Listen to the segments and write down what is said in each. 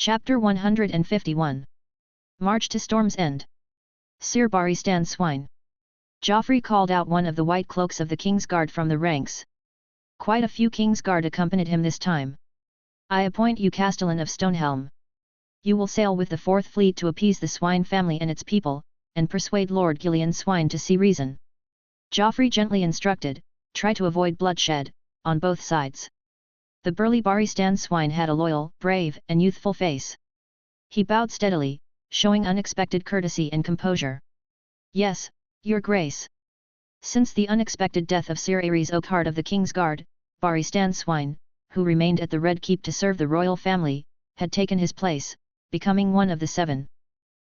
Chapter 151. March to Storm's End. Sir Barry Stan Swine. Joffrey called out one of the white cloaks of the King's Guard from the ranks. Quite a few King's Guard accompanied him this time. I appoint you Castellan of Stonehelm. You will sail with the 4th Fleet to appease the Swine family and its people, and persuade Lord Gillian Swine to see reason. Joffrey gently instructed, try to avoid bloodshed, on both sides. The burly Barry Stan Swine had a loyal, brave, and youthful face. He bowed steadily, showing unexpected courtesy and composure. Yes, Your Grace. Since the unexpected death of Sir Eyrie Oakhart of the King's Guard, Barry Stan Swine, who remained at the Red Keep to serve the royal family, had taken his place, becoming one of the 7.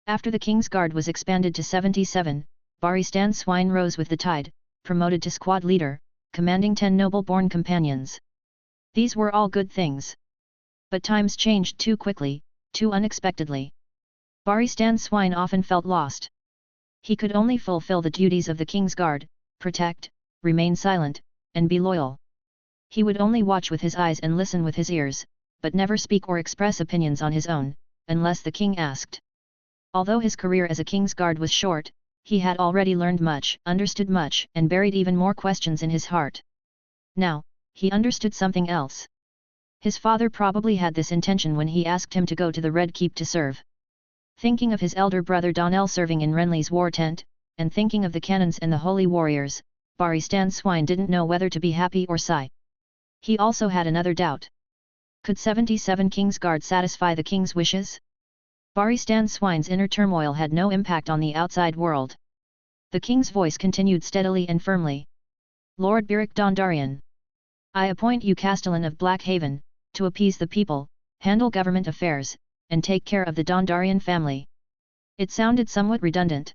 After the King's Guard was expanded to 77, Barry Stan Swine rose with the tide, promoted to squad leader, commanding 10 noble-born companions. These were all good things. But times changed too quickly, too unexpectedly. Barry Stan Swine often felt lost. He could only fulfill the duties of the King's Guard, protect, remain silent, and be loyal. He would only watch with his eyes and listen with his ears, but never speak or express opinions on his own, unless the king asked. Although his career as a King's Guard was short, he had already learned much, understood much, and buried even more questions in his heart. Now, he understood something else. His father probably had this intention when he asked him to go to the Red Keep to serve. Thinking of his elder brother Donnell serving in Renley's war tent, and thinking of the cannons and the holy warriors, Barry Stan Swine didn't know whether to be happy or sigh. He also had another doubt. Could 77 King's Guard satisfy the king's wishes? Barry Stan Swine's inner turmoil had no impact on the outside world. The king's voice continued steadily and firmly. Lord Beric Dondarrion. I appoint you Castellan of Blackhaven, to appease the people, handle government affairs, and take care of the Dondarrion family. It sounded somewhat redundant.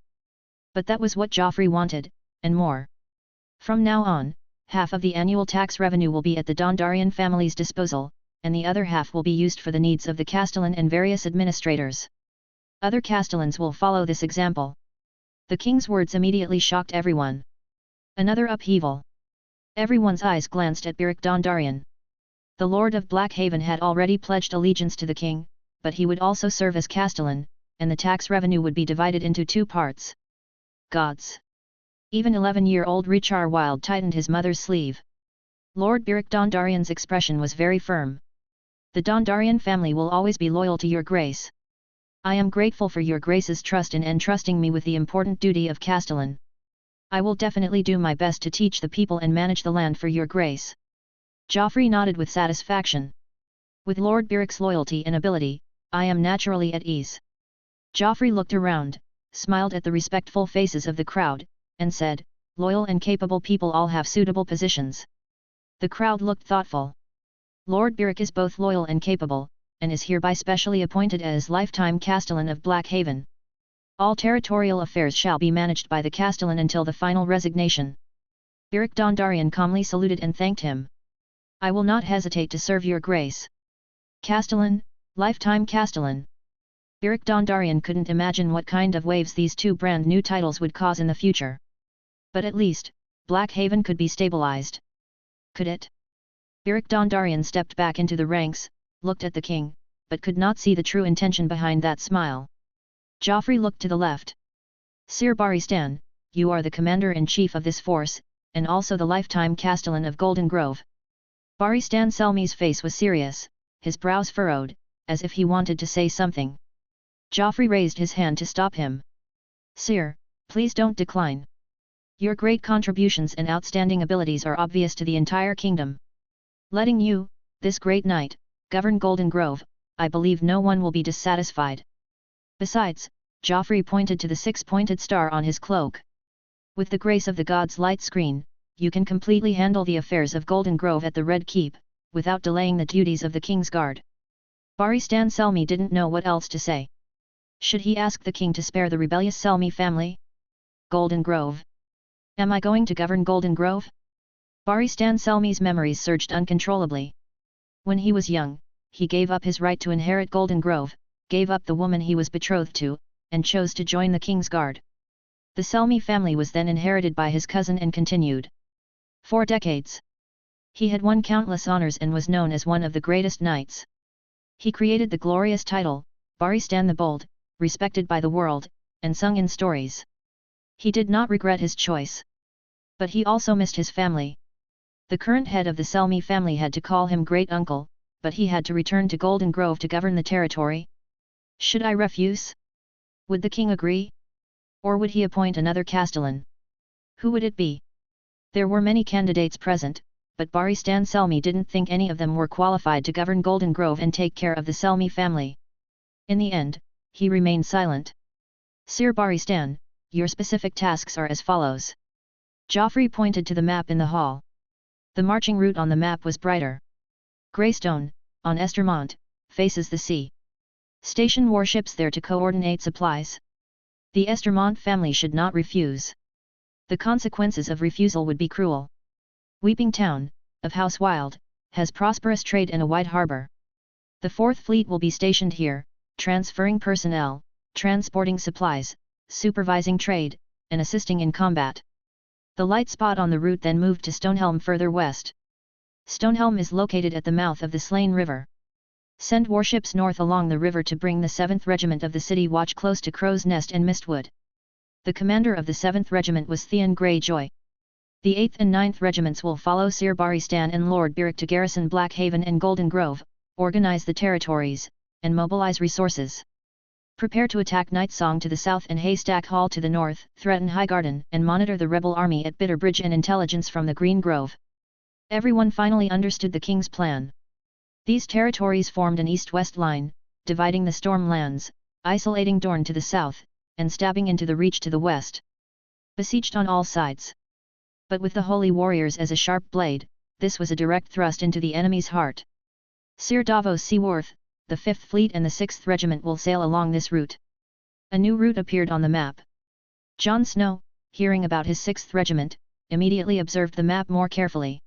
But that was what Joffrey wanted, and more. From now on, half of the annual tax revenue will be at the Dondarrion family's disposal, and the other half will be used for the needs of the Castellan and various administrators. Other Castellans will follow this example. The king's words immediately shocked everyone. Another upheaval. Everyone's eyes glanced at Beric Dondarrion. The Lord of Blackhaven had already pledged allegiance to the king, but he would also serve as Castellan, and the tax revenue would be divided into 2 parts. Gods! Even 11-year-old Richard Wilde tightened his mother's sleeve. Lord Beric Dondarrion's expression was very firm. The Dondarrion family will always be loyal to your grace. I am grateful for your grace's trust in entrusting me with the important duty of Castellan. I will definitely do my best to teach the people and manage the land for your grace. Joffrey nodded with satisfaction. With Lord Beric's loyalty and ability, I am naturally at ease. Joffrey looked around, smiled at the respectful faces of the crowd, and said, loyal and capable people all have suitable positions. The crowd looked thoughtful. Lord Beric is both loyal and capable, and is hereby specially appointed as lifetime Castellan of Blackhaven. All territorial affairs shall be managed by the Castellan until the final resignation. Beric Dondarrion calmly saluted and thanked him. I will not hesitate to serve your grace. Castellan, lifetime Castellan. Beric Dondarrion couldn't imagine what kind of waves these 2 brand new titles would cause in the future. But at least, Blackhaven could be stabilized. Could it? Beric Dondarrion stepped back into the ranks, looked at the king, but could not see the true intention behind that smile. Joffrey looked to the left. Sir Barry Stan, you are the commander-in-chief of this force, and also the lifetime Castellan of Golden Grove. Barry Stan Selmy's face was serious, his brows furrowed, as if he wanted to say something. Joffrey raised his hand to stop him. Sir, please don't decline. Your great contributions and outstanding abilities are obvious to the entire kingdom. Letting you, this great knight, govern Golden Grove, I believe no one will be dissatisfied. Besides, Joffrey pointed to the 6-pointed star on his cloak. With the grace of the god's light screen, you can completely handle the affairs of Golden Grove at the Red Keep, without delaying the duties of the King's Guard. Barry Stan Selmy didn't know what else to say. Should he ask the king to spare the rebellious Selmy family? Golden Grove. Am I going to govern Golden Grove? Barry Stan Selmy's memories surged uncontrollably. When he was young, he gave up his right to inherit Golden Grove, gave up the woman he was betrothed to, and chose to join the King's Guard. The Selmy family was then inherited by his cousin and continued. For decades. He had won countless honors and was known as one of the greatest knights. He created the glorious title, Baristan the Bold, respected by the world, and sung in stories. He did not regret his choice. But he also missed his family. The current head of the Selmy family had to call him great uncle, but he had to return to Golden Grove to govern the territory. Should I refuse? Would the king agree? Or would he appoint another castellan? Who would it be? There were many candidates present, but Baristan Selmy didn't think any of them were qualified to govern Golden Grove and take care of the Selmy family. In the end, he remained silent. Sir Baristan, your specific tasks are as follows. Joffrey pointed to the map in the hall. The marching route on the map was brighter. Greystone, on Estermont, faces the sea. Station warships there to coordinate supplies. The Estermont family should not refuse. The consequences of refusal would be cruel. Weeping Town, of House Wild, has prosperous trade and a wide harbour. The 4th Fleet will be stationed here, transferring personnel, transporting supplies, supervising trade, and assisting in combat. The light spot on the route then moved to Stonehelm further west. Stonehelm is located at the mouth of the Slane River. Send warships north along the river to bring the 7th Regiment of the City Watch close to Crow's Nest and Mistwood. The commander of the 7th Regiment was Theon Greyjoy. The 8th and 9th Regiments will follow Sir Baristan and Lord Beric to garrison Blackhaven and Golden Grove, organize the territories, and mobilize resources. Prepare to attack Nightsong to the south and Haystack Hall to the north, threaten Highgarden and monitor the rebel army at Bitterbridge and intelligence from the Green Grove. Everyone finally understood the king's plan. These territories formed an east-west line, dividing the Stormlands, isolating Dorne to the south, and stabbing into the Reach to the west. Besieged on all sides. But with the Holy Warriors as a sharp blade, this was a direct thrust into the enemy's heart. Sir Davos Seaworth, the 5th Fleet and the 6th Regiment will sail along this route. A new route appeared on the map. Jon Snow, hearing about his 6th Regiment, immediately observed the map more carefully.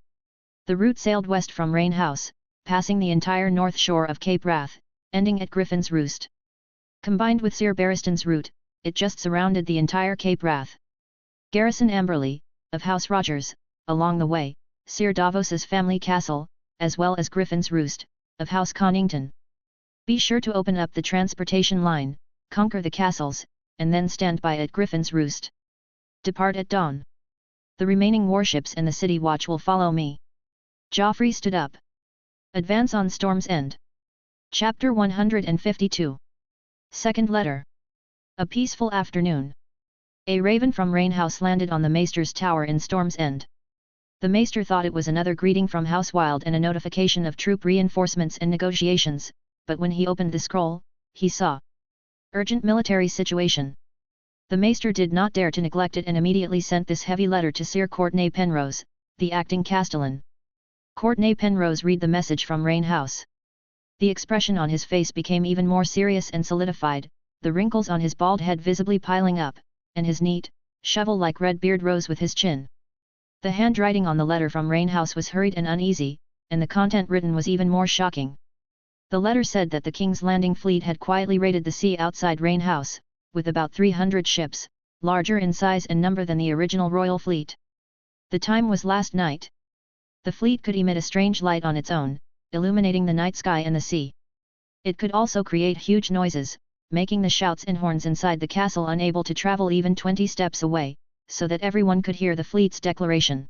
The route sailed west from Rain House, passing the entire north shore of Cape Wrath, ending at Griffin's Roost. Combined with Sir Barristan's route, it just surrounded the entire Cape Wrath. Garrison Amberley, of House Rogers, along the way, Sir Davos's family castle, as well as Griffin's Roost, of House Connington. Be sure to open up the transportation line, conquer the castles, and then stand by at Griffin's Roost. Depart at dawn. The remaining warships and the City Watch will follow me. Joffrey stood up. Advance on Storm's End. Chapter 152. Second Letter. A peaceful afternoon. A raven from Rain House landed on the Maester's tower in Storm's End. The Maester thought it was another greeting from House Wild and a notification of troop reinforcements and negotiations, but when he opened the scroll, he saw urgent military situation. The Maester did not dare to neglect it and immediately sent this heavy letter to Sir Courtenay Penrose, the acting castellan. Courtenay Penrose read the message from Rain House. The expression on his face became even more serious and solidified, the wrinkles on his bald head visibly piling up, and his neat, shovel-like red beard rose with his chin. The handwriting on the letter from Rain House was hurried and uneasy, and the content written was even more shocking. The letter said that the King's Landing fleet had quietly raided the sea outside Rain House, with about 300 ships, larger in size and number than the original royal fleet. The time was last night. The fleet could emit a strange light on its own, illuminating the night sky and the sea. It could also create huge noises, making the shouts and horns inside the castle unable to travel even 20 steps away, so that everyone could hear the fleet's declaration.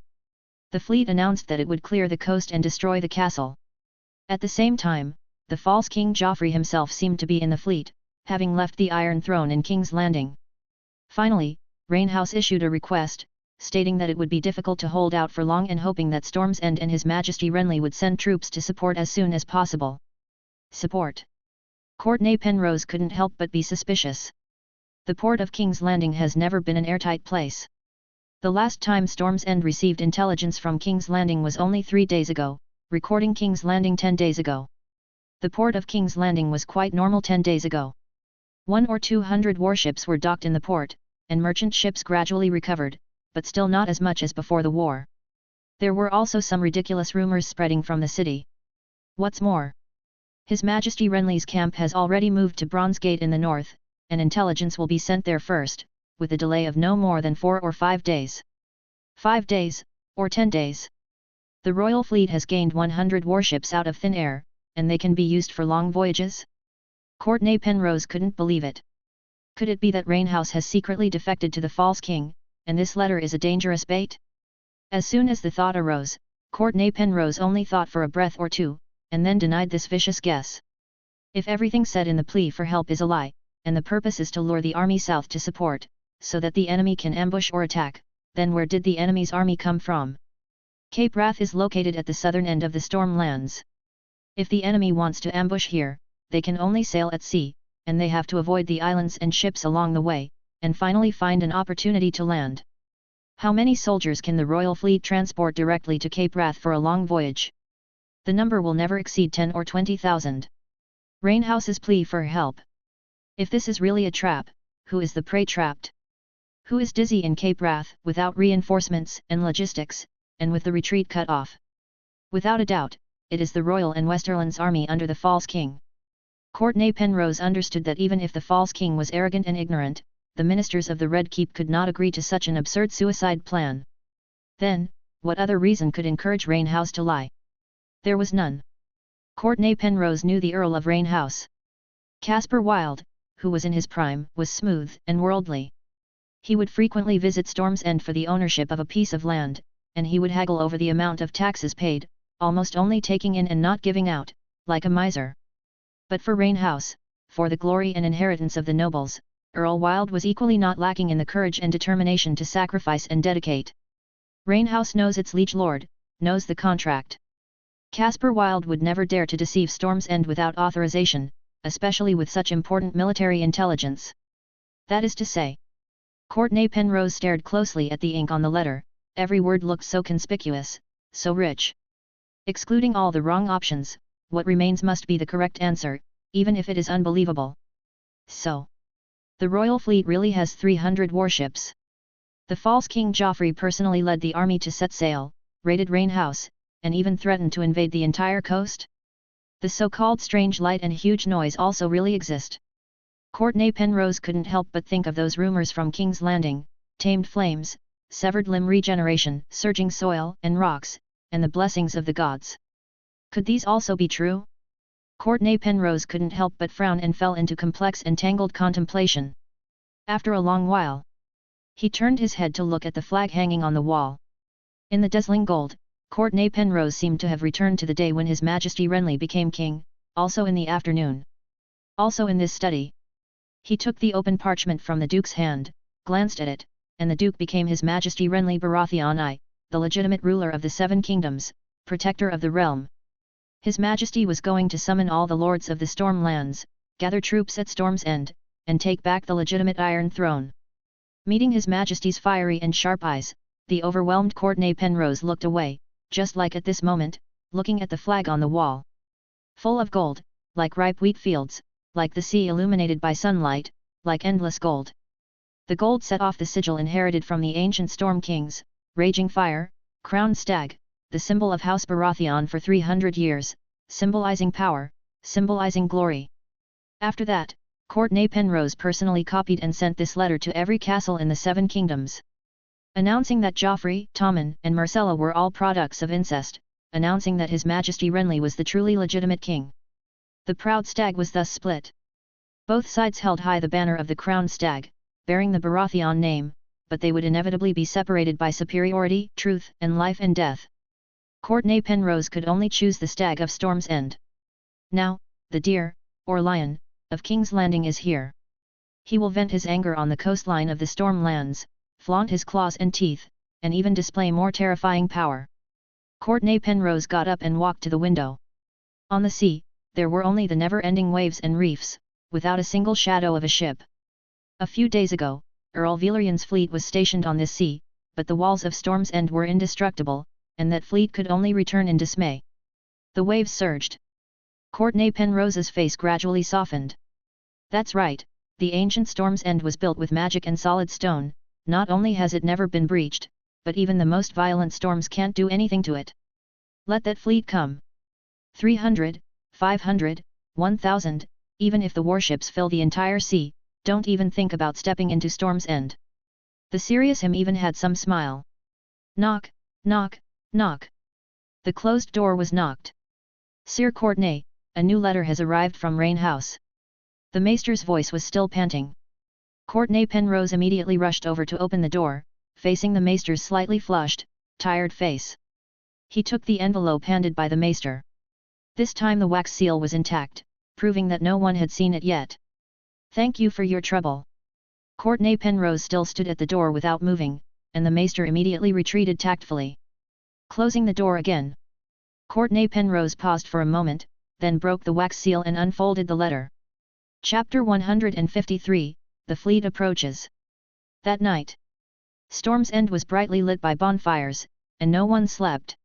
The fleet announced that it would clear the coast and destroy the castle. At the same time, the false King Joffrey himself seemed to be in the fleet, having left the Iron Throne in King's Landing. Finally, Rain House issued a request, stating that it would be difficult to hold out for long and hoping that Storm's End and His Majesty Renley would send troops to support as soon as possible. Support. Courtenay Penrose couldn't help but be suspicious. The port of King's Landing has never been an airtight place. The last time Storm's End received intelligence from King's Landing was only 3 days ago, recording King's Landing 10 days ago. The port of King's Landing was quite normal 10 days ago. 100 or 200 warships were docked in the port, and merchant ships gradually recovered, but still not as much as before the war. There were also some ridiculous rumors spreading from the city. What's more, His Majesty Renly's camp has already moved to Bronzegate in the north, and intelligence will be sent there first, with a delay of no more than 4 or 5 days. 5 days, or 10 days. The royal fleet has gained 100 warships out of thin air, and they can be used for long voyages? Courtney Penrose couldn't believe it. Could it be that Rainhouse has secretly defected to the false king, and this letter is a dangerous bait? As soon as the thought arose, Courtney Penrose only thought for a breath or two, and then denied this vicious guess. If everything said in the plea for help is a lie, and the purpose is to lure the army south to support, so that the enemy can ambush or attack, then where did the enemy's army come from? Cape Wrath is located at the southern end of the storm lands. If the enemy wants to ambush here, they can only sail at sea, and they have to avoid the islands and ships along the way, and finally find an opportunity to land. How many soldiers can the royal fleet transport directly to Cape Wrath for a long voyage? The number will never exceed 10 or 20,000. Rainhouse's plea for help. If this is really a trap, who is the prey trapped? Who is dizzy in Cape Wrath, without reinforcements and logistics, and with the retreat cut off? Without a doubt, it is the Royal and Westerland's army under the false king. Courtney Penrose understood that even if the false king was arrogant and ignorant, the ministers of the Red Keep could not agree to such an absurd suicide plan. Then, what other reason could encourage Rainhouse to lie? There was none. Courtney Penrose knew the Earl of Rainhouse. Caspar Wilde, who was in his prime, was smooth and worldly. He would frequently visit Storm's End for the ownership of a piece of land, and he would haggle over the amount of taxes paid, almost only taking in and not giving out, like a miser. But for Rainhouse, for the glory and inheritance of the nobles, Earl Wilde was equally not lacking in the courage and determination to sacrifice and dedicate. Rainhouse knows its liege lord, knows the contract. Caspar Wilde would never dare to deceive Storm's End without authorization, especially with such important military intelligence. That is to say. Courtney Penrose stared closely at the ink on the letter, every word looked so conspicuous, so rich. Excluding all the wrong options, what remains must be the correct answer, even if it is unbelievable. So. The royal fleet really has 300 warships. The false King Joffrey personally led the army to set sail, raided Rainhouse, and even threatened to invade the entire coast? The so-called strange light and huge noise also really exist. Courtney Penrose couldn't help but think of those rumors from King's Landing, tamed flames, severed limb regeneration, surging soil and rocks, and the blessings of the gods. Could these also be true? Courtney Penrose couldn't help but frown and fell into complex and tangled contemplation. After a long while, he turned his head to look at the flag hanging on the wall. In the dazzling gold, Courtney Penrose seemed to have returned to the day when His Majesty Renley became king, also in the afternoon. Also in this study. He took the open parchment from the Duke's hand, glanced at it, and the Duke became His Majesty Renley Baratheon I, the legitimate ruler of the Seven Kingdoms, protector of the realm. His Majesty was going to summon all the lords of the Storm Lands, gather troops at Storm's End, and take back the legitimate Iron Throne. Meeting His Majesty's fiery and sharp eyes, the overwhelmed Courtney Penrose looked away, just like at this moment, looking at the flag on the wall. Full of gold, like ripe wheat fields, like the sea illuminated by sunlight, like endless gold. The gold set off the sigil inherited from the ancient Storm Kings, raging fire, crowned stag, the symbol of House Baratheon for 300 years, symbolizing power, symbolizing glory. After that, Courtney Penrose personally copied and sent this letter to every castle in the Seven Kingdoms. Announcing that Joffrey, Tommen, and Myrcella were all products of incest, announcing that His Majesty Renley was the truly legitimate king. The proud stag was thus split. Both sides held high the banner of the crowned stag, bearing the Baratheon name, but they would inevitably be separated by superiority, truth, and life and death. Courtney Penrose could only choose the stag of Storm's End. Now, the deer, or lion, of King's Landing is here. He will vent his anger on the coastline of the Storm Lands, flaunt his claws and teeth, and even display more terrifying power. Courtney Penrose got up and walked to the window. On the sea, there were only the never-ending waves and reefs, without a single shadow of a ship. A few days ago, Earl Valyrian's fleet was stationed on this sea, but the walls of Storm's End were indestructible, and that fleet could only return in dismay. The waves surged. Courtney Penrose's face gradually softened. That's right, the ancient Storm's End was built with magic and solid stone. Not only has it never been breached, but even the most violent storms can't do anything to it. Let that fleet come. 300, 500, 1,000, even if the warships fill the entire sea, don't even think about stepping into Storm's End. The serious him even had some smile. Knock, knock, knock. The closed door was knocked. Sir Courtney, a new letter has arrived from Rain House. The maester's voice was still panting. Courtney Penrose immediately rushed over to open the door, facing the maester's slightly flushed, tired face. He took the envelope handed by the maester. This time the wax seal was intact, proving that no one had seen it yet. "Thank you for your trouble." Courtney Penrose still stood at the door without moving, and the maester immediately retreated tactfully. Closing the door again. Courtney Penrose paused for a moment, then broke the wax seal and unfolded the letter. Chapter 153, The Fleet Approaches. That night, Storm's End was brightly lit by bonfires, and no one slept.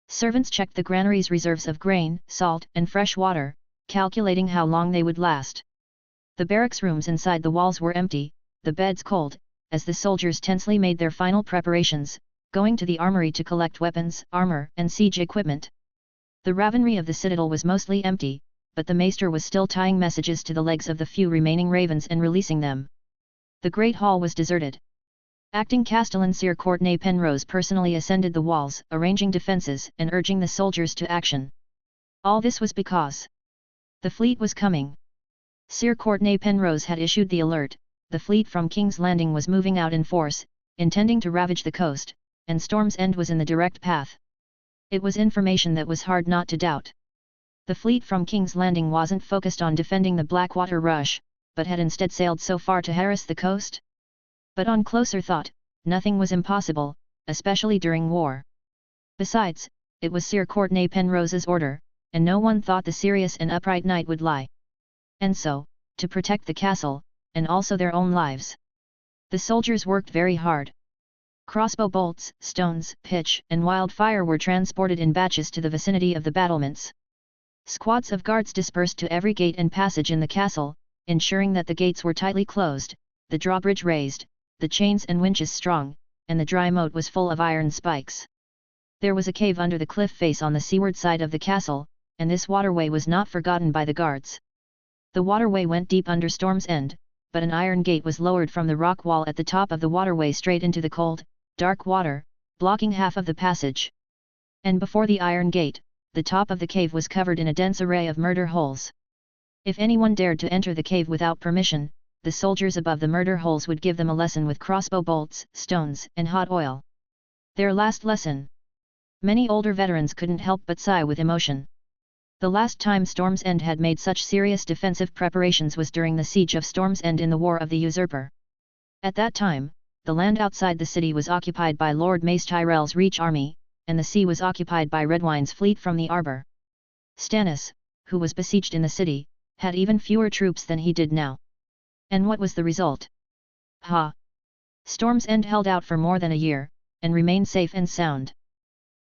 Servants checked the granary's reserves of grain, salt, and fresh water, calculating how long they would last. The barracks rooms inside the walls were empty, the beds cold, as the soldiers tensely made their final preparations, going to the armory to collect weapons, armor, and siege equipment. The ravenry of the citadel was mostly empty, but the maester was still tying messages to the legs of the few remaining ravens and releasing them. The great hall was deserted. Acting Castellan Sir Courtney Penrose personally ascended the walls, arranging defences and urging the soldiers to action. All this was because the fleet was coming. Sir Courtney Penrose had issued the alert. The fleet from King's Landing was moving out in force, intending to ravage the coast, and Storm's End was in the direct path. It was information that was hard not to doubt. The fleet from King's Landing wasn't focused on defending the Blackwater Rush, but had instead sailed so far to harass the coast. But on closer thought, nothing was impossible, especially during war. Besides, it was Sir Courtney Penrose's order, and no one thought the serious and upright knight would lie. And so, to protect the castle, and also their own lives, the soldiers worked very hard. Crossbow bolts, stones, pitch, and wildfire were transported in batches to the vicinity of the battlements. Squads of guards dispersed to every gate and passage in the castle, ensuring that the gates were tightly closed, the drawbridge raised, the chains and winches strong, and the dry moat was full of iron spikes. There was a cave under the cliff face on the seaward side of the castle, and this waterway was not forgotten by the guards. The waterway went deep under Storm's End, but an iron gate was lowered from the rock wall at the top of the waterway straight into the cold, dark water, blocking half of the passage. And before the iron gate, the top of the cave was covered in a dense array of murder holes. If anyone dared to enter the cave without permission, the soldiers above the murder holes would give them a lesson with crossbow bolts, stones, and hot oil. Their last lesson. Many older veterans couldn't help but sigh with emotion. The last time Storm's End had made such serious defensive preparations was during the siege of Storm's End in the War of the Usurper. At that time, the land outside the city was occupied by Lord Mace Tyrell's Reach army, and the sea was occupied by Redwine's fleet from the Arbor. Stannis, who was besieged in the city, had even fewer troops than he did now. And what was the result? Storm's End held out for more than a year, and remained safe and sound.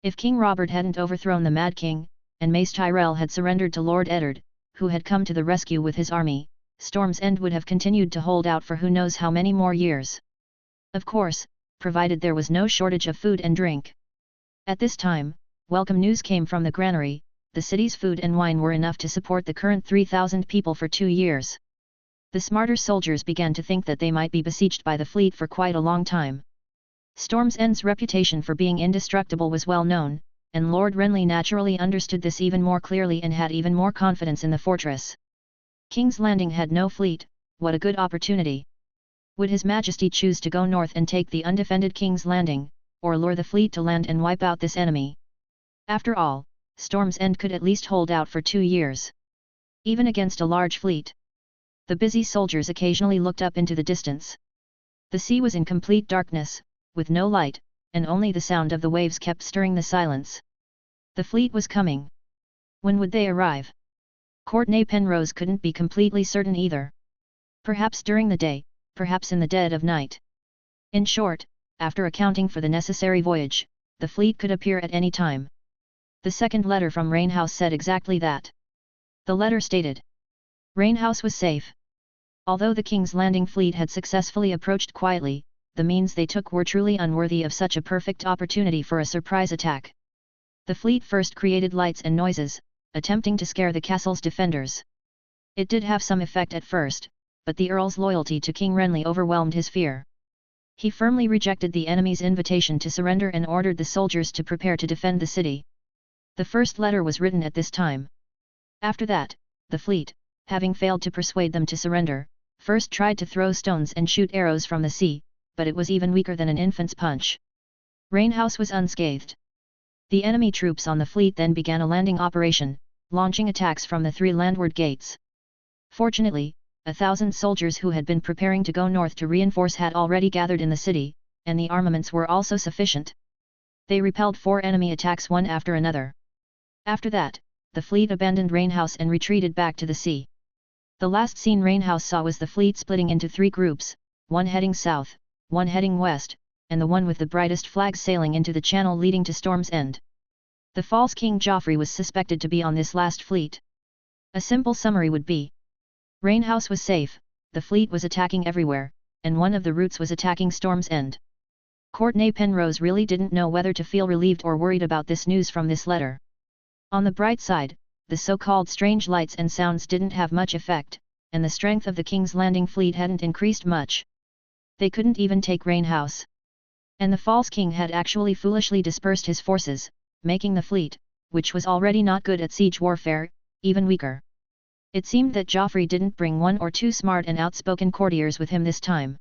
If King Robert hadn't overthrown the Mad King, and Mace Tyrell had surrendered to Lord Eddard, who had come to the rescue with his army, Storm's End would have continued to hold out for who knows how many more years. Of course, provided there was no shortage of food and drink. At this time, welcome news came from the granary. The city's food and wine were enough to support the current 3,000 people for 2 years. The smarter soldiers began to think that they might be besieged by the fleet for quite a long time. Storm's End's reputation for being indestructible was well known, and Lord Renley naturally understood this even more clearly and had even more confidence in the fortress. King's Landing had no fleet. What a good opportunity! Would His Majesty choose to go north and take the undefended King's Landing, or lure the fleet to land and wipe out this enemy? After all, Storm's End could at least hold out for 2 years. Even against a large fleet. The busy soldiers occasionally looked up into the distance. The sea was in complete darkness, with no light, and only the sound of the waves kept stirring the silence. The fleet was coming. When would they arrive? Courtney Penrose couldn't be completely certain either. Perhaps during the day, perhaps in the dead of night. In short, after accounting for the necessary voyage, the fleet could appear at any time. The second letter from Rain House said exactly that. The letter stated, Rain House was safe. Although the King's Landing fleet had successfully approached quietly, the means they took were truly unworthy of such a perfect opportunity for a surprise attack. The fleet first created lights and noises, attempting to scare the castle's defenders. It did have some effect at first, but the Earl's loyalty to King Renly overwhelmed his fear. He firmly rejected the enemy's invitation to surrender and ordered the soldiers to prepare to defend the city. The first letter was written at this time. After that, the fleet, having failed to persuade them to surrender, first tried to throw stones and shoot arrows from the sea, but it was even weaker than an infant's punch. Rainhouse was unscathed. The enemy troops on the fleet then began a landing operation, launching attacks from the 3 landward gates. Fortunately, 1,000 soldiers who had been preparing to go north to reinforce had already gathered in the city, and the armaments were also sufficient. They repelled 4 enemy attacks one after another. After that, the fleet abandoned Rainhouse and retreated back to the sea. The last scene Rainhouse saw was the fleet splitting into 3 groups, one heading south, one heading west, and the one with the brightest flags sailing into the channel leading to Storm's End. The false King Joffrey was suspected to be on this last fleet. A simple summary would be: Rainhouse was safe, the fleet was attacking everywhere, and one of the routes was attacking Storm's End. Courtney Penrose really didn't know whether to feel relieved or worried about this news from this letter. On the bright side, the so-called strange lights and sounds didn't have much effect, and the strength of the King's Landing fleet hadn't increased much. They couldn't even take Rainhouse. And the false king had actually foolishly dispersed his forces, making the fleet, which was already not good at siege warfare, even weaker. It seemed that Joffrey didn't bring 1 or 2 smart and outspoken courtiers with him this time.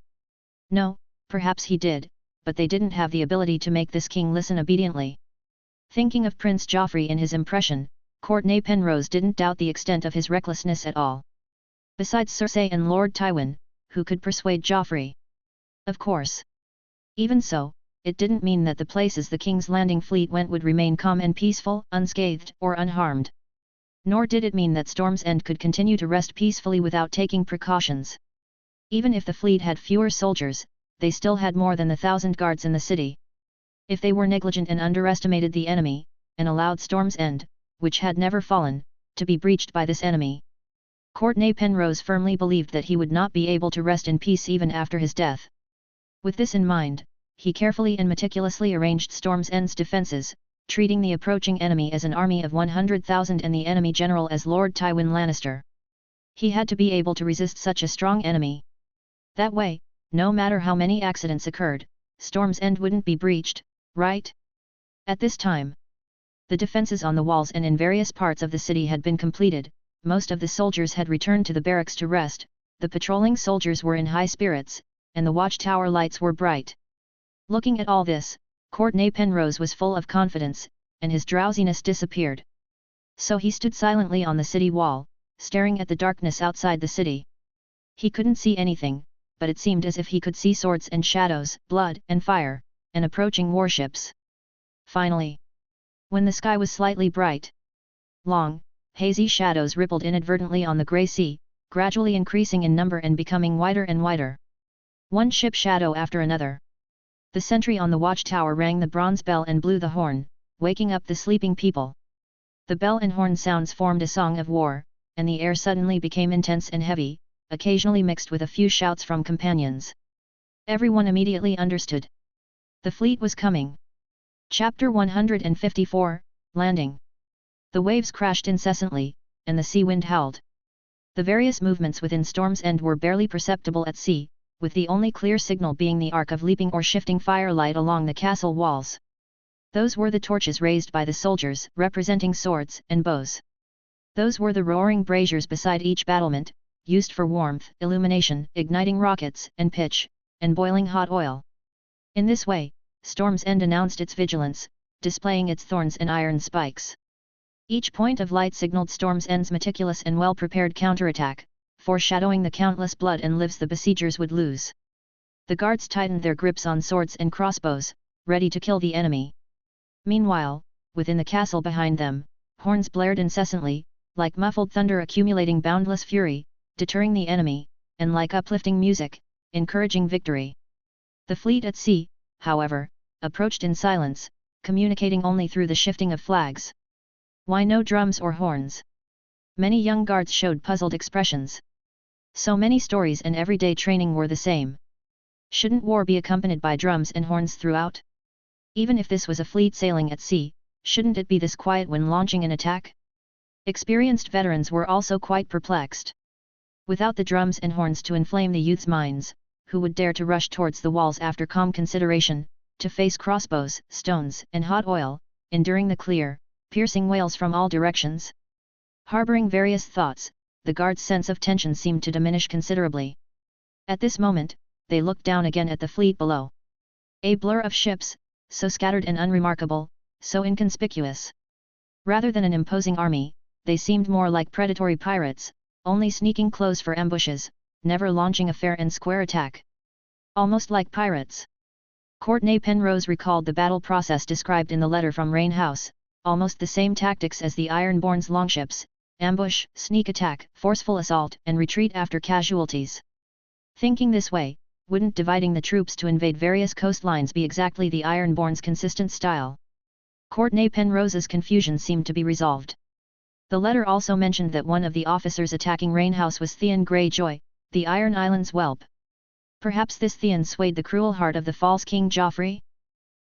No, perhaps he did, but they didn't have the ability to make this king listen obediently. Thinking of Prince Joffrey in his impression, Courtney Penrose didn't doubt the extent of his recklessness at all. Besides Cersei and Lord Tywin, who could persuade Joffrey? Of course. Even so, it didn't mean that the places the King's Landing fleet went would remain calm and peaceful, unscathed or unharmed. Nor did it mean that Storm's End could continue to rest peacefully without taking precautions. Even if the fleet had fewer soldiers, they still had more than 1,000 guards in the city. If they were negligent and underestimated the enemy, and allowed Storm's End, which had never fallen, to be breached by this enemy, Courtney Penrose firmly believed that he would not be able to rest in peace even after his death. With this in mind, he carefully and meticulously arranged Storm's End's defences, treating the approaching enemy as an army of 100,000 and the enemy general as Lord Tywin Lannister. He had to be able to resist such a strong enemy. That way, no matter how many accidents occurred, Storm's End wouldn't be breached, right? At this time, the defences on the walls and in various parts of the city had been completed, most of the soldiers had returned to the barracks to rest, the patrolling soldiers were in high spirits, and the watchtower lights were bright. Looking at all this, Courtney Penrose was full of confidence, and his drowsiness disappeared. So he stood silently on the city wall, staring at the darkness outside the city. He couldn't see anything, but it seemed as if he could see swords and shadows, blood and fire, and approaching warships. Finally, when the sky was slightly bright, long, hazy shadows rippled inadvertently on the grey sea, gradually increasing in number and becoming wider and wider. One ship shadow after another. The sentry on the watchtower rang the bronze bell and blew the horn, waking up the sleeping people. The bell and horn sounds formed a song of war, and the air suddenly became intense and heavy, occasionally mixed with a few shouts from companions. Everyone immediately understood. The fleet was coming. Chapter 154, Landing. The waves crashed incessantly, and the sea wind howled. The various movements within Storm's End were barely perceptible at sea, with the only clear signal being the arc of leaping or shifting firelight along the castle walls. Those were the torches raised by the soldiers, representing swords and bows. Those were the roaring braziers beside each battlement, used for warmth, illumination, igniting rockets and pitch, and boiling hot oil. In this way, Storm's End announced its vigilance, displaying its thorns and iron spikes. Each point of light signaled Storm's End's meticulous and well-prepared counterattack, foreshadowing the countless blood and lives the besiegers would lose. The guards tightened their grips on swords and crossbows, ready to kill the enemy. Meanwhile, within the castle behind them, horns blared incessantly, like muffled thunder accumulating boundless fury, deterring the enemy, and like uplifting music, encouraging victory. The fleet at sea, however, approached in silence, communicating only through the shifting of flags. Why no drums or horns? Many young guards showed puzzled expressions. So many stories and everyday training were the same. Shouldn't war be accompanied by drums and horns throughout? Even if this was a fleet sailing at sea, shouldn't it be this quiet when launching an attack? Experienced veterans were also quite perplexed. Without the drums and horns to inflame the youth's minds, who would dare to rush towards the walls after calm consideration, to face crossbows, stones and hot oil, enduring the clear, piercing wails from all directions? Harboring various thoughts, the guards' sense of tension seemed to diminish considerably. At this moment, they looked down again at the fleet below. A blur of ships, so scattered and unremarkable, so inconspicuous. Rather than an imposing army, they seemed more like predatory pirates, only sneaking close for ambushes, never launching a fair and square attack. Almost like pirates. Courtney Penrose recalled the battle process described in the letter from Rain House, almost the same tactics as the Ironborn's longships: ambush, sneak attack, forceful assault, and retreat after casualties. Thinking this way, wouldn't dividing the troops to invade various coastlines be exactly the Ironborn's consistent style? Courtney Penrose's confusion seemed to be resolved. The letter also mentioned that one of the officers attacking Rain House was Theon Greyjoy, the Iron Islands whelp. Perhaps this Theon swayed the cruel heart of the false King Joffrey?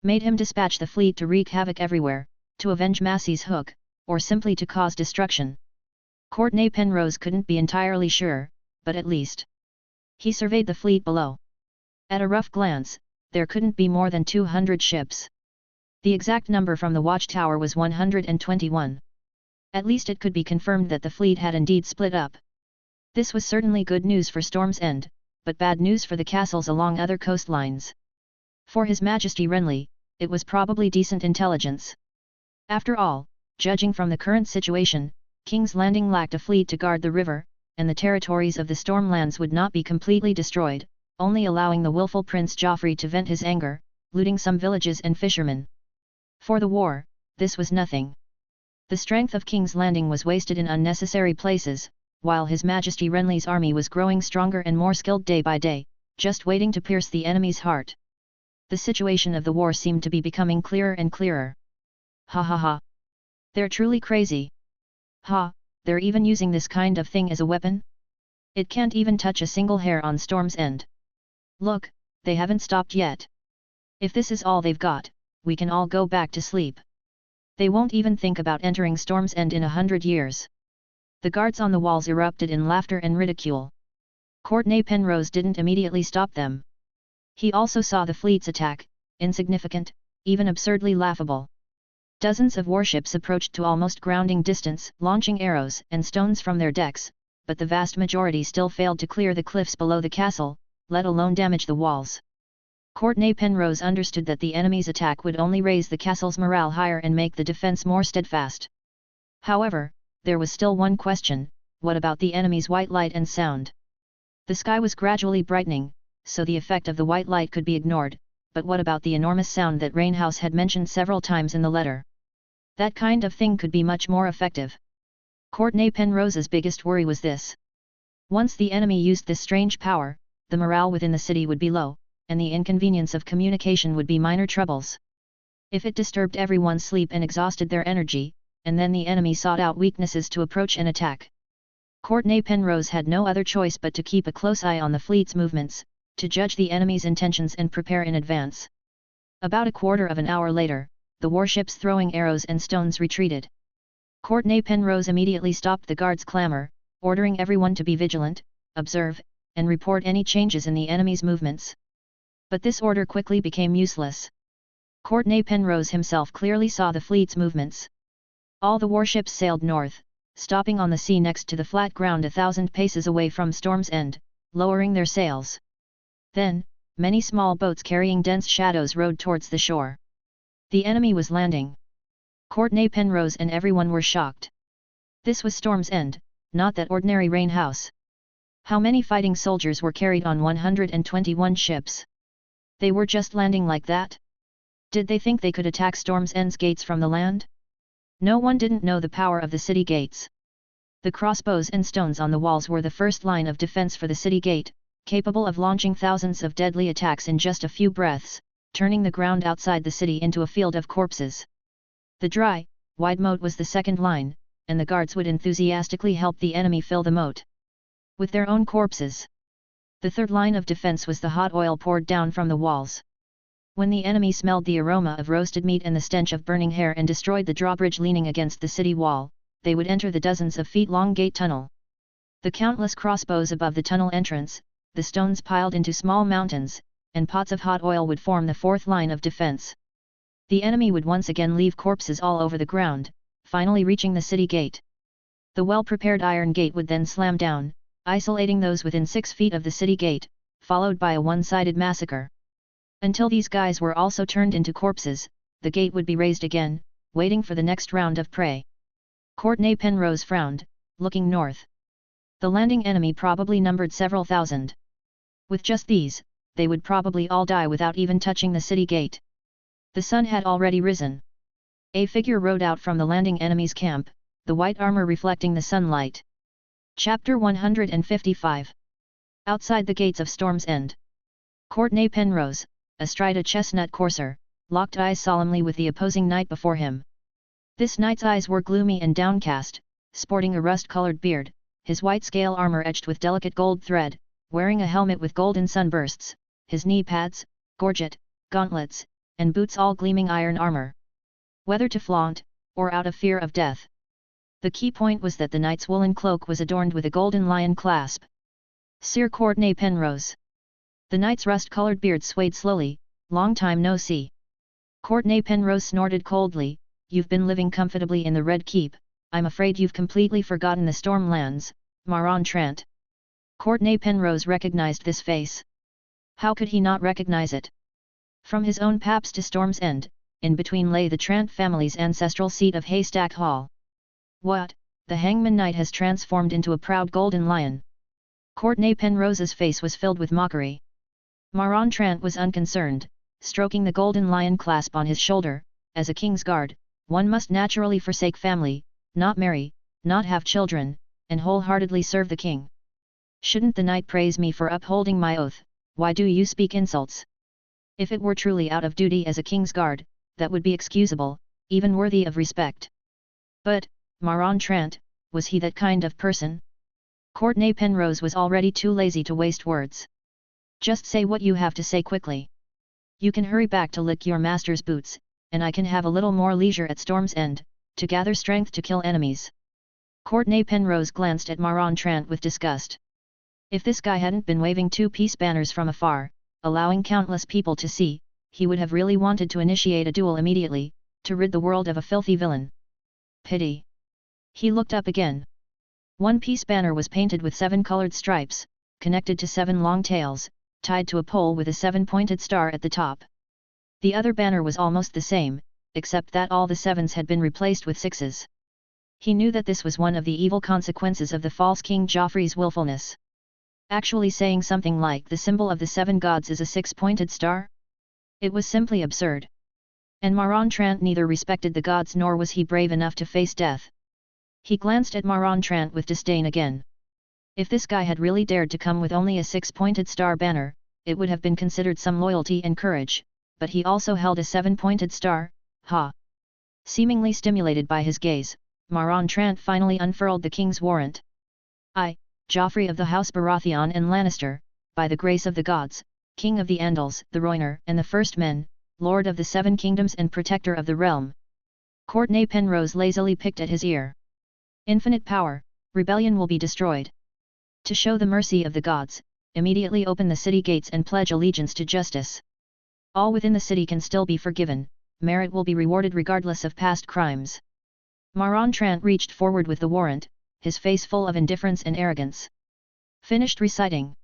Made him dispatch the fleet to wreak havoc everywhere, to avenge Massey's Hook, or simply to cause destruction? Courtney Penrose couldn't be entirely sure, but at least he surveyed the fleet below. At a rough glance, there couldn't be more than 200 ships. The exact number from the watchtower was 121. At least it could be confirmed that the fleet had indeed split up. This was certainly good news for Storm's End, but bad news for the castles along other coastlines. For His Majesty Renley, it was probably decent intelligence. After all, judging from the current situation, King's Landing lacked a fleet to guard the river, and the territories of the Stormlands would not be completely destroyed, only allowing the willful Prince Joffrey to vent his anger, looting some villages and fishermen. For the war, this was nothing. The strength of King's Landing was wasted in unnecessary places, while His Majesty Renly's army was growing stronger and more skilled day by day, just waiting to pierce the enemy's heart. The situation of the war seemed to be becoming clearer and clearer. Ha ha ha! They're truly crazy. Ha, they're even using this kind of thing as a weapon? It can't even touch a single hair on Storm's End. Look, they haven't stopped yet. If this is all they've got, we can all go back to sleep. They won't even think about entering Storm's End in 100 years. The guards on the walls erupted in laughter and ridicule. Courtney Penrose didn't immediately stop them. He also saw the fleet's attack, insignificant, even absurdly laughable. Dozens of warships approached to almost grounding distance, launching arrows and stones from their decks, but the vast majority still failed to clear the cliffs below the castle, let alone damage the walls. Courtney Penrose understood that the enemy's attack would only raise the castle's morale higher and make the defense more steadfast. However, there was still one question: what about the enemy's white light and sound? The sky was gradually brightening, so the effect of the white light could be ignored, but what about the enormous sound that Rain House had mentioned several times in the letter? That kind of thing could be much more effective. Courtney Penrose's biggest worry was this. Once the enemy used this strange power, the morale within the city would be low, and the inconvenience of communication would be minor troubles. If it disturbed everyone's sleep and exhausted their energy, and then the enemy sought out weaknesses to approach and attack. Courtney Penrose had no other choice but to keep a close eye on the fleet's movements, to judge the enemy's intentions and prepare in advance. About a quarter of an hour later, the warships throwing arrows and stones retreated. Courtney Penrose immediately stopped the guards' clamor, ordering everyone to be vigilant, observe, and report any changes in the enemy's movements. But this order quickly became useless. Courtney Penrose himself clearly saw the fleet's movements. All the warships sailed north, stopping on the sea next to the flat ground 1,000 paces away from Storm's End, lowering their sails. Then, many small boats carrying dense shadows rowed towards the shore. The enemy was landing. Courtney Penrose and everyone were shocked. This was Storm's End, not that ordinary Rain House. How many fighting soldiers were carried on 121 ships? They were just landing like that? Did they think they could attack Storm's End's gates from the land? No one didn't know the power of the city gates. The crossbows and stones on the walls were the first line of defense for the city gate, capable of launching thousands of deadly attacks in just a few breaths, turning the ground outside the city into a field of corpses. The dry, wide moat was the second line, and the guards would enthusiastically help the enemy fill the moat with their own corpses. The third line of defense was the hot oil poured down from the walls. When the enemy smelled the aroma of roasted meat and the stench of burning hair and destroyed the drawbridge leaning against the city wall, they would enter the dozens of feet-long gate tunnel. The countless crossbows above the tunnel entrance, the stones piled into small mountains, and pots of hot oil would form the fourth line of defense. The enemy would once again leave corpses all over the ground, finally reaching the city gate. The well-prepared iron gate would then slam down, isolating those within 6 feet of the city gate, followed by a one-sided massacre. Until these guys were also turned into corpses, the gate would be raised again, waiting for the next round of prey. Courtney Penrose frowned, looking north. The landing enemy probably numbered several thousand. With just these, they would probably all die without even touching the city gate. The sun had already risen. A figure rode out from the landing enemy's camp, the white armor reflecting the sunlight. Chapter 155. Outside the gates of Storm's End. Courtney Penrose, astride a chestnut courser, locked eyes solemnly with the opposing knight before him. This knight's eyes were gloomy and downcast, sporting a rust-colored beard, his white scale armor edged with delicate gold thread, wearing a helmet with golden sunbursts, his knee pads, gorget, gauntlets, and boots all gleaming iron armor. Whether to flaunt, or out of fear of death. The key point was that the knight's woolen cloak was adorned with a golden lion clasp. Sir Courtney Penrose. The knight's rust-colored beard swayed slowly. Long time no see. Courtney Penrose snorted coldly. You've been living comfortably in the Red Keep. I'm afraid you've completely forgotten the Stormlands, Maron Trant. Courtney Penrose recognized this face. How could he not recognize it? From his own paps to Storm's End, in between lay the Trant family's ancestral seat of Haystack Hall. What, the Hangman Knight has transformed into a proud golden lion? Courtney Penrose's face was filled with mockery. Maron Trant was unconcerned, stroking the golden lion clasp on his shoulder. As a king's guard, one must naturally forsake family, not marry, not have children, and wholeheartedly serve the king. Shouldn't the knight praise me for upholding my oath? Why do you speak insults? If it were truly out of duty as a king's guard, that would be excusable, even worthy of respect. But, Maron Trant, was he that kind of person? Courtney Penrose was already too lazy to waste words. Just say what you have to say quickly. You can hurry back to lick your master's boots, and I can have a little more leisure at Storm's End, to gather strength to kill enemies. Courtney Penrose glanced at Maron Trant with disgust. If this guy hadn't been waving 2 peace banners from afar, allowing countless people to see, he would have really wanted to initiate a duel immediately, to rid the world of a filthy villain. Pity. He looked up again. One peace banner was painted with 7 colored stripes, connected to 7 long tails, tied to a pole with a 7-pointed star at the top. The other banner was almost the same, except that all the 7s had been replaced with 6s. He knew that this was one of the evil consequences of the false King Joffrey's willfulness. Actually saying something like the symbol of the 7 gods is a 6-pointed star? It was simply absurd. And Maron Trant neither respected the gods nor was he brave enough to face death. He glanced at Maron Trant with disdain again. If this guy had really dared to come with only a 6-pointed star banner, it would have been considered some loyalty and courage, but he also held a 7-pointed star, ha! Seemingly stimulated by his gaze, Maron Trant finally unfurled the king's warrant. I, Joffrey of the House Baratheon and Lannister, by the grace of the gods, King of the Andals, the Rhoynar and the First Men, Lord of the 7 Kingdoms and Protector of the Realm. Courtney Penrose lazily picked at his ear. Infinite power, rebellion will be destroyed. To show the mercy of the gods, immediately open the city gates and pledge allegiance to justice. All within the city can still be forgiven, merit will be rewarded regardless of past crimes. Maron Trant reached forward with the warrant, his face full of indifference and arrogance. Finished reciting.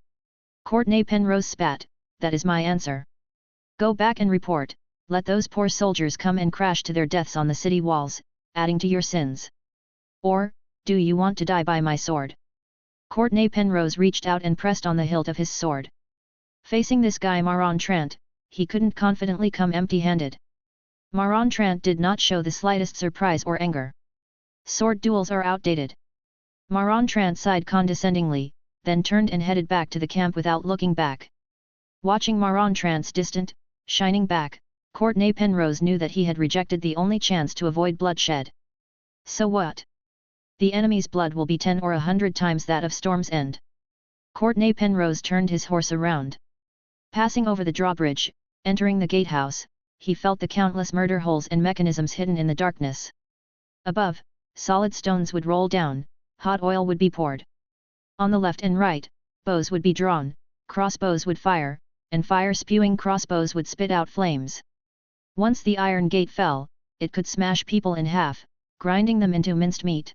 Courtney Penrose spat, that is my answer. Go back and report, let those poor soldiers come and crash to their deaths on the city walls, adding to your sins. Or, do you want to die by my sword? Courtney Penrose reached out and pressed on the hilt of his sword. Facing this guy Maron Trant, he couldn't confidently come empty-handed. Maron Trant did not show the slightest surprise or anger. Sword duels are outdated. Maron Trant sighed condescendingly, then turned and headed back to the camp without looking back. Watching Maron Trant's distant, shining back, Courtney Penrose knew that he had rejected the only chance to avoid bloodshed. So what? The enemy's blood will be 10 or 100 times that of Storm's End. Courtney Penrose turned his horse around. Passing over the drawbridge, entering the gatehouse, he felt the countless murder holes and mechanisms hidden in the darkness. Above, solid stones would roll down, hot oil would be poured. On the left and right, bows would be drawn, crossbows would fire, and fire-spewing crossbows would spit out flames. Once the iron gate fell, it could smash people in half, grinding them into minced meat.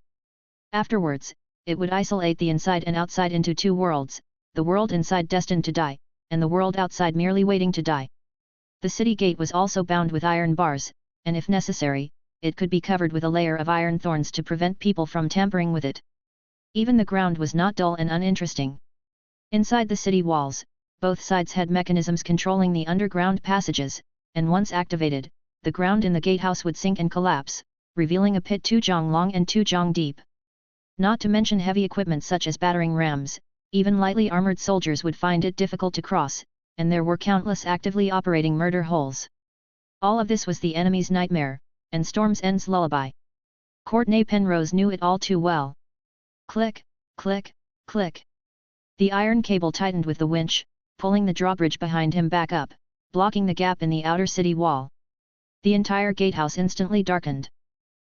Afterwards, it would isolate the inside and outside into two worlds, the world inside destined to die, and the world outside merely waiting to die. The city gate was also bound with iron bars, and if necessary, it could be covered with a layer of iron thorns to prevent people from tampering with it. Even the ground was not dull and uninteresting. Inside the city walls, both sides had mechanisms controlling the underground passages, and once activated, the ground in the gatehouse would sink and collapse, revealing a pit 2 jong long and 2 jong deep. Not to mention heavy equipment such as battering rams, even lightly armored soldiers would find it difficult to cross, and there were countless actively operating murder holes. All of this was the enemy's nightmare, and Storm's End's lullaby. Courtney Penrose knew it all too well. Click, click, click. The iron cable tightened with the winch, pulling the drawbridge behind him back up, blocking the gap in the outer city wall. The entire gatehouse instantly darkened.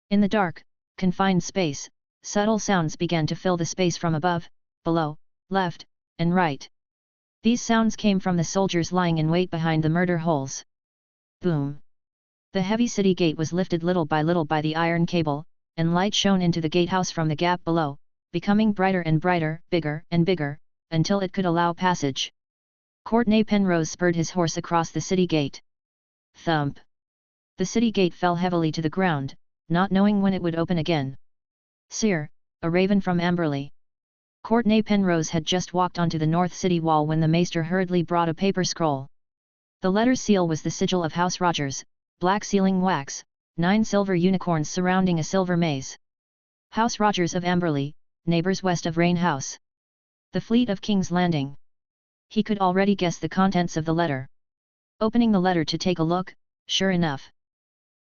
In the dark, confined space, subtle sounds began to fill the space from above, below, left, and right. These sounds came from the soldiers lying in wait behind the murder holes. Boom! The heavy city gate was lifted little by the iron cable, and light shone into the gatehouse from the gap below, becoming brighter and brighter, bigger and bigger, until it could allow passage. Courtney Penrose spurred his horse across the city gate. Thump! The city gate fell heavily to the ground, not knowing when it would open again. Seer, a raven from Amberley. Courtney Penrose had just walked onto the north city wall when the maester hurriedly brought a paper scroll. The letter seal was the sigil of House Rogers, black sealing wax, 9 silver unicorns surrounding a silver maze. House Rogers of Amberley, neighbors west of Rain House. The fleet of King's Landing. He could already guess the contents of the letter. Opening the letter to take a look, sure enough,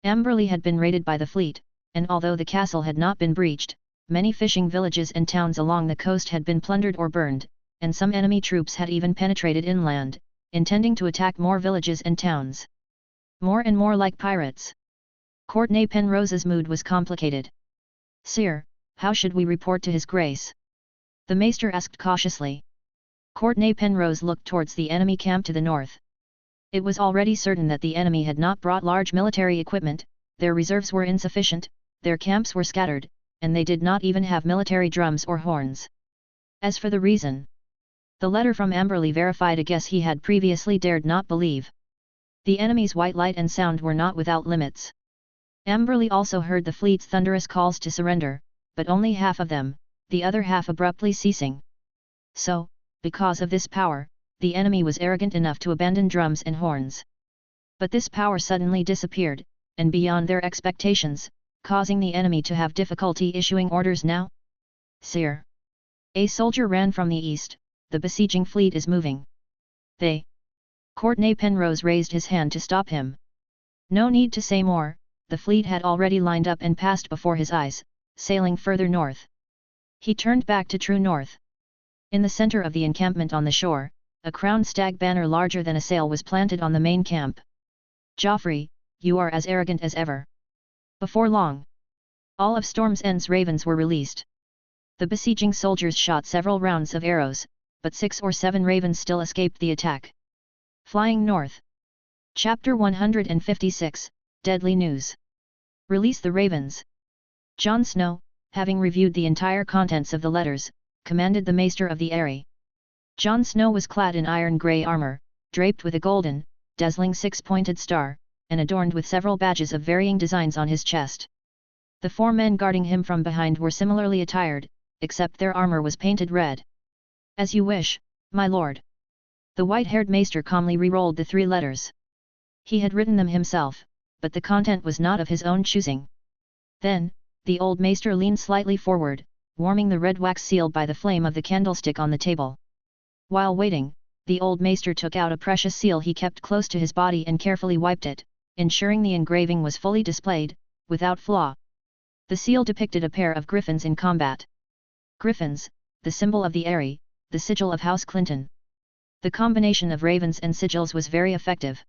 Amberley had been raided by the fleet, and although the castle had not been breached, many fishing villages and towns along the coast had been plundered or burned, and some enemy troops had even penetrated inland, intending to attack more villages and towns. More and more like pirates. Courtney Penrose's mood was complicated. Seer, how should we report to His Grace? The maester asked cautiously. Courtney Penrose looked towards the enemy camp to the north. It was already certain that the enemy had not brought large military equipment, their reserves were insufficient, their camps were scattered, and they did not even have military drums or horns. As for the reason, the letter from Amberley verified a guess he had previously dared not believe. The enemy's white light and sound were not without limits. Amberley also heard the fleet's thunderous calls to surrender, but only half of them, the other half abruptly ceasing. So, because of this power, the enemy was arrogant enough to abandon drums and horns. But this power suddenly disappeared, and beyond their expectations, causing the enemy to have difficulty issuing orders now. Seer. A soldier ran from the east, the besieging fleet is moving. They. Courtney Penrose raised his hand to stop him. No need to say more, the fleet had already lined up and passed before his eyes, sailing further north. He turned back to true north. In the center of the encampment on the shore, a crowned stag banner larger than a sail was planted on the main camp. Joffrey, you are as arrogant as ever. Before long, all of Storm's End's ravens were released. The besieging soldiers shot several rounds of arrows, but 6 or 7 ravens still escaped the attack. Flying north. Chapter 156, Deadly News. Release the ravens. Jon Snow, having reviewed the entire contents of the letters, commanded the maester of the Eyrie. Jon Snow was clad in iron-grey armor, draped with a golden, dazzling 6-pointed star, and adorned with several badges of varying designs on his chest. The 4 men guarding him from behind were similarly attired, except their armor was painted red. As you wish, my lord. The white-haired maester calmly re-rolled the 3 letters. He had written them himself, but the content was not of his own choosing. Then, the old maester leaned slightly forward, warming the red wax seal by the flame of the candlestick on the table. While waiting, the old maester took out a precious seal he kept close to his body and carefully wiped it, ensuring the engraving was fully displayed, without flaw. The seal depicted a pair of griffins in combat. Griffins, the symbol of the Eyrie, the sigil of House Clinton. The combination of ravens and sigils was very effective.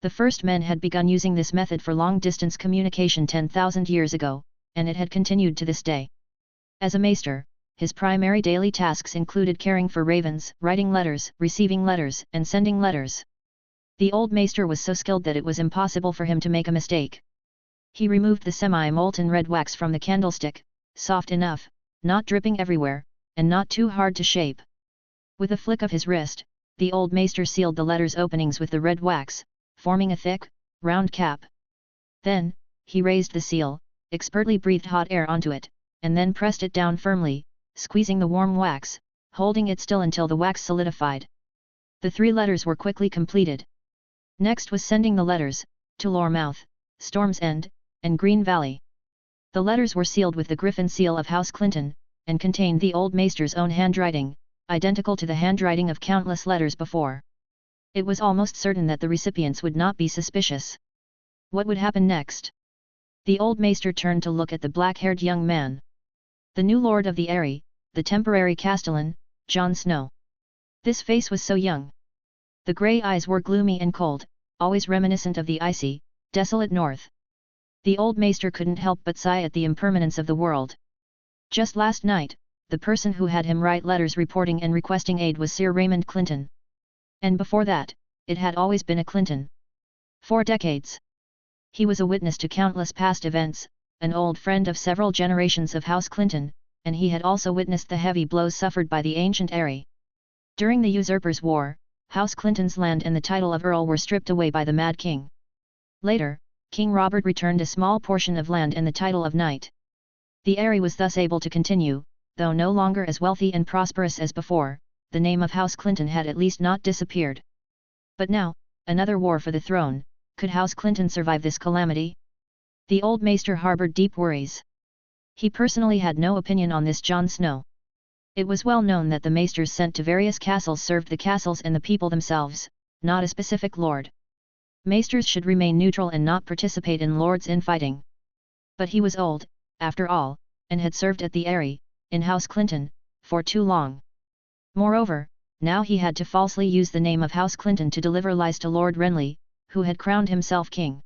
The first men had begun using this method for long-distance communication 10,000 years ago, and it had continued to this day. As a maester, his primary daily tasks included caring for ravens, writing letters, receiving letters, and sending letters. The old maester was so skilled that it was impossible for him to make a mistake. He removed the semi-molten red wax from the candlestick, soft enough, not dripping everywhere, and not too hard to shape. With a flick of his wrist, the old maester sealed the letters' openings with the red wax, forming a thick, round cap. Then, he raised the seal, expertly breathed hot air onto it, and then pressed it down firmly, squeezing the warm wax, holding it still until the wax solidified. The 3 letters were quickly completed. Next was sending the letters, to Loremouth, Storm's End, and Green Valley. The letters were sealed with the griffin seal of House Clinton, and contained the old maester's own handwriting, identical to the handwriting of countless letters before. It was almost certain that the recipients would not be suspicious. What would happen next? The old maester turned to look at the black-haired young man. The new lord of the Eyrie, the temporary castellan, Jon Snow. This face was so young. The grey eyes were gloomy and cold, always reminiscent of the icy, desolate north. The old maester couldn't help but sigh at the impermanence of the world. Just last night, the person who had him write letters reporting and requesting aid was Sir Raymond Clinton. And before that, it had always been a Clinton. 4 decades. He was a witness to countless past events, an old friend of several generations of House Clinton, and he had also witnessed the heavy blows suffered by the ancient Eyrie. During the Usurpers' War, House Clinton's land and the title of Earl were stripped away by the Mad King. Later, King Robert returned a small portion of land and the title of Knight. The Eyrie was thus able to continue, though no longer as wealthy and prosperous as before. The name of House Clinton had at least not disappeared. But now, another war for the throne. Could House Clinton survive this calamity? The old maester harbored deep worries. He personally had no opinion on this Jon Snow. It was well known that the maesters sent to various castles served the castles and the people themselves, not a specific lord. Maesters should remain neutral and not participate in lords' infighting. But he was old, after all, and had served at the Eyrie, in House Clinton, for too long. Moreover, now he had to falsely use the name of House Clinton to deliver lies to Lord Renley, who had crowned himself king.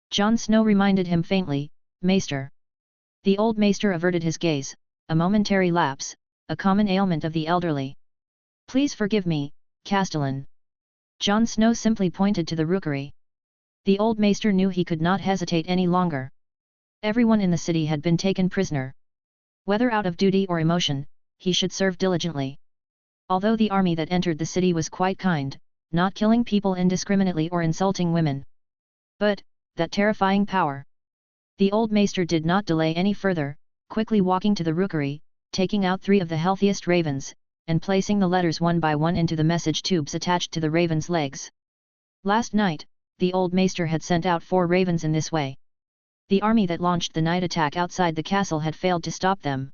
Jon Snow reminded him faintly, "Maester." The old maester averted his gaze, a momentary lapse, a common ailment of the elderly. "Please forgive me, Castellan." Jon Snow simply pointed to the rookery. The old maester knew he could not hesitate any longer. Everyone in the city had been taken prisoner. Whether out of duty or emotion, he should serve diligently. Although the army that entered the city was quite kind, not killing people indiscriminately or insulting women. But, that terrifying power. The old maester did not delay any further, quickly walking to the rookery, taking out 3 of the healthiest ravens, and placing the letters one by one into the message tubes attached to the ravens' legs. Last night, the old maester had sent out 4 ravens in this way. The army that launched the night attack outside the castle had failed to stop them.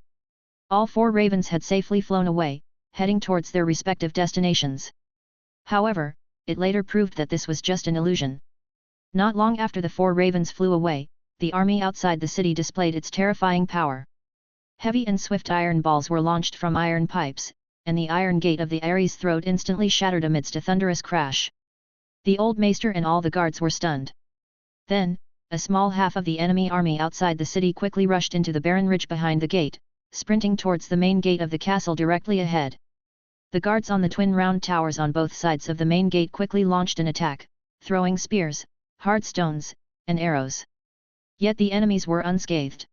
All 4 ravens had safely flown away, heading towards their respective destinations. However, it later proved that this was just an illusion. Not long after the 4 ravens flew away, the army outside the city displayed its terrifying power. Heavy and swift iron balls were launched from iron pipes, and the iron gate of the Eyrie's throat instantly shattered amidst a thunderous crash. The old maester and all the guards were stunned. Then, a small half of the enemy army outside the city quickly rushed into the barren ridge behind the gate, sprinting towards the main gate of the castle directly ahead. The guards on the twin round towers on both sides of the main gate quickly launched an attack, throwing spears, hard stones, and arrows. Yet the enemies were unscathed.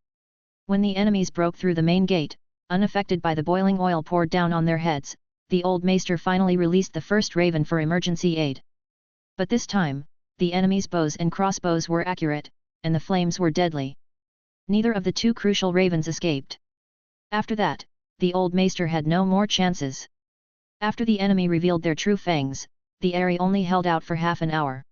When the enemies broke through the main gate, unaffected by the boiling oil poured down on their heads, the old maester finally released the first raven for emergency aid. But this time, the enemy's bows and crossbows were accurate, and the flames were deadly. Neither of the 2 crucial ravens escaped. After that, the old maester had no more chances. After the enemy revealed their true fangs, the Eyrie only held out for half an hour.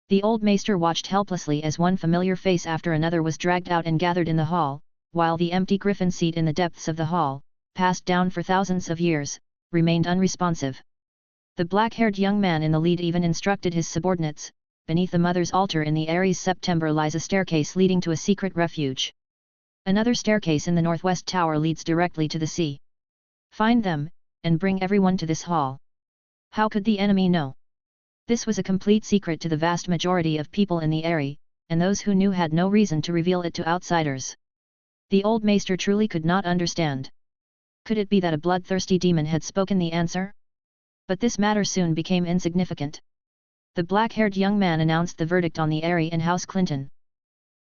The old maester watched helplessly as one familiar face after another was dragged out and gathered in the hall, while the empty griffin seat in the depths of the hall, passed down for thousands of years, remained unresponsive. The black-haired young man in the lead even instructed his subordinates, "Beneath the Mother's altar in the Eyrie's September lies a staircase leading to a secret refuge. Another staircase in the northwest tower leads directly to the sea. Find them, and bring everyone to this hall." How could the enemy know? This was a complete secret to the vast majority of people in the Eyrie, and those who knew had no reason to reveal it to outsiders. The old maester truly could not understand. Could it be that a bloodthirsty demon had spoken the answer? But this matter soon became insignificant. The black-haired young man announced the verdict on the Eyrie and House Clinton.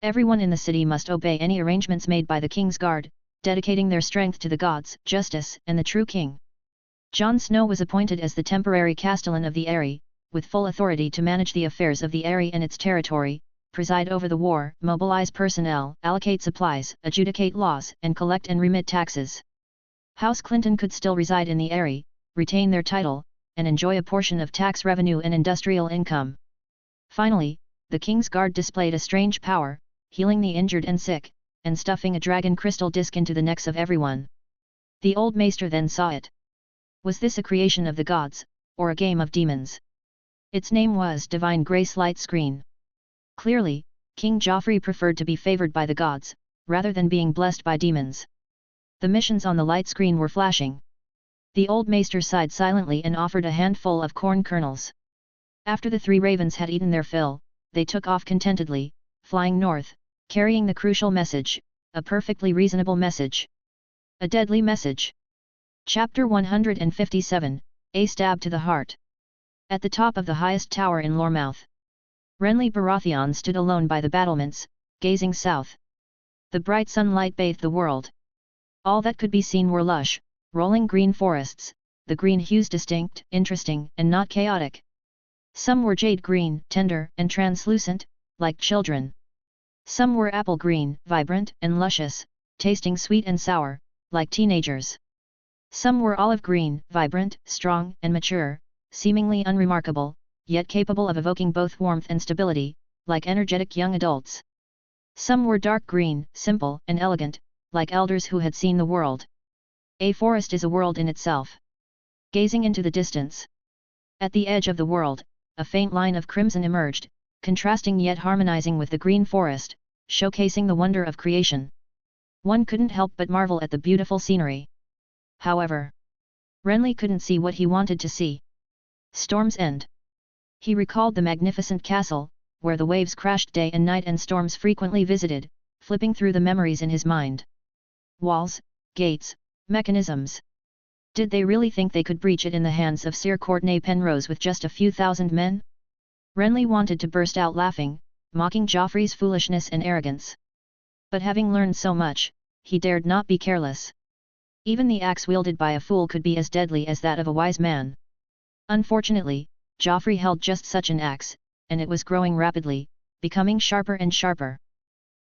Everyone in the city must obey any arrangements made by the King's Guard, dedicating their strength to the gods, justice, and the true king. Jon Snow was appointed as the temporary castellan of the Eyrie, with full authority to manage the affairs of the Eyrie and its territory, preside over the war, mobilize personnel, allocate supplies, adjudicate laws, and collect and remit taxes. House Clinton could still reside in the Eyrie, retain their title, and enjoy a portion of tax revenue and industrial income. Finally, the King's Guard displayed a strange power, healing the injured and sick, and stuffing a dragon crystal disc into the necks of everyone. The old maester then saw it. Was this a creation of the gods, or a game of demons? Its name was Divine Grace Light Screen. Clearly, King Joffrey preferred to be favored by the gods, rather than being blessed by demons. The missions on the light screen were flashing. The old maester sighed silently and offered a handful of corn kernels. After the 3 ravens had eaten their fill, they took off contentedly, flying north, carrying the crucial message, a perfectly reasonable message. A deadly message. Chapter 157, A Stab to the Heart. At the top of the highest tower in Loremouth, Renley Baratheon stood alone by the battlements, gazing south. The bright sunlight bathed the world. All that could be seen were lush, rolling green forests, the green hues distinct, interesting, and not chaotic. Some were jade green, tender and translucent, like children. Some were apple green, vibrant and luscious, tasting sweet and sour, like teenagers. Some were olive green, vibrant, strong and mature, seemingly unremarkable, yet capable of evoking both warmth and stability, like energetic young adults. Some were dark green, simple and elegant, like elders who had seen the world. A forest is a world in itself. Gazing into the distance. At the edge of the world, a faint line of crimson emerged, contrasting yet harmonizing with the green forest, showcasing the wonder of creation. One couldn't help but marvel at the beautiful scenery. However, Renley couldn't see what he wanted to see. Storm's End. He recalled the magnificent castle, where the waves crashed day and night and storms frequently visited, flipping through the memories in his mind. Walls, gates, mechanisms. Did they really think they could breach it in the hands of Sir Courtenay Penrose with just a few thousand men? Renley wanted to burst out laughing, mocking Joffrey's foolishness and arrogance. But having learned so much, he dared not be careless. Even the axe wielded by a fool could be as deadly as that of a wise man. Unfortunately, Joffrey held just such an axe, and it was growing rapidly, becoming sharper and sharper.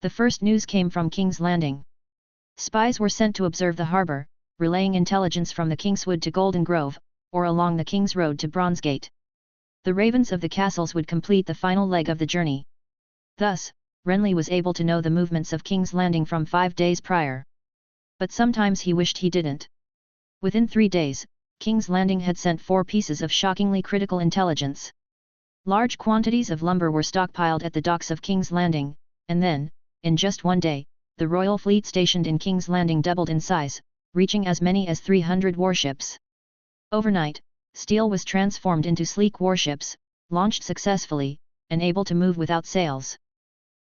The first news came from King's Landing. Spies were sent to observe the harbour, relaying intelligence from the Kingswood to Golden Grove, or along the King's Road to Bronzegate. The ravens of the castles would complete the final leg of the journey. Thus, Renley was able to know the movements of King's Landing from 5 days prior. But sometimes he wished he didn't. Within 3 days, King's Landing had sent 4 pieces of shockingly critical intelligence. Large quantities of lumber were stockpiled at the docks of King's Landing, and then, in just 1 day, the royal fleet stationed in King's Landing doubled in size, reaching as many as 300 warships. Overnight, steel was transformed into sleek warships, launched successfully, and able to move without sails.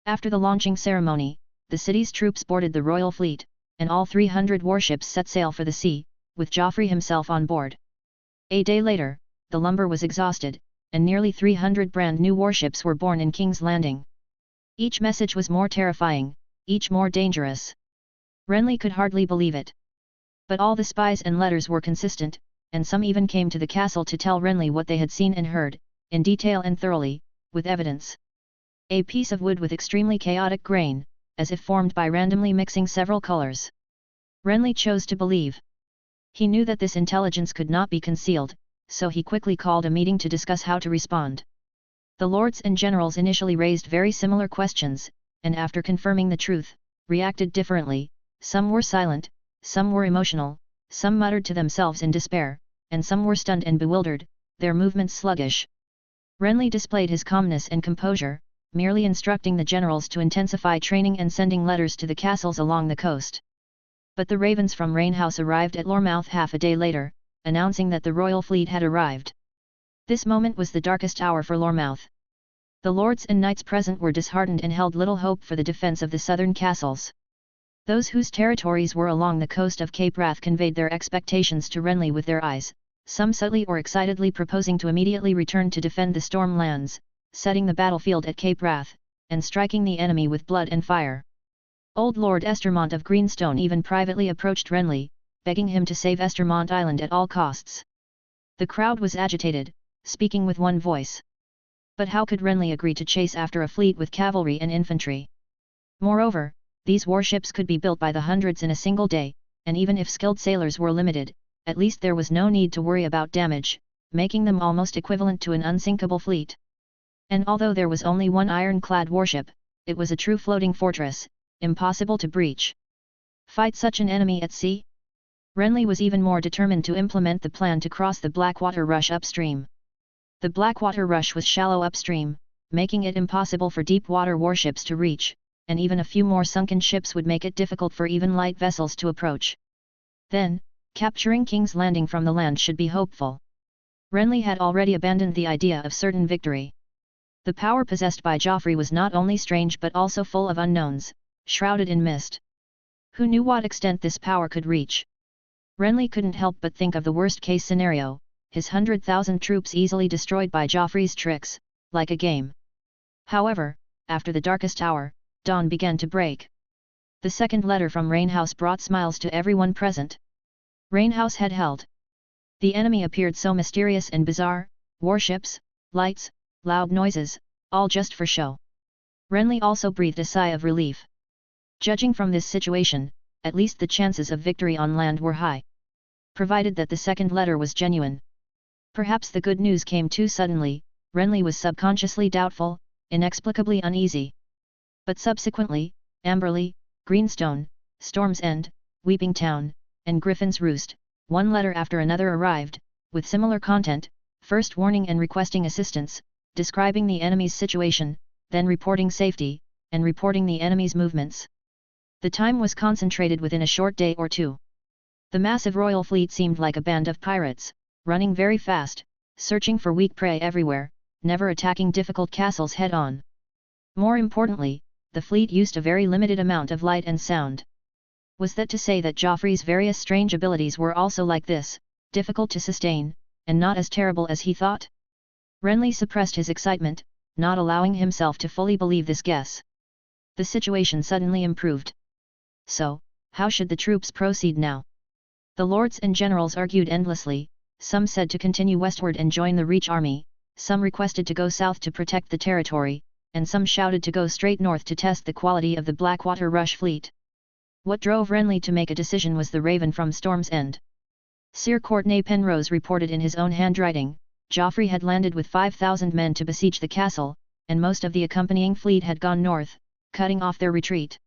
After the launching ceremony, the city's troops boarded the royal fleet, and all 300 warships set sail for the sea, with Joffrey himself on board. A day later, the lumber was exhausted, and nearly 300 brand new warships were born in King's Landing. Each message was more terrifying, each more dangerous. Renley could hardly believe it. But all the spies and letters were consistent, and some even came to the castle to tell Renley what they had seen and heard, in detail and thoroughly, with evidence. A piece of wood with extremely chaotic grain, as if formed by randomly mixing several colors. Renley chose to believe. He knew that this intelligence could not be concealed, so he quickly called a meeting to discuss how to respond. The lords and generals initially raised very similar questions, and after confirming the truth, reacted differently. Some were silent, some were emotional, some muttered to themselves in despair, and some were stunned and bewildered, their movements sluggish. Renley displayed his calmness and composure, merely instructing the generals to intensify training and sending letters to the castles along the coast. But the ravens from Rainhouse arrived at Loremouth half a day later, announcing that the royal fleet had arrived. This moment was the darkest hour for Loremouth. The lords and knights present were disheartened and held little hope for the defence of the southern castles. Those whose territories were along the coast of Cape Wrath conveyed their expectations to Renley with their eyes, some subtly or excitedly proposing to immediately return to defend the storm lands, setting the battlefield at Cape Wrath, and striking the enemy with blood and fire. Old Lord Estermont of Greenstone even privately approached Renley, begging him to save Estermont Island at all costs. The crowd was agitated, speaking with one voice. But how could Renley agree to chase after a fleet with cavalry and infantry? Moreover, these warships could be built by the hundreds in a single day, and even if skilled sailors were limited, at least there was no need to worry about damage, making them almost equivalent to an unsinkable fleet. And although there was only one ironclad warship, it was a true floating fortress, impossible to breach. Fight such an enemy at sea? Renley was even more determined to implement the plan to cross the Blackwater Rush upstream. The Blackwater Rush was shallow upstream, making it impossible for deep-water warships to reach, and even a few more sunken ships would make it difficult for even light vessels to approach. Then, capturing King's Landing from the land should be hopeful. Renley had already abandoned the idea of certain victory. The power possessed by Joffrey was not only strange but also full of unknowns, shrouded in mist. Who knew what extent this power could reach? Renley couldn't help but think of the worst-case scenario, his 100,000 troops easily destroyed by Joffrey's tricks, like a game. However, after the darkest hour, dawn began to break. The second letter from Rainhouse brought smiles to everyone present. Rainhouse had held. The enemy appeared so mysterious and bizarre, warships, lights, loud noises, all just for show. Renley also breathed a sigh of relief. Judging from this situation, at least the chances of victory on land were high. Provided that the second letter was genuine. Perhaps the good news came too suddenly, Renley was subconsciously doubtful, inexplicably uneasy. But subsequently, Amberley, Greenstone, Storm's End, Weeping Town, and Griffin's Roost, one letter after another arrived, with similar content, first warning and requesting assistance, describing the enemy's situation, then reporting safety, and reporting the enemy's movements. The time was concentrated within a short day or two. The massive royal fleet seemed like a band of pirates, running very fast, searching for weak prey everywhere, never attacking difficult castles head-on. More importantly, the fleet used a very limited amount of light and sound. Was that to say that Joffrey's various strange abilities were also like this, difficult to sustain, and not as terrible as he thought? Renley suppressed his excitement, not allowing himself to fully believe this guess. The situation suddenly improved. So, how should the troops proceed now? The lords and generals argued endlessly, some said to continue westward and join the Reach army, some requested to go south to protect the territory, and some shouted to go straight north to test the quality of the Blackwater Rush fleet. What drove Renley to make a decision was the Raven from Storm's End. Sir Courtenay Penrose reported in his own handwriting, Joffrey had landed with 5,000 men to besiege the castle, and most of the accompanying fleet had gone north, cutting off their retreat.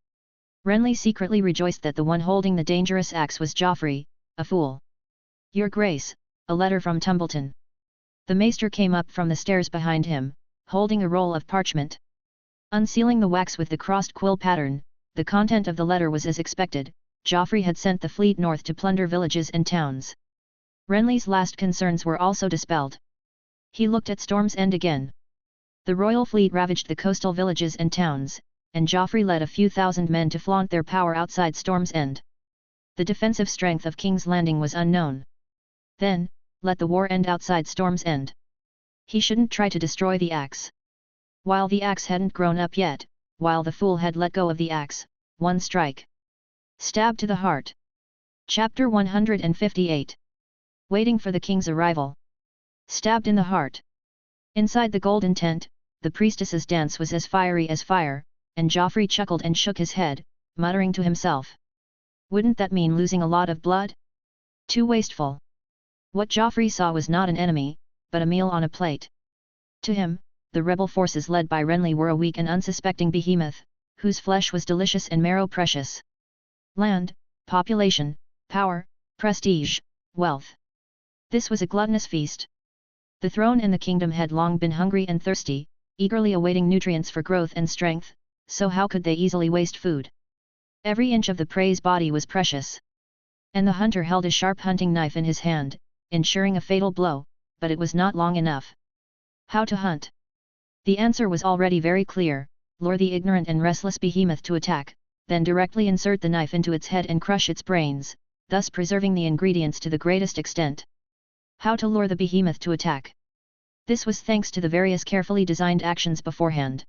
Renley secretly rejoiced that the one holding the dangerous axe was Joffrey, a fool. Your Grace, a letter from Tumbleton. The maester came up from the stairs behind him, holding a roll of parchment. Unsealing the wax with the crossed quill pattern, the content of the letter was as expected. Joffrey had sent the fleet north to plunder villages and towns. Renly's last concerns were also dispelled. He looked at Storm's End again. The royal fleet ravaged the coastal villages and towns, and Joffrey led a few thousand men to flaunt their power outside Storm's End. The defensive strength of King's Landing was unknown. Then, let the war end outside Storm's End. He shouldn't try to destroy the axe. While the axe hadn't grown up yet, while the fool had let go of the axe, one strike. Stab to the heart. Chapter 158. Waiting for the king's arrival. Stabbed in the heart. Inside the golden tent, the priestess's dance was as fiery as fire, and Joffrey chuckled and shook his head, muttering to himself. Wouldn't that mean losing a lot of blood? Too wasteful. What Joffrey saw was not an enemy, but a meal on a plate. To him, the rebel forces led by Renley were a weak and unsuspecting behemoth, whose flesh was delicious and marrow precious. Land, population, power, prestige, wealth. This was a gluttonous feast. The throne and the kingdom had long been hungry and thirsty, eagerly awaiting nutrients for growth and strength, so how could they easily waste food? Every inch of the prey's body was precious. And the hunter held a sharp hunting knife in his hand, ensuring a fatal blow, but it was not long enough. How to hunt? The answer was already very clear: lure the ignorant and restless behemoth to attack, then directly insert the knife into its head and crush its brains, thus preserving the ingredients to the greatest extent. How to lure the behemoth to attack? This was thanks to the various carefully designed actions beforehand.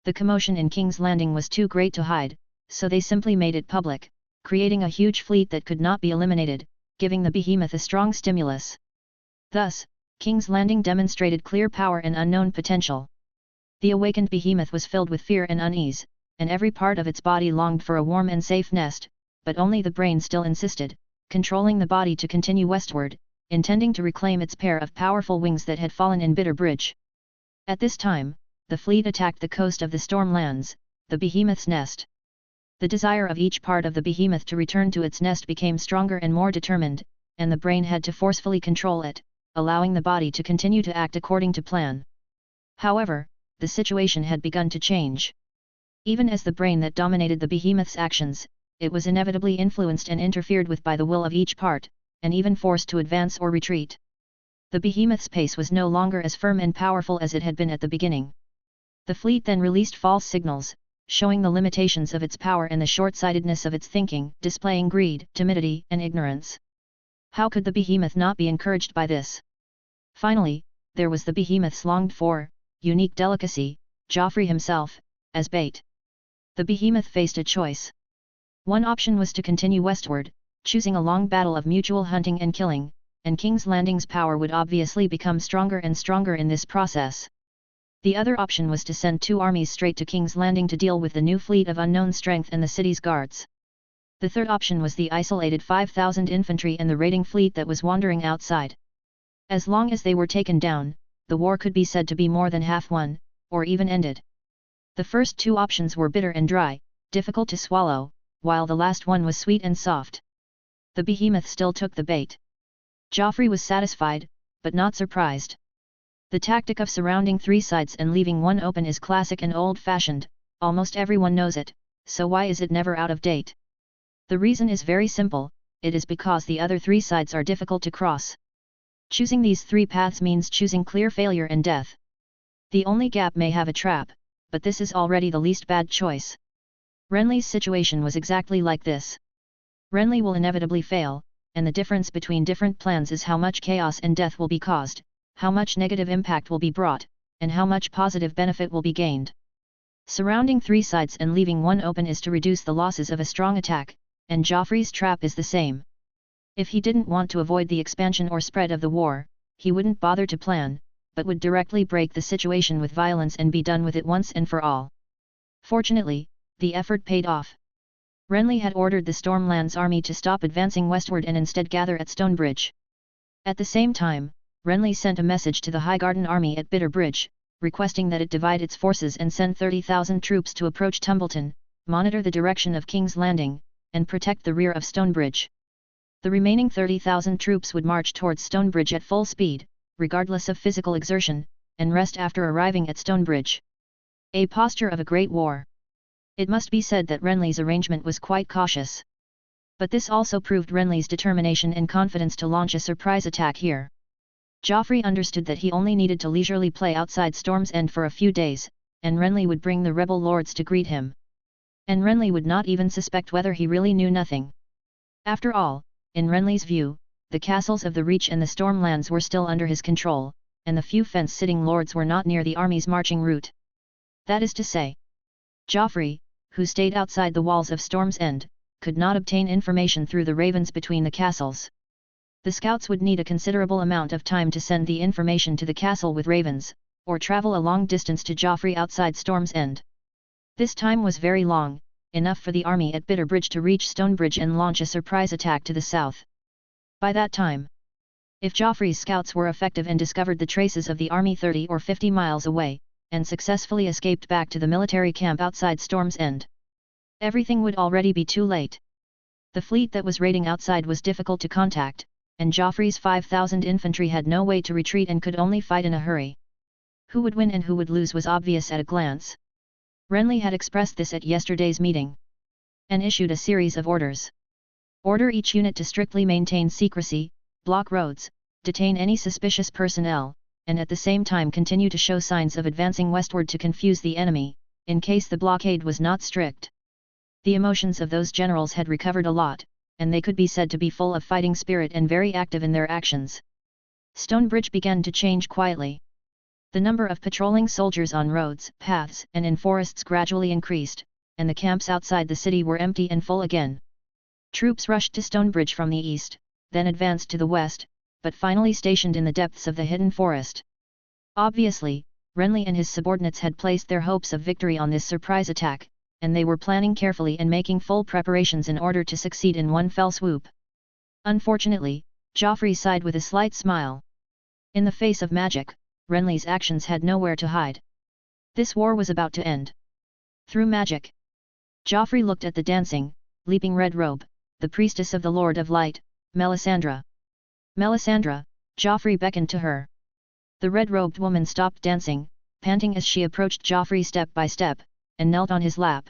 The commotion in King's Landing was too great to hide, so they simply made it public, creating a huge fleet that could not be eliminated, giving the behemoth a strong stimulus. Thus, King's Landing demonstrated clear power and unknown potential. The awakened behemoth was filled with fear and unease, and every part of its body longed for a warm and safe nest, but only the brain still insisted, controlling the body to continue westward, intending to reclaim its pair of powerful wings that had fallen in Bitter Bridge. At this time, the fleet attacked the coast of the Stormlands, the behemoth's nest. The desire of each part of the behemoth to return to its nest became stronger and more determined, and the brain had to forcefully control it, allowing the body to continue to act according to plan. However, the situation had begun to change. Even as the brain that dominated the behemoth's actions, it was inevitably influenced and interfered with by the will of each part, and even forced to advance or retreat. The behemoth's pace was no longer as firm and powerful as it had been at the beginning. The fleet then released false signals, showing the limitations of its power and the short-sightedness of its thinking, displaying greed, timidity, and ignorance. How could the behemoth not be encouraged by this? Finally, there was the behemoth's longed-for, unique delicacy, Joffrey himself, as bait. The behemoth faced a choice. One option was to continue westward, choosing a long battle of mutual hunting and killing, and King's Landing's power would obviously become stronger and stronger in this process. The other option was to send 2 armies straight to King's Landing to deal with the new fleet of unknown strength and the city's guards. The third option was the isolated 5,000 infantry and the raiding fleet that was wandering outside. As long as they were taken down, the war could be said to be more than half won, or even ended. The first 2 options were bitter and dry, difficult to swallow, while the last one was sweet and soft. The behemoth still took the bait. Joffrey was satisfied, but not surprised. The tactic of surrounding 3 sides and leaving one open is classic and old-fashioned, almost everyone knows it, so why is it never out of date? The reason is very simple, it is because the other 3 sides are difficult to cross. Choosing these 3 paths means choosing clear failure and death. The only gap may have a trap, but this is already the least bad choice. Renly's situation was exactly like this. Renly will inevitably fail, and the difference between different plans is how much chaos and death will be caused, how much negative impact will be brought, and how much positive benefit will be gained. Surrounding 3 sides and leaving one open is to reduce the losses of a strong attack, and Joffrey's trap is the same. If he didn't want to avoid the expansion or spread of the war, he wouldn't bother to plan, but would directly break the situation with violence and be done with it once and for all. Fortunately, the effort paid off. Renly had ordered the Stormlands army to stop advancing westward and instead gather at Stonebridge. At the same time, Renly sent a message to the Highgarden army at Bitter Bridge, requesting that it divide its forces and send 30,000 troops to approach Tumbleton, monitor the direction of King's Landing, and protect the rear of Stonebridge. The remaining 30,000 troops would march towards Stonebridge at full speed, regardless of physical exertion, and rest after arriving at Stonebridge. A posture of a great war. It must be said that Renly's arrangement was quite cautious. But this also proved Renly's determination and confidence to launch a surprise attack here. Joffrey understood that he only needed to leisurely play outside Storm's End for a few days, and Renly would bring the rebel lords to greet him. And Renly would not even suspect whether he really knew nothing. After all, in Renly's view, the castles of the Reach and the Stormlands were still under his control, and the few fence-sitting lords were not near the army's marching route. That is to say, Joffrey, who stayed outside the walls of Storm's End, could not obtain information through the ravens between the castles. The scouts would need a considerable amount of time to send the information to the castle with ravens, or travel a long distance to Joffrey outside Storm's End. This time was very long, enough for the army at Bitter Bridge to reach Stonebridge and launch a surprise attack to the south. By that time, if Joffrey's scouts were effective and discovered the traces of the army 30 or 50 miles away, and successfully escaped back to the military camp outside Storm's End, everything would already be too late. The fleet that was raiding outside was difficult to contact, and Joffrey's 5,000 infantry had no way to retreat and could only fight in a hurry. Who would win and who would lose was obvious at a glance. Renly had expressed this at yesterday's meeting, and issued a series of orders. Order each unit to strictly maintain secrecy, block roads, detain any suspicious personnel, and at the same time continue to show signs of advancing westward to confuse the enemy, in case the blockade was not strict. The emotions of those generals had recovered a lot, and they could be said to be full of fighting spirit and very active in their actions. Stonebridge began to change quietly. The number of patrolling soldiers on roads, paths, and in forests gradually increased, and the camps outside the city were empty and full again. Troops rushed to Stonebridge from the east, then advanced to the west, but finally stationed in the depths of the hidden forest. Obviously, Renley and his subordinates had placed their hopes of victory on this surprise attack, and they were planning carefully and making full preparations in order to succeed in one fell swoop. Unfortunately, Joffrey sighed with a slight smile. In the face of magic, Renly's actions had nowhere to hide. This war was about to end. Through magic. Joffrey looked at the dancing, leaping red robe, the priestess of the Lord of Light, Melisandre. Melisandre, Joffrey beckoned to her. The red-robed woman stopped dancing, panting as she approached Joffrey step by step, and knelt on his lap.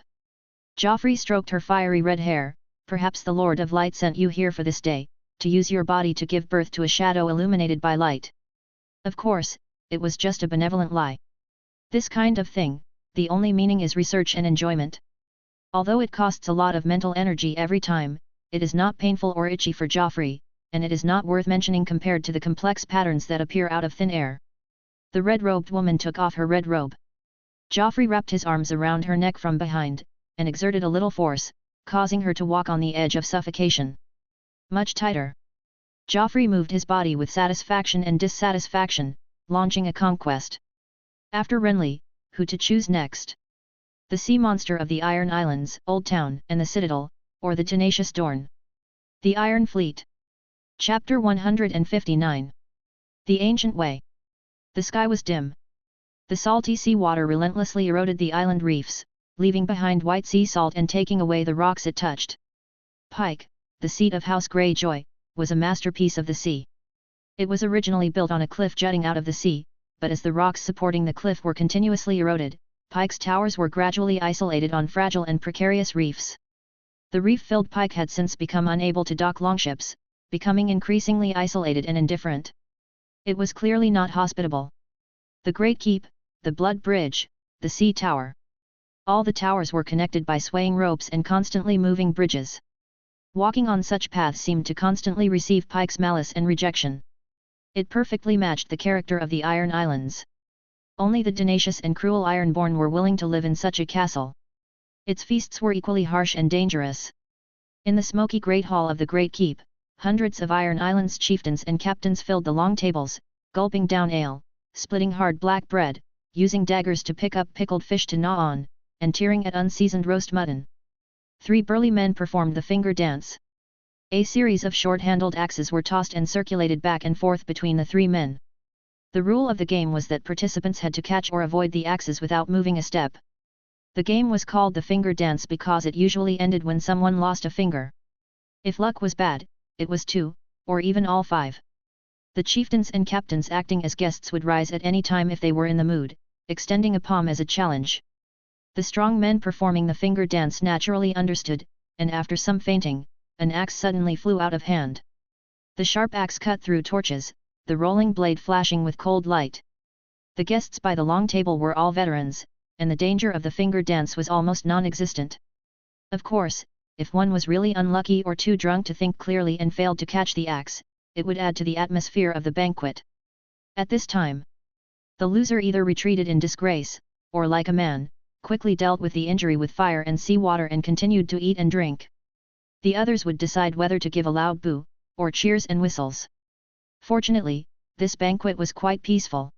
Joffrey stroked her fiery red hair. Perhaps the Lord of Light sent you here for this day, to use your body to give birth to a shadow illuminated by light. Of course, it was just a benevolent lie. This kind of thing, the only meaning is research and enjoyment. Although it costs a lot of mental energy every time, it is not painful or itchy for Joffrey, and it is not worth mentioning compared to the complex patterns that appear out of thin air. The red-robed woman took off her red robe. Joffrey wrapped his arms around her neck from behind, and exerted a little force, causing her to walk on the edge of suffocation. Much tighter. Joffrey moved his body with satisfaction and dissatisfaction, launching a conquest. After Renly, who to choose next? The sea monster of the Iron Islands, Old Town, and the Citadel, or the tenacious Dorne? The Iron Fleet. Chapter 159. The Ancient Way. The sky was dim. The salty sea water relentlessly eroded the island reefs, leaving behind white sea salt and taking away the rocks it touched. Pike, the seat of House Greyjoy, was a masterpiece of the sea. It was originally built on a cliff jutting out of the sea, but as the rocks supporting the cliff were continuously eroded, Pike's towers were gradually isolated on fragile and precarious reefs. The reef-filled Pike had since become unable to dock longships, becoming increasingly isolated and indifferent. It was clearly not hospitable. The Great Keep, the Blood Bridge, the Sea Tower. All the towers were connected by swaying ropes and constantly moving bridges. Walking on such paths seemed to constantly receive Pike's malice and rejection. It perfectly matched the character of the Iron Islands. Only the tenacious and cruel Ironborn were willing to live in such a castle. Its feasts were equally harsh and dangerous. In the smoky Great Hall of the Great Keep, hundreds of Iron Islands chieftains and captains filled the long tables, gulping down ale, splitting hard black bread, using daggers to pick up pickled fish to gnaw on, and tearing at unseasoned roast mutton. 3 burly men performed the finger dance. A series of short-handled axes were tossed and circulated back and forth between the 3 men. The rule of the game was that participants had to catch or avoid the axes without moving a step. The game was called the finger dance because it usually ended when someone lost a finger. If luck was bad, it was 2, or even all 5. The chieftains and captains acting as guests would rise at any time if they were in the mood, extending a palm as a challenge. The strong men performing the finger dance naturally understood, and after some feinting, an axe suddenly flew out of hand. The sharp axe cut through torches, the rolling blade flashing with cold light. The guests by the long table were all veterans, and the danger of the finger dance was almost non-existent. Of course, if one was really unlucky or too drunk to think clearly and failed to catch the axe, it would add to the atmosphere of the banquet. At this time, the loser either retreated in disgrace, or like a man, quickly dealt with the injury with fire and seawater and continued to eat and drink. The others would decide whether to give a loud boo, or cheers and whistles. Fortunately, this banquet was quite peaceful.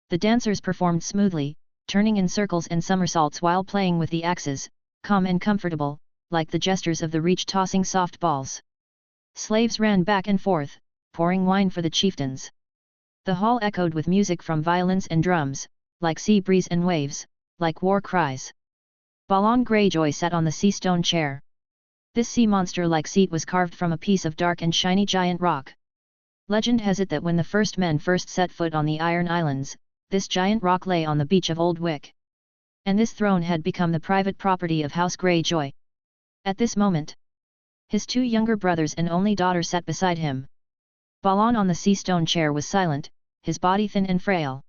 The dancers performed smoothly, turning in circles and somersaults while playing with the axes, calm and comfortable, like the jesters of the Reach tossing soft balls. Slaves ran back and forth, pouring wine for the chieftains. The hall echoed with music from violins and drums, like sea breeze and waves, like war cries. Balon Greyjoy sat on the sea stone chair. This sea monster-like seat was carved from a piece of dark and shiny giant rock. Legend has it that when the first men first set foot on the Iron Islands, this giant rock lay on the beach of Old Wick. And this throne had become the private property of House Greyjoy. At this moment, his 2 younger brothers and only daughter sat beside him. Balon on the sea stone chair was silent, his body thin and frail.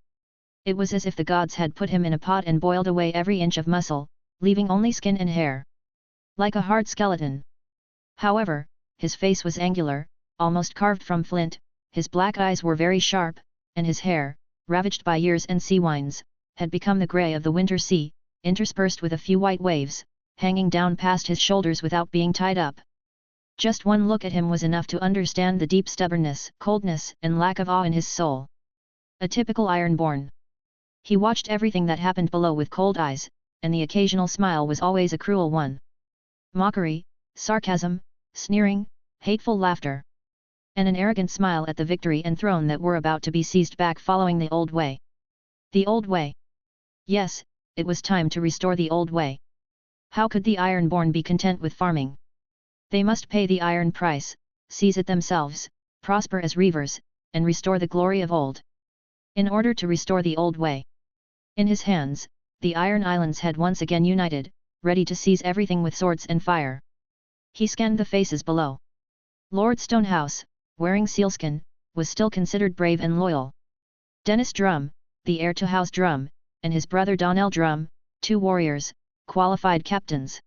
It was as if the gods had put him in a pot and boiled away every inch of muscle, leaving only skin and hair. Like a hard skeleton. However, his face was angular, almost carved from flint, his black eyes were very sharp, and his hair, ravaged by years and sea winds, had become the grey of the winter sea, interspersed with a few white waves, hanging down past his shoulders without being tied up. Just one look at him was enough to understand the deep stubbornness, coldness, and lack of awe in his soul. A typical Ironborn. He watched everything that happened below with cold eyes, and the occasional smile was always a cruel one. Mockery, sarcasm, sneering, hateful laughter. And an arrogant smile at the victory and throne that were about to be seized back following the old way. The old way. Yes, it was time to restore the old way. How could the Ironborn be content with farming? They must pay the iron price, seize it themselves, prosper as reavers, and restore the glory of old. In order to restore the old way. In his hands, the Iron Islands had once again united, ready to seize everything with swords and fire. He scanned the faces below. Lord Stonehouse, wearing sealskin, was still considered brave and loyal. Dennis Drum, the heir to House Drum, and his brother Donnell Drum, 2 warriors, qualified captains.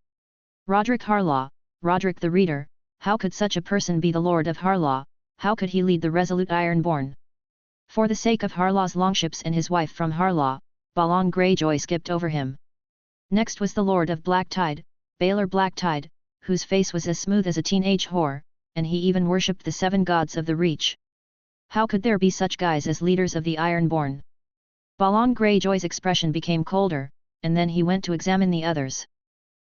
Roderick Harlaw, Roderick the Reader, how could such a person be the Lord of Harlaw, how could he lead the resolute Ironborn? For the sake of Harlaw's longships and his wife from Harlaw, Balon Greyjoy skipped over him. Next was the Lord of Blacktide, Baelor Blacktide, whose face was as smooth as a teenage whore, and he even worshipped the 7 gods of the Reach. How could there be such guys as leaders of the Ironborn? Balon Greyjoy's expression became colder, and then he went to examine the others.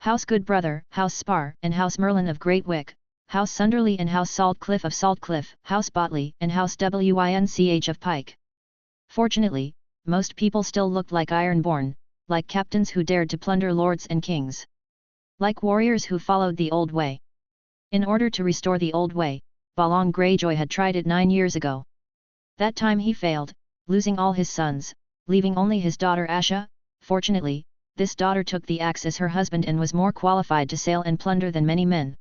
House Goodbrother, House Spar and House Merlin of Great Wick, House Sunderly and House Saltcliffe of Saltcliffe, House Botley and House Winch of Pike. Fortunately, most people still looked like Ironborn, like captains who dared to plunder lords and kings. Like warriors who followed the old way. In order to restore the old way, Balon Greyjoy had tried it 9 years ago. That time he failed, losing all his sons, leaving only his daughter Asha. Fortunately, this daughter took the axe as her husband and was more qualified to sail and plunder than many men.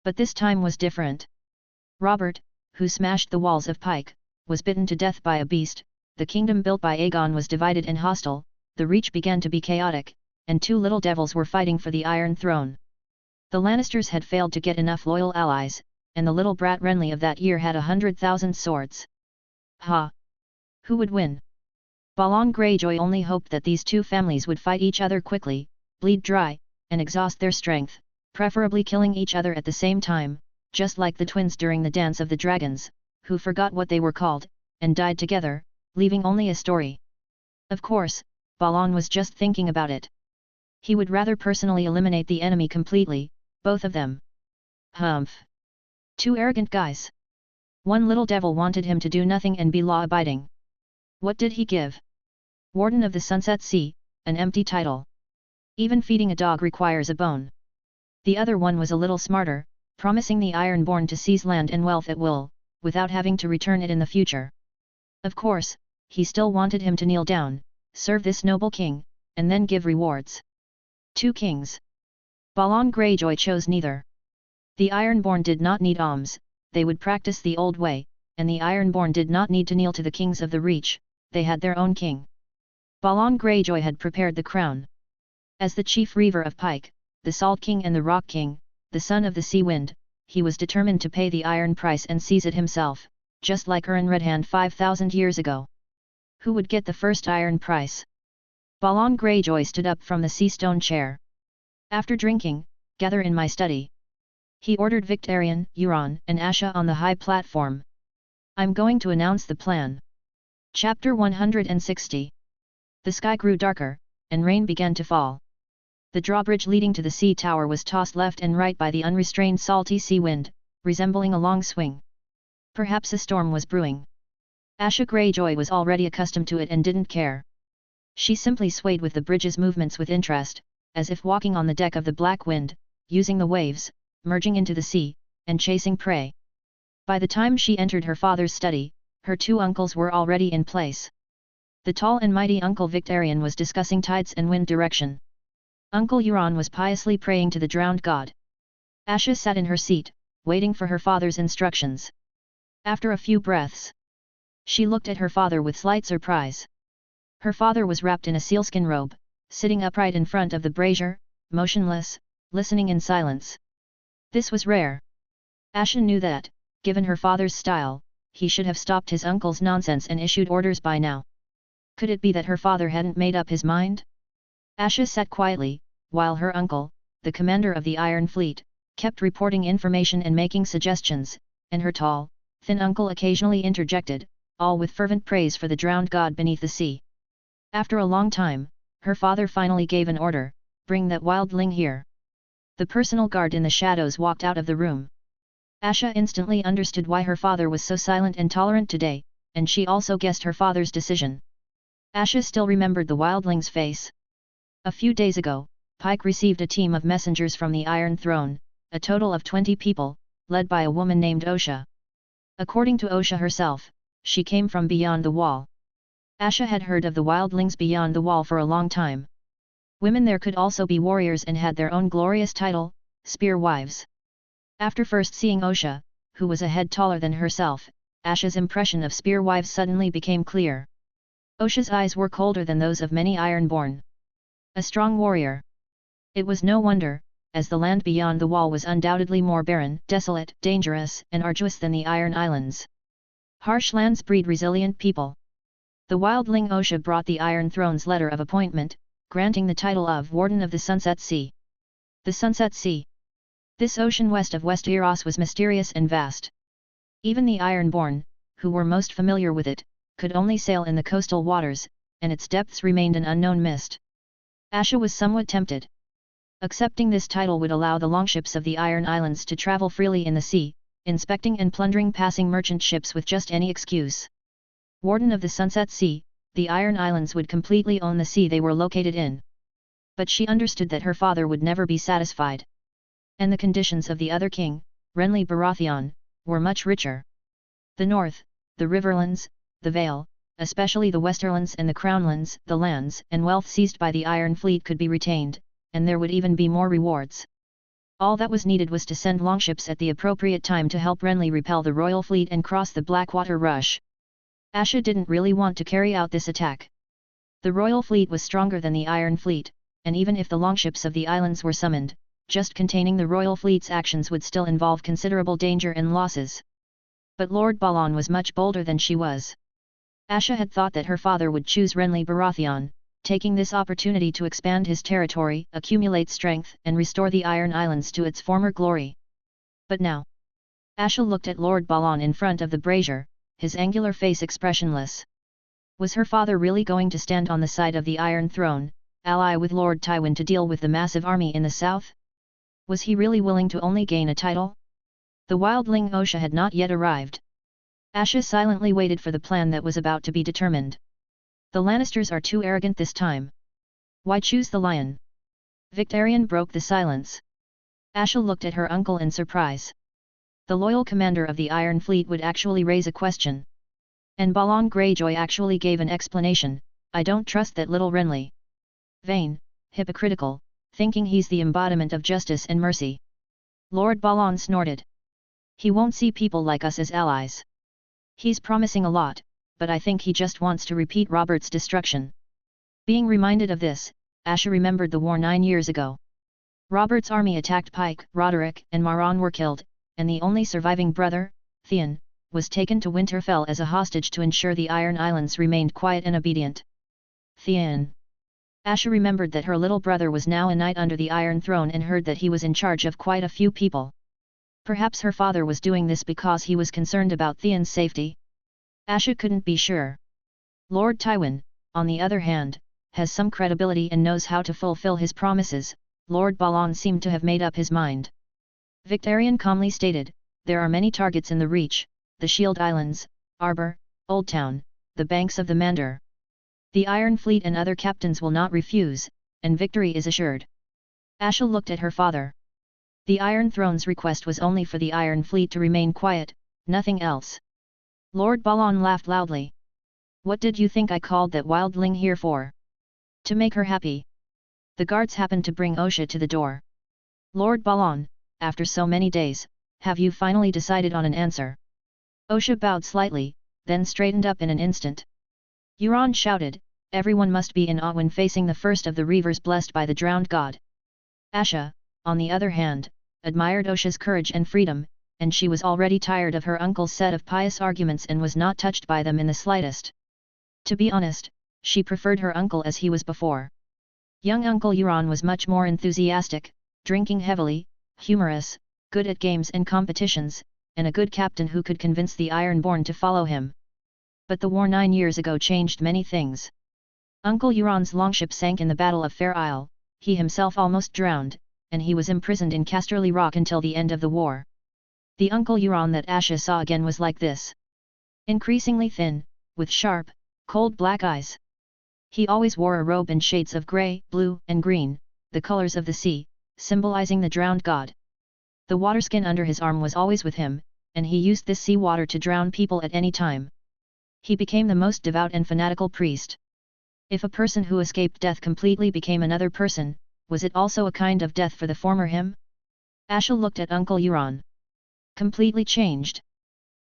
But this time was different. Robert, who smashed the walls of Pike, was bitten to death by a beast, the kingdom built by Aegon was divided and hostile, the Reach began to be chaotic, and 2 little devils were fighting for the Iron Throne. The Lannisters had failed to get enough loyal allies, and the little brat Renley of that year had 100,000 swords. Ha! Who would win? Balon Greyjoy only hoped that these 2 families would fight each other quickly, bleed dry, and exhaust their strength, preferably killing each other at the same time, just like the twins during the Dance of the Dragons, who forgot what they were called, and died together, leaving only a story. Of course, Balon was just thinking about it. He would rather personally eliminate the enemy completely, both of them. Humph! 2 arrogant guys. One little devil wanted him to do nothing and be law-abiding. What did he give? Warden of the Sunset Sea, an empty title. Even feeding a dog requires a bone. The other one was a little smarter, promising the Ironborn to seize land and wealth at will, without having to return it in the future. Of course, he still wanted him to kneel down, serve this noble king, and then give rewards. 2 kings. Balon Greyjoy chose neither. The Ironborn did not need alms, they would practice the old way, and the Ironborn did not need to kneel to the kings of the Reach, they had their own king. Balon Greyjoy had prepared the crown. As the chief reaver of Pike, the Salt King and the Rock King, the son of the Sea Wind, he was determined to pay the iron price and seize it himself, just like Euron Redhand 5,000 years ago. Who would get the first iron price? Balon Greyjoy stood up from the sea stone chair. After drinking, gather in my study. He ordered Victarion, Euron, and Asha on the high platform. I'm going to announce the plan. Chapter 160. The sky grew darker, and rain began to fall. The drawbridge leading to the sea tower was tossed left and right by the unrestrained salty sea wind, resembling a long swing. Perhaps a storm was brewing. Asha Greyjoy was already accustomed to it and didn't care. She simply swayed with the bridge's movements with interest, as if walking on the deck of the black wind, using the waves, merging into the sea, and chasing prey. By the time she entered her father's study, her 2 uncles were already in place. The tall and mighty Uncle Victarion was discussing tides and wind direction. Uncle Euron was piously praying to the drowned god. Asha sat in her seat, waiting for her father's instructions. After a few breaths, she looked at her father with slight surprise. Her father was wrapped in a sealskin robe, sitting upright in front of the brazier, motionless, listening in silence. This was rare. Asha knew that, given her father's style, he should have stopped his uncle's nonsense and issued orders by now. Could it be that her father hadn't made up his mind? Asha sat quietly, while her uncle, the commander of the Iron Fleet, kept reporting information and making suggestions, and her tall, thin uncle occasionally interjected, all with fervent praise for the drowned god beneath the sea. After a long time, her father finally gave an order, "Bring that wildling here." The personal guard in the shadows walked out of the room. Asha instantly understood why her father was so silent and tolerant today, and she also guessed her father's decision. Asha still remembered the wildling's face. A few days ago, Pike received a team of messengers from the Iron Throne, a total of 20 people, led by a woman named Osha. According to Osha herself, she came from beyond the wall. Asha had heard of the wildlings beyond the wall for a long time. Women there could also be warriors and had their own glorious title, Spear Wives. After first seeing Osha, who was a head taller than herself, Asha's impression of Spear Wives suddenly became clear. Osha's eyes were colder than those of many Ironborn. A strong warrior. It was no wonder, as the land beyond the wall was undoubtedly more barren, desolate, dangerous, and arduous than the Iron Islands. Harsh lands breed resilient people. The wildling Osha brought the Iron Throne's letter of appointment, granting the title of Warden of the Sunset Sea. The Sunset Sea. This ocean west of Westeros was mysterious and vast. Even the Ironborn, who were most familiar with it, could only sail in the coastal waters, and its depths remained an unknown mist. Asha was somewhat tempted. Accepting this title would allow the longships of the Iron Islands to travel freely in the sea, inspecting and plundering passing merchant ships with just any excuse. Warden of the Sunset Sea, the Iron Islands would completely own the sea they were located in. But she understood that her father would never be satisfied. And the conditions of the other king, Renley Baratheon, were much richer. The north, the Riverlands, the Vale, especially the Westerlands and the Crownlands, the lands and wealth seized by the Iron Fleet could be retained, and there would even be more rewards. All that was needed was to send longships at the appropriate time to help Renley repel the royal fleet and cross the Blackwater Rush. Asha didn't really want to carry out this attack. The royal fleet was stronger than the Iron Fleet, and even if the longships of the islands were summoned, just containing the royal fleet's actions would still involve considerable danger and losses. But Lord Balon was much bolder than she was. Asha had thought that her father would choose Renley Baratheon, taking this opportunity to expand his territory, accumulate strength, and restore the Iron Islands to its former glory. But now, Asha looked at Lord Balon in front of the brazier, his angular face expressionless. Was her father really going to stand on the side of the Iron Throne, ally with Lord Tywin to deal with the massive army in the south? Was he really willing to only gain a title? The wildling Osha had not yet arrived. Asha silently waited for the plan that was about to be determined. The Lannisters are too arrogant this time. Why choose the lion? Victarion broke the silence. Asha looked at her uncle in surprise. The loyal commander of the Iron Fleet would actually raise a question. And Balon Greyjoy actually gave an explanation. I don't trust that little Renley. Vain, hypocritical, thinking he's the embodiment of justice and mercy. Lord Balon snorted. He won't see people like us as allies. He's promising a lot, but I think he just wants to repeat Robert's destruction. Being reminded of this, Asha remembered the war 9 years ago. Robert's army attacked Pike, Roderick and Maron were killed, and the only surviving brother, Theon, was taken to Winterfell as a hostage to ensure the Iron Islands remained quiet and obedient. Theon. Asha remembered that her little brother was now a knight under the Iron Throne and heard that he was in charge of quite a few people. Perhaps her father was doing this because he was concerned about Theon's safety. Asha couldn't be sure. Lord Tywin, on the other hand, has some credibility and knows how to fulfill his promises. Lord Balon seemed to have made up his mind. Victarion calmly stated, there are many targets in the Reach, the Shield Islands, Arbor, Old Town, the banks of the Mander. The Iron Fleet and other captains will not refuse, and victory is assured. Asha looked at her father. The Iron Throne's request was only for the Iron Fleet to remain quiet, nothing else. Lord Balon laughed loudly. What did you think I called that wildling here for? To make her happy. The guards happened to bring Osha to the door. Lord Balon, after so many days, have you finally decided on an answer? Osha bowed slightly, then straightened up in an instant. Euron shouted, everyone must be in awe when facing the first of the Reavers blessed by the drowned god. Asha, on the other hand, admired Osha's courage and freedom, and she was already tired of her uncle's set of pious arguments and was not touched by them in the slightest. To be honest, she preferred her uncle as he was before. Young Uncle Euron was much more enthusiastic, drinking heavily, humorous, good at games and competitions, and a good captain who could convince the Ironborn to follow him. But the war 9 years ago changed many things. Uncle Euron's longship sank in the Battle of Fair Isle, he himself almost drowned, and he was imprisoned in Casterly Rock until the end of the war. The Uncle Euron that Asha saw again was like this. Increasingly thin, with sharp, cold black eyes. He always wore a robe in shades of grey, blue, and green, the colors of the sea, symbolizing the drowned god. The waterskin under his arm was always with him, and he used this sea water to drown people at any time. He became the most devout and fanatical priest. If a person who escaped death completely became another person, was it also a kind of death for the former him? Asha looked at Uncle Euron. Completely changed.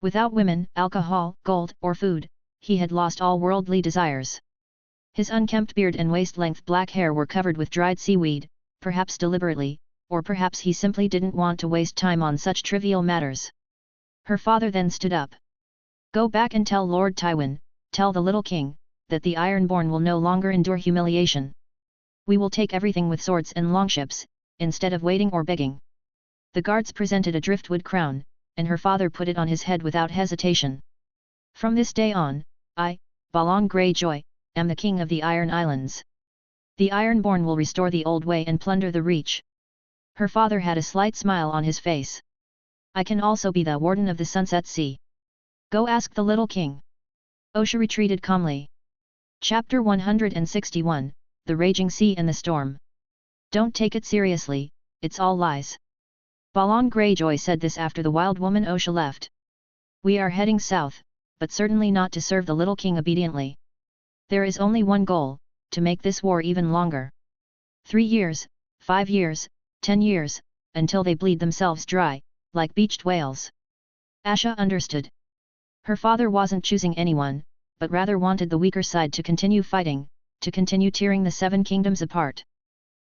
Without women, alcohol, gold, or food, he had lost all worldly desires. His unkempt beard and waist-length black hair were covered with dried seaweed, perhaps deliberately, or perhaps he simply didn't want to waste time on such trivial matters. Her father then stood up. Go back and tell Lord Tywin, tell the little king, that the Ironborn will no longer endure humiliation. We will take everything with swords and longships, instead of waiting or begging. The guards presented a driftwood crown, and her father put it on his head without hesitation. From this day on, I, Balon Greyjoy, am the king of the Iron Islands. The Ironborn will restore the old way and plunder the Reach. Her father had a slight smile on his face. I can also be the warden of the Sunset Sea. Go ask the little king. Osha retreated calmly. Chapter 161, The Raging Sea and the Storm. Don't take it seriously, it's all lies. Balon Greyjoy said this after the wild woman Osha left. We are heading south, but certainly not to serve the little king obediently. There is only one goal, to make this war even longer. 3 years, 5 years, 10 years, until they bleed themselves dry, like beached whales. Asha understood. Her father wasn't choosing anyone, but rather wanted the weaker side to continue fighting, to continue tearing the 7 kingdoms apart.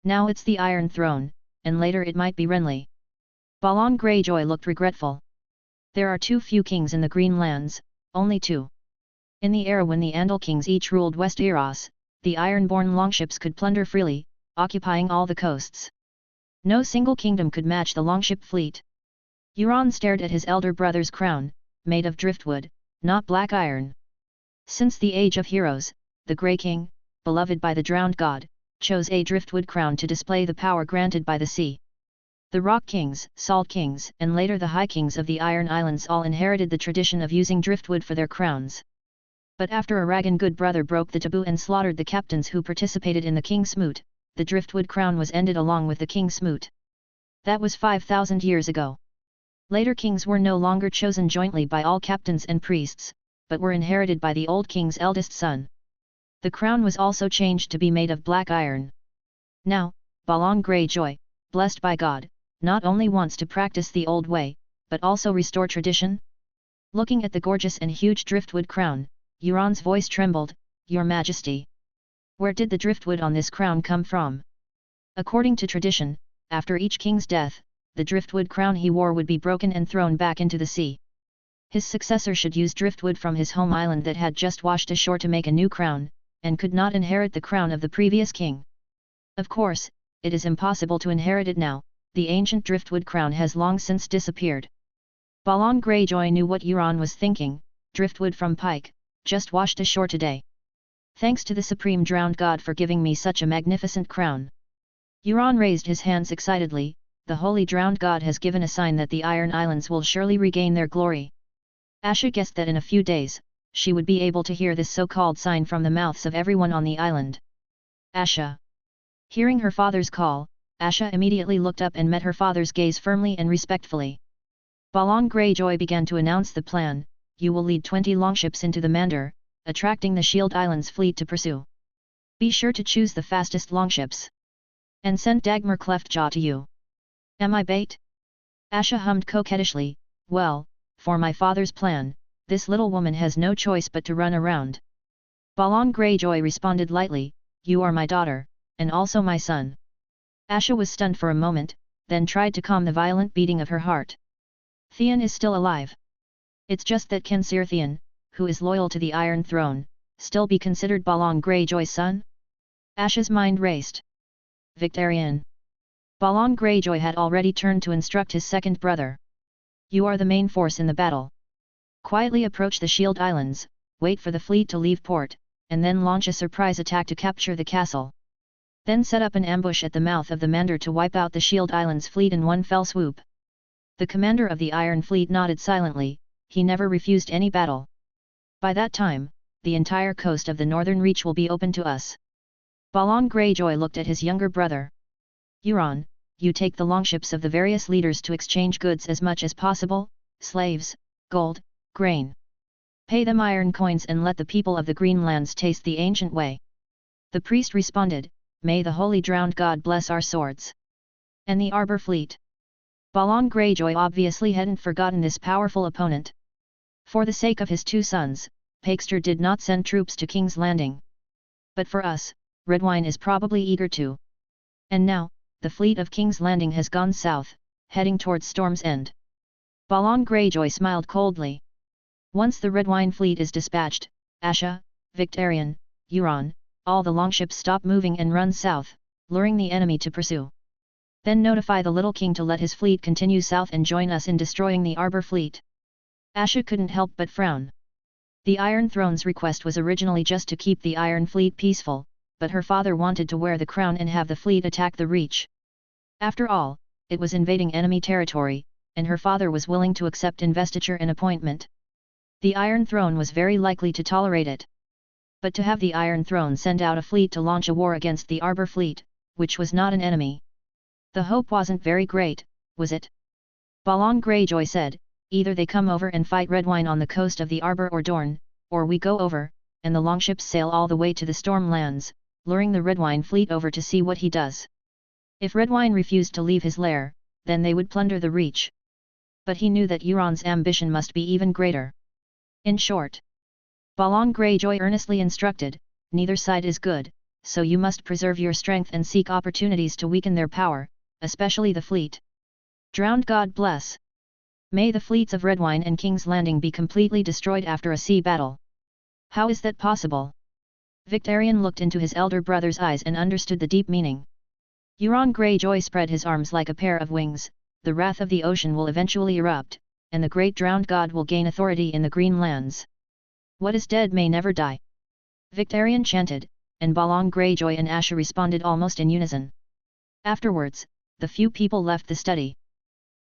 Now it's the Iron Throne, and later it might be Renley. Balon Greyjoy looked regretful. There are too few kings in the Green Lands, only 2. In the era when the Andal kings each ruled Westeros, the Ironborn longships could plunder freely, occupying all the coasts. No single kingdom could match the longship fleet. Euron stared at his elder brother's crown, made of driftwood, not black iron. Since the Age of Heroes, the Grey King, beloved by the drowned god, chose a driftwood crown to display the power granted by the sea. The Rock Kings, Salt Kings, and later the High Kings of the Iron Islands all inherited the tradition of using driftwood for their crowns. But after Aragon good brother broke the taboo and slaughtered the captains who participated in the King's Smoot, the driftwood crown was ended along with the King's Smoot. That was 5,000 years ago. Later kings were no longer chosen jointly by all captains and priests, but were inherited by the old king's eldest son. The crown was also changed to be made of black iron. Now, Balon Greyjoy, blessed by God, not only wants to practice the old way, but also restore tradition? Looking at the gorgeous and huge driftwood crown, Euron's voice trembled, Your Majesty. Where did the driftwood on this crown come from? According to tradition, after each king's death, the driftwood crown he wore would be broken and thrown back into the sea. His successor should use driftwood from his home island that had just washed ashore to make a new crown, and could not inherit the crown of the previous king. Of course, it is impossible to inherit it now, the ancient driftwood crown has long since disappeared. Balon Greyjoy knew what Euron was thinking, driftwood from Pike, just washed ashore today. Thanks to the supreme drowned god for giving me such a magnificent crown. Euron raised his hands excitedly, the holy drowned god has given a sign that the Iron Islands will surely regain their glory. Asha guessed that in a few days, she would be able to hear this so-called sign from the mouths of everyone on the island. Asha. Hearing her father's call, Asha immediately looked up and met her father's gaze firmly and respectfully. Balon Greyjoy began to announce the plan, you will lead 20 longships into the Mandar, attracting the Shield Islands fleet to pursue. Be sure to choose the fastest longships. And send Dagmar Cleftjaw to you. Am I bait? Asha hummed coquettishly, well, for my father's plan, this little woman has no choice but to run around. Balon Greyjoy responded lightly, you are my daughter, and also my son. Asha was stunned for a moment, then tried to calm the violent beating of her heart. Theon is still alive. It's just that can Sir Theon, who is loyal to the Iron Throne, still be considered Balon Greyjoy's son? Asha's mind raced. Victarion. Balon Greyjoy had already turned to instruct his second brother. You are the main force in the battle. Quietly approach the Shield Islands, wait for the fleet to leave port, and then launch a surprise attack to capture the castle. Then set up an ambush at the mouth of the Mander to wipe out the Shield Islands fleet in one fell swoop. The commander of the Iron Fleet nodded silently, he never refused any battle. By that time, the entire coast of the Northern Reach will be open to us. Balon Greyjoy looked at his younger brother. Euron, you take the longships of the various leaders to exchange goods as much as possible, slaves, gold, grain. Pay them iron coins and let the people of the Greenlands taste the ancient way. The priest responded, May the holy drowned god bless our swords. And the Arbor Fleet. Balon Greyjoy obviously hadn't forgotten this powerful opponent. For the sake of his two sons, Pakester did not send troops to King's Landing. But for us, Redwyne is probably eager to. And now, the fleet of King's Landing has gone south, heading towards Storm's End. Balon Greyjoy smiled coldly. Once the Redwyne fleet is dispatched, Asha, Victarion, Euron, all the longships stop moving and run south, luring the enemy to pursue. Then notify the Little King to let his fleet continue south and join us in destroying the Arbor Fleet. Asha couldn't help but frown. The Iron Throne's request was originally just to keep the Iron Fleet peaceful, but her father wanted to wear the crown and have the fleet attack the Reach. After all, it was invading enemy territory, and her father was willing to accept investiture and appointment. The Iron Throne was very likely to tolerate it. But to have the Iron Throne send out a fleet to launch a war against the Arbor Fleet, which was not an enemy. The hope wasn't very great, was it? Balon Greyjoy said, either they come over and fight Redwyne on the coast of the Arbor or Dorne, or we go over, and the longships sail all the way to the Stormlands, luring the Redwyne fleet over to see what he does. If Redwyne refused to leave his lair, then they would plunder the Reach. But he knew that Euron's ambition must be even greater. In short, Balon Greyjoy earnestly instructed, neither side is good, so you must preserve your strength and seek opportunities to weaken their power, especially the fleet. Drowned God bless. May the fleets of Redwyne and King's Landing be completely destroyed after a sea battle. How is that possible? Victarion looked into his elder brother's eyes and understood the deep meaning. Euron Greyjoy spread his arms like a pair of wings, the wrath of the ocean will eventually erupt, and the great drowned god will gain authority in the Greenlands. What is dead may never die. Victarion chanted, and Balon Greyjoy and Asha responded almost in unison. Afterwards, the few people left the study.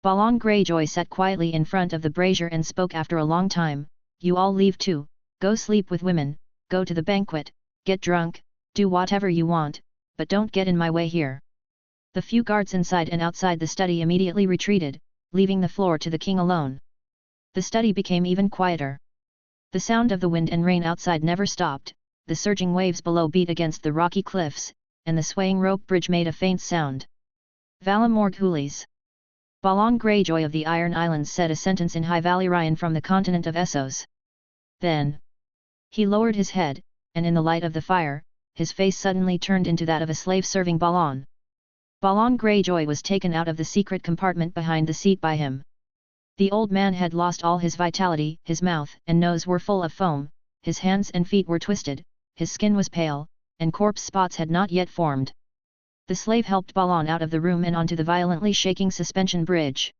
Balon Greyjoy sat quietly in front of the brazier and spoke after a long time, you all leave too, go sleep with women, go to the banquet, get drunk, do whatever you want, but don't get in my way here. The few guards inside and outside the study immediately retreated, leaving the floor to the king alone. The study became even quieter. The sound of the wind and rain outside never stopped, the surging waves below beat against the rocky cliffs, and the swaying rope bridge made a faint sound. Valimorg Hulis. Balon Greyjoy of the Iron Islands said a sentence in High Valyrian from the continent of Essos. Then he lowered his head, and in the light of the fire, his face suddenly turned into that of a slave serving Balon. Balon Greyjoy was taken out of the secret compartment behind the seat by him. The old man had lost all his vitality, his mouth and nose were full of foam, his hands and feet were twisted, his skin was pale, and corpse spots had not yet formed. The slave helped Balon out of the room and onto the violently shaking suspension bridge.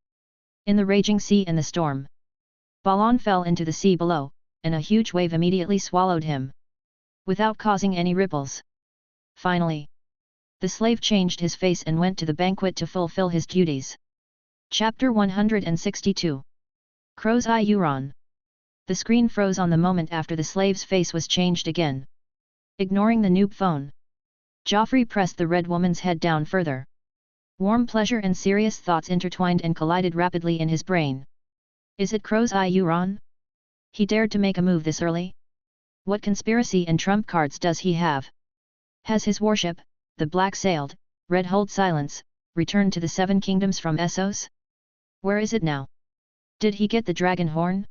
In the raging sea and the storm, Balon fell into the sea below, and a huge wave immediately swallowed him, without causing any ripples. Finally, the slave changed his face and went to the banquet to fulfill his duties. Chapter 162. Crow's Eye Euron. The screen froze on the moment after the slave's face was changed again. Ignoring the noob phone, Joffrey pressed the red woman's head down further. Warm pleasure and serious thoughts intertwined and collided rapidly in his brain. Is it Crow's Eye Euron? He dared to make a move this early? What conspiracy and trump cards does he have? Has his warship, the black-sailed, red-hulled Silence, returned to the Seven Kingdoms from Essos? Where is it now? Did he get the dragon horn?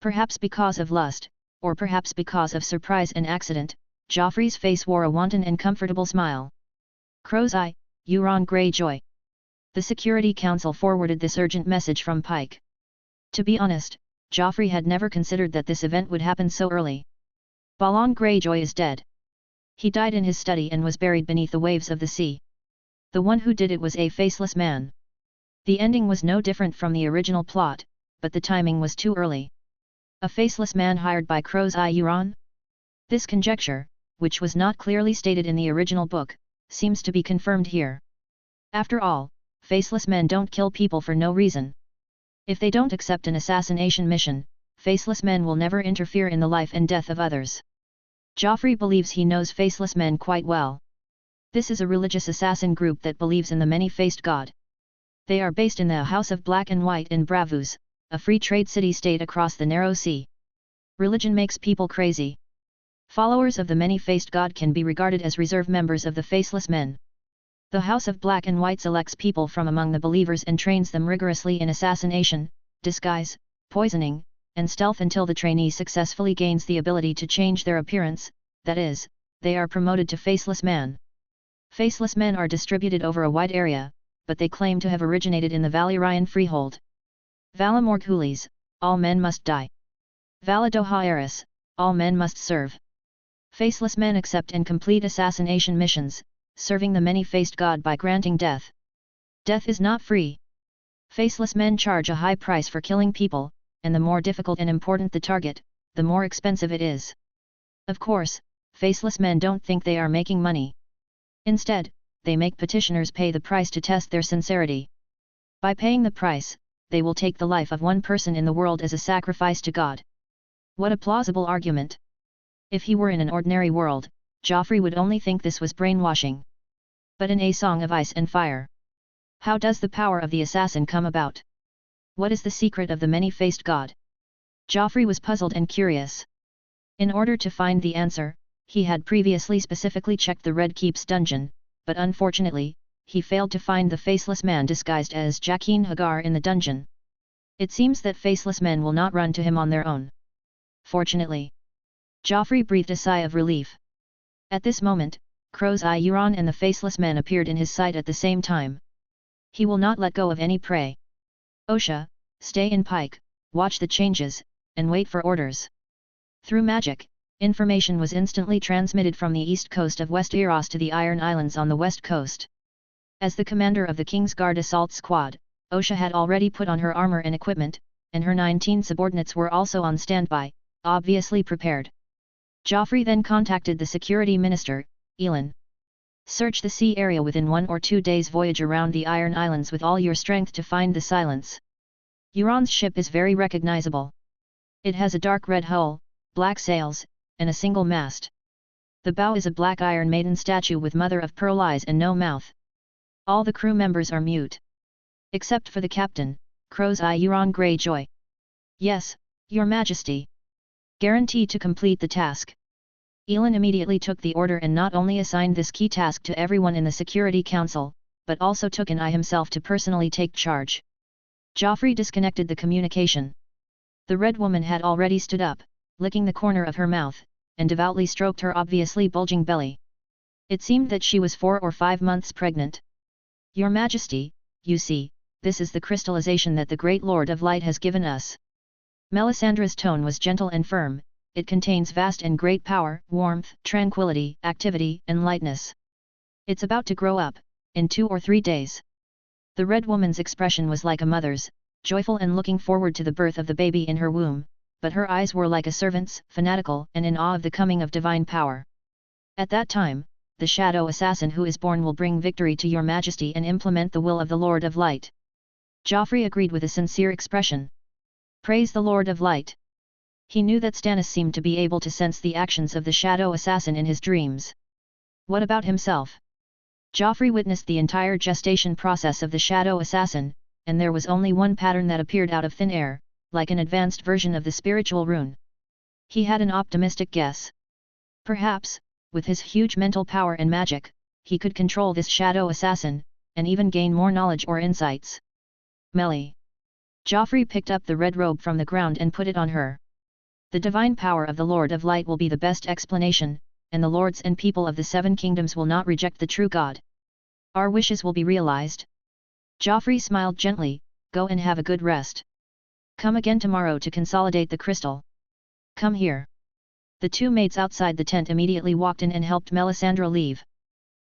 Perhaps because of lust, or perhaps because of surprise and accident, Joffrey's face wore a wanton and comfortable smile. Crow's Eye, Euron Greyjoy. The Security Council forwarded this urgent message from Pike. To be honest, Joffrey had never considered that this event would happen so early. Balon Greyjoy is dead. He died in his study and was buried beneath the waves of the sea. The one who did it was a faceless man. The ending was no different from the original plot, but the timing was too early. A faceless man hired by Crow's Eye Euron? This conjecture, which was not clearly stated in the original book, seems to be confirmed here. After all, faceless men don't kill people for no reason. If they don't accept an assassination mission, faceless men will never interfere in the life and death of others. Joffrey believes he knows faceless men quite well. This is a religious assassin group that believes in the many-faced god. They are based in the House of Black and White in Bravos, a free trade city-state across the narrow sea. Religion makes people crazy. Followers of the many-faced god can be regarded as reserve members of the faceless men. The House of Black and White selects people from among the believers and trains them rigorously in assassination, disguise, poisoning, and stealth until the trainee successfully gains the ability to change their appearance, that is, they are promoted to faceless man. Faceless men are distributed over a wide area, but they claim to have originated in the Valyrian freehold. Vala Morghulis, all men must die. Vala Dohaeris, all men must serve. Faceless men accept and complete assassination missions, serving the many-faced god by granting death. Death is not free. Faceless men charge a high price for killing people, and the more difficult and important the target, the more expensive it is. Of course, faceless men don't think they are making money. Instead, they make petitioners pay the price to test their sincerity. By paying the price, they will take the life of one person in the world as a sacrifice to God. What a plausible argument! If he were in an ordinary world, Joffrey would only think this was brainwashing. But in A Song of Ice and Fire, how does the power of the assassin come about? What is the secret of the many-faced god? Joffrey was puzzled and curious. In order to find the answer, he had previously specifically checked the Red Keep's dungeon, but unfortunately, he failed to find the faceless man disguised as Jaqen Hagar in the dungeon. It seems that faceless men will not run to him on their own. Fortunately, Joffrey breathed a sigh of relief. At this moment, Crow's Eye Euron and the faceless men appeared in his sight at the same time. He will not let go of any prey. Osha, stay in Pike, watch the changes, and wait for orders. Through magic, information was instantly transmitted from the east coast of Westeros to the Iron Islands on the west coast. As the commander of the King's Guard assault squad, Osha had already put on her armor and equipment, and her 19 subordinates were also on standby, obviously prepared. Joffrey then contacted the security minister, Elon. Search the sea area within 1 or 2 days' voyage around the Iron Islands with all your strength to find the silence. Euron's ship is very recognizable. It has a dark red hull, black sails, and a single mast. The bow is a black Iron Maiden statue with mother-of-pearl eyes and no mouth. All the crew members are mute. Except for the captain, Crow's Eye Euron Greyjoy. Yes, Your Majesty. Guarantee to complete the task. Elon immediately took the order and not only assigned this key task to everyone in the Security Council, but also took an eye himself to personally take charge. Joffrey disconnected the communication. The Red Woman had already stood up, licking the corner of her mouth, and devoutly stroked her obviously bulging belly. It seemed that she was 4 or 5 months pregnant. Your Majesty, you see, this is the crystallization that the Great Lord of Light has given us. Melisandre's tone was gentle and firm. It contains vast and great power, warmth, tranquility, activity, and lightness. It's about to grow up, in 2 or 3 days. The Red Woman's expression was like a mother's, joyful and looking forward to the birth of the baby in her womb, but her eyes were like a servant's, fanatical and in awe of the coming of divine power. At that time, the shadow assassin who is born will bring victory to Your Majesty and implement the will of the Lord of Light. Joffrey agreed with a sincere expression. Praise the Lord of Light. He knew that Stannis seemed to be able to sense the actions of the shadow assassin in his dreams. What about himself? Joffrey witnessed the entire gestation process of the shadow assassin, and there was only one pattern that appeared out of thin air, like an advanced version of the spiritual rune. He had an optimistic guess. Perhaps, with his huge mental power and magic, he could control this shadow assassin, and even gain more knowledge or insights. Melly. Joffrey picked up the red robe from the ground and put it on her. The divine power of the Lord of Light will be the best explanation, and the lords and people of the 7 kingdoms will not reject the true God. Our wishes will be realized. Joffrey smiled gently, go and have a good rest. Come again tomorrow to consolidate the crystal. Come here. The 2 maids outside the tent immediately walked in and helped Melisandre leave.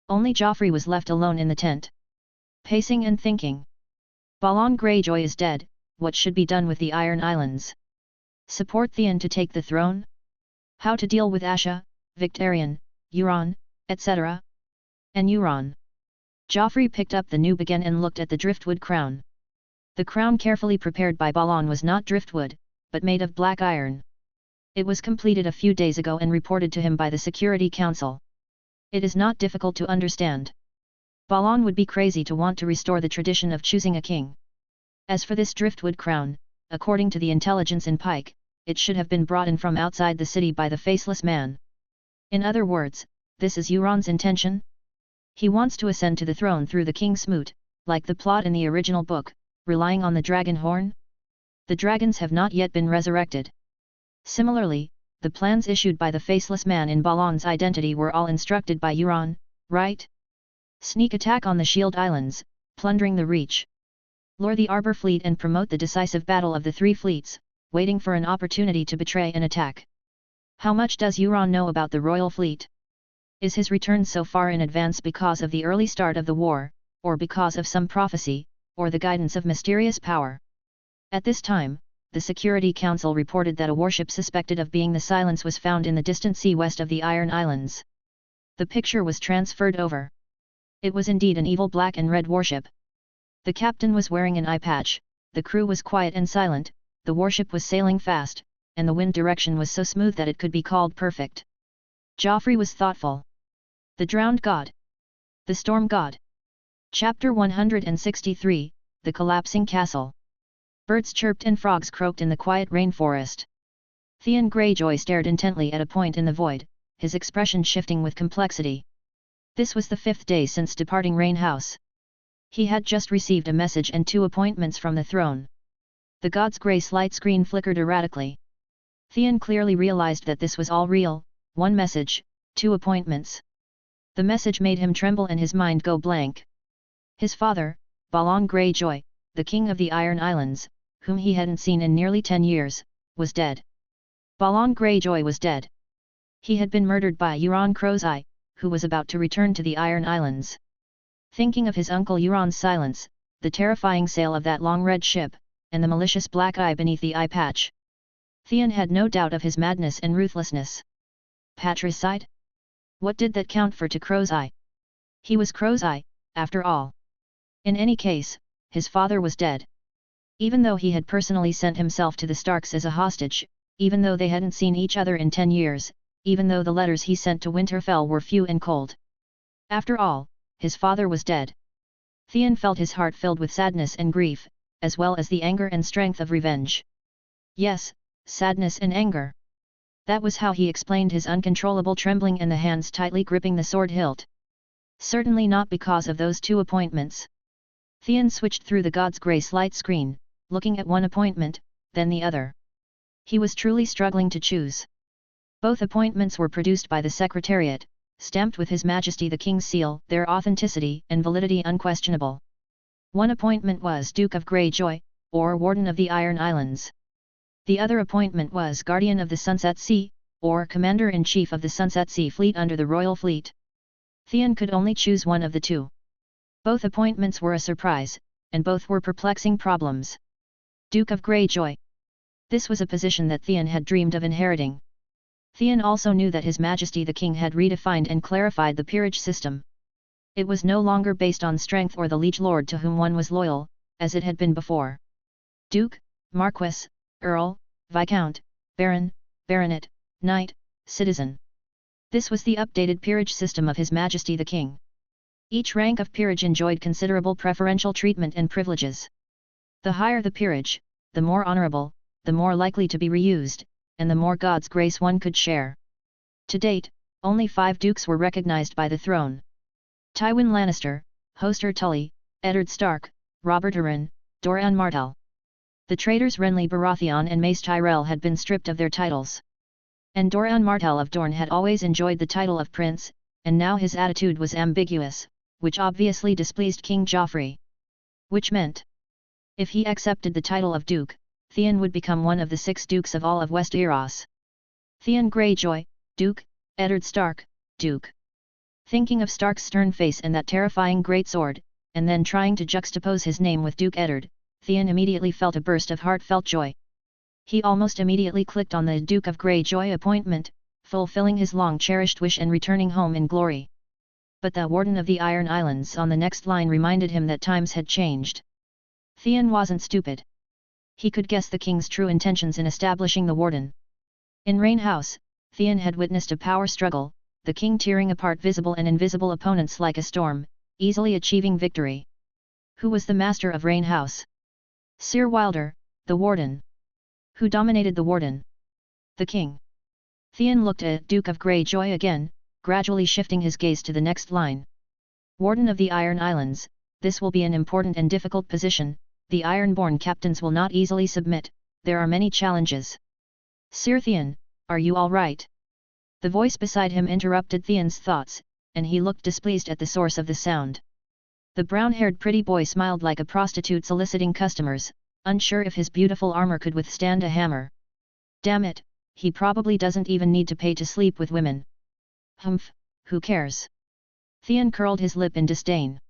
Only Joffrey was left alone in the tent, pacing and thinking. Balon Greyjoy is dead, what should be done with the Iron Islands? Support Theon to take the throne? How to deal with Asha, Victarion, Euron, etc.? And Euron. Joffrey picked up the noob again and looked at the driftwood crown. The crown carefully prepared by Balon was not driftwood, but made of black iron. It was completed a few days ago and reported to him by the Security Council. It is not difficult to understand. Balon would be crazy to want to restore the tradition of choosing a king. As for this driftwood crown, according to the intelligence in Pike, it should have been brought in from outside the city by the faceless man. In other words, this is Euron's intention? He wants to ascend to the throne through the king's smoot, like the plot in the original book, relying on the dragon horn? The dragons have not yet been resurrected. Similarly, the plans issued by the faceless man in Balon's identity were all instructed by Euron, right? Sneak attack on the Shield Islands, plundering the Reach. Lure the Arbor Fleet and promote the decisive battle of the three fleets, waiting for an opportunity to betray an attack. How much does Euron know about the Royal Fleet? Is his return so far in advance because of the early start of the war, or because of some prophecy, or the guidance of mysterious power? At this time, the Security Council reported that a warship suspected of being the Silence was found in the distant sea west of the Iron Islands. The picture was transferred over. It was indeed an evil black and red warship. The captain was wearing an eye patch, the crew was quiet and silent, the warship was sailing fast, and the wind direction was so smooth that it could be called perfect. Joffrey was thoughtful. The Drowned God. The Storm God. Chapter 163, The Collapsing Castle. Birds chirped and frogs croaked in the quiet rainforest. Theon Greyjoy stared intently at a point in the void, his expression shifting with complexity. This was the 5th day since departing Rain House. He had just received a message and 2 appointments from the throne. The god's grace light screen flickered erratically. Theon clearly realized that this was all real, 1 message, 2 appointments. The message made him tremble and his mind go blank. His father, Balon Greyjoy, the king of the Iron Islands, whom he hadn't seen in nearly 10 years, was dead. Balon Greyjoy was dead. He had been murdered by Euron Crowseye, who was about to return to the Iron Islands. Thinking of his uncle Euron's silence, the terrifying sail of that long red ship, and the malicious black eye beneath the eye patch, Theon had no doubt of his madness and ruthlessness. Patricide? What did that count for to Crowseye? He was Crowseye, after all. In any case, his father was dead. Even though he had personally sent himself to the Starks as a hostage, even though they hadn't seen each other in 10 years, even though the letters he sent to Winterfell were few and cold. After all, his father was dead. Theon felt his heart filled with sadness and grief, as well as the anger and strength of revenge. Yes, sadness and anger. That was how he explained his uncontrollable trembling and the hands tightly gripping the sword hilt. Certainly not because of those 2 appointments. Theon switched through the God's Grace light screen, looking at one appointment, then the other. He was truly struggling to choose. Both appointments were produced by the Secretariat, stamped with His Majesty the King's seal, their authenticity and validity unquestionable. One appointment was Duke of Greyjoy, or Warden of the Iron Islands. The other appointment was Guardian of the Sunset Sea, or Commander-in-Chief of the Sunset Sea Fleet under the Royal Fleet. Theon could only choose one of the 2. Both appointments were a surprise, and both were perplexing problems. Duke of Greyjoy. This was a position that Theon had dreamed of inheriting. Theon also knew that His Majesty the King had redefined and clarified the peerage system. It was no longer based on strength or the liege lord to whom one was loyal, as it had been before. Duke, Marquess, Earl, Viscount, Baron, Baronet, Knight, Citizen. This was the updated peerage system of His Majesty the King. Each rank of peerage enjoyed considerable preferential treatment and privileges. The higher the peerage, the more honourable, the more likely to be reused, and the more God's grace one could share. To date, only 5 dukes were recognised by the throne. Tywin Lannister, Hoster Tully, Eddard Stark, Robert Arryn, Doran Martell. The traitors Renly Baratheon and Mace Tyrell had been stripped of their titles. And Doran Martell of Dorne had always enjoyed the title of prince, and now his attitude was ambiguous, which obviously displeased King Joffrey. Which meant, if he accepted the title of duke, Theon would become one of the 6 dukes of all of Westeros. Theon Greyjoy, Duke, Eddard Stark, Duke. Thinking of Stark's stern face and that terrifying greatsword, and then trying to juxtapose his name with Duke Eddard, Theon immediately felt a burst of heartfelt joy. He almost immediately clicked on the Duke of Greyjoy appointment, fulfilling his long-cherished wish and returning home in glory. But the Warden of the Iron Islands on the next line reminded him that times had changed. Theon wasn't stupid. He could guess the king's true intentions in establishing the Warden. In Rain House, Theon had witnessed a power struggle, the king tearing apart visible and invisible opponents like a storm, easily achieving victory. Who was the master of Rain House? Sir Wilder, the Warden. Who dominated the Warden? The king. Theon looked at Duke of Greyjoy again, gradually shifting his gaze to the next line. Warden of the Iron Islands, this will be an important and difficult position, the Ironborn captains will not easily submit, there are many challenges. Sir Theon, are you all right? The voice beside him interrupted Theon's thoughts, and he looked displeased at the source of the sound. The brown-haired pretty boy smiled like a prostitute soliciting customers, unsure if his beautiful armor could withstand a hammer. Damn it, he probably doesn't even need to pay to sleep with women. Humph, who cares? Theon curled his lip in disdain.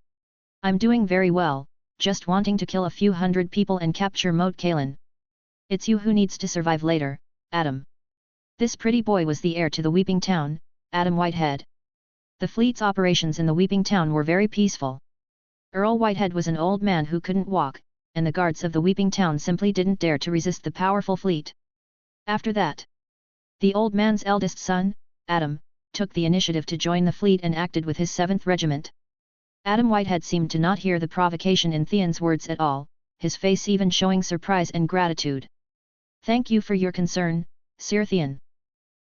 I'm doing very well, just wanting to kill a few hundred people and capture Moat Cailin. It's you who needs to survive later, Adam. This pretty boy was the heir to the Weeping Town, Adam Whitehead. The fleet's operations in the Weeping Town were very peaceful. Earl Whitehead was an old man who couldn't walk, and the guards of the Weeping Town simply didn't dare to resist the powerful fleet. After that, the old man's eldest son, Adam, took the initiative to join the fleet and acted with his 7th Regiment. Adam Whitehead seemed to not hear the provocation in Theon's words at all, his face even showing surprise and gratitude. Thank you for your concern, Sir Theon.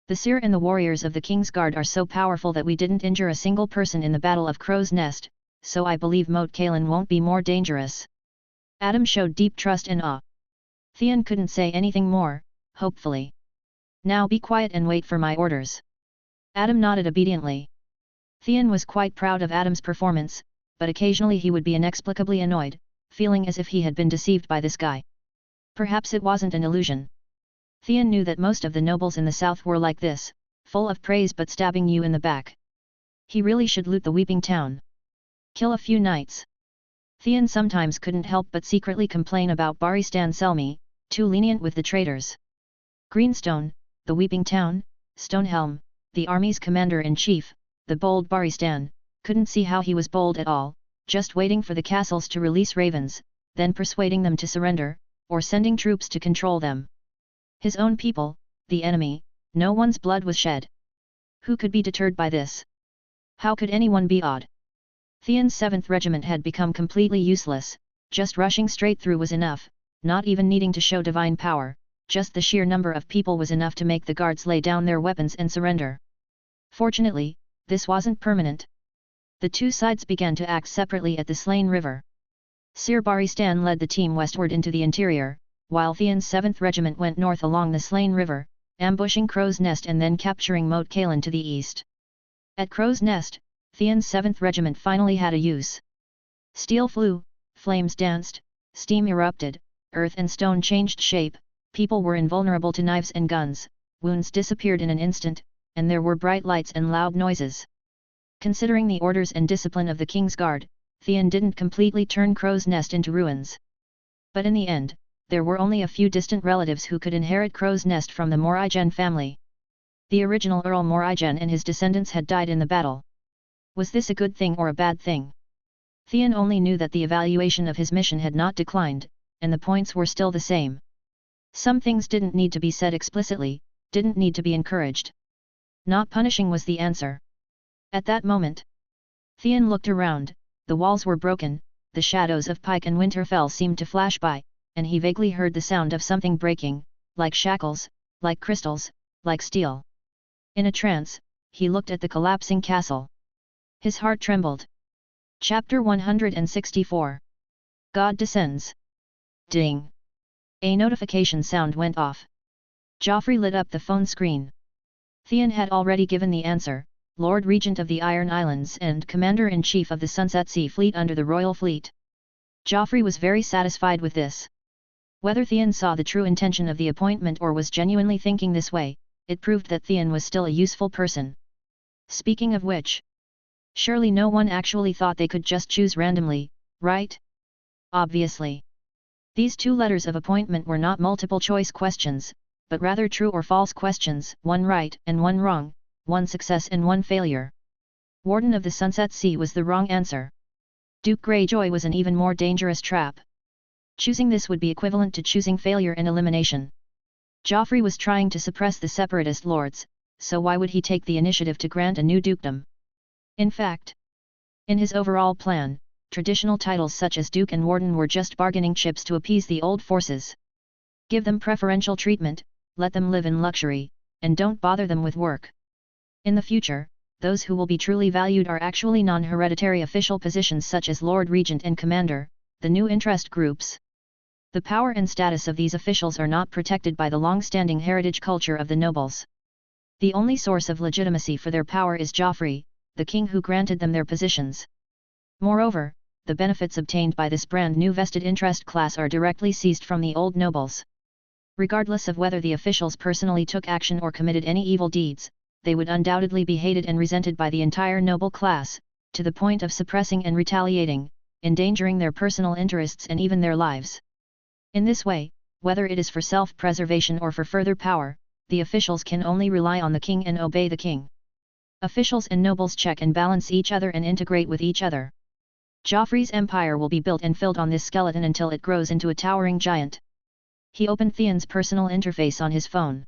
The Seer and the warriors of the King's Guard are so powerful that we didn't injure a single person in the Battle of Crow's Nest, so I believe Moat Cailin won't be more dangerous. Adam showed deep trust and awe. Theon couldn't say anything more, hopefully. Now be quiet and wait for my orders. Adam nodded obediently. Theon was quite proud of Adam's performance, but occasionally he would be inexplicably annoyed, feeling as if he had been deceived by this guy. Perhaps it wasn't an illusion. Theon knew that most of the nobles in the south were like this, full of praise but stabbing you in the back. He really should loot the Weeping Town. Kill a few knights. Theon sometimes couldn't help but secretly complain about Barristan Selmy, too lenient with the traitors. Greenstone, the Weeping Town, Stonehelm, the army's commander-in-chief, the bold Barristan, couldn't see how he was bold at all, just waiting for the castles to release ravens, then persuading them to surrender, or sending troops to control them. His own people, the enemy, no one's blood was shed. Who could be deterred by this? How could anyone be awed? Theon's 7th Regiment had become completely useless, just rushing straight through was enough, not even needing to show divine power, just the sheer number of people was enough to make the guards lay down their weapons and surrender. Fortunately, this wasn't permanent. The two sides began to act separately at the Slane River. Sir Barristan led the team westward into the interior, while Theon's 7th Regiment went north along the Slane River, ambushing Crow's Nest and then capturing Moat Cailin to the east. At Crow's Nest, Theon's 7th Regiment finally had a use. Steel flew, flames danced, steam erupted, earth and stone changed shape, people were invulnerable to knives and guns, wounds disappeared in an instant, and there were bright lights and loud noises. Considering the orders and discipline of the King's Guard, Theon didn't completely turn Crow's Nest into ruins. But in the end, there were only a few distant relatives who could inherit Crow's Nest from the Morrigan family. The original Earl Morrigan and his descendants had died in the battle. Was this a good thing or a bad thing? Theon only knew that the evaluation of his mission had not declined, and the points were still the same. Some things didn't need to be said explicitly, didn't need to be encouraged. Not punishing was the answer. At that moment, Theon looked around, the walls were broken, the shadows of Pike and Winterfell seemed to flash by, and he vaguely heard the sound of something breaking, like shackles, like crystals, like steel. In a trance, he looked at the collapsing castle. His heart trembled. Chapter 164. God descends. Ding! A notification sound went off. Joffrey lit up the phone screen. Theon had already given the answer, Lord Regent of the Iron Islands and Commander-in-Chief of the Sunset Sea Fleet under the Royal Fleet. Joffrey was very satisfied with this. Whether Theon saw the true intention of the appointment or was genuinely thinking this way, it proved that Theon was still a useful person. Speaking of which, Surely no one actually thought they could just choose randomly, right? Obviously. These 2 letters of appointment were not multiple choice questions, but rather true or false questions, one right and one wrong, one success and one failure. Warden of the Sunset Sea was the wrong answer. Duke Greyjoy was an even more dangerous trap. Choosing this would be equivalent to choosing failure and elimination. Joffrey was trying to suppress the separatist lords, so why would he take the initiative to grant a new dukedom? In fact, in his overall plan, traditional titles such as Duke and Warden were just bargaining chips to appease the old forces. Give them preferential treatment, let them live in luxury, and don't bother them with work. In the future, those who will be truly valued are actually non-hereditary official positions such as Lord Regent and Commander, the new interest groups. The power and status of these officials are not protected by the long-standing heritage culture of the nobles. The only source of legitimacy for their power is Joffrey, the king who granted them their positions. Moreover, the benefits obtained by this brand new vested interest class are directly seized from the old nobles. Regardless of whether the officials personally took action or committed any evil deeds, they would undoubtedly be hated and resented by the entire noble class, to the point of suppressing and retaliating, endangering their personal interests and even their lives. In this way, whether it is for self-preservation or for further power, the officials can only rely on the king and obey the king. Officials and nobles check and balance each other and integrate with each other. Joffrey's empire will be built and filled on this skeleton until it grows into a towering giant. He opened Theon's personal interface on his phone.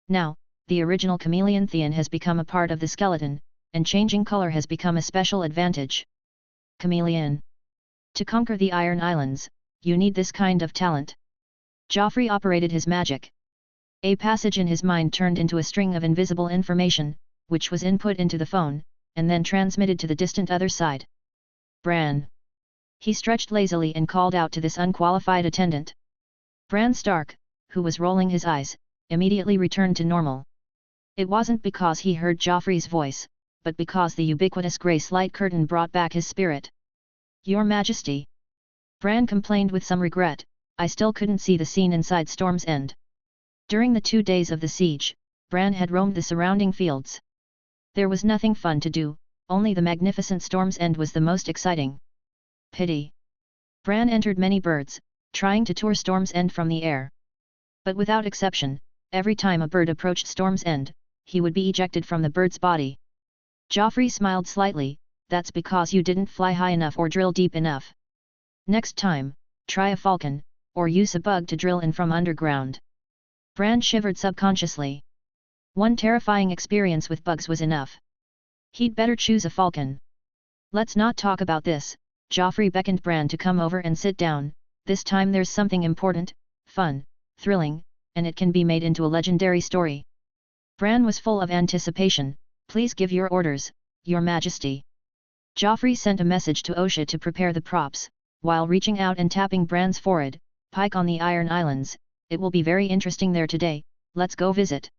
Now, the original chameleon Theon has become a part of the skeleton, and changing color has become a special advantage. Chameleon. To conquer the Iron Islands, you need this kind of talent. Joffrey operated his magic. A passage in his mind turned into a string of invisible information, which was input into the phone, and then transmitted to the distant other side. Bran. He stretched lazily and called out to this unqualified attendant. Bran Stark, who was rolling his eyes, immediately returned to normal. It wasn't because he heard Joffrey's voice, but because the ubiquitous grey light curtain brought back his spirit. Your Majesty. Bran complained with some regret, I still couldn't see the scene inside Storm's End. During the 2 days of the siege, Bran had roamed the surrounding fields. There was nothing fun to do, only the magnificent Storm's End was the most exciting. Pity. Bran entered many birds, trying to tour Storm's End from the air. But without exception, every time a bird approached Storm's End, he would be ejected from the bird's body. Joffrey smiled slightly, that's because you didn't fly high enough or drill deep enough. Next time, try a falcon, or use a bug to drill in from underground. Bran shivered subconsciously. One terrifying experience with bugs was enough. He'd better choose a falcon. Let's not talk about this, Joffrey beckoned Bran to come over and sit down, this time there's something important, fun, thrilling, and it can be made into a legendary story. Bran was full of anticipation, please give your orders, Your Majesty. Joffrey sent a message to Osha to prepare the props, while reaching out and tapping Bran's forehead, Pike on the Iron Islands, it will be very interesting there today, let's go visit.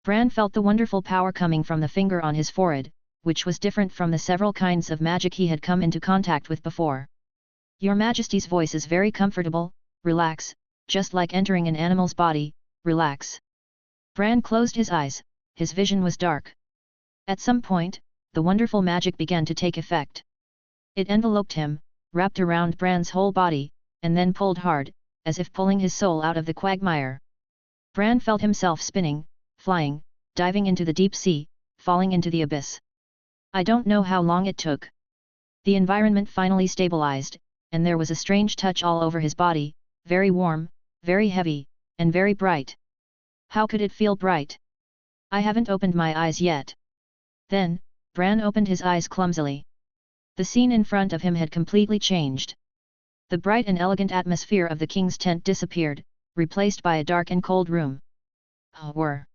Bran felt the wonderful power coming from the finger on his forehead, which was different from the several kinds of magic he had come into contact with before. Your Majesty's voice is very comfortable, relax, just like entering an animal's body, relax. Bran closed his eyes, his vision was dark. At some point, the wonderful magic began to take effect. It enveloped him, wrapped around Bran's whole body, and then pulled hard, as if pulling his soul out of the quagmire. Bran felt himself spinning, flying, diving into the deep sea, falling into the abyss. I don't know how long it took. The environment finally stabilized, and there was a strange touch all over his body, very warm, very heavy, and very bright. How could it feel bright? I haven't opened my eyes yet. Then, Bran opened his eyes clumsily. The scene in front of him had completely changed. The bright and elegant atmosphere of the king's tent disappeared, replaced by a dark and cold room. Whir!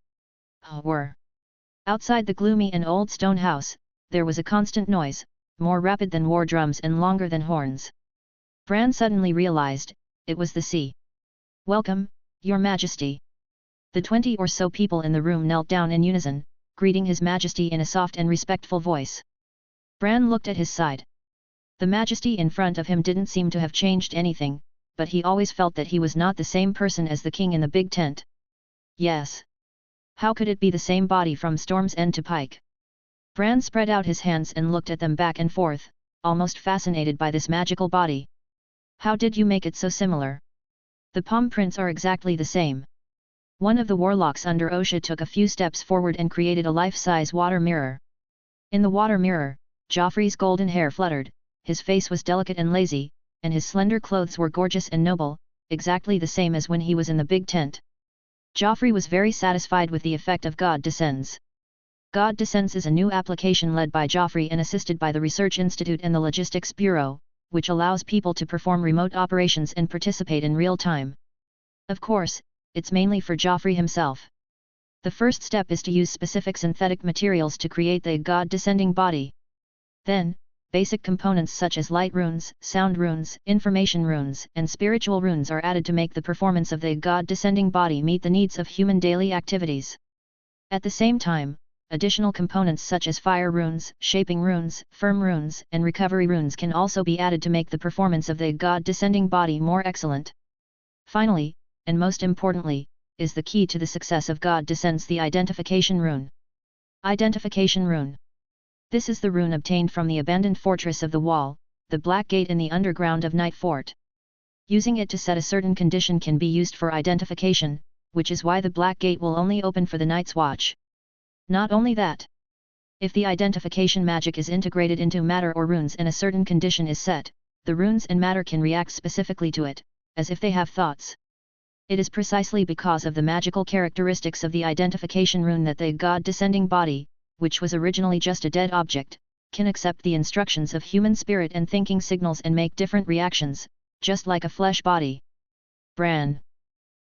Whir! Outside the gloomy and old stone house, there was a constant noise, more rapid than war drums and longer than horns. Bran suddenly realized, it was the sea. Welcome, Your Majesty. The 20 or so people in the room knelt down in unison, greeting His Majesty in a soft and respectful voice. Bran looked at his side. The Majesty in front of him didn't seem to have changed anything, but he always felt that he was not the same person as the king in the big tent. Yes. How could it be the same body from Storm's End to Pike? Bran spread out his hands and looked at them back and forth, almost fascinated by this magical body. How did you make it so similar? The palm prints are exactly the same. One of the warlocks under Osha took a few steps forward and created a life-size water mirror. In the water mirror, Joffrey's golden hair fluttered, his face was delicate and lazy, and his slender clothes were gorgeous and noble, exactly the same as when he was in the big tent. Joffrey was very satisfied with the effect of God Descends. God Descends is a new application led by Joffrey and assisted by the Research Institute and the Logistics Bureau, which allows people to perform remote operations and participate in real time. Of course, it's mainly for Joffrey himself. The first step is to use specific synthetic materials to create the God-descending body. Then, basic components such as light runes, sound runes, information runes, and spiritual runes are added to make the performance of the God-descending body meet the needs of human daily activities. At the same time, additional components such as fire runes, shaping runes, firm runes, and recovery runes can also be added to make the performance of the God-descending body more excellent. Finally, and most importantly, is the key to the success of God Descends: the Identification Rune. Identification Rune. This is the rune obtained from the abandoned fortress of the Wall, the Black Gate in the underground of Night Fort. Using it to set a certain condition can be used for identification, which is why the Black Gate will only open for the Night's Watch. Not only that, if the identification magic is integrated into matter or runes and a certain condition is set, the runes and matter can react specifically to it, as if they have thoughts. It is precisely because of the magical characteristics of the identification rune that the God-descending body, which was originally just a dead object, can accept the instructions of human spirit and thinking signals and make different reactions, just like a flesh body. Bran.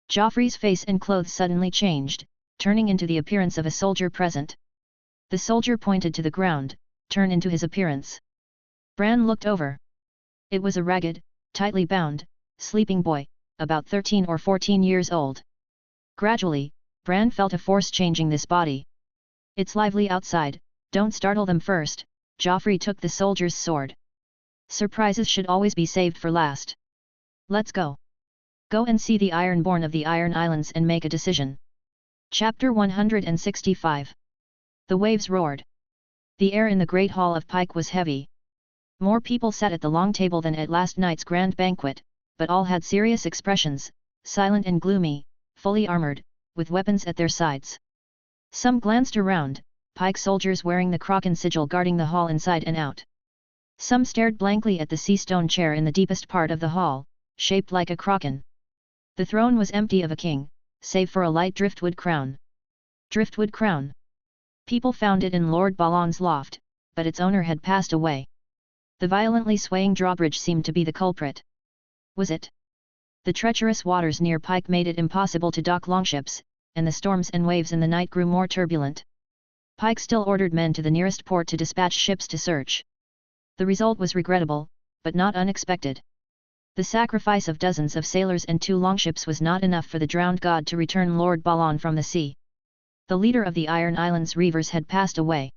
Joffrey's face and clothes suddenly changed, turning into the appearance of a soldier present. The soldier pointed to the ground, turned into his appearance. Bran looked over. It was a ragged, tightly bound, sleeping boy, about 13 or 14 years old. Gradually, Bran felt a force changing this body. It's lively outside, don't startle them first. Joffrey took the soldier's sword. Surprises should always be saved for last. Let's go. Go and see the Ironborn of the Iron Islands and make a decision. Chapter 165. The waves roared. The air in the Great Hall of Pike was heavy. More people sat at the long table than at last night's grand banquet, but all had serious expressions, silent and gloomy, fully armored, with weapons at their sides. Some glanced around, Pike soldiers wearing the kraken sigil guarding the hall inside and out. Some stared blankly at the sea stone chair in the deepest part of the hall, shaped like a kraken. The throne was empty of a king, save for a light driftwood crown. Driftwood crown. People found it in Lord Balon's loft, but its owner had passed away. The violently swaying drawbridge seemed to be the culprit. Was it? The treacherous waters near Pike made it impossible to dock longships, and the storms and waves in the night grew more turbulent. Pike still ordered men to the nearest port to dispatch ships to search. The result was regrettable, but not unexpected. The sacrifice of dozens of sailors and 2 longships was not enough for the drowned god to return Lord Balon from the sea. The leader of the Iron Islands reavers had passed away.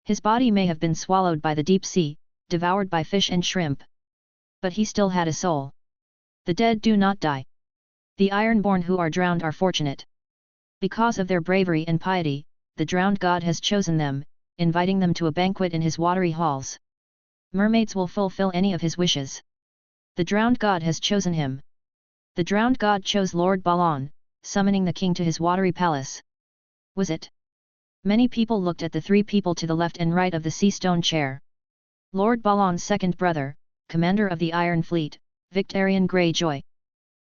His body may have been swallowed by the deep sea, devoured by fish and shrimp. But he still had a soul. The dead do not die. The Ironborn who are drowned are fortunate. Because of their bravery and piety, the drowned god has chosen them, inviting them to a banquet in his watery halls. Mermaids will fulfill any of his wishes. The drowned god has chosen him. The drowned god chose Lord Balon, summoning the king to his watery palace. Was it? Many people looked at the 3 people to the left and right of the sea stone chair. Lord Balon's second brother, commander of the Iron Fleet, Victarion Greyjoy.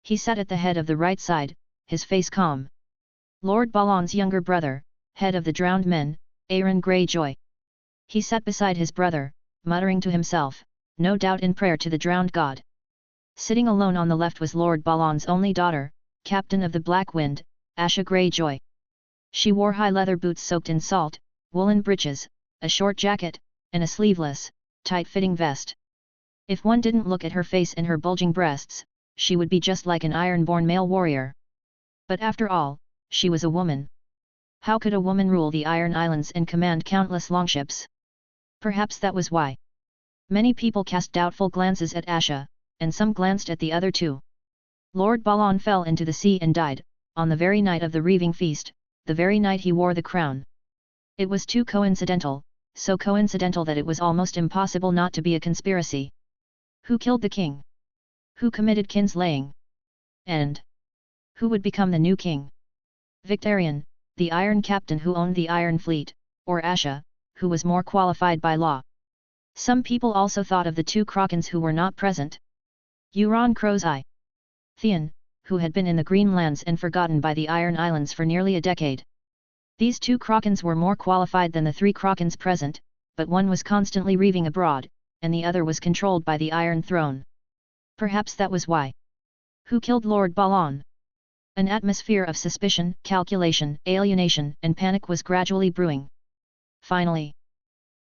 He sat at the head of the right side, his face calm. Lord Balon's younger brother, head of the drowned men, Euron Greyjoy. He sat beside his brother, muttering to himself, no doubt in prayer to the drowned god. Sitting alone on the left was Lord Balon's only daughter, captain of the Black Wind, Asha Greyjoy. She wore high leather boots soaked in salt, woolen breeches, a short jacket, and a sleeveless, tight-fitting vest. If one didn't look at her face and her bulging breasts, she would be just like an iron-born male warrior. But after all, she was a woman. How could a woman rule the Iron Islands and command countless longships? Perhaps that was why. Many people cast doubtful glances at Asha, and some glanced at the other 2. Lord Balon fell into the sea and died, on the very night of the reaving feast, the very night he wore the crown. It was too coincidental, so coincidental that it was almost impossible not to be a conspiracy. Who killed the king? Who committed kinslaying? And who would become the new king? Victarion, the Iron Captain who owned the Iron Fleet, or Asha, who was more qualified by law? Some people also thought of the two Krakens who were not present. Euron Crow's Eye. Theon, who had been in the Green Lands and forgotten by the Iron Islands for nearly a decade. These two Krakens were more qualified than the three Krakens present, but one was constantly reaving abroad, and the other was controlled by the Iron Throne. Perhaps that was why. Who killed Lord Balon? An atmosphere of suspicion, calculation, alienation, and panic was gradually brewing. Finally,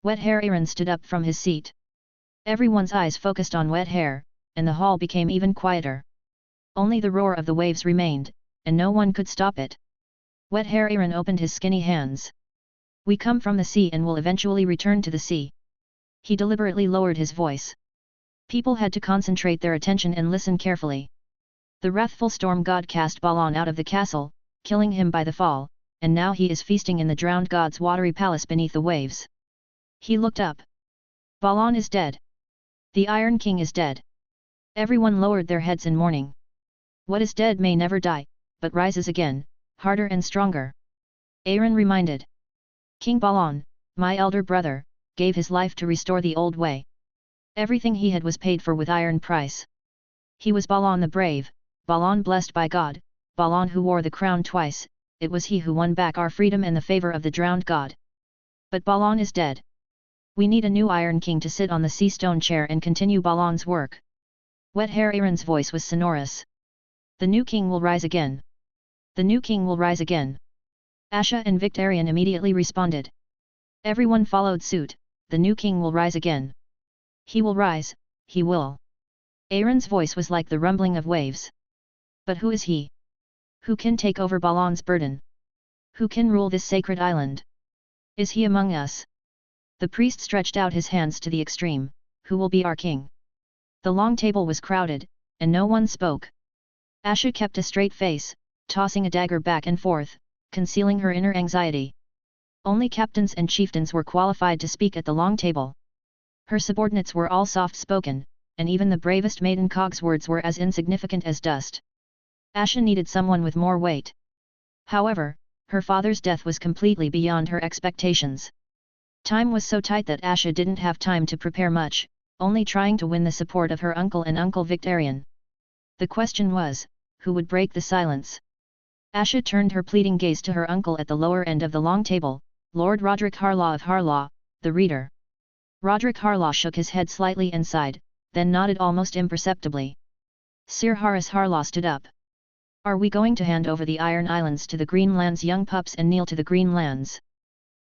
Wet Hair Euron stood up from his seat. Everyone's eyes focused on Wet Hair, and the hall became even quieter. Only the roar of the waves remained, and no one could stop it. Wet Hair Euron opened his skinny hands. We come from the sea and will eventually return to the sea. He deliberately lowered his voice. People had to concentrate their attention and listen carefully. The wrathful storm god cast Balon out of the castle, killing him by the fall, and now he is feasting in the drowned god's watery palace beneath the waves. He looked up. Balon is dead. The Iron King is dead. Everyone lowered their heads in mourning. What is dead may never die, but rises again, harder and stronger. Euron reminded. King Balon, my elder brother, gave his life to restore the old way. Everything he had was paid for with iron price. He was Balon the brave, Balon blessed by God, Balon who wore the crown twice. It was he who won back our freedom and the favor of the drowned god. But Balon is dead. We need a new Iron King to sit on the sea stone chair and continue Balon's work. Wet Hair Euron's voice was sonorous. The new king will rise again. The new king will rise again. Asha and Victarion immediately responded. Everyone followed suit. The new king will rise again. He will rise, he will. Euron's voice was like the rumbling of waves. But who is he? Who can take over Balon's burden? Who can rule this sacred island? Is he among us? The priest stretched out his hands to the extreme. Who will be our king? The long table was crowded, and no one spoke. Asha kept a straight face, tossing a dagger back and forth, concealing her inner anxiety. Only captains and chieftains were qualified to speak at the long table. Her subordinates were all soft-spoken, and even the bravest maiden Cog's words were as insignificant as dust. Asha needed someone with more weight. However, her father's death was completely beyond her expectations. Time was so tight that Asha didn't have time to prepare much, only trying to win the support of her uncle and Uncle Victarion. The question was, who would break the silence? Asha turned her pleading gaze to her uncle at the lower end of the long table, Lord Roderick Harlaw of Harlaw, the reader. Roderick Harlaw shook his head slightly and sighed, then nodded almost imperceptibly. Sir Horace Harlaw stood up. Are we going to hand over the Iron Islands to the Green Lands young pups and kneel to the Green Lands?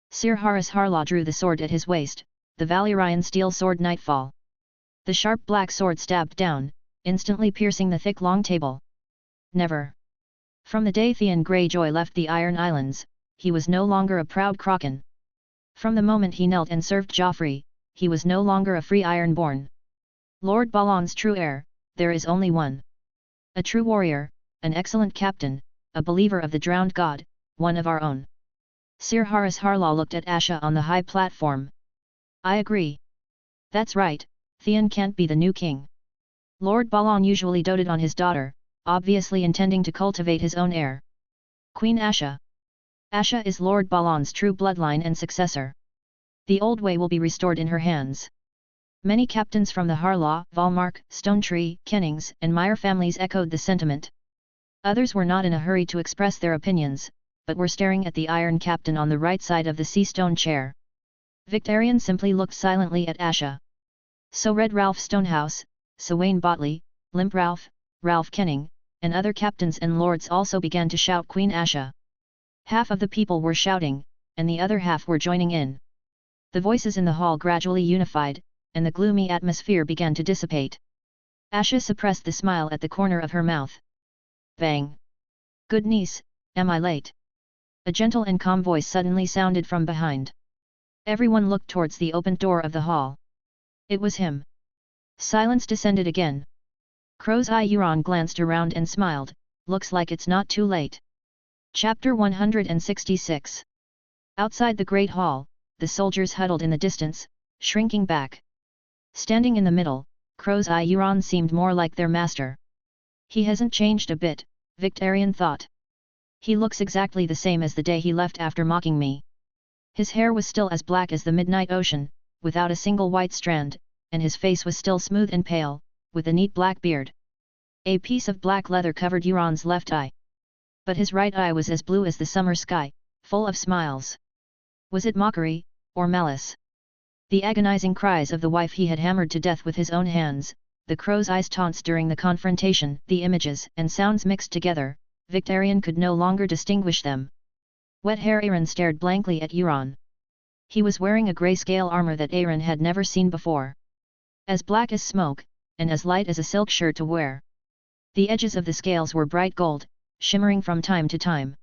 Sir Horace Harlaw drew the sword at his waist, the Valyrian steel sword Nightfall. The sharp black sword stabbed down, instantly piercing the thick long table. Never. From the day Theon Greyjoy left the Iron Islands, he was no longer a proud Kraken. From the moment he knelt and served Joffrey, he was no longer a free Ironborn. Lord Balon's true heir, there is only one. A true warrior, an excellent captain, a believer of the drowned god, one of our own. Sir Horace Harlaw looked at Asha on the high platform. I agree. That's right, Theon can't be the new king. Lord Balon usually doted on his daughter, obviously intending to cultivate his own heir. Queen Asha. Asha is Lord Balon's true bloodline and successor. The old way will be restored in her hands. Many captains from the Harlaw, Valmark, Stonetree, Kennings, and Meyer families echoed the sentiment. Others were not in a hurry to express their opinions, but were staring at the Iron Captain on the right side of the sea stone chair. Victarion simply looked silently at Asha. So read Ralph Stonehouse, Swain Botley, Limp Ralph, Ralph Kenning, and other captains and lords also began to shout Queen Asha. Half of the people were shouting, and the other half were joining in. The voices in the hall gradually unified, and the gloomy atmosphere began to dissipate. Asha suppressed the smile at the corner of her mouth. Bang! Good niece, am I late? A gentle and calm voice suddenly sounded from behind. Everyone looked towards the opened door of the hall. It was him. Silence descended again. Crow's Eye Euron glanced around and smiled, looks like it's not too late. Chapter 166. Outside the Great Hall, the soldiers huddled in the distance, shrinking back. Standing in the middle, Crow's Eye Euron seemed more like their master. He hasn't changed a bit, Victarion thought. He looks exactly the same as the day he left after mocking me. His hair was still as black as the midnight ocean, without a single white strand, and his face was still smooth and pale, with a neat black beard. A piece of black leather covered Euron's left eye. But his right eye was as blue as the summer sky, full of smiles. Was it mockery, or malice? The agonizing cries of the wife he had hammered to death with his own hands, the Crow's Eye's taunts during the confrontation, the images and sounds mixed together, Victarion could no longer distinguish them. Wet hair Eyrie stared blankly at Euron. He was wearing a grayscale armor that Eyrie had never seen before. As black as smoke, and as light as a silk shirt to wear. The edges of the scales were bright gold, shimmering from time to time.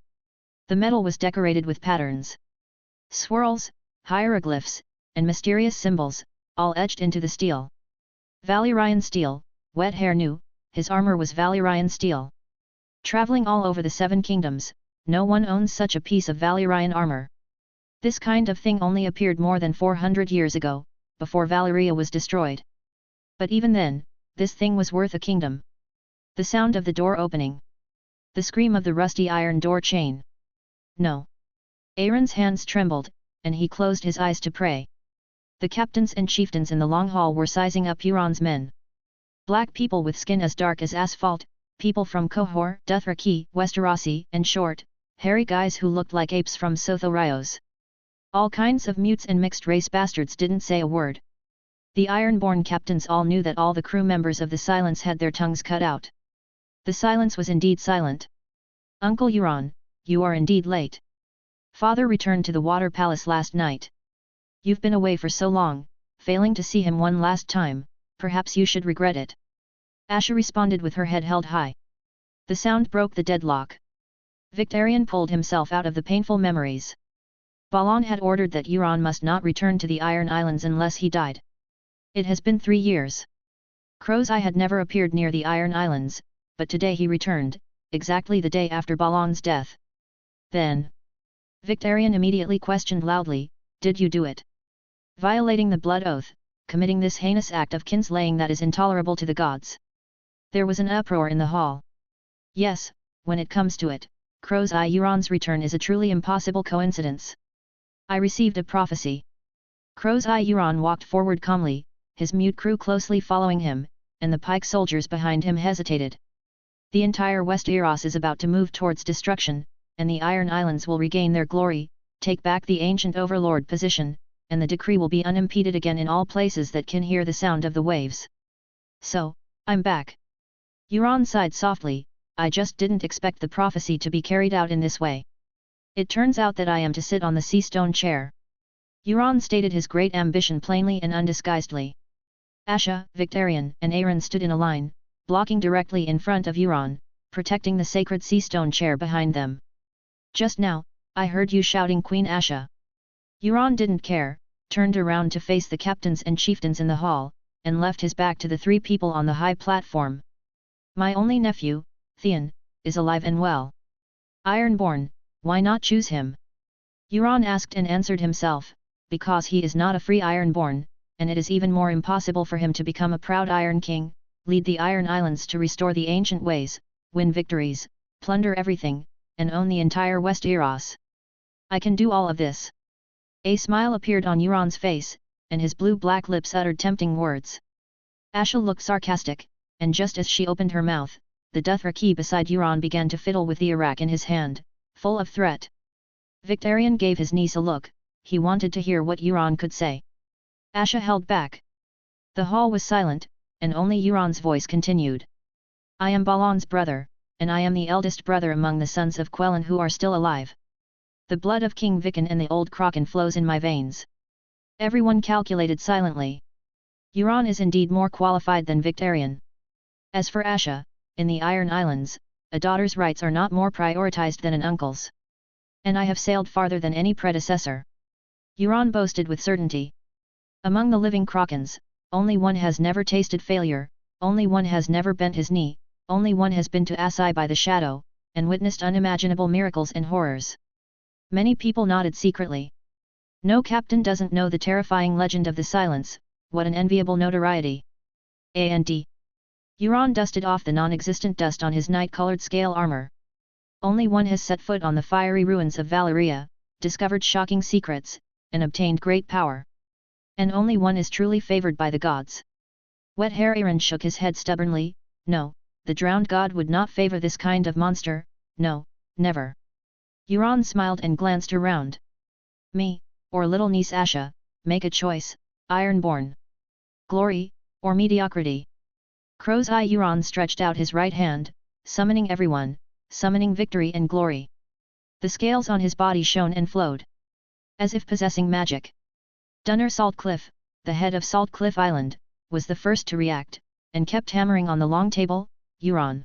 The metal was decorated with patterns, swirls, hieroglyphs, and mysterious symbols, all etched into the steel. Valyrian steel, Wet hair knew, his armor was Valyrian steel. Traveling all over the Seven Kingdoms, no one owns such a piece of Valyrian armor. This kind of thing only appeared more than 400 years ago, before Valyria was destroyed. But even then, this thing was worth a kingdom. The sound of the door opening. The scream of the rusty iron door chain. No. Aeron's hands trembled, and he closed his eyes to pray. The captains and chieftains in the long hall were sizing up Euron's men. Black people with skin as dark as asphalt, people from Qohor, Dothraki, Westerosi, and short, hairy guys who looked like apes from Sothorios. All kinds of mutes and mixed-race bastards didn't say a word. The Ironborn captains all knew that all the crew members of the Silence had their tongues cut out. The Silence was indeed silent. Uncle Euron, you are indeed late. Father returned to the Water Palace last night. You've been away for so long, failing to see him one last time, perhaps you should regret it. Asha responded with her head held high. The sound broke the deadlock. Victarion pulled himself out of the painful memories. Balon had ordered that Euron must not return to the Iron Islands unless he died. It has been 3 years. Crow's Eye had never appeared near the Iron Islands, but today he returned, exactly the day after Balon's death. Then, Victarion immediately questioned loudly, did you do it? Violating the blood oath, committing this heinous act of kinslaying that is intolerable to the gods. There was an uproar in the hall. Yes, when it comes to it, Crow's Eye Euron's return is a truly impossible coincidence. I received a prophecy. Crow's Eye Euron walked forward calmly, his mute crew closely following him, and the pike soldiers behind him hesitated. The entire Westeros is about to move towards destruction, and the Iron Islands will regain their glory, take back the ancient overlord position, and the decree will be unimpeded again in all places that can hear the sound of the waves. So, I'm back. Euron sighed softly, I just didn't expect the prophecy to be carried out in this way. It turns out that I am to sit on the sea stone chair. Euron stated his great ambition plainly and undisguisedly. Asha, Victarion, and Eyrie stood in a line, blocking directly in front of Euron, protecting the sacred sea stone chair behind them. Just now, I heard you shouting Queen Asha. Euron didn't care, turned around to face the captains and chieftains in the hall, and left his back to the 3 people on the high platform. My only nephew, Theon, is alive and well. Ironborn, why not choose him? Euron asked and answered himself, because he is not a free Ironborn, and it is even more impossible for him to become a proud Iron King, lead the Iron Islands to restore the ancient ways, win victories, plunder everything, and own the entire Westeros. I can do all of this. A smile appeared on Euron's face, and his blue-black lips uttered tempting words. Asha looked sarcastic, and just as she opened her mouth, the Dothraki beside Euron began to fiddle with the arak in his hand, full of threat. Victarion gave his niece a look, he wanted to hear what Euron could say. Asha held back. The hall was silent, and only Euron's voice continued. I am Balon's brother, and I am the eldest brother among the sons of Quellan who are still alive. The blood of King Viken and the old kraken flows in my veins. Everyone calculated silently. Euron is indeed more qualified than Victarion. As for Asha, in the Iron Islands, a daughter's rights are not more prioritized than an uncle's. And I have sailed farther than any predecessor. Euron boasted with certainty. Among the living krakens, only one has never tasted failure, only one has never bent his knee, only one has been to Asai by the shadow, and witnessed unimaginable miracles and horrors. Many people nodded secretly. No captain doesn't know the terrifying legend of the silence, what an enviable notoriety. And Euron dusted off the non-existent dust on his night-colored scale armor. Only one has set foot on the fiery ruins of Valyria, discovered shocking secrets, and obtained great power. And only one is truly favored by the gods. Wet Hair Euron shook his head stubbornly. No, the drowned god would not favor this kind of monster, no, never. Euron smiled and glanced around. Me, or little niece Asha, make a choice, Ironborn. Glory, or mediocrity. Crow's Eye Euron stretched out his right hand, summoning everyone, summoning victory and glory. The scales on his body shone and flowed, as if possessing magic. Dunner Saltcliffe, the head of Saltcliffe Island, was the first to react, and kept hammering on the long table. Euron!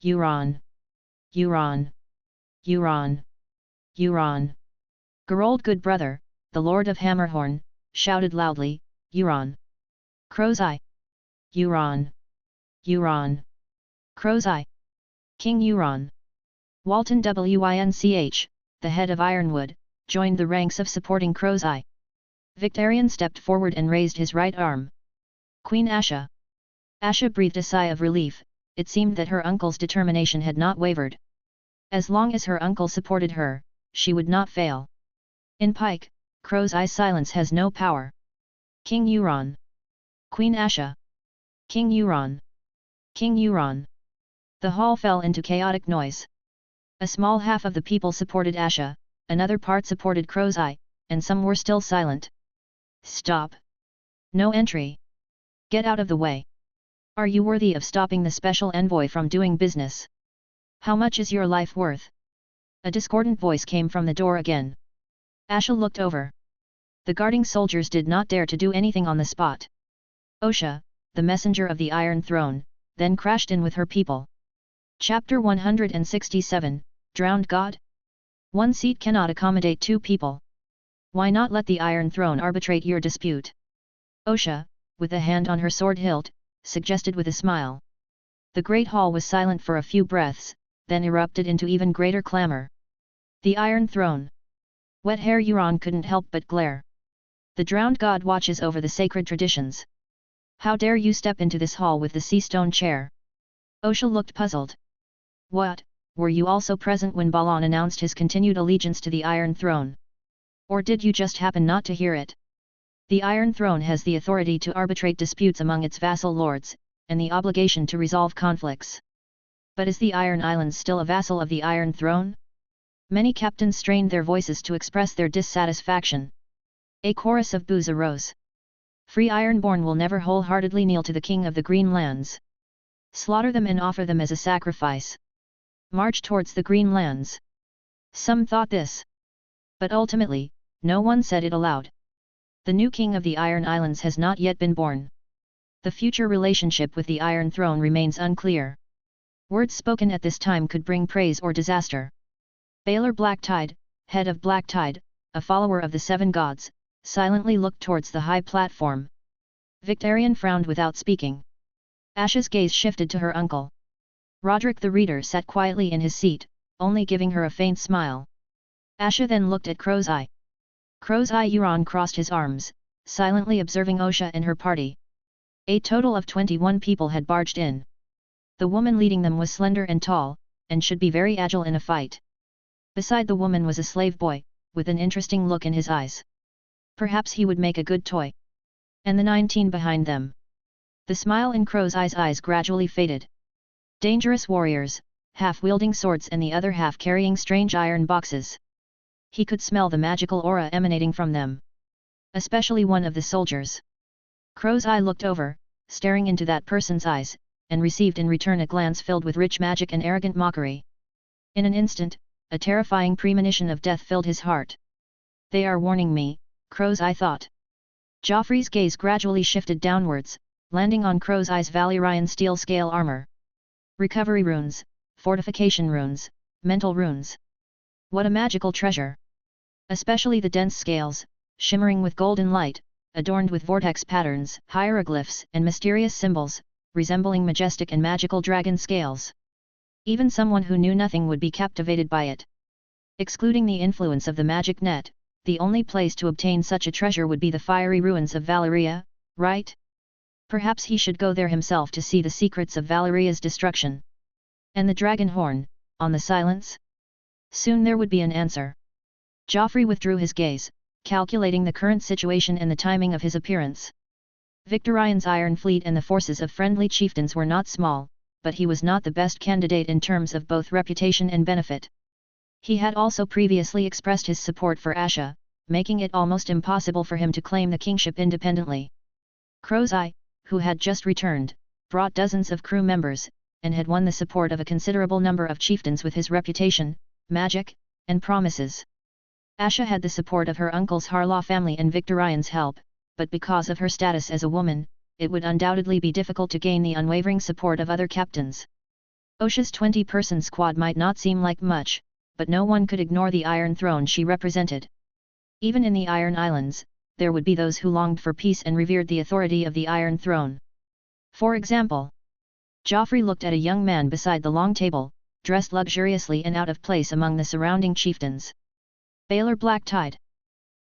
Euron! Euron! Euron! Euron! Gerold Goodbrother, the Lord of Hammerhorn, shouted loudly, Euron! Crow's Eye! Euron! Euron! Crow's Eye! King Euron! Walton Winch, the head of Ironwood, joined the ranks of supporting Crow's Eye. Victarion stepped forward and raised his right arm. Queen Asha! Asha breathed a sigh of relief. It seemed that her uncle's determination had not wavered. As long as her uncle supported her, she would not fail. In Pike, Crow's Eye's silence has no power. King Euron! Queen Asha! King Euron! King Euron! The hall fell into chaotic noise. A small half of the people supported Asha, another part supported Crow's Eye, and some were still silent. Stop! No entry! Get out of the way! Are you worthy of stopping the special envoy from doing business? How much is your life worth? A discordant voice came from the door again. Asha looked over. The guarding soldiers did not dare to do anything on the spot. Osha, the messenger of the Iron Throne, then crashed in with her people. Chapter 167, Drowned God? One seat cannot accommodate two people. Why not let the Iron Throne arbitrate your dispute? Osha, with a hand on her sword hilt, suggested with a smile. The great hall was silent for a few breaths, then erupted into even greater clamor. The Iron Throne! Wet Hair Euron couldn't help but glare. The drowned god watches over the sacred traditions. How dare you step into this hall with the sea stone chair? Osha looked puzzled. What, were you also present when Balon announced his continued allegiance to the Iron Throne? Or did you just happen not to hear it? The Iron Throne has the authority to arbitrate disputes among its vassal lords, and the obligation to resolve conflicts. But is the Iron Islands still a vassal of the Iron Throne? Many captains strained their voices to express their dissatisfaction. A chorus of boos arose. Free Ironborn will never wholeheartedly kneel to the King of the Green Lands. Slaughter them and offer them as a sacrifice. March towards the Green Lands. Some thought this. But ultimately, no one said it aloud. The new King of the Iron Islands has not yet been born. The future relationship with the Iron Throne remains unclear. Words spoken at this time could bring praise or disaster. Baelor Blacktide, head of Blacktide, a follower of the Seven Gods, silently looked towards the high platform. Victarion frowned without speaking. Asha's gaze shifted to her uncle. Roderick the Reader sat quietly in his seat, only giving her a faint smile. Asha then looked at Crow's Eye. Crow's Eye Euron crossed his arms, silently observing Osha and her party. A total of 21 people had barged in. The woman leading them was slender and tall, and should be very agile in a fight. Beside the woman was a slave boy, with an interesting look in his eyes. Perhaps he would make a good toy. And the 19 behind them. The smile in Crow's Eye's eyes gradually faded. Dangerous warriors, half wielding swords and the other half carrying strange iron boxes. He could smell the magical aura emanating from them. Especially one of the soldiers. Crow's Eye looked over, staring into that person's eyes, and received in return a glance filled with rich magic and arrogant mockery. In an instant, a terrifying premonition of death filled his heart. They are warning me, Crow's Eye thought. Joffrey's gaze gradually shifted downwards, landing on Crow's Eye's Valyrian steel scale armor. Recovery runes, fortification runes, mental runes. What a magical treasure! Especially the dense scales, shimmering with golden light, adorned with vortex patterns, hieroglyphs and mysterious symbols, resembling majestic and magical dragon scales. Even someone who knew nothing would be captivated by it. Excluding the influence of the magic net, the only place to obtain such a treasure would be the fiery ruins of Valyria, right? Perhaps he should go there himself to see the secrets of Valyria's destruction. And the dragon horn, on the silence? Soon there would be an answer. Joffrey withdrew his gaze, calculating the current situation and the timing of his appearance. Victorion's Iron Fleet and the forces of friendly chieftains were not small, but he was not the best candidate in terms of both reputation and benefit. He had also previously expressed his support for Asha, making it almost impossible for him to claim the kingship independently. Crow's Eye, who had just returned, brought dozens of crew members, and had won the support of a considerable number of chieftains with his reputation, magic, and promises. Asha had the support of her uncle's Harlaw family and Victorion's help, but because of her status as a woman, it would undoubtedly be difficult to gain the unwavering support of other captains. Osha's 20-person squad might not seem like much, but no one could ignore the Iron Throne she represented. Even in the Iron Islands, there would be those who longed for peace and revered the authority of the Iron Throne. For example, Joffrey looked at a young man beside the long table, dressed luxuriously and out of place among the surrounding chieftains. Baelor Blacktide.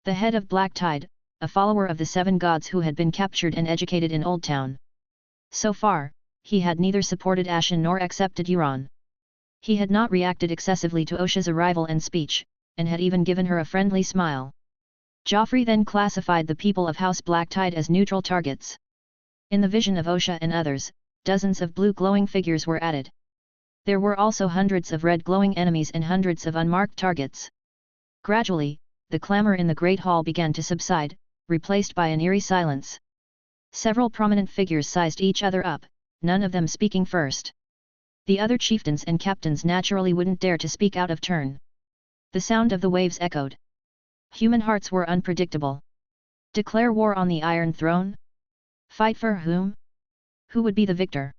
The head of Blacktide, a follower of the Seven Gods who had been captured and educated in Old Town. So far, he had neither supported Asha nor accepted Euron. He had not reacted excessively to Osha's arrival and speech, and had even given her a friendly smile. Joffrey then classified the people of House Blacktide as neutral targets. In the vision of Osha and others, dozens of blue glowing figures were added. There were also hundreds of red glowing enemies and hundreds of unmarked targets. Gradually, the clamor in the Great Hall began to subside, replaced by an eerie silence. Several prominent figures sized each other up, none of them speaking first. The other chieftains and captains naturally wouldn't dare to speak out of turn. The sound of the waves echoed. Human hearts were unpredictable. Declare war on the Iron Throne? Fight for whom? Who would be the victor?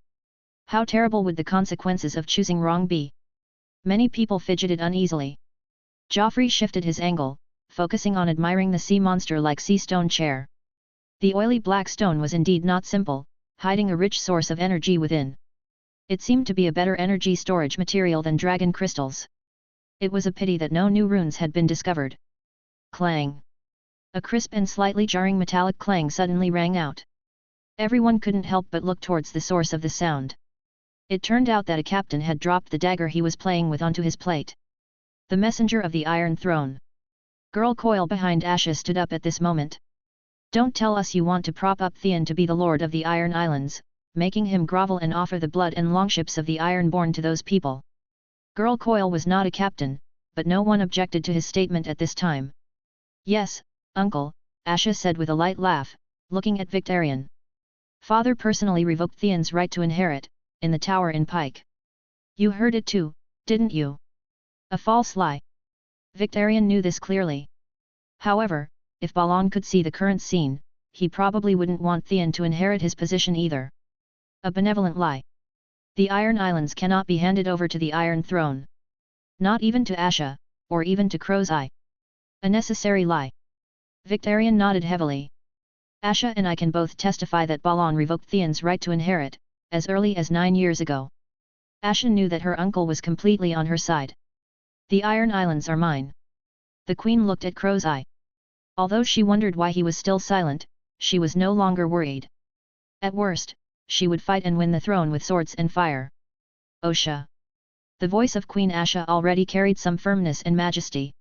How terrible would the consequences of choosing wrong be? Many people fidgeted uneasily. Joffrey shifted his angle, focusing on admiring the sea monster-like sea stone chair. The oily black stone was indeed not simple, hiding a rich source of energy within. It seemed to be a better energy storage material than dragon crystals. It was a pity that no new runes had been discovered. Clang! A crisp and slightly jarring metallic clang suddenly rang out. Everyone couldn't help but look towards the source of the sound. It turned out that a captain had dropped the dagger he was playing with onto his plate. The messenger of the Iron Throne. Girl Coil behind Asha stood up at this moment. Don't tell us you want to prop up Theon to be the Lord of the Iron Islands, making him grovel and offer the blood and longships of the Ironborn to those people. Girl Coil was not a captain, but no one objected to his statement at this time. Yes, uncle, Asha said with a light laugh, looking at Victorian. Father personally revoked Theon's right to inherit, in the tower in Pike. You heard it too, didn't you? A false lie. Victorian knew this clearly. However, if Balon could see the current scene, he probably wouldn't want Theon to inherit his position either. A benevolent lie. The Iron Islands cannot be handed over to the Iron Throne. Not even to Asha, or even to Crow's Eye. A necessary lie. Victorian nodded heavily. Asha and I can both testify that Balon revoked Theon's right to inherit, as early as 9 years ago. Asha knew that her uncle was completely on her side. The Iron Islands are mine. The Queen looked at Crow's Eye. Although she wondered why he was still silent, she was no longer worried. At worst, she would fight and win the throne with swords and fire. Osha. The voice of Queen Asha already carried some firmness and majesty.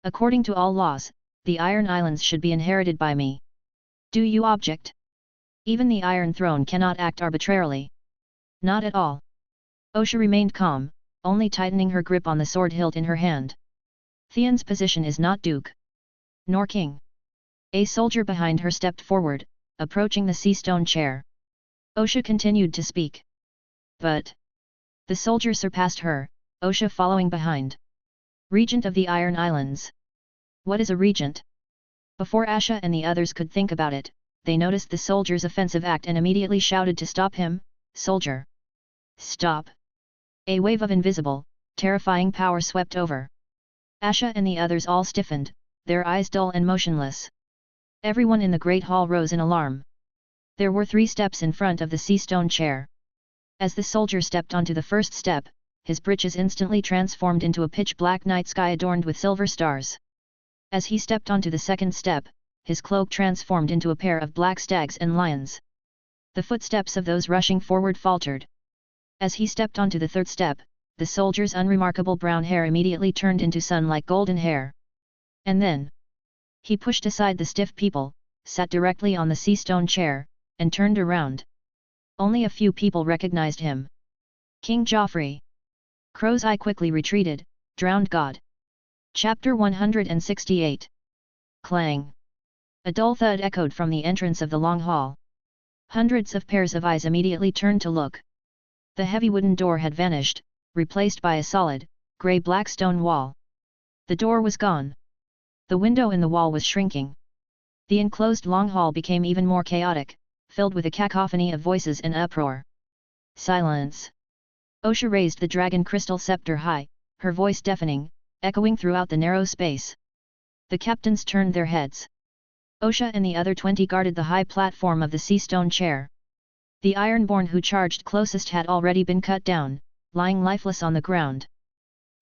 According to all laws, the Iron Islands should be inherited by me. Do you object? Even the Iron Throne cannot act arbitrarily. Not at all. Osha remained calm, only tightening her grip on the sword hilt in her hand. Theon's position is not duke. Nor king. A soldier behind her stepped forward, approaching the sea stone chair. Osha continued to speak. But the soldier surpassed her, Osha following behind. Regent of the Iron Islands. What is a regent? Before Asha and the others could think about it, they noticed the soldier's offensive act and immediately shouted to stop him. Soldier! Stop! A wave of invisible, terrifying power swept over. Asha and the others all stiffened, their eyes dull and motionless. Everyone in the Great Hall rose in alarm. There were 3 steps in front of the sea stone chair. As the soldier stepped onto the first step, his breeches instantly transformed into a pitch-black night sky adorned with silver stars. As he stepped onto the second step, his cloak transformed into a pair of black stags and lions. The footsteps of those rushing forward faltered. As he stepped onto the third step, the soldier's unremarkable brown hair immediately turned into sun-like golden hair. And then, he pushed aside the stiff people, sat directly on the sea stone chair, and turned around. Only a few people recognized him. King Joffrey. Crow's Eye quickly retreated, drowned god. Chapter 168. Clang. A dull thud echoed from the entrance of the long hall. Hundreds of pairs of eyes immediately turned to look. The heavy wooden door had vanished, replaced by a solid, grey-black stone wall. The door was gone. The window in the wall was shrinking. The enclosed long hall became even more chaotic, filled with a cacophony of voices and uproar. Silence. Osha raised the dragon crystal scepter high, her voice deafening, echoing throughout the narrow space. The captains turned their heads. Osha and the other 20 guarded the high platform of the sea stone chair. The Ironborn who charged closest had already been cut down, lying lifeless on the ground.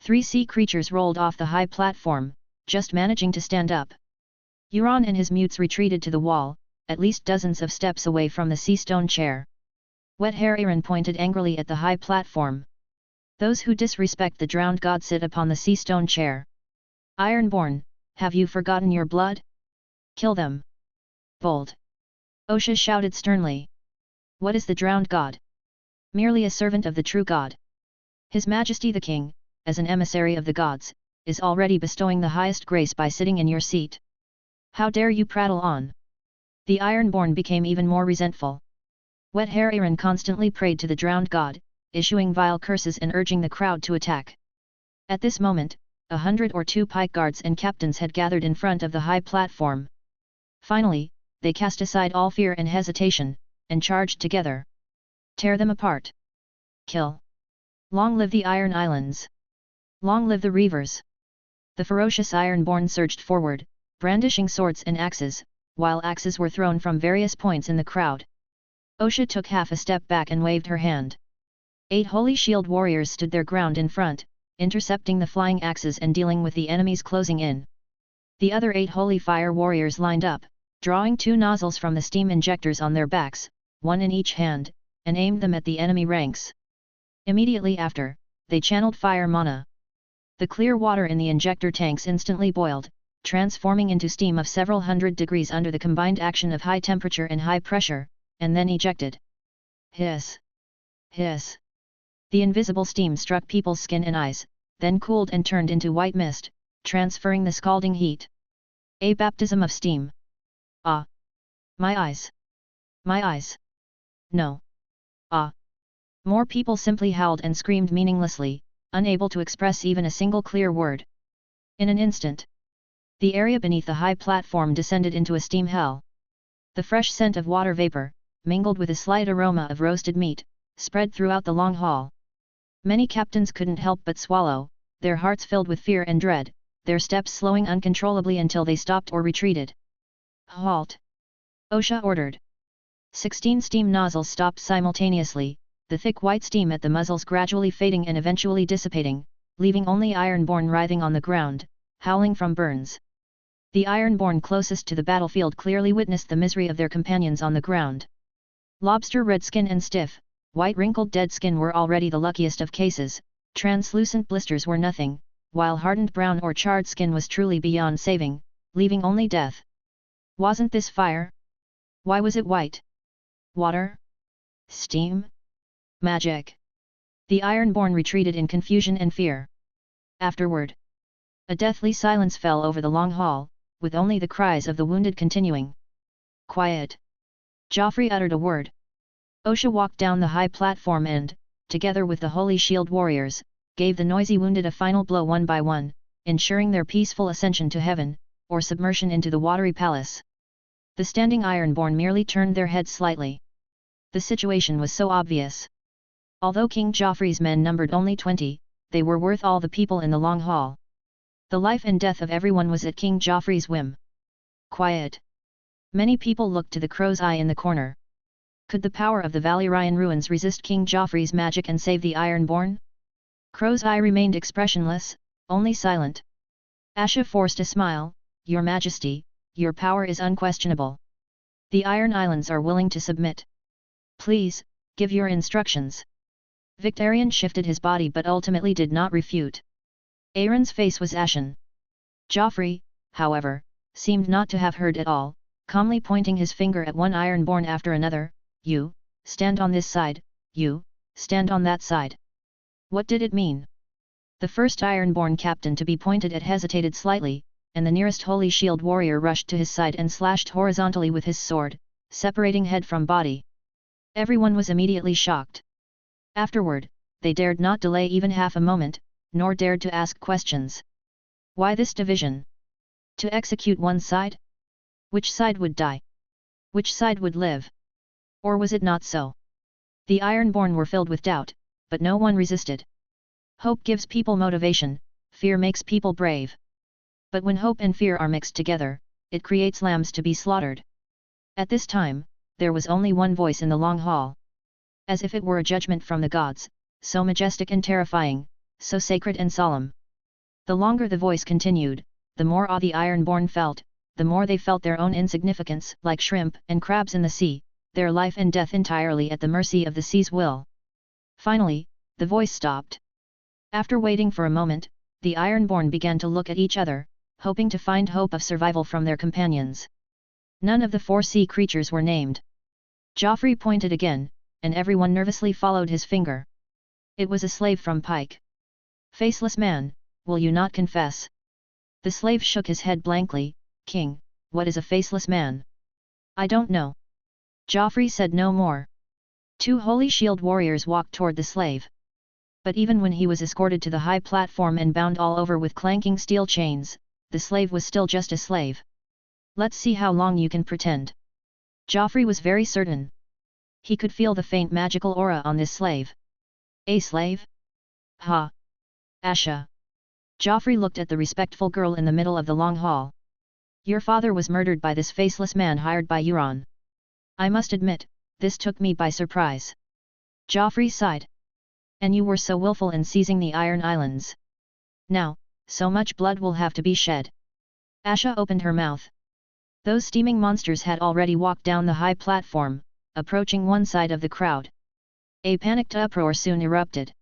3 sea creatures rolled off the high platform, just managing to stand up. Euron and his mutes retreated to the wall, at least dozens of steps away from the sea stone chair. Wet hair Eyrie pointed angrily at the high platform. Those who disrespect the drowned god sit upon the sea stone chair. Ironborn, have you forgotten your blood? Kill them. Bold. Osha shouted sternly. What is the drowned god? Merely a servant of the true god. His Majesty the King, as an emissary of the gods, is already bestowing the highest grace by sitting in your seat. How dare you prattle on? The Ironborn became even more resentful. Wet hair Eyrie constantly prayed to the drowned god, issuing vile curses and urging the crowd to attack. At this moment, 100 or 2 pike guards and captains had gathered in front of the high platform. Finally, they cast aside all fear and hesitation, and charged together. Tear them apart. Kill. Long live the Iron Islands. Long live the Reavers. The ferocious Ironborn surged forward, brandishing swords and axes, while axes were thrown from various points in the crowd. Osha took half a step back and waved her hand. 8 Holy Shield warriors stood their ground in front, intercepting the flying axes and dealing with the enemies closing in. The other 8 Holy Fire warriors lined up, drawing 2 nozzles from the steam injectors on their backs, one in each hand, and aimed them at the enemy ranks. Immediately after, they channeled fire mana. The clear water in the injector tanks instantly boiled, transforming into steam of several hundred degrees under the combined action of high temperature and high pressure, and then ejected. Hiss! Hiss! The invisible steam struck people's skin and eyes, then cooled and turned into white mist, transferring the scalding heat. A baptism of steam. Ah! My eyes! My eyes! No! Ah! More people simply howled and screamed meaninglessly, unable to express even a single clear word. In an instant, the area beneath the high platform descended into a steam hell. The fresh scent of water vapor, mingled with a slight aroma of roasted meat, spread throughout the long hall. Many captains couldn't help but swallow, their hearts filled with fear and dread, their steps slowing uncontrollably until they stopped or retreated. Halt! Osha ordered. 16 steam nozzles stopped simultaneously, the thick white steam at the muzzles gradually fading and eventually dissipating, leaving only Ironborn writhing on the ground, howling from burns. The Ironborn closest to the battlefield clearly witnessed the misery of their companions on the ground. Lobster red skin and stiff, white wrinkled dead skin were already the luckiest of cases, translucent blisters were nothing, while hardened brown or charred skin was truly beyond saving, leaving only death. Wasn't this fire? Why was it white? Water? Steam? Magic? The Ironborn retreated in confusion and fear. Afterward, a deathly silence fell over the long hall, with only the cries of the wounded continuing. Quiet! Joffrey uttered a word. Osha walked down the high platform and, together with the Holy Shield warriors, gave the noisy wounded a final blow one by one, ensuring their peaceful ascension to heaven, or submersion into the watery palace. The standing Ironborn merely turned their heads slightly. The situation was so obvious. Although King Joffrey's men numbered only 20, they were worth all the people in the long hall. The life and death of everyone was at King Joffrey's whim. Quiet! Many people looked to the Crow's Eye in the corner. Could the power of the Valyrian ruins resist King Joffrey's magic and save the Ironborn? Crow's Eye remained expressionless, only silent. Asha forced a smile. "Your Majesty, your power is unquestionable. The Iron Islands are willing to submit. Please, give your instructions." Victarion shifted his body but ultimately did not refute. Aeron's face was ashen. Joffrey, however, seemed not to have heard at all, calmly pointing his finger at one Ironborn after another. "You, stand on this side, you, stand on that side." What did it mean? The first Ironborn captain to be pointed at hesitated slightly, and the nearest Holy Shield warrior rushed to his side and slashed horizontally with his sword, separating head from body. Everyone was immediately shocked. Afterward, they dared not delay even half a moment, nor dared to ask questions. Why this division? To execute one side? Which side would die? Which side would live? Or was it not so? The Ironborn were filled with doubt, but no one resisted. Hope gives people motivation, fear makes people brave. But when hope and fear are mixed together, it creates lambs to be slaughtered. At this time, there was only one voice in the long hall. As if it were a judgment from the gods, so majestic and terrifying, so sacred and solemn. The longer the voice continued, the more awe the Ironborn felt, the more they felt their own insignificance, like shrimp and crabs in the sea, their life and death entirely at the mercy of the sea's will. Finally, the voice stopped. After waiting for a moment, the Ironborn began to look at each other, hoping to find hope of survival from their companions. None of the 4 sea creatures were named. Joffrey pointed again, and everyone nervously followed his finger. It was a slave from Pike. "Faceless man, will you not confess?" The slave shook his head blankly. "King, what is a faceless man?" "I don't know." Joffrey said no more. 2 Holy Shield warriors walked toward the slave. But even when he was escorted to the high platform and bound all over with clanking steel chains, the slave was still just a slave. "Let's see how long you can pretend." Joffrey was very certain. He could feel the faint magical aura on this slave. "A slave? Ha! Asha!" Joffrey looked at the respectful girl in the middle of the long hall. "Your father was murdered by this faceless man hired by Euron. I must admit, this took me by surprise." Joffrey sighed. "And you were so willful in seizing the Iron Islands. Now, so much blood will have to be shed." Asha opened her mouth. Those steaming monsters had already walked down the high platform, approaching one side of the crowd. A panicked uproar soon erupted.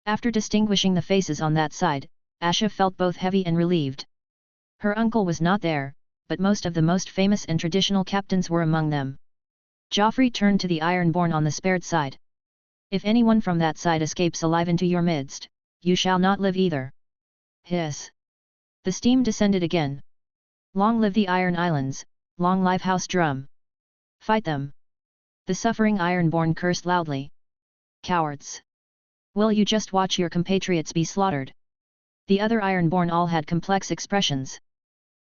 After distinguishing the faces on that side, Asha felt both heavy and relieved. Her uncle was not there, but most of the most famous and traditional captains were among them. Joffrey turned to the Ironborn on the spared side. "If anyone from that side escapes alive into your midst, you shall not live either." Hiss! The steam descended again. "Long live the Iron Islands, long live House Drum! Fight them!" The suffering Ironborn cursed loudly. "Cowards! Will you just watch your compatriots be slaughtered?" The other Ironborn all had complex expressions.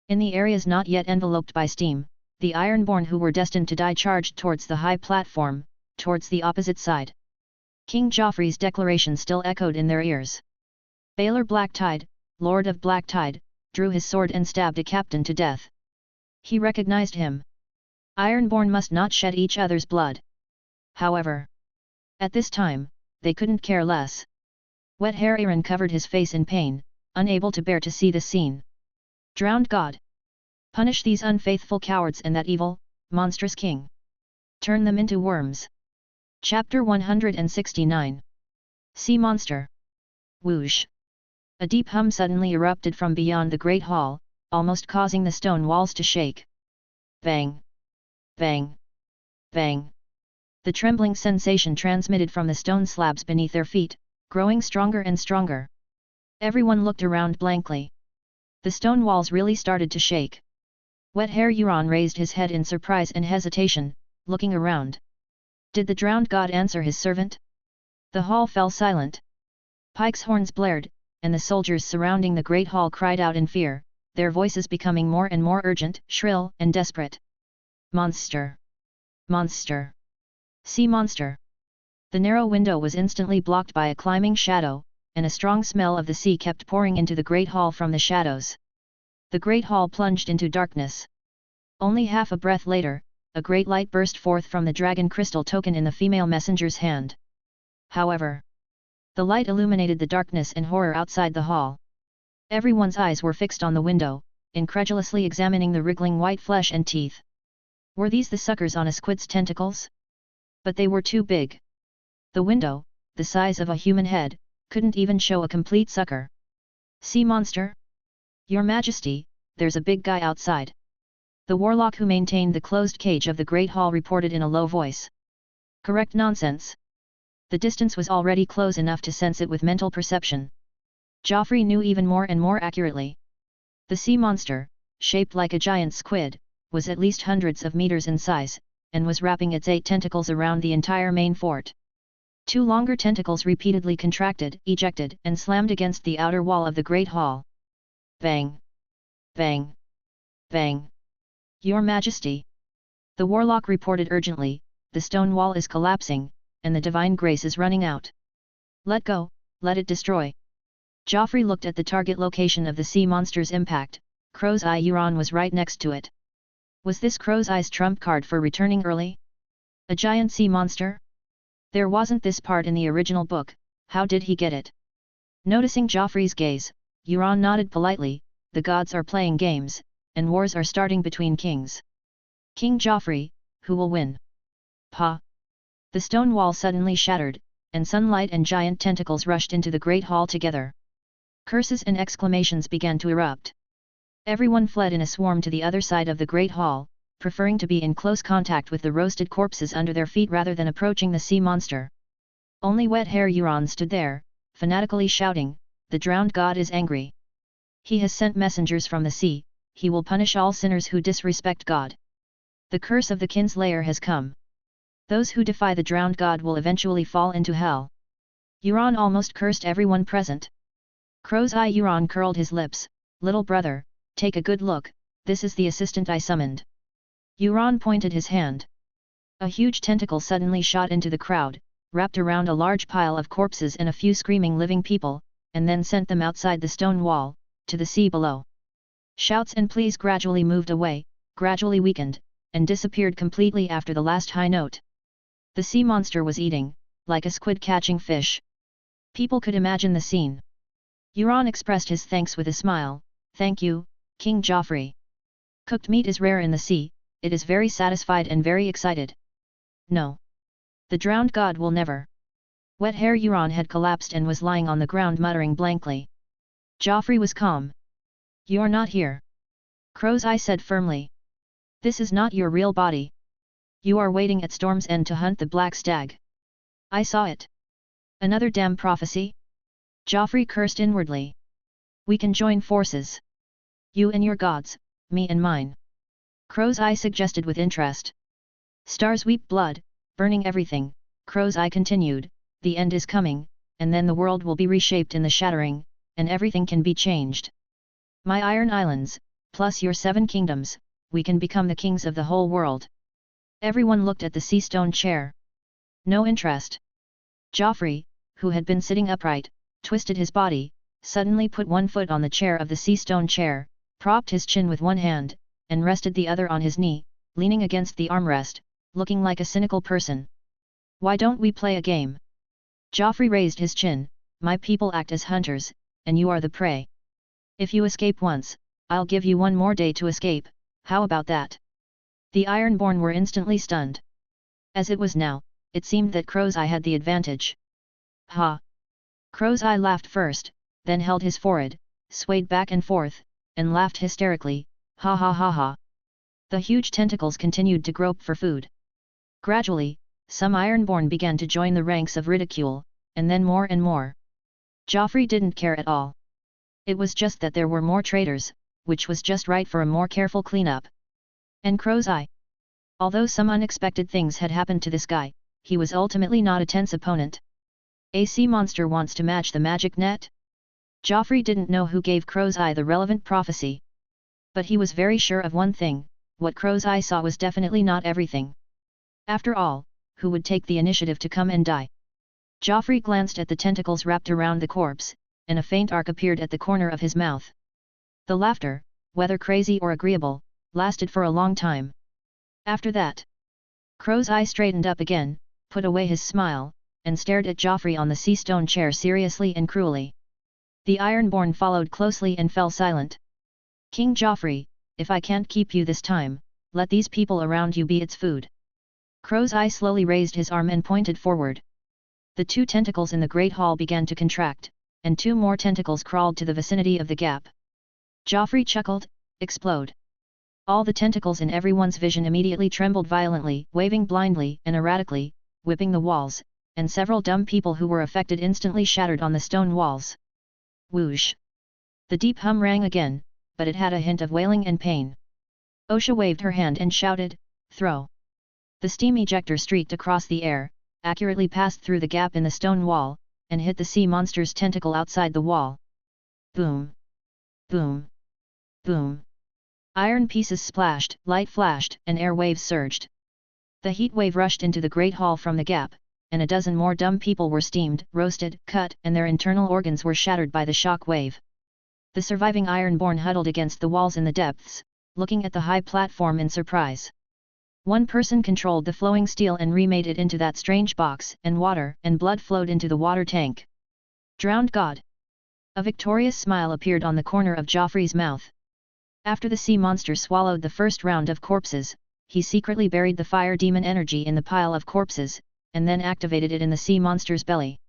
In the areas not yet enveloped by steam, the Ironborn who were destined to die charged towards the high platform, towards the opposite side. King Joffrey's declaration still echoed in their ears. Baelor Blacktide, Lord of Blacktide, drew his sword and stabbed a captain to death. He recognized him. Ironborn must not shed each other's blood. However, at this time, they couldn't care less. Wet hair Euron covered his face in pain, unable to bear to see the scene. "Drowned God! Punish these unfaithful cowards and that evil, monstrous king! Turn them into worms!" Chapter 169. Sea Monster. Whoosh! A deep hum suddenly erupted from beyond the great hall, almost causing the stone walls to shake. Bang! Bang! Bang! The trembling sensation transmitted from the stone slabs beneath their feet, growing stronger and stronger. Everyone looked around blankly. The stone walls really started to shake. Wet hair Euron raised his head in surprise and hesitation, looking around. Did the drowned god answer his servant? The hall fell silent. Pike's horns blared, and the soldiers surrounding the great hall cried out in fear, their voices becoming more and more urgent, shrill, and desperate. "Monster! Monster! Sea monster!" The narrow window was instantly blocked by a climbing shadow, and a strong smell of the sea kept pouring into the great hall from the shadows. The great hall plunged into darkness. Only half a breath later, a great light burst forth from the dragon crystal token in the female messenger's hand. However, the light illuminated the darkness and horror outside the hall. Everyone's eyes were fixed on the window, incredulously examining the wriggling white flesh and teeth. Were these the suckers on a squid's tentacles? But they were too big. The window, the size of a human head, couldn't even show a complete sucker. Sea monster? Your Majesty, there's a big guy outside. The warlock who maintained the closed cage of the Great Hall reported in a low voice. Correct nonsense. The distance was already close enough to sense it with mental perception. Joffrey knew even more and more accurately. The sea monster, shaped like a giant squid, was at least hundreds of meters in size, and was wrapping its 8 tentacles around the entire main fort. 2 longer tentacles repeatedly contracted, ejected, and slammed against the outer wall of the Great Hall. Bang! Bang! Bang! Your Majesty! The warlock reported urgently, the stone wall is collapsing, and the divine grace is running out. Let go, let it destroy. Joffrey looked at the target location of the sea monster's impact. Crow's Eye Euron was right next to it. Was this Crow's Eye's trump card for returning early? A giant sea monster? There wasn't this part in the original book, how did he get it? Noticing Joffrey's gaze, Euron nodded politely. The gods are playing games, and wars are starting between kings. King Joffrey, who will win? Pa! The stone wall suddenly shattered, and sunlight and giant tentacles rushed into the Great Hall together. Curses and exclamations began to erupt. Everyone fled in a swarm to the other side of the Great Hall, preferring to be in close contact with the roasted corpses under their feet rather than approaching the sea monster. Only wet hair Euron stood there, fanatically shouting, "The drowned god is angry. He has sent messengers from the sea, he will punish all sinners who disrespect God. The curse of the kinslayer has come. Those who defy the drowned god will eventually fall into hell." Euron almost cursed everyone present. Crow's Eye Euron curled his lips. "Little brother, take a good look, this is the assistant I summoned." Euron pointed his hand. A huge tentacle suddenly shot into the crowd, wrapped around a large pile of corpses and a few screaming living people, and then sent them outside the stone wall, to the sea below. Shouts and pleas gradually moved away, gradually weakened, and disappeared completely after the last high note. The sea monster was eating, like a squid catching fish. People could imagine the scene. Euron expressed his thanks with a smile. "Thank you, King Joffrey. Cooked meat is rare in the sea, it is very satisfied and very excited." "No. The drowned god will never." Wet hair Euron had collapsed and was lying on the ground muttering blankly. Joffrey was calm. "You're not here," Crow's Eye said firmly. "This is not your real body. You are waiting at Storm's End to hunt the black stag. I saw it." "Another damn prophecy?" Joffrey cursed inwardly. "We can join forces. You and your gods, me and mine," Crow's Eye suggested with interest. "Stars weep blood, burning everything," Crow's Eye continued, "the end is coming, and then the world will be reshaped in the shattering, and everything can be changed. My Iron Islands, plus your 7 kingdoms, we can become the kings of the whole world." Everyone looked at the sea stone chair. No interest. Joffrey, who had been sitting upright, twisted his body, suddenly put one foot on the chair of the sea stone chair, propped his chin with one hand, and rested the other on his knee, leaning against the armrest, looking like a cynical person. "Why don't we play a game?" Joffrey raised his chin. "My people act as hunters, and you are the prey. If you escape once, I'll give you 1 more day to escape, how about that?" The Ironborn were instantly stunned. As it was now, it seemed that Crow's Eye had the advantage. "Ha!" Crow's Eye laughed first, then held his forehead, swayed back and forth, and laughed hysterically, "Ha ha ha ha!" The huge tentacles continued to grope for food. Gradually, some Ironborn began to join the ranks of ridicule, and then more and more. Joffrey didn't care at all. It was just that there were more traitors, which was just right for a more careful cleanup. And Crow's Eye? Although some unexpected things had happened to this guy, he was ultimately not a tense opponent. A sea monster wants to match the magic net? Joffrey didn't know who gave Crow's Eye the relevant prophecy. But he was very sure of one thing, what Crow's Eye saw was definitely not everything. After all, who would take the initiative to come and die? Joffrey glanced at the tentacles wrapped around the corpse, and a faint arc appeared at the corner of his mouth. The laughter, whether crazy or agreeable, lasted for a long time. After that, Crow's Eye straightened up again, put away his smile, and stared at Joffrey on the sea stone chair seriously and cruelly. The Ironborn followed closely and fell silent. King Joffrey, if I can't keep you this time, let these people around you be its food. Crow's Eye slowly raised his arm and pointed forward. The two tentacles in the Great Hall began to contract, and two more tentacles crawled to the vicinity of the gap. Joffrey chuckled, explode. All the tentacles in everyone's vision immediately trembled violently, waving blindly and erratically, whipping the walls, and several dumb people who were affected instantly shattered on the stone walls. Whoosh! The deep hum rang again, but it had a hint of wailing and pain. Osha waved her hand and shouted, "Throw!" The steam ejector streaked across the air, accurately passed through the gap in the stone wall, and hit the sea monster's tentacle outside the wall. Boom! Boom! Boom! Iron pieces splashed, light flashed, and air waves surged. The heat wave rushed into the Great Hall from the gap, and a dozen more dumb people were steamed, roasted, cut, and their internal organs were shattered by the shock wave. The surviving Ironborn huddled against the walls in the depths, looking at the high platform in surprise. One person controlled the flowing steel and remade it into that strange box, and water and blood flowed into the water tank. Drowned God! A victorious smile appeared on the corner of Joffrey's mouth. After the sea monster swallowed the first round of corpses, he secretly buried the fire demon energy in the pile of corpses, and then activated it in the sea monster's belly.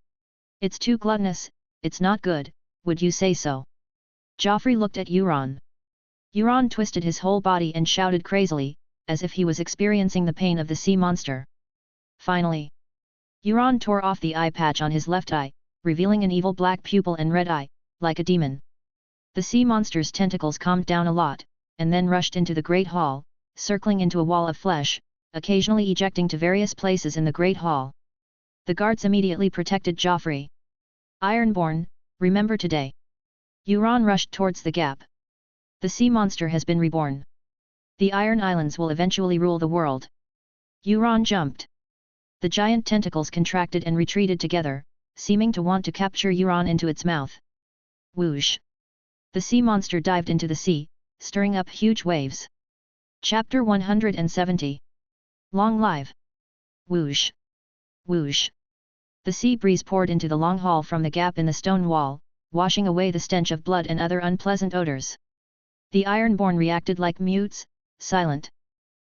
It's too gluttonous, it's not good, would you say so? Joffrey looked at Euron. Euron twisted his whole body and shouted crazily, as if he was experiencing the pain of the sea monster. Finally, Euron tore off the eye patch on his left eye, revealing an evil black pupil and red eye, like a demon. The sea monster's tentacles calmed down a lot, and then rushed into the Great Hall, circling into a wall of flesh, occasionally ejecting to various places in the Great Hall. The guards immediately protected Joffrey. Ironborn, remember today. Euron rushed towards the gap. The sea monster has been reborn. The Iron Islands will eventually rule the world. Euron jumped. The giant tentacles contracted and retreated together, seeming to want to capture Euron into its mouth. Whoosh! The sea monster dived into the sea, stirring up huge waves. Chapter 170. Long Live. Whoosh! Whoosh! The sea breeze poured into the long hall from the gap in the stone wall, washing away the stench of blood and other unpleasant odors. The Ironborn reacted like mutes, silent.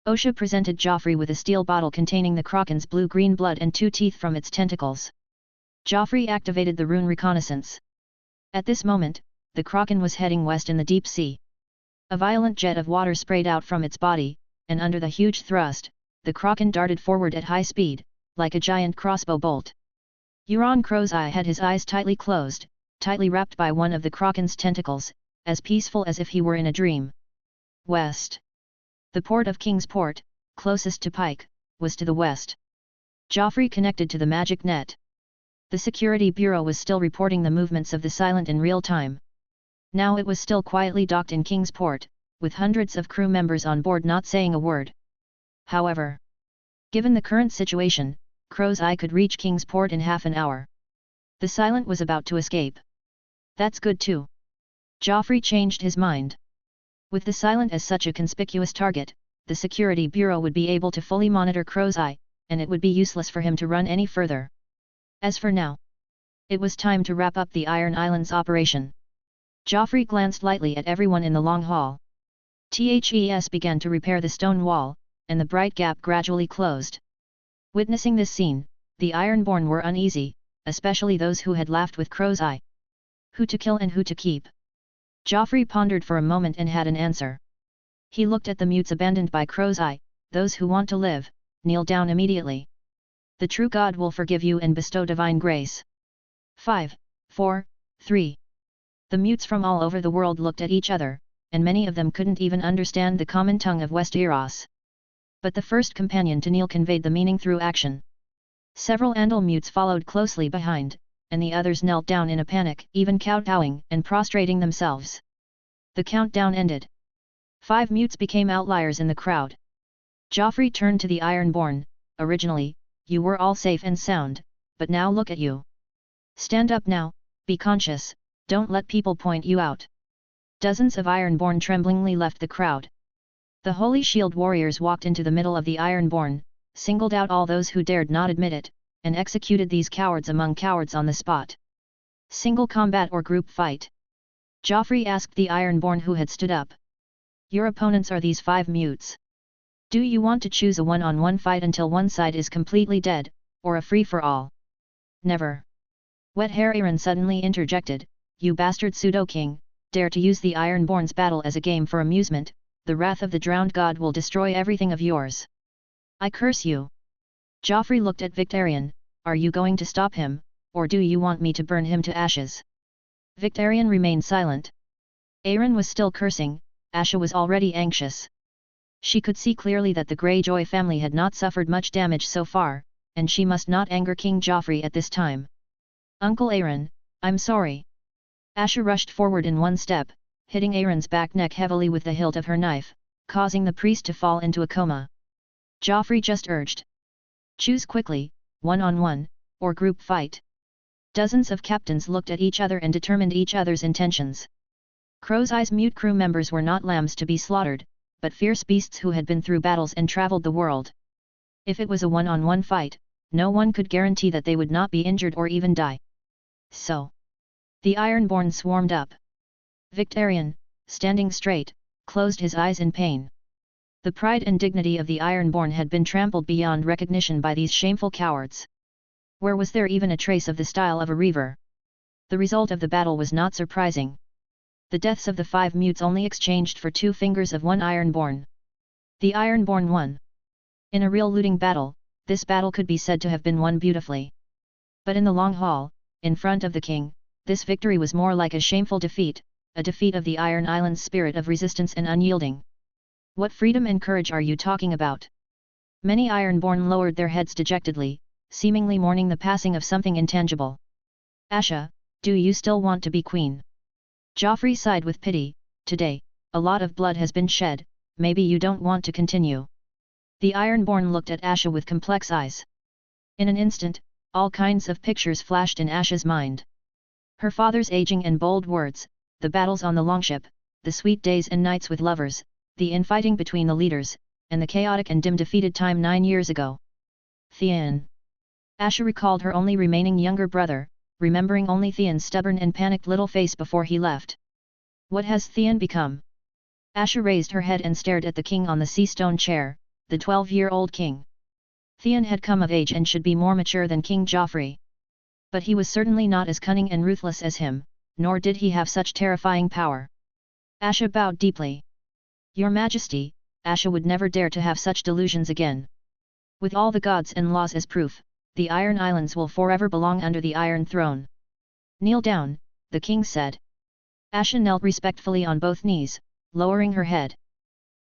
Osha presented Joffrey with a steel bottle containing the kraken's blue-green blood and 2 teeth from its tentacles. Joffrey activated the rune reconnaissance. At this moment, the kraken was heading west in the deep sea. A violent jet of water sprayed out from its body, and under the huge thrust, the kraken darted forward at high speed, like a giant crossbow bolt. Euron Crow's Eye had his eyes tightly closed, tightly wrapped by one of the kraken's tentacles, as peaceful as if he were in a dream. West. The port of Kingsport, closest to Pike, was to the west. Joffrey connected to the magic net. The Security Bureau was still reporting the movements of the Silent in real time. Now it was still quietly docked in Kingsport, with hundreds of crew members on board not saying a word. However, given the current situation, Crow's Eye could reach Kingsport in half an hour. The Silent was about to escape. That's good too. Joffrey changed his mind. With the Silent as such a conspicuous target, the Security Bureau would be able to fully monitor Crow's Eye, and it would be useless for him to run any further. As for now, it was time to wrap up the Iron Islands operation. Joffrey glanced lightly at everyone in the long hall. THES began to repair the stone wall, and the bright gap gradually closed. Witnessing this scene, the Ironborn were uneasy, especially those who had laughed with Crow's Eye. Who to kill and who to keep? Joffrey pondered for a moment and had an answer. He looked at the mutes abandoned by Crow's Eye. Those who want to live, kneel down immediately. The true God will forgive you and bestow divine grace. 5, 4, 3. The mutes from all over the world looked at each other, and many of them couldn't even understand the common tongue of Westeros. But the first companion to kneel conveyed the meaning through action. Several Andal mutes followed closely behind, and the others knelt down in a panic, even kowtowing and prostrating themselves. The countdown ended. 5 mutes became outliers in the crowd. Joffrey turned to the Ironborn. Originally, you were all safe and sound, but now look at you. Stand up now, be conscious, don't let people point you out. Dozens of Ironborn tremblingly left the crowd. The Holy Shield warriors walked into the middle of the Ironborn, singled out all those who dared not admit it, and executed these cowards among cowards on the spot. Single combat or group fight? Joffrey asked the Ironborn who had stood up. Your opponents are these 5 mutes. Do you want to choose a one-on-one fight until one side is completely dead, or a free-for-all? Never. Wet Hair Euron suddenly interjected, you bastard pseudo-king, dare to use the Ironborn's battle as a game for amusement, the wrath of the drowned god will destroy everything of yours. I curse you. Joffrey looked at Victarion, are you going to stop him, or do you want me to burn him to ashes? Victarion remained silent. Euron was still cursing, Asha was already anxious. She could see clearly that the Greyjoy family had not suffered much damage so far, and she must not anger King Joffrey at this time. Uncle Euron, I'm sorry. Asha rushed forward in one step, hitting Euron's back neck heavily with the hilt of her knife, causing the priest to fall into a coma. Joffrey just urged. Choose quickly, one-on-one, or group fight. Dozens of captains looked at each other and determined each other's intentions. Crow's Eye's mute crew members were not lambs to be slaughtered, but fierce beasts who had been through battles and traveled the world. If it was a one-on-one fight, no one could guarantee that they would not be injured or even die. So, the Ironborn swarmed up. Victarion, standing straight, closed his eyes in pain. The pride and dignity of the Ironborn had been trampled beyond recognition by these shameful cowards. Where was there even a trace of the style of a reaver? The result of the battle was not surprising. The deaths of the 5 mutes only exchanged for 2 fingers of one Ironborn. The Ironborn won. In a real looting battle, this battle could be said to have been won beautifully. But in the long haul, in front of the king, this victory was more like a shameful defeat, a defeat of the Iron Island's spirit of resistance and unyielding. What freedom and courage are you talking about? Many Ironborn lowered their heads dejectedly, seemingly mourning the passing of something intangible. Asha, do you still want to be queen? Joffrey sighed with pity, today, a lot of blood has been shed, maybe you don't want to continue. The Ironborn looked at Asha with complex eyes. In an instant, all kinds of pictures flashed in Asha's mind. Her father's aging and bold words, the battles on the longship, the sweet days and nights with lovers, the infighting between the leaders, and the chaotic and dim defeated time 9 years ago. Theon. Asha recalled her only remaining younger brother, remembering only Theon's stubborn and panicked little face before he left. What has Theon become? Asha raised her head and stared at the king on the sea stone chair, the 12-year-old king. Theon had come of age and should be more mature than King Joffrey. But he was certainly not as cunning and ruthless as him, nor did he have such terrifying power. Asha bowed deeply. Your Majesty, Asha would never dare to have such delusions again. With all the gods and laws as proof, the Iron Islands will forever belong under the Iron Throne. Kneel down, the king said. Asha knelt respectfully on both knees, lowering her head.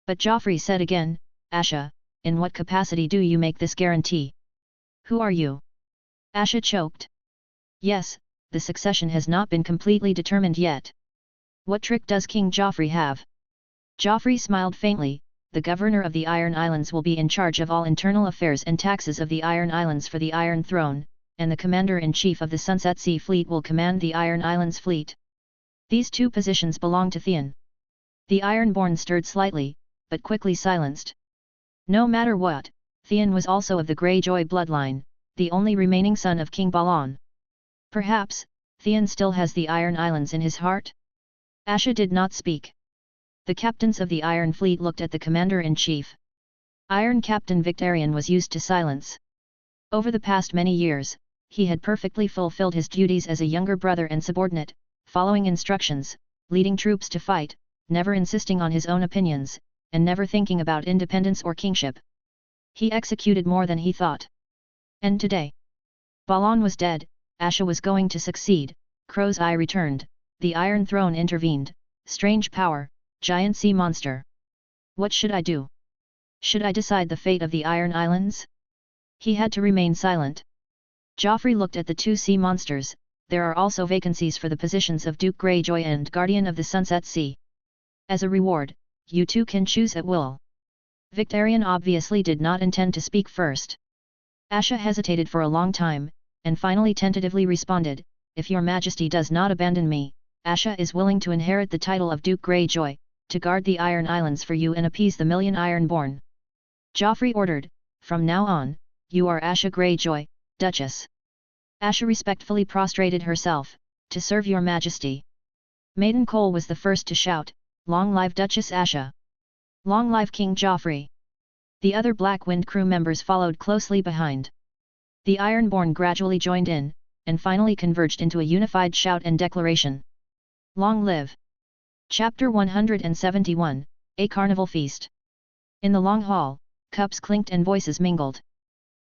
But Joffrey said again, Asha, in what capacity do you make this guarantee? Who are you? Asha choked. Yes, the succession has not been completely determined yet. What trick does King Joffrey have? Joffrey smiled faintly. The governor of the Iron Islands will be in charge of all internal affairs and taxes of the Iron Islands for the Iron Throne, and the commander-in-chief of the Sunset Sea Fleet will command the Iron Islands fleet. These 2 positions belong to Theon. The Ironborn stirred slightly, but quickly silenced. No matter what, Theon was also of the Greyjoy bloodline, the only remaining son of King Balon. Perhaps, Theon still has the Iron Islands in his heart? Asha did not speak. The captains of the Iron Fleet looked at the commander-in-chief. Iron Captain Victarion was used to silence. Over the past many years, he had perfectly fulfilled his duties as a younger brother and subordinate, following instructions, leading troops to fight, never insisting on his own opinions, and never thinking about independence or kingship. He executed more than he thought. And today? Balon was dead, Asha was going to succeed, Crow's Eye returned, the Iron Throne intervened, strange power, giant sea monster. What should I do? Should I decide the fate of the Iron Islands? He had to remain silent. Joffrey looked at the 2 sea monsters. There are also vacancies for the positions of Duke Greyjoy and Guardian of the Sunset Sea. As a reward, you 2 can choose at will. Victarion obviously did not intend to speak first. Asha hesitated for a long time, and finally tentatively responded, if your Majesty does not abandon me, Asha is willing to inherit the title of Duke Greyjoy, to guard the Iron Islands for you and appease the million Ironborn. Joffrey ordered, from now on, you are Asha Greyjoy, Duchess. Asha respectfully prostrated herself, to serve your Majesty. Maiden Cole was the first to shout, "Long live Duchess Asha! Long live King Joffrey!" The other Black Wind crew members followed closely behind. The Ironborn gradually joined in, and finally converged into a unified shout and declaration. Long live! Chapter 171, A Carnival Feast. In the long hall, cups clinked and voices mingled.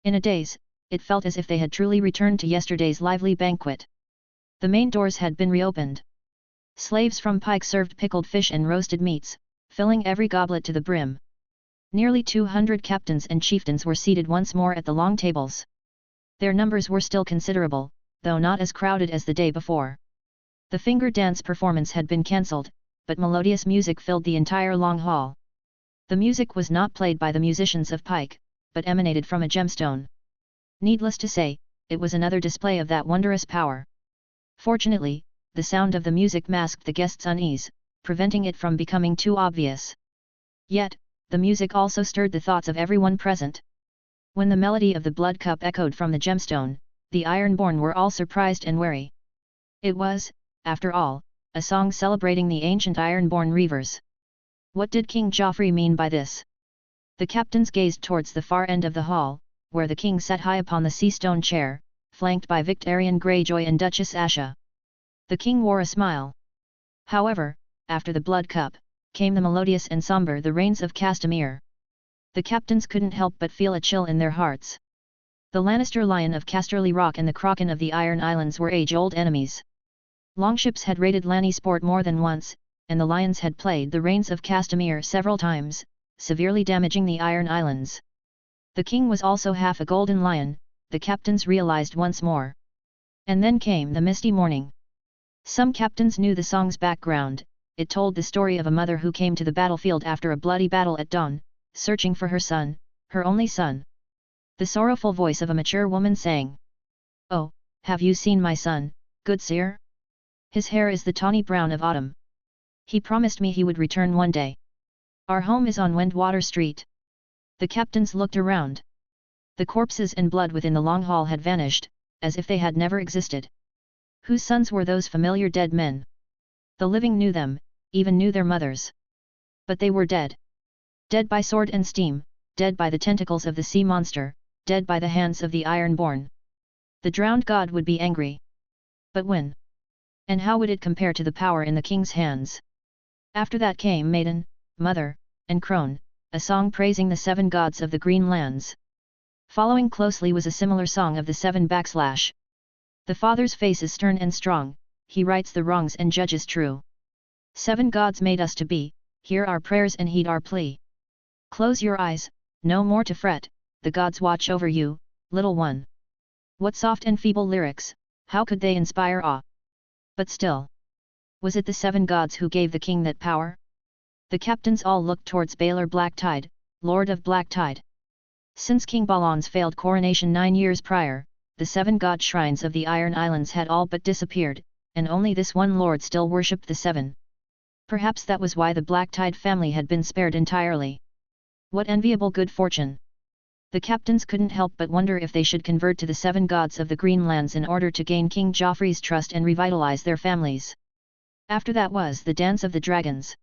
In a daze, it felt as if they had truly returned to yesterday's lively banquet. The main doors had been reopened. Slaves from Pike served pickled fish and roasted meats, filling every goblet to the brim. Nearly 200 captains and chieftains were seated once more at the long tables. Their numbers were still considerable, though not as crowded as the day before. The finger dance performance had been cancelled, but melodious music filled the entire long hall. The music was not played by the musicians of Pike, but emanated from a gemstone. Needless to say, it was another display of that wondrous power. Fortunately, the sound of the music masked the guests' unease, preventing it from becoming too obvious. Yet, the music also stirred the thoughts of everyone present. When the melody of the blood cup echoed from the gemstone, the Ironborn were all surprised and wary. It was, after all, a song celebrating the ancient Ironborn reavers. What did King Joffrey mean by this? The captains gazed towards the far end of the hall, where the king sat high upon the sea stone chair, flanked by Victarion Greyjoy and Duchess Asha. The king wore a smile. However, after the blood cup, came the melodious and sombre The Rains of Castamere. The captains couldn't help but feel a chill in their hearts. The Lannister Lion of Casterly Rock and the Kraken of the Iron Islands were age-old enemies. Longships had raided Lannisport more than once, and the Lions had played The Rains of Castamere several times, severely damaging the Iron Islands. The king was also half a golden lion, the captains realized once more. And then came the misty morning. Some captains knew the song's background. It told the story of a mother who came to the battlefield after a bloody battle at dawn, searching for her son, her only son. The sorrowful voice of a mature woman sang, "Oh, have you seen my son, good sir? His hair is the tawny brown of autumn. He promised me he would return one day. Our home is on Windwater Street." The captains looked around. The corpses and blood within the long hall had vanished, as if they had never existed. Whose sons were those familiar dead men? The living knew them, even knew their mothers. But they were dead. Dead by sword and steam, dead by the tentacles of the sea monster, dead by the hands of the Ironborn. The drowned god would be angry. But when? And how would it compare to the power in the king's hands? After that came Maiden, Mother, and Crone, a song praising the 7 gods of the Green Lands. Following closely was a similar song of the 7 backslash. The father's face is stern and strong, he rights the wrongs and judges true. 7 gods made us to be, hear our prayers and heed our plea. Close your eyes, no more to fret, the gods watch over you, little one. What soft and feeble lyrics, how could they inspire awe? But still, was it the 7 gods who gave the king that power? The captains all looked towards Baelor Blacktide, Lord of Blacktide. Since King Balon's failed coronation 9 years prior, the 7 god shrines of the Iron Islands had all but disappeared, and only this one lord still worshipped the 7. Perhaps that was why the Blacktide family had been spared entirely. What enviable good fortune! The captains couldn't help but wonder if they should convert to the 7 gods of the Greenlands in order to gain King Joffrey's trust and revitalize their families. After that was the Dance of the Dragons.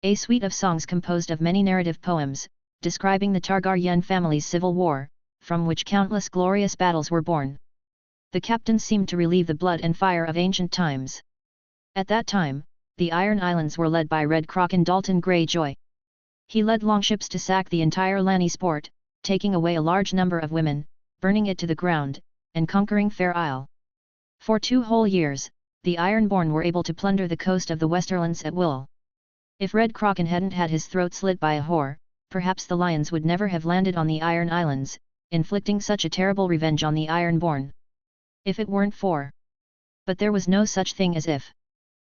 A suite of songs composed of many narrative poems, describing the Targaryen family's civil war, from which countless glorious battles were born. The captains seemed to relieve the blood and fire of ancient times. At that time, the Iron Islands were led by Red Kraken Dalton Greyjoy. He led longships to sack the entire Lannisport, taking away a large number of women, burning it to the ground, and conquering Fair Isle. For 2 whole years, the Ironborn were able to plunder the coast of the Westerlands at will. If Red Kraken hadn't had his throat slit by a whore, perhaps the lions would never have landed on the Iron Islands, inflicting such a terrible revenge on the Ironborn. If it weren't for. But there was no such thing as if.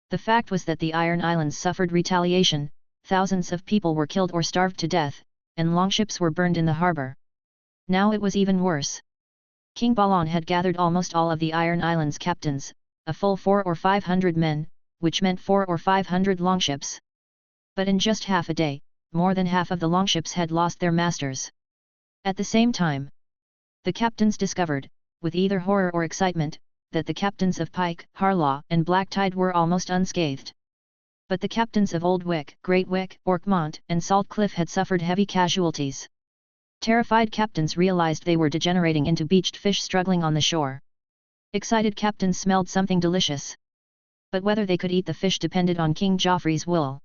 The fact was that the Iron Islands suffered retaliation, thousands of people were killed or starved to death, and longships were burned in the harbour. Now it was even worse. King Balon had gathered almost all of the Iron Islands captains, a full 400 or 500 men, which meant 400 or 500 longships. But in just half a day, more than half of the longships had lost their masters. At the same time, the captains discovered, with either horror or excitement, that the captains of Pike, Harlaw and Black Tide were almost unscathed. But the captains of Old Wick, Great Wick, Orkmont and Salt Cliff had suffered heavy casualties. Terrified captains realized they were degenerating into beached fish struggling on the shore. Excited captains smelled something delicious. But whether they could eat the fish depended on King Joffrey's will.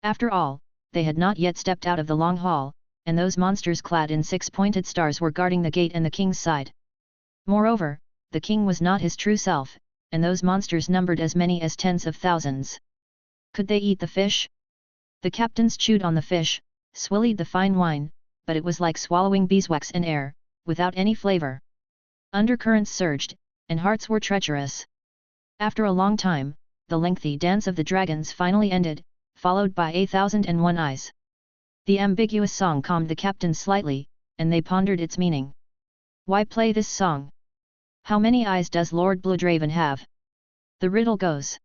After all, they had not yet stepped out of the long hall, and those monsters clad in six-pointed stars were guarding the gate and the king's side. Moreover, the king was not his true self, and those monsters numbered as many as tens of thousands. Could they eat the fish? The captains chewed on the fish, swillied the fine wine, but it was like swallowing beeswax in air, without any flavor. Undercurrents surged, and hearts were treacherous. After a long time, the lengthy dance of the dragons finally ended, followed by 1001 Eyes. The ambiguous song calmed the captains slightly, and they pondered its meaning. Why play this song? How many eyes does Lord Bloodraven have? The riddle goes.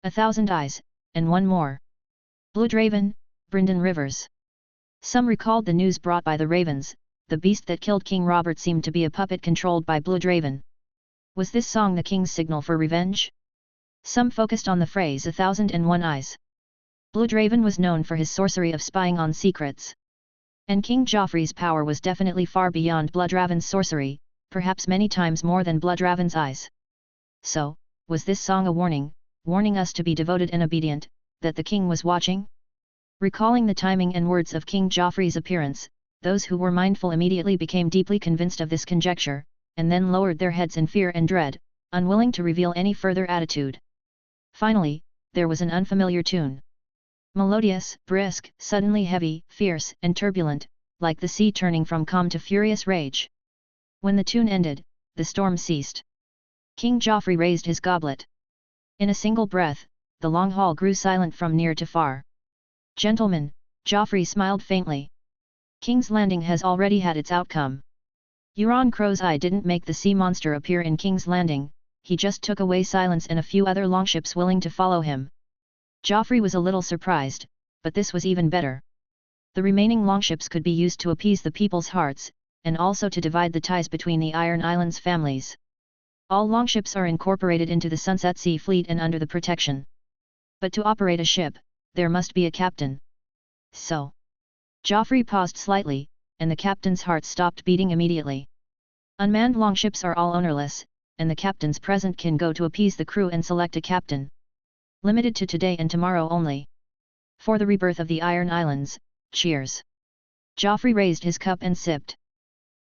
1,000 eyes, and one more. Bloodraven, Brynden Rivers. Some recalled the news brought by the ravens. The beast that killed King Robert seemed to be a puppet controlled by Bloodraven. Was this song the king's signal for revenge? Some focused on the phrase 1,001 eyes. Bloodraven was known for his sorcery of spying on secrets. And King Joffrey's power was definitely far beyond Bloodraven's sorcery, perhaps many times more than Bloodraven's eyes. So, was this song a warning, warning us to be devoted and obedient, that the king was watching? Recalling the timing and words of King Joffrey's appearance, those who were mindful immediately became deeply convinced of this conjecture, and then lowered their heads in fear and dread, unwilling to reveal any further attitude. Finally, there was an unfamiliar tune. Melodious, brisk, suddenly heavy, fierce and turbulent, like the sea turning from calm to furious rage. When the tune ended, the storm ceased. King Joffrey raised his goblet. In a single breath, the long hall grew silent from near to far. Gentlemen, Joffrey smiled faintly. King's Landing has already had its outcome. Euron Crow's Eye didn't make the sea monster appear in King's Landing, he just took away silence and a few other longships willing to follow him. Joffrey was a little surprised, but this was even better. The remaining longships could be used to appease the people's hearts, and also to divide the ties between the Iron Islands families. All longships are incorporated into the Sunset Sea Fleet and under the protection. But to operate a ship, there must be a captain. So. Joffrey paused slightly, and the captain's heart stopped beating immediately. Unmanned longships are all ownerless, and the captains present can go to appease the crew and select a captain. Limited to today and tomorrow only. For the rebirth of the Iron Islands, cheers. Joffrey raised his cup and sipped.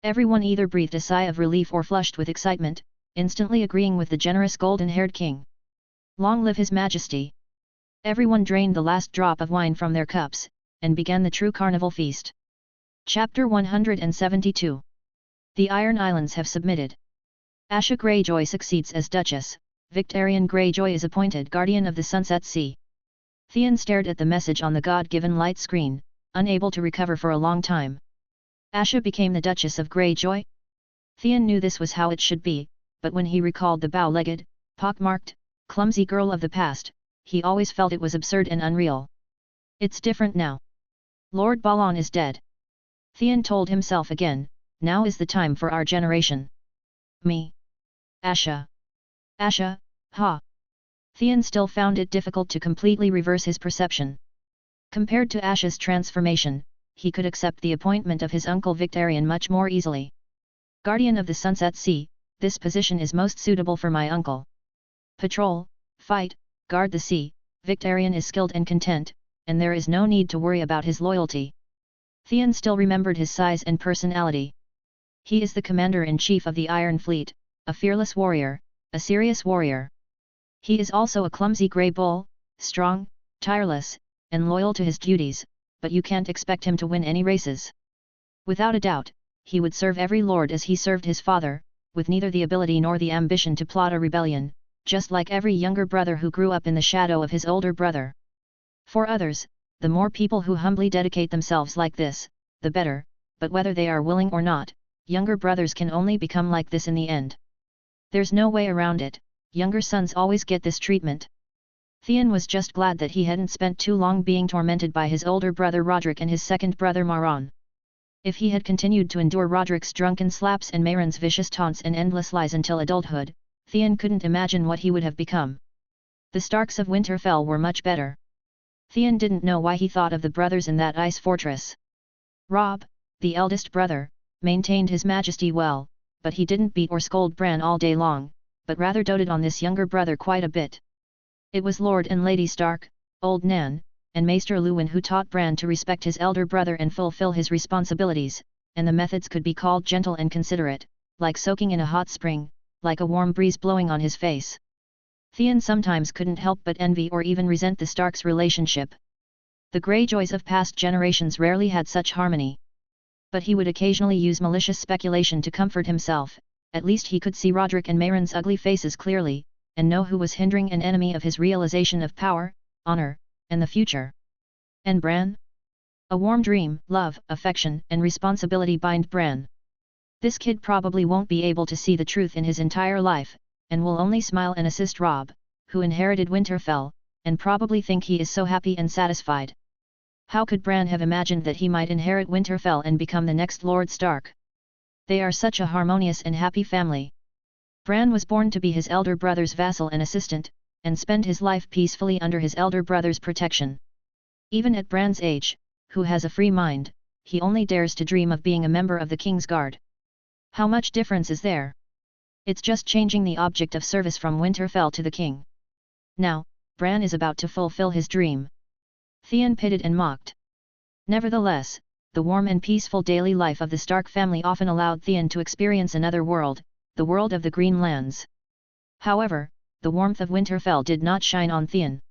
Everyone either breathed a sigh of relief or flushed with excitement, instantly agreeing with the generous golden-haired king. Long live his majesty! Everyone drained the last drop of wine from their cups, and began the true carnival feast. Chapter 172. The Iron Islands have submitted. Asha Greyjoy succeeds as Duchess, Victarion Greyjoy is appointed Guardian of the Sunset Sea. Theon stared at the message on the god-given light screen, unable to recover for a long time. Asha became the Duchess of Greyjoy? Theon knew this was how it should be, but when he recalled the bow-legged, pockmarked, clumsy girl of the past, he always felt it was absurd and unreal. It's different now. Lord Balon is dead. Theon told himself again, now is the time for our generation. Me. Asha. Asha, ha. Theon still found it difficult to completely reverse his perception. Compared to Asha's transformation, he could accept the appointment of his uncle Victarion much more easily. Guardian of the Sunset Sea, this position is most suitable for my uncle. Patrol, fight, guard the sea, Victarion is skilled and content, and there is no need to worry about his loyalty. Theon still remembered his size and personality. He is the commander-in-chief of the Iron Fleet, a fearless warrior, a serious warrior. He is also a clumsy grey bull, strong, tireless, and loyal to his duties, but you can't expect him to win any races. Without a doubt, he would serve every lord as he served his father, with neither the ability nor the ambition to plot a rebellion, just like every younger brother who grew up in the shadow of his older brother. For others, the more people who humbly dedicate themselves like this, the better, but whether they are willing or not, younger brothers can only become like this in the end. There's no way around it, younger sons always get this treatment. Theon was just glad that he hadn't spent too long being tormented by his older brother Roderick and his second brother Maron. If he had continued to endure Roderick's drunken slaps and Mairon's vicious taunts and endless lies until adulthood, Theon couldn't imagine what he would have become. The Starks of Winterfell were much better. Theon didn't know why he thought of the brothers in that ice fortress. Robb, the eldest brother, maintained his majesty well, but he didn't beat or scold Bran all day long, but rather doted on this younger brother quite a bit. It was Lord and Lady Stark, Old Nan, and Maester Luwin who taught Bran to respect his elder brother and fulfill his responsibilities, and the methods could be called gentle and considerate, like soaking in a hot spring, like a warm breeze blowing on his face. Theon sometimes couldn't help but envy or even resent the Starks' relationship. The Greyjoys of past generations rarely had such harmony. But he would occasionally use malicious speculation to comfort himself. At least he could see Roderick and Meryn's ugly faces clearly, and know who was hindering an enemy of his realization of power, honor, and the future. And Bran? A warm dream, love, affection, and responsibility bind Bran. This kid probably won't be able to see the truth in his entire life, and will only smile and assist Robb, who inherited Winterfell, and probably think he is so happy and satisfied. How could Bran have imagined that he might inherit Winterfell and become the next Lord Stark? They are such a harmonious and happy family. Bran was born to be his elder brother's vassal and assistant, and spend his life peacefully under his elder brother's protection. Even at Bran's age, who has a free mind, he only dares to dream of being a member of the King's Guard. How much difference is there? It's just changing the object of service from Winterfell to the king. Now, Bran is about to fulfill his dream. Theon pitted and mocked. Nevertheless, the warm and peaceful daily life of the Stark family often allowed Theon to experience another world, the world of the Green Lands. However, the warmth of Winterfell did not shine on Theon.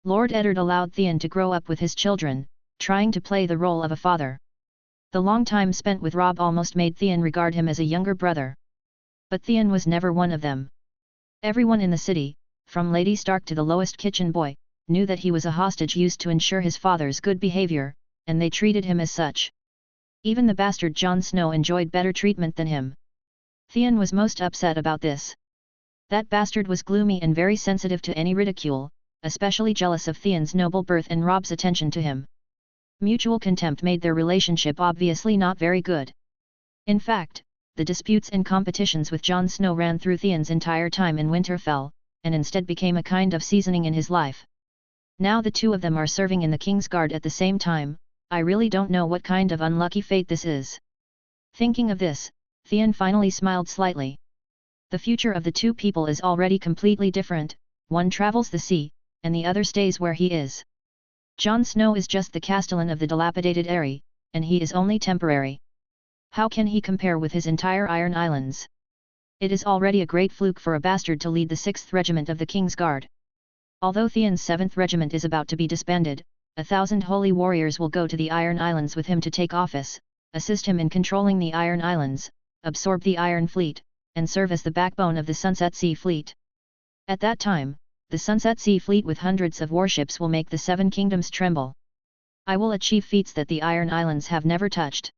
Lord Eddard allowed Theon to grow up with his children, trying to play the role of a father. The long time spent with Robb almost made Theon regard him as a younger brother. But Theon was never one of them. Everyone in the city, from Lady Stark to the lowest kitchen boy, knew that he was a hostage used to ensure his father's good behavior, and they treated him as such. Even the bastard Jon Snow enjoyed better treatment than him. Theon was most upset about this. That bastard was gloomy and very sensitive to any ridicule, especially jealous of Theon's noble birth and Robb's attention to him. Mutual contempt made their relationship obviously not very good. In fact, the disputes and competitions with Jon Snow ran through Theon's entire time in Winterfell, and instead became a kind of seasoning in his life. Now the two of them are serving in the King's Guard at the same time. I really don't know what kind of unlucky fate this is. Thinking of this, Theon finally smiled slightly. The future of the two people is already completely different, one travels the sea, and the other stays where he is. Jon Snow is just the castellan of the dilapidated Eyrie, and he is only temporary. How can he compare with his entire Iron Islands? It is already a great fluke for a bastard to lead the 6th Regiment of the King's Guard. Although Theon's 7th Regiment is about to be disbanded, 1,000 holy warriors will go to the Iron Islands with him to take office, assist him in controlling the Iron Islands, absorb the Iron Fleet, and serve as the backbone of the Sunset Sea Fleet. At that time, the Sunset Sea Fleet with hundreds of warships will make the 7 kingdoms tremble. I will achieve feats that the Iron Islands have never touched.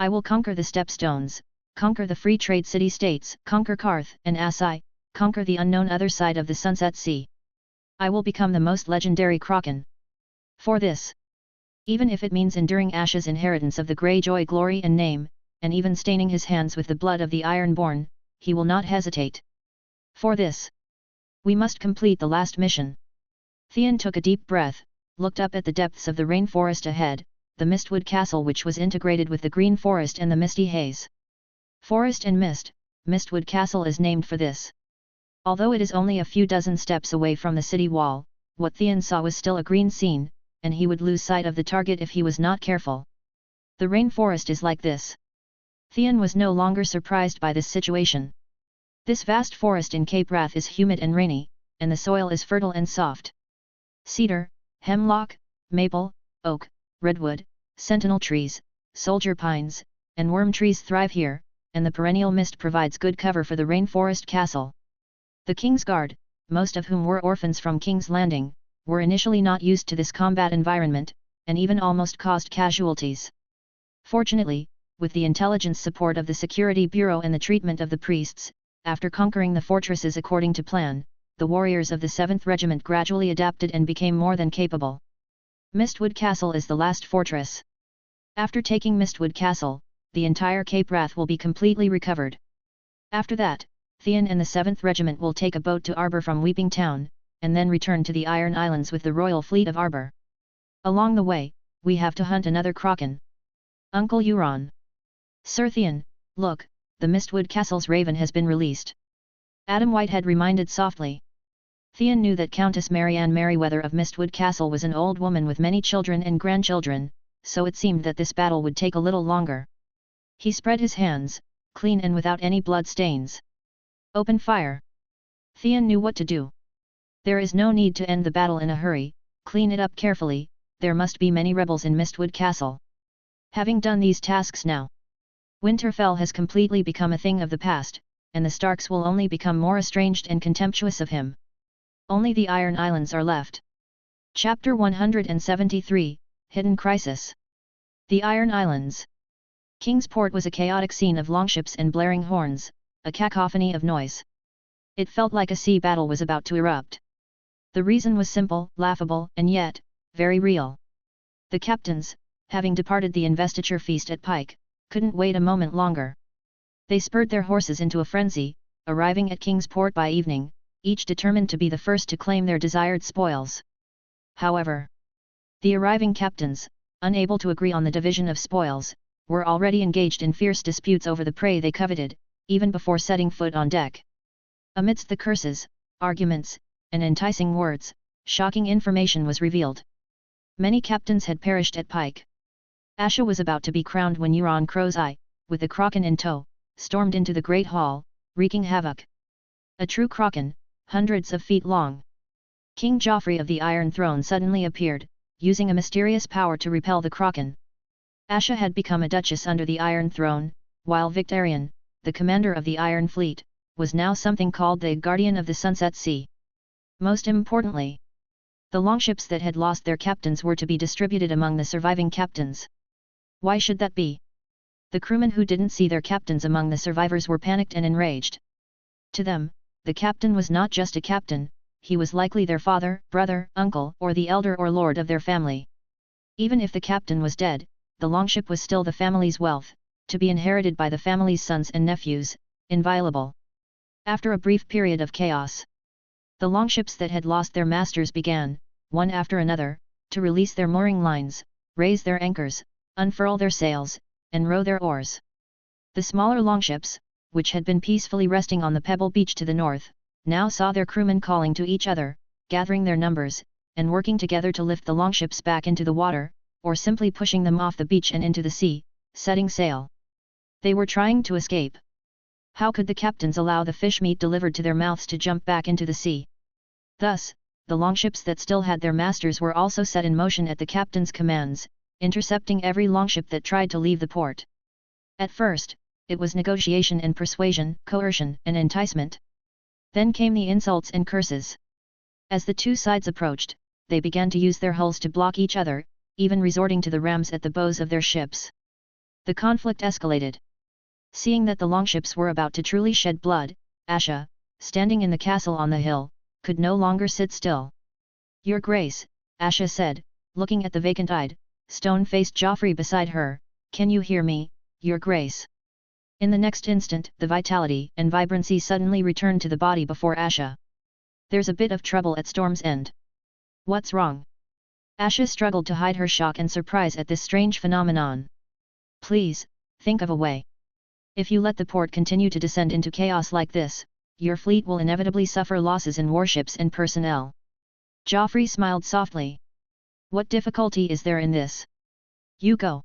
I will conquer the Stepstones, conquer the free trade city-states, conquer Karth and Asai, conquer the unknown other side of the Sunset Sea. I will become the most legendary kraken. For this, even if it means enduring Ash's inheritance of the Greyjoy glory and name, and even staining his hands with the blood of the Ironborn, he will not hesitate. For this, we must complete the last mission. Theon took a deep breath, looked up at the depths of the rainforest ahead, the Mistwood Castle which was integrated with the Green Forest and the Misty Haze. Forest and Mist, Mistwood Castle is named for this. Although it is only a few dozen steps away from the city wall, what Theon saw was still a green scene, and he would lose sight of the target if he was not careful. The rainforest is like this. Theon was no longer surprised by this situation. This vast forest in Cape Wrath is humid and rainy, and the soil is fertile and soft. Cedar, hemlock, maple, oak, redwood, sentinel trees, soldier pines, and worm trees thrive here, and the perennial mist provides good cover for the rainforest castle. The King's Guard, most of whom were orphans from King's Landing, were initially not used to this combat environment, and even almost caused casualties. Fortunately, with the intelligence support of the Security Bureau and the treatment of the priests, after conquering the fortresses according to plan, the warriors of the 7th Regiment gradually adapted and became more than capable. Mistwood Castle is the last fortress. After taking Mistwood Castle, the entire Cape Wrath will be completely recovered. After that, Theon and the 7th Regiment will take a boat to Arbor from Weeping Town, and then return to the Iron Islands with the royal fleet of Arbor. Along the way, we have to hunt another kraken. Uncle Euron. Sir Theon, look, the Mistwood Castle's raven has been released. Adam Whitehead reminded softly. Theon knew that Countess Marianne Merryweather of Mistwood Castle was an old woman with many children and grandchildren, so it seemed that this battle would take a little longer. He spread his hands, clean and without any blood stains. Open fire. Theon knew what to do. There is no need to end the battle in a hurry, clean it up carefully, there must be many rebels in Mistwood Castle. Having done these tasks now, Winterfell has completely become a thing of the past, and the Starks will only become more estranged and contemptuous of him. Only the Iron Islands are left. Chapter 173, Hidden Crisis. The Iron Islands. Kingsport was a chaotic scene of longships and blaring horns, a cacophony of noise. It felt like a sea battle was about to erupt. The reason was simple, laughable, and yet, very real. The captains, having departed the investiture feast at Pike, couldn't wait a moment longer. They spurred their horses into a frenzy, arriving at Kingsport by evening, each determined to be the first to claim their desired spoils. However, the arriving captains, unable to agree on the division of spoils, were already engaged in fierce disputes over the prey they coveted, even before setting foot on deck. Amidst the curses, arguments, and enticing words, shocking information was revealed. Many captains had perished at Pike. Asha was about to be crowned when Euron Crow's Eye, with the kraken in tow, stormed into the great hall, wreaking havoc. A true kraken, hundreds of feet long. King Joffrey of the Iron Throne suddenly appeared, using a mysterious power to repel the kraken. Asha had become a duchess under the Iron Throne, while Victarion, the commander of the Iron Fleet, was now something called the Guardian of the Sunset Sea. Most importantly, the longships that had lost their captains were to be distributed among the surviving captains. Why should that be? The crewmen who didn't see their captains among the survivors were panicked and enraged. To them, the captain was not just a captain, he was likely their father, brother, uncle, or the elder or lord of their family. Even if the captain was dead, the longship was still the family's wealth, to be inherited by the family's sons and nephews, inviolable. After a brief period of chaos, the longships that had lost their masters began, one after another, to release their mooring lines, raise their anchors, unfurl their sails, and row their oars. The smaller longships, which had been peacefully resting on the pebble beach to the north, now saw their crewmen calling to each other, gathering their numbers, and working together to lift the longships back into the water, or simply pushing them off the beach and into the sea, setting sail. They were trying to escape. How could the captains allow the fish meat delivered to their mouths to jump back into the sea? Thus, the longships that still had their masters were also set in motion at the captain's commands, intercepting every longship that tried to leave the port. At first, it was negotiation and persuasion, coercion and enticement. Then came the insults and curses. As the two sides approached, they began to use their hulls to block each other, even resorting to the rams at the bows of their ships. The conflict escalated. Seeing that the longships were about to truly shed blood, Asha, standing in the castle on the hill, could no longer sit still. "Your Grace," Asha said, looking at the vacant-eyed, stone-faced Joffrey beside her, "can you hear me, Your Grace?" In the next instant, the vitality and vibrancy suddenly returned to the body before Asha. "There's a bit of trouble at Storm's End." "What's wrong?" Asha struggled to hide her shock and surprise at this strange phenomenon. "Please, think of a way. If you let the port continue to descend into chaos like this, your fleet will inevitably suffer losses in warships and personnel." Joffrey smiled softly. "What difficulty is there in this? You go.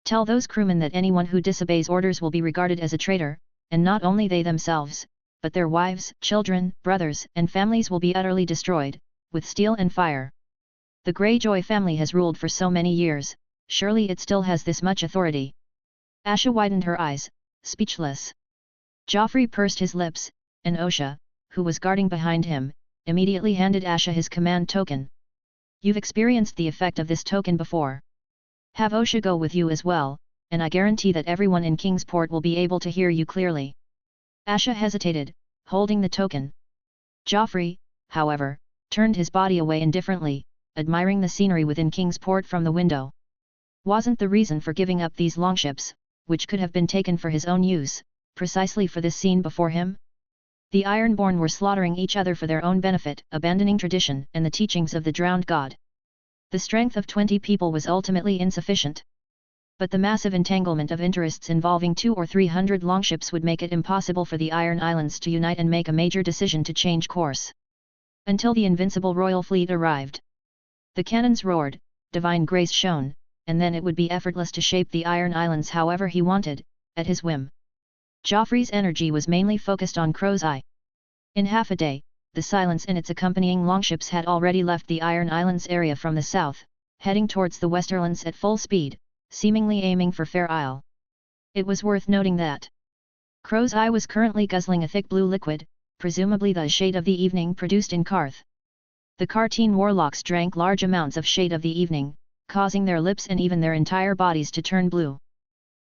Tell those crewmen that anyone who disobeys orders will be regarded as a traitor, and not only they themselves, but their wives, children, brothers, and families will be utterly destroyed, with steel and fire. The Greyjoy family has ruled for so many years, surely it still has this much authority." Asha widened her eyes, speechless. Joffrey pursed his lips, and Osha, who was guarding behind him, immediately handed Asha his command token. "You've experienced the effect of this token before. Have Osha go with you as well, and I guarantee that everyone in Kingsport will be able to hear you clearly." Asha hesitated, holding the token. Joffrey, however, turned his body away indifferently, admiring the scenery within Kingsport from the window. Wasn't the reason for giving up these longships, which could have been taken for his own use, precisely for this scene before him? The Ironborn were slaughtering each other for their own benefit, abandoning tradition and the teachings of the drowned god. The strength of 20 people was ultimately insufficient. But the massive entanglement of interests involving 200 or 300 longships would make it impossible for the Iron Islands to unite and make a major decision to change course. Until the invincible royal fleet arrived. The cannons roared, divine grace shone, and then it would be effortless to shape the Iron Islands however he wanted, at his whim. Joffrey's energy was mainly focused on Crow's Eye. In half a day, the Silence and its accompanying longships had already left the Iron Islands area from the south, heading towards the Westerlands at full speed, seemingly aiming for Fair Isle. It was worth noting that Crow's Eye was currently guzzling a thick blue liquid, presumably the shade of the evening produced in Karth. The Karteen warlocks drank large amounts of shade of the evening, causing their lips and even their entire bodies to turn blue.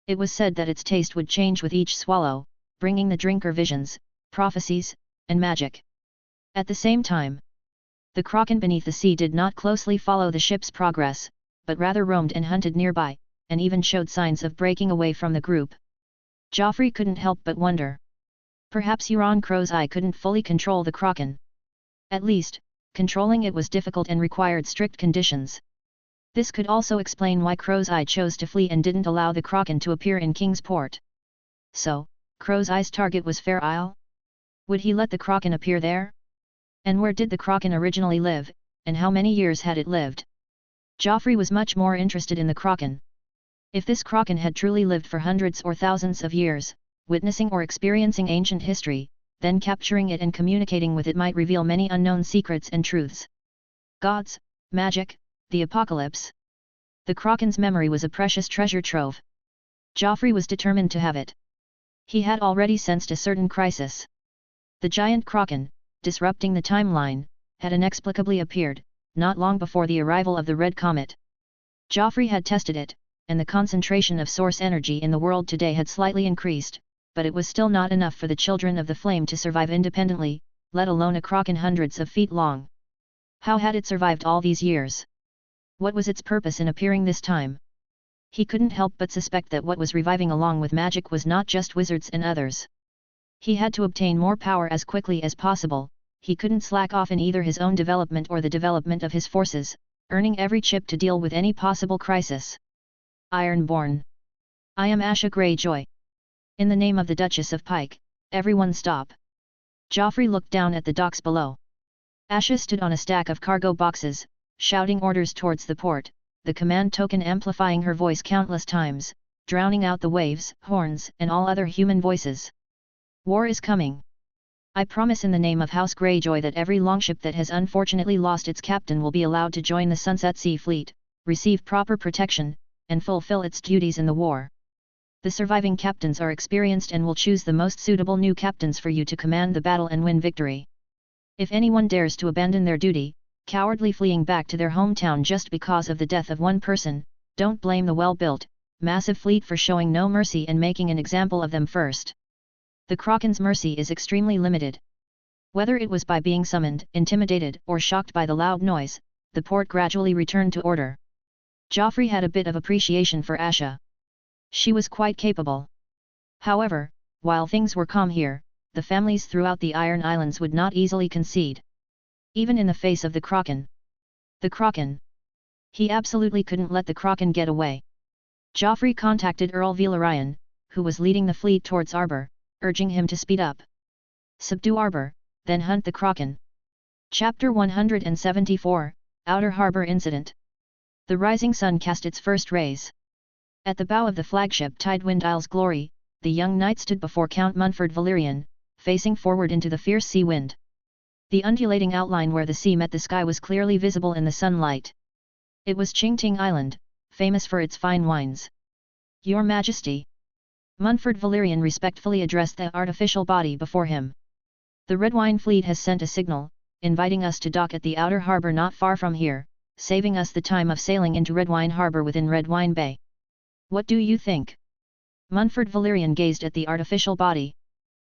It was said that its taste would change with each swallow, bringing the drinker visions, prophecies, and magic. At the same time, the kraken beneath the sea did not closely follow the ship's progress, but rather roamed and hunted nearby, and even showed signs of breaking away from the group. Joffrey couldn't help but wonder. Perhaps Euron Crow's Eye couldn't fully control the kraken. At least, controlling it was difficult and required strict conditions. This could also explain why Crow's Eye chose to flee and didn't allow the kraken to appear in Kingsport. So, Crow's Eye's target was Fair Isle? Would he let the kraken appear there? And where did the kraken originally live, and how many years had it lived? Joffrey was much more interested in the kraken. If this kraken had truly lived for hundreds or thousands of years, witnessing or experiencing ancient history, then capturing it and communicating with it might reveal many unknown secrets and truths. Gods, magic, the apocalypse. The kraken's memory was a precious treasure trove. Joffrey was determined to have it. He had already sensed a certain crisis. The giant kraken, disrupting the timeline, had inexplicably appeared, not long before the arrival of the Red Comet. Joffrey had tested it, and the concentration of source energy in the world today had slightly increased, but it was still not enough for the Children of the Flame to survive independently, let alone a kraken hundreds of feet long. How had it survived all these years? What was its purpose in appearing this time? He couldn't help but suspect that what was reviving along with magic was not just wizards and others. He had to obtain more power as quickly as possible. He couldn't slack off in either his own development or the development of his forces, earning every chip to deal with any possible crisis. Ironborn. I am Asha Greyjoy. In the name of the Duchess of Pike, everyone stop. Joffrey looked down at the docks below. Asha stood on a stack of cargo boxes, shouting orders towards the port, the command token amplifying her voice countless times, drowning out the waves, horns, and all other human voices. War is coming. I promise in the name of House Greyjoy that every longship that has unfortunately lost its captain will be allowed to join the Sunset Sea Fleet, receive proper protection, and fulfill its duties in the war. The surviving captains are experienced and will choose the most suitable new captains for you to command the battle and win victory. If anyone dares to abandon their duty, cowardly fleeing back to their hometown just because of the death of one person, don't blame the well-built, massive fleet for showing no mercy and making an example of them first. The kraken's mercy is extremely limited. Whether it was by being summoned, intimidated, or shocked by the loud noise, the port gradually returned to order. Joffrey had a bit of appreciation for Asha. She was quite capable. However, while things were calm here, the families throughout the Iron Islands would not easily concede. Even in the face of the kraken. The kraken. He absolutely couldn't let the kraken get away. Joffrey contacted Earl Velaryon, who was leading the fleet towards Arbor, urging him to speed up. Subdue Arbor, then hunt the kraken. Chapter 174, Outer Harbor Incident. The rising sun cast its first rays. At the bow of the flagship Tidewind Isle's Glory, the young knight stood before Count Munford Valerian, facing forward into the fierce sea wind. The undulating outline where the sea met the sky was clearly visible in the sunlight. It was Qingting Island, famous for its fine wines. Your Majesty. Munford Valerian respectfully addressed the artificial body before him. The Red Wine Fleet has sent a signal, inviting us to dock at the outer harbor not far from here, saving us the time of sailing into Red Wine Harbor within Red Wine Bay. What do you think? Munford Valerian gazed at the artificial body.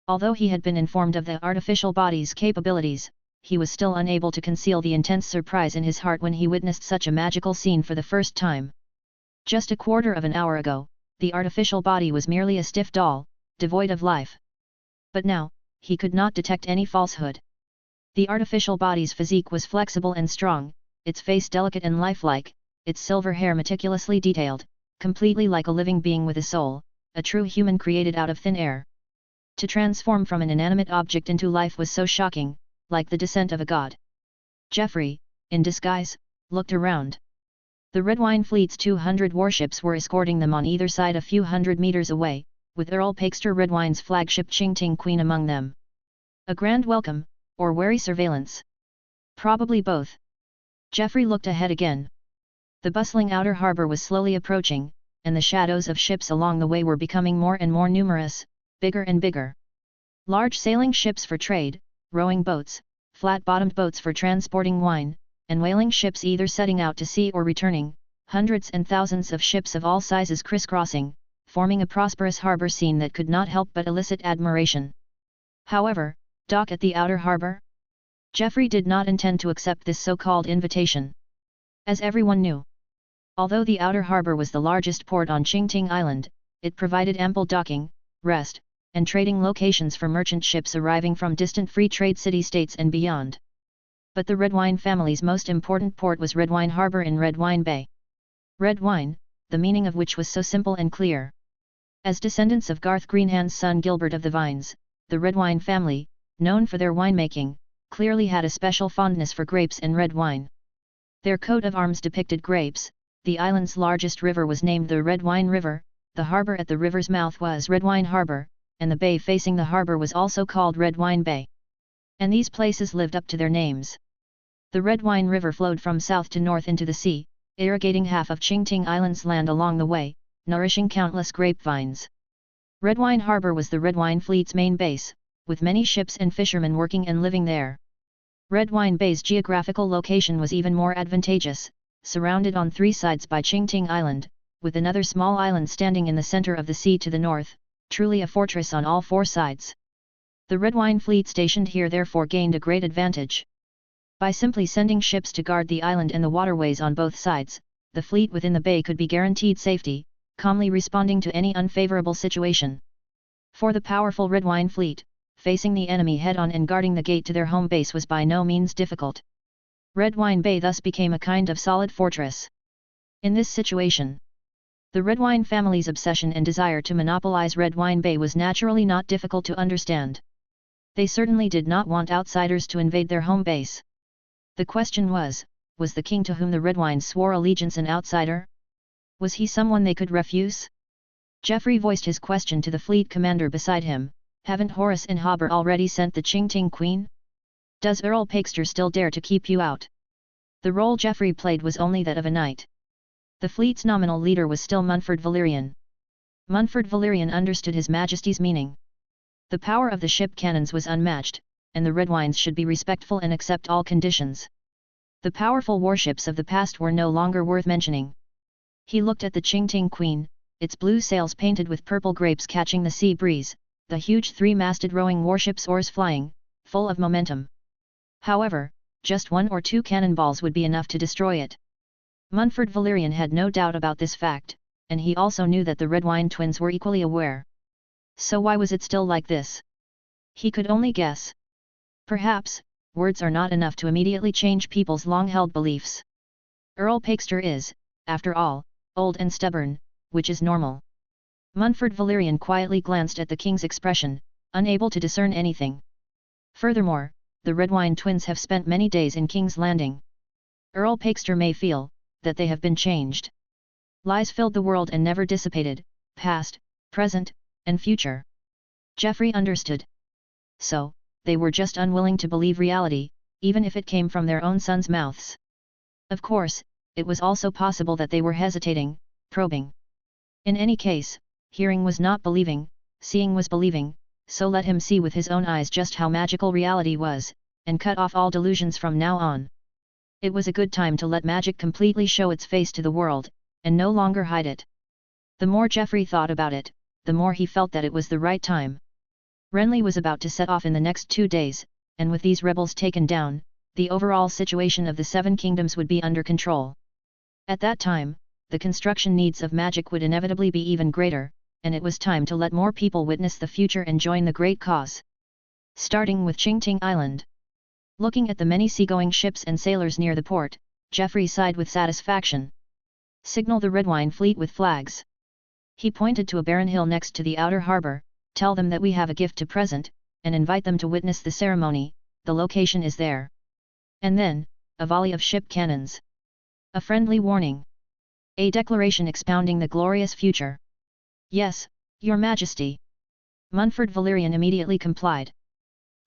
Although he had been informed of the artificial body's capabilities, he was still unable to conceal the intense surprise in his heart when he witnessed such a magical scene for the first time. Just a quarter of an hour ago, the artificial body was merely a stiff doll, devoid of life. But now, he could not detect any falsehood. The artificial body's physique was flexible and strong, its face delicate and lifelike, its silver hair meticulously detailed, completely like a living being with a soul, a true human created out of thin air. To transform from an inanimate object into life was so shocking, like the descent of a god. Joffrey, in disguise, looked around. The Red Wine Fleet's 200 warships were escorting them on either side a few hundred meters away, with Earl Pakester Redwine's flagship Qingting Queen among them. A grand welcome, or wary surveillance? Probably both. Joffrey looked ahead again. The bustling outer harbour was slowly approaching, and the shadows of ships along the way were becoming more and more numerous, bigger and bigger. Large sailing ships for trade, rowing boats, flat-bottomed boats for transporting wine, and whaling ships either setting out to sea or returning, hundreds and thousands of ships of all sizes crisscrossing, forming a prosperous harbour scene that could not help but elicit admiration. However, dock at the outer harbour? Joffrey did not intend to accept this so-called invitation. As everyone knew, although the outer harbour was the largest port on Qingting Island, it provided ample docking, rest, and trading locations for merchant ships arriving from distant free trade city-states and beyond. But the Redwine family's most important port was Redwine Harbour in Redwine Bay. Red wine, the meaning of which was so simple and clear. As descendants of Garth Greenhand's son Gilbert of the Vines, the Redwine family, known for their winemaking, clearly had a special fondness for grapes and red wine. Their coat of arms depicted grapes, the island's largest river was named the Red Wine River, the harbour at the river's mouth was Redwine Harbour, and the bay facing the harbour was also called Redwine Bay. And these places lived up to their names. The Redwine River flowed from south to north into the sea, irrigating half of Qingting Island's land along the way, nourishing countless grapevines. Redwine Harbour was the Redwine Fleet's main base, with many ships and fishermen working and living there. Redwine Bay's geographical location was even more advantageous, surrounded on three sides by Qingting Island, with another small island standing in the center of the sea to the north, truly a fortress on all four sides. The Redwine Fleet stationed here therefore gained a great advantage. By simply sending ships to guard the island and the waterways on both sides, the fleet within the bay could be guaranteed safety, calmly responding to any unfavorable situation. For the powerful Redwine Fleet, facing the enemy head-on and guarding the gate to their home base was by no means difficult. Redwine Bay thus became a kind of solid fortress. In this situation, the Redwine family's obsession and desire to monopolize Redwine Bay was naturally not difficult to understand. They certainly did not want outsiders to invade their home base. The question was the king to whom the Redwines swore allegiance an outsider? Was he someone they could refuse? Joffrey voiced his question to the fleet commander beside him. Haven't Horace and Hobber already sent the Qingting Queen? Does Earl Pakester still dare to keep you out? The role Joffrey played was only that of a knight. The fleet's nominal leader was still Munford Valerian. Munford Valerian understood His Majesty's meaning. The power of the ship cannons was unmatched, and the Redwines should be respectful and accept all conditions. The powerful warships of the past were no longer worth mentioning. He looked at the Qingting Queen, its blue sails painted with purple grapes catching the sea breeze, the huge three-masted rowing warship's oars flying, full of momentum. However, just one or two cannonballs would be enough to destroy it. Munford Valerian had no doubt about this fact, and he also knew that the Redwine twins were equally aware. So why was it still like this? He could only guess. Perhaps, words are not enough to immediately change people's long-held beliefs. Earl Pakester is, after all, old and stubborn, which is normal. Munford Valerian quietly glanced at the king's expression, unable to discern anything. Furthermore, the Redwine twins have spent many days in King's Landing. Earl Pakester may feel that they have been changed. Lies filled the world and never dissipated, past, present, and future. Joffrey understood. So, they were just unwilling to believe reality, even if it came from their own sons' mouths. Of course, it was also possible that they were hesitating, probing. In any case, hearing was not believing, seeing was believing, so let him see with his own eyes just how magical reality was, and cut off all delusions from now on. It was a good time to let magic completely show its face to the world, and no longer hide it. The more Joffrey thought about it, the more he felt that it was the right time. Renley was about to set off in the next 2 days, and with these rebels taken down, the overall situation of the Seven Kingdoms would be under control. At that time, the construction needs of magic would inevitably be even greater, and it was time to let more people witness the future and join the great cause. starting with Qingting Island. Looking at the many seagoing ships and sailors near the port, Joffrey sighed with satisfaction. Signal the Redwyne fleet with flags. He pointed to a barren hill next to the outer harbour. Tell them that we have a gift to present, and invite them to witness the ceremony. The location is there. And then, a volley of ship cannons. A friendly warning. A declaration expounding the glorious future. Yes, Your Majesty. Munford Valyrian immediately complied.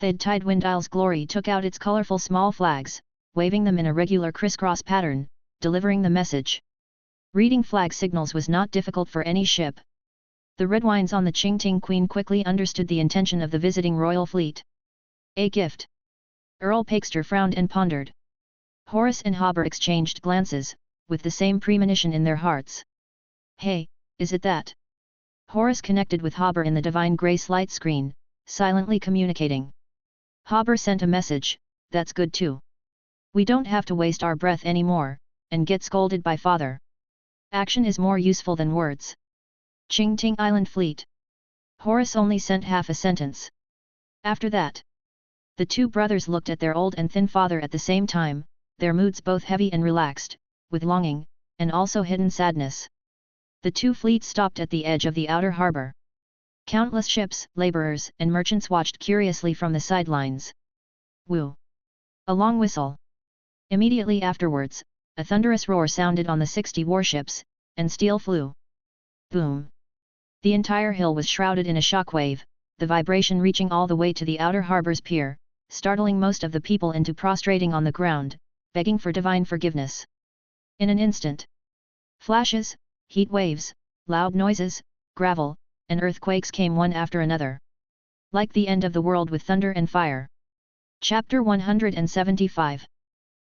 The Tidewind Isle's glory took out its colourful small flags, waving them in a regular crisscross pattern, delivering the message. Reading flag signals was not difficult for any ship. The Redwynes on the Qingting Queen quickly understood the intention of the visiting royal fleet. A gift. Earl Pakester frowned and pondered. Horace and Hobber exchanged glances, with the same premonition in their hearts. Hey, is it that? Horace connected with Hobber in the Divine Grace light screen, silently communicating. Hobber sent a message, that's good too. We don't have to waste our breath anymore, and get scolded by Father. Action is more useful than words. Qingting Island Fleet. Horace only sent half a sentence. After that, the two brothers looked at their old and thin father at the same time, their moods both heavy and relaxed, with longing, and also hidden sadness. The two fleets stopped at the edge of the outer harbour. Countless ships, labourers, and merchants watched curiously from the sidelines. Woo! A long whistle. Immediately afterwards, a thunderous roar sounded on the 60 warships, and steel flew. Boom! The entire hill was shrouded in a shockwave, the vibration reaching all the way to the outer harbour's pier, startling most of the people into prostrating on the ground, begging for divine forgiveness. In an instant, flashes, heat waves, loud noises, gravel, and earthquakes came one after another. Like the end of the world with thunder and fire. Chapter 175.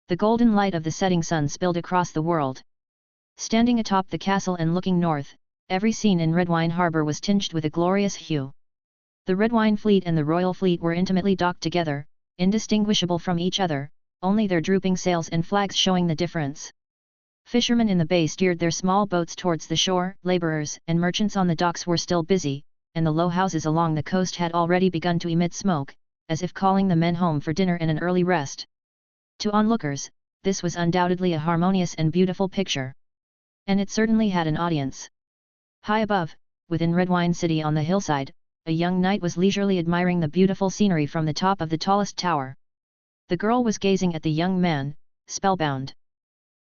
The golden light of the setting sun spilled across the world. Standing atop the castle and looking north, every scene in Redwyne Harbour was tinged with a glorious hue. The Redwyne fleet and the royal fleet were intimately docked together, indistinguishable from each other, only their drooping sails and flags showing the difference. Fishermen in the bay steered their small boats towards the shore, labourers and merchants on the docks were still busy, and the low houses along the coast had already begun to emit smoke, as if calling the men home for dinner and an early rest. To onlookers, this was undoubtedly a harmonious and beautiful picture. And it certainly had an audience. High above, within Redwyne City on the hillside, a young knight was leisurely admiring the beautiful scenery from the top of the tallest tower. The girl was gazing at the young man, spellbound.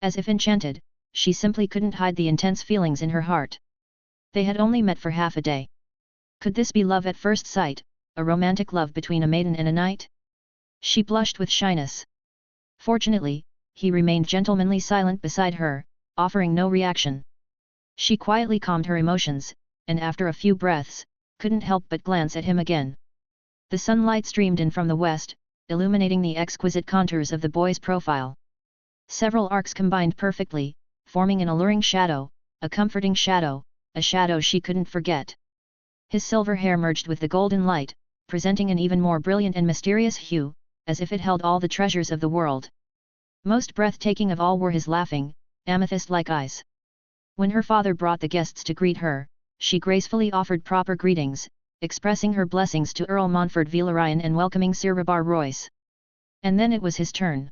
As if enchanted, she simply couldn't hide the intense feelings in her heart. They had only met for half a day. Could this be love at first sight, a romantic love between a maiden and a knight? She blushed with shyness. Fortunately, he remained gentlemanly silent beside her, offering no reaction. She quietly calmed her emotions, and after a few breaths, couldn't help but glance at him again. The sunlight streamed in from the west, illuminating the exquisite contours of the boy's profile. Several arcs combined perfectly, forming an alluring shadow, a comforting shadow, a shadow she couldn't forget. His silver hair merged with the golden light, presenting an even more brilliant and mysterious hue, as if it held all the treasures of the world. Most breathtaking of all were his laughing, amethyst-like eyes. When her father brought the guests to greet her, she gracefully offered proper greetings, expressing her blessings to Earl Montfort Valyrian and welcoming Sir Rabar Royce. And then it was his turn.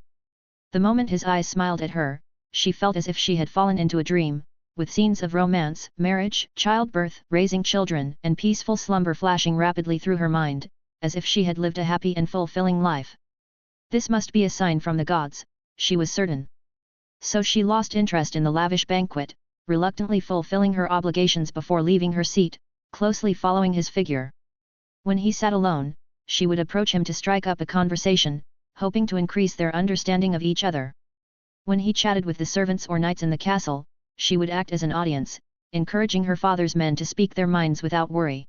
The moment his eyes smiled at her, she felt as if she had fallen into a dream, with scenes of romance, marriage, childbirth, raising children, and peaceful slumber flashing rapidly through her mind, as if she had lived a happy and fulfilling life. This must be a sign from the gods, she was certain. So she lost interest in the lavish banquet, reluctantly fulfilling her obligations before leaving her seat, closely following his figure. When he sat alone, she would approach him to strike up a conversation, hoping to increase their understanding of each other. When he chatted with the servants or knights in the castle, she would act as an audience, encouraging her father's men to speak their minds without worry.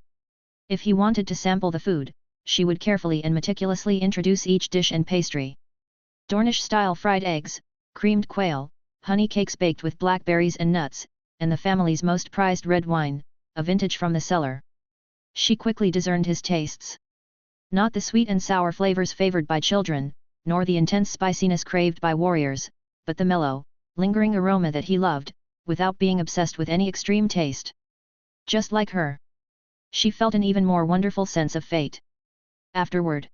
If he wanted to sample the food, she would carefully and meticulously introduce each dish and pastry. Dornish-style fried eggs, creamed quail, honey cakes baked with blackberries and nuts, and the family's most prized red wine, a vintage from the cellar. She quickly discerned his tastes. Not the sweet and sour flavors favored by children, nor the intense spiciness craved by warriors, but the mellow, lingering aroma that he loved, without being obsessed with any extreme taste. Just like her. She felt an even more wonderful sense of fate. Afterward,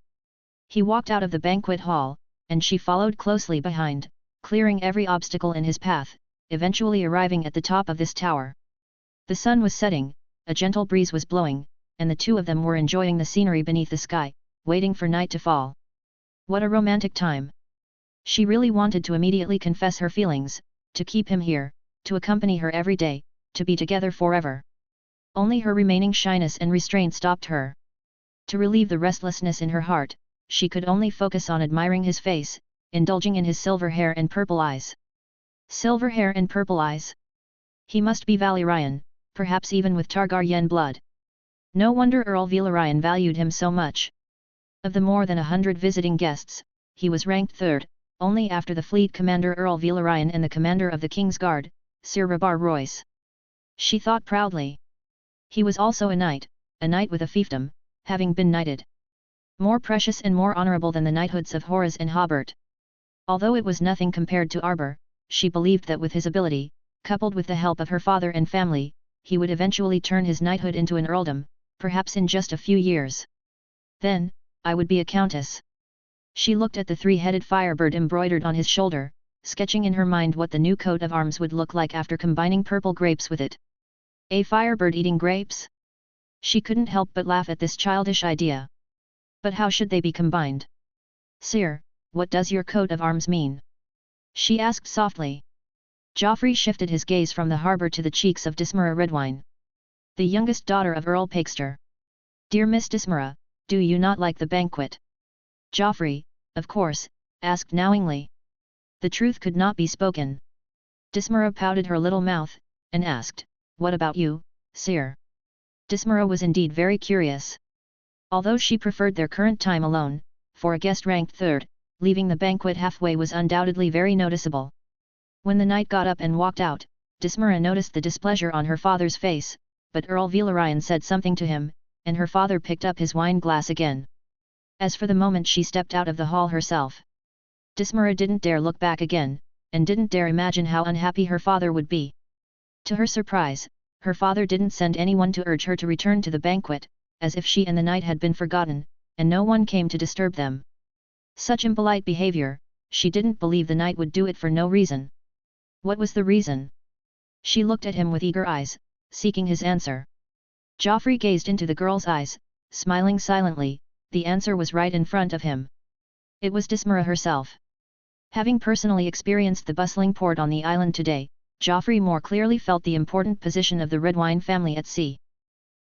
He walked out of the banquet hall, and she followed closely behind, clearing every obstacle in his path, eventually arriving at the top of this tower. The sun was setting, a gentle breeze was blowing, and the two of them were enjoying the scenery beneath the sky, waiting for night to fall. What a romantic time! She really wanted to immediately confess her feelings, to keep him here, to accompany her every day, to be together forever. Only her remaining shyness and restraint stopped her. To relieve the restlessness in her heart, she could only focus on admiring his face, indulging in his silver hair and purple eyes. Silver hair and purple eyes? He must be Valyrian, perhaps even with Targaryen blood. No wonder Earl Velaryon valued him so much. Of the more than 100 visiting guests, he was ranked third, only after the fleet commander Earl Velaryon and the commander of the King's Guard, Sir Rabar Royce. She thought proudly. He was also a knight with a fiefdom, having been knighted. More precious and more honourable than the knighthoods of Horus and Hobart. Although it was nothing compared to Arbor, she believed that with his ability, coupled with the help of her father and family, he would eventually turn his knighthood into an earldom, perhaps in just a few years. Then, I would be a countess. She looked at the three-headed firebird embroidered on his shoulder, sketching in her mind what the new coat of arms would look like after combining purple grapes with it. A firebird eating grapes? She couldn't help but laugh at this childish idea. But how should they be combined? Sire, what does your coat of arms mean? She asked softly. Joffrey shifted his gaze from the harbour to the cheeks of Dismera Redwine, the youngest daughter of Earl Pakester. Dear Miss Dismera, do you not like the banquet? Joffrey, of course, asked knowingly. The truth could not be spoken. Dismera pouted her little mouth, and asked, what about you, sire? Dismera was indeed very curious. Although she preferred their current time alone, for a guest ranked third, leaving the banquet halfway was undoubtedly very noticeable. When the knight got up and walked out, Dismera noticed the displeasure on her father's face, but Earl Velaryon said something to him, and her father picked up his wine glass again. As for the moment she stepped out of the hall herself, Dismera didn't dare look back again, and didn't dare imagine how unhappy her father would be. To her surprise, her father didn't send anyone to urge her to return to the banquet, as if she and the knight had been forgotten, and no one came to disturb them. Such impolite behavior, she didn't believe the knight would do it for no reason. What was the reason? She looked at him with eager eyes, seeking his answer. Joffrey gazed into the girl's eyes, smiling silently. The answer was right in front of him. It was Dismera herself. Having personally experienced the bustling port on the island today, Joffrey more clearly felt the important position of the Redwine family at sea.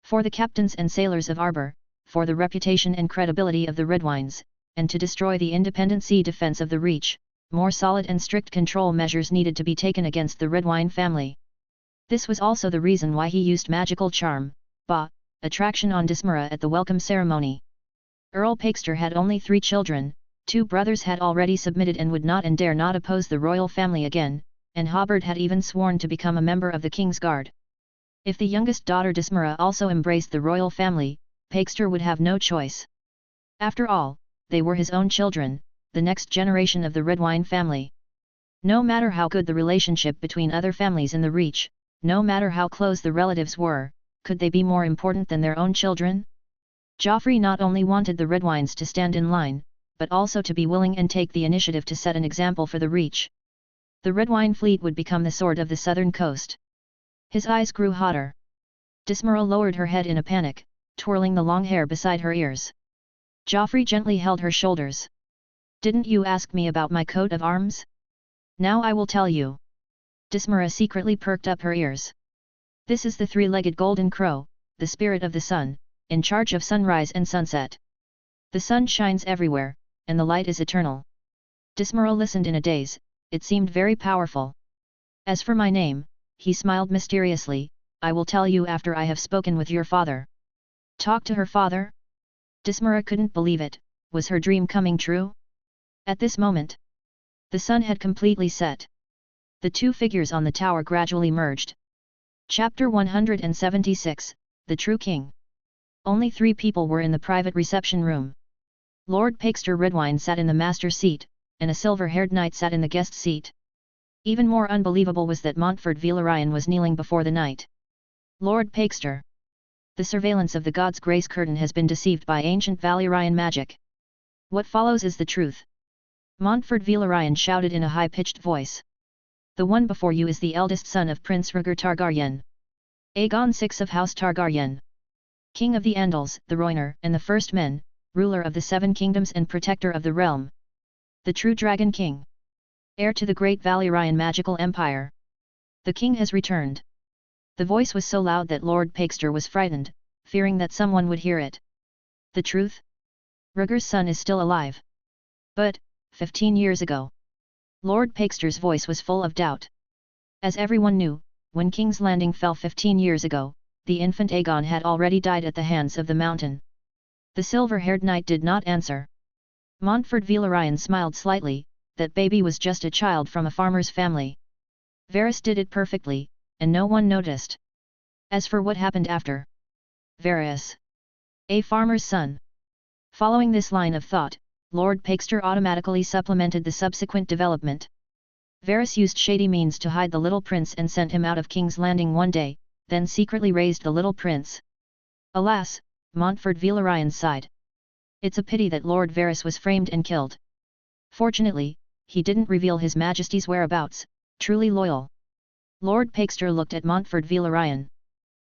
For the captains and sailors of Arbor, for the reputation and credibility of the Redwines, and to destroy the independent sea defense of the Reach, more solid and strict control measures needed to be taken against the Redwine family. This was also the reason why he used magical charm, attraction on Dismera at the welcome ceremony. Earl Pakester had only 3 children, 2 brothers had already submitted and would not and dare not oppose the royal family again, and Hobart had even sworn to become a member of the King's Guard. If the youngest daughter Dismera also embraced the royal family, Pakester would have no choice. After all, they were his own children, the next generation of the Redwine family. No matter how good the relationship between other families in the Reach, no matter how close the relatives were, could they be more important than their own children? Joffrey not only wanted the Redwines to stand in line, but also to be willing and take the initiative to set an example for the Reach. The Redwine fleet would become the sword of the southern coast. His eyes grew hotter. Dismera lowered her head in a panic, twirling the long hair beside her ears. Joffrey gently held her shoulders. Didn't you ask me about my coat of arms? Now I will tell you. Dismera secretly perked up her ears. This is the 3-legged golden crow, the spirit of the sun, in charge of sunrise and sunset. The sun shines everywhere, and the light is eternal. Dismera listened in a daze, it seemed very powerful. As for my name, he smiled mysteriously, I will tell you after I have spoken with your father. Talk to her father? Dismera couldn't believe it, was her dream coming true? At this moment, the sun had completely set. The 2 figures on the tower gradually merged. Chapter 176, The True King. Only 3 people were in the private reception room. Lord Pakester Redwine sat in the master seat, and a silver-haired knight sat in the guest seat. Even more unbelievable was that Montfort Velaryon was kneeling before the knight. Lord Pakester. The surveillance of the God's Grace curtain has been deceived by ancient Valyrian magic. What follows is the truth. Montfort Velaryon shouted in a high-pitched voice. The one before you is the eldest son of Prince Rhaegar Targaryen. Aegon VI of House Targaryen. King of the Andals, the Rhoynar, and the First Men, ruler of the Seven Kingdoms and protector of the realm. The true Dragon King. Heir to the great Valyrian magical empire. The king has returned. The voice was so loud that Lord Pakester was frightened, fearing that someone would hear it. The truth? Rhaegar's son is still alive. But, 15 years ago. Lord Pakester's voice was full of doubt. As everyone knew, when King's Landing fell 15 years ago, the infant Aegon had already died at the hands of the Mountain. The silver-haired knight did not answer. Montfort Velaryon smiled slightly, that baby was just a child from a farmer's family. Varys did it perfectly, and no one noticed. As for what happened after. Varys. A farmer's son. Following this line of thought, Lord Pakester automatically supplemented the subsequent development. Varys used shady means to hide the little prince and sent him out of King's Landing one day, then secretly raised the little prince. Alas, Montfort Velaryon sighed. It's a pity that Lord Varys was framed and killed. Fortunately, he didn't reveal his Majesty's whereabouts, truly loyal. Lord Pakester looked at Montfort Velaryon.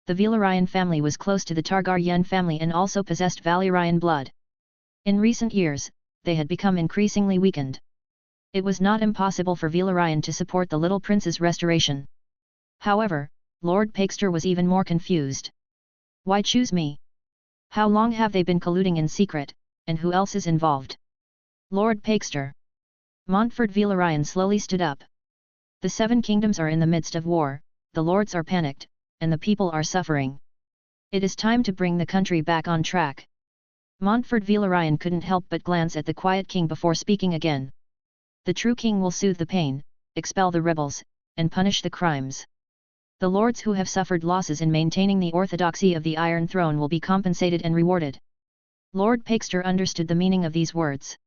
The Velaryon family was close to the Targaryen family and also possessed Valyrian blood. In recent years, they had become increasingly weakened. It was not impossible for Velaryon to support the little prince's restoration. However, Lord Pakester was even more confused. Why choose me? How long have they been colluding in secret, and who else is involved? Lord Pakester. Montfort Velaryon slowly stood up. The Seven Kingdoms are in the midst of war, the lords are panicked, and the people are suffering. It is time to bring the country back on track. Montfort Velaryon couldn't help but glance at the quiet king before speaking again. The true king will soothe the pain, expel the rebels, and punish the crimes. The lords who have suffered losses in maintaining the orthodoxy of the Iron Throne will be compensated and rewarded. Lord Pakester understood the meaning of these words.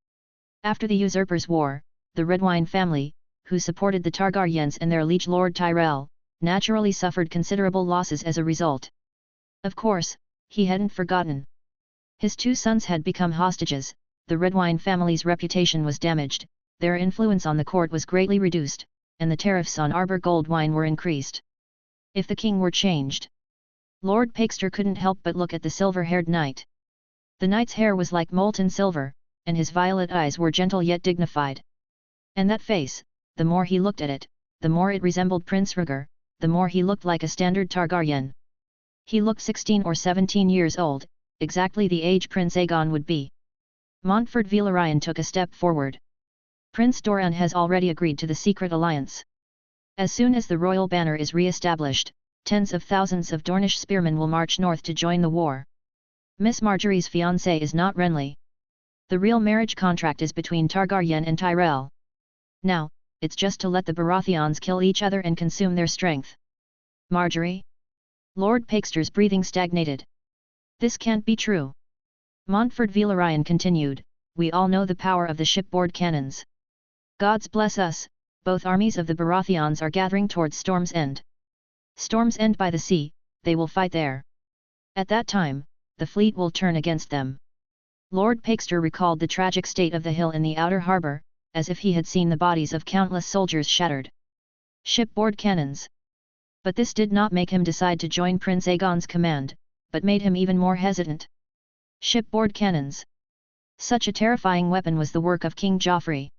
After the Usurpers' War, the Redwyne family, who supported the Targaryens and their liege Lord Tyrell, naturally suffered considerable losses as a result. Of course, he hadn't forgotten. His two sons had become hostages, the Redwyne family's reputation was damaged, their influence on the court was greatly reduced, and the tariffs on Arbor gold wine were increased. If the king were changed. Lord Pakester couldn't help but look at the silver-haired knight. The knight's hair was like molten silver, and his violet eyes were gentle yet dignified. And that face, the more he looked at it, the more it resembled Prince Rhaegar, the more he looked like a standard Targaryen. He looked 16 or 17 years old, exactly the age Prince Aegon would be. Montfort Velaryon took a step forward. Prince Doran has already agreed to the secret alliance. As soon as the royal banner is re-established, tens of thousands of Dornish spearmen will march north to join the war. Miss Marjorie's fiancé is not Renley. The real marriage contract is between Targaryen and Tyrell. Now, it's just to let the Baratheons kill each other and consume their strength. Marjorie? Lord Pakester's breathing stagnated. This can't be true. Montfort Velaryon continued, we all know the power of the shipboard cannons. Gods bless us, both armies of the Baratheons are gathering towards Storm's End. Storm's End by the sea, they will fight there. At that time, the fleet will turn against them. Lord Pakester recalled the tragic state of the hill in the outer harbour, as if he had seen the bodies of countless soldiers shattered. Shipboard cannons. But this did not make him decide to join Prince Aegon's command, but made him even more hesitant. Shipboard cannons. Such a terrifying weapon was the work of King Joffrey.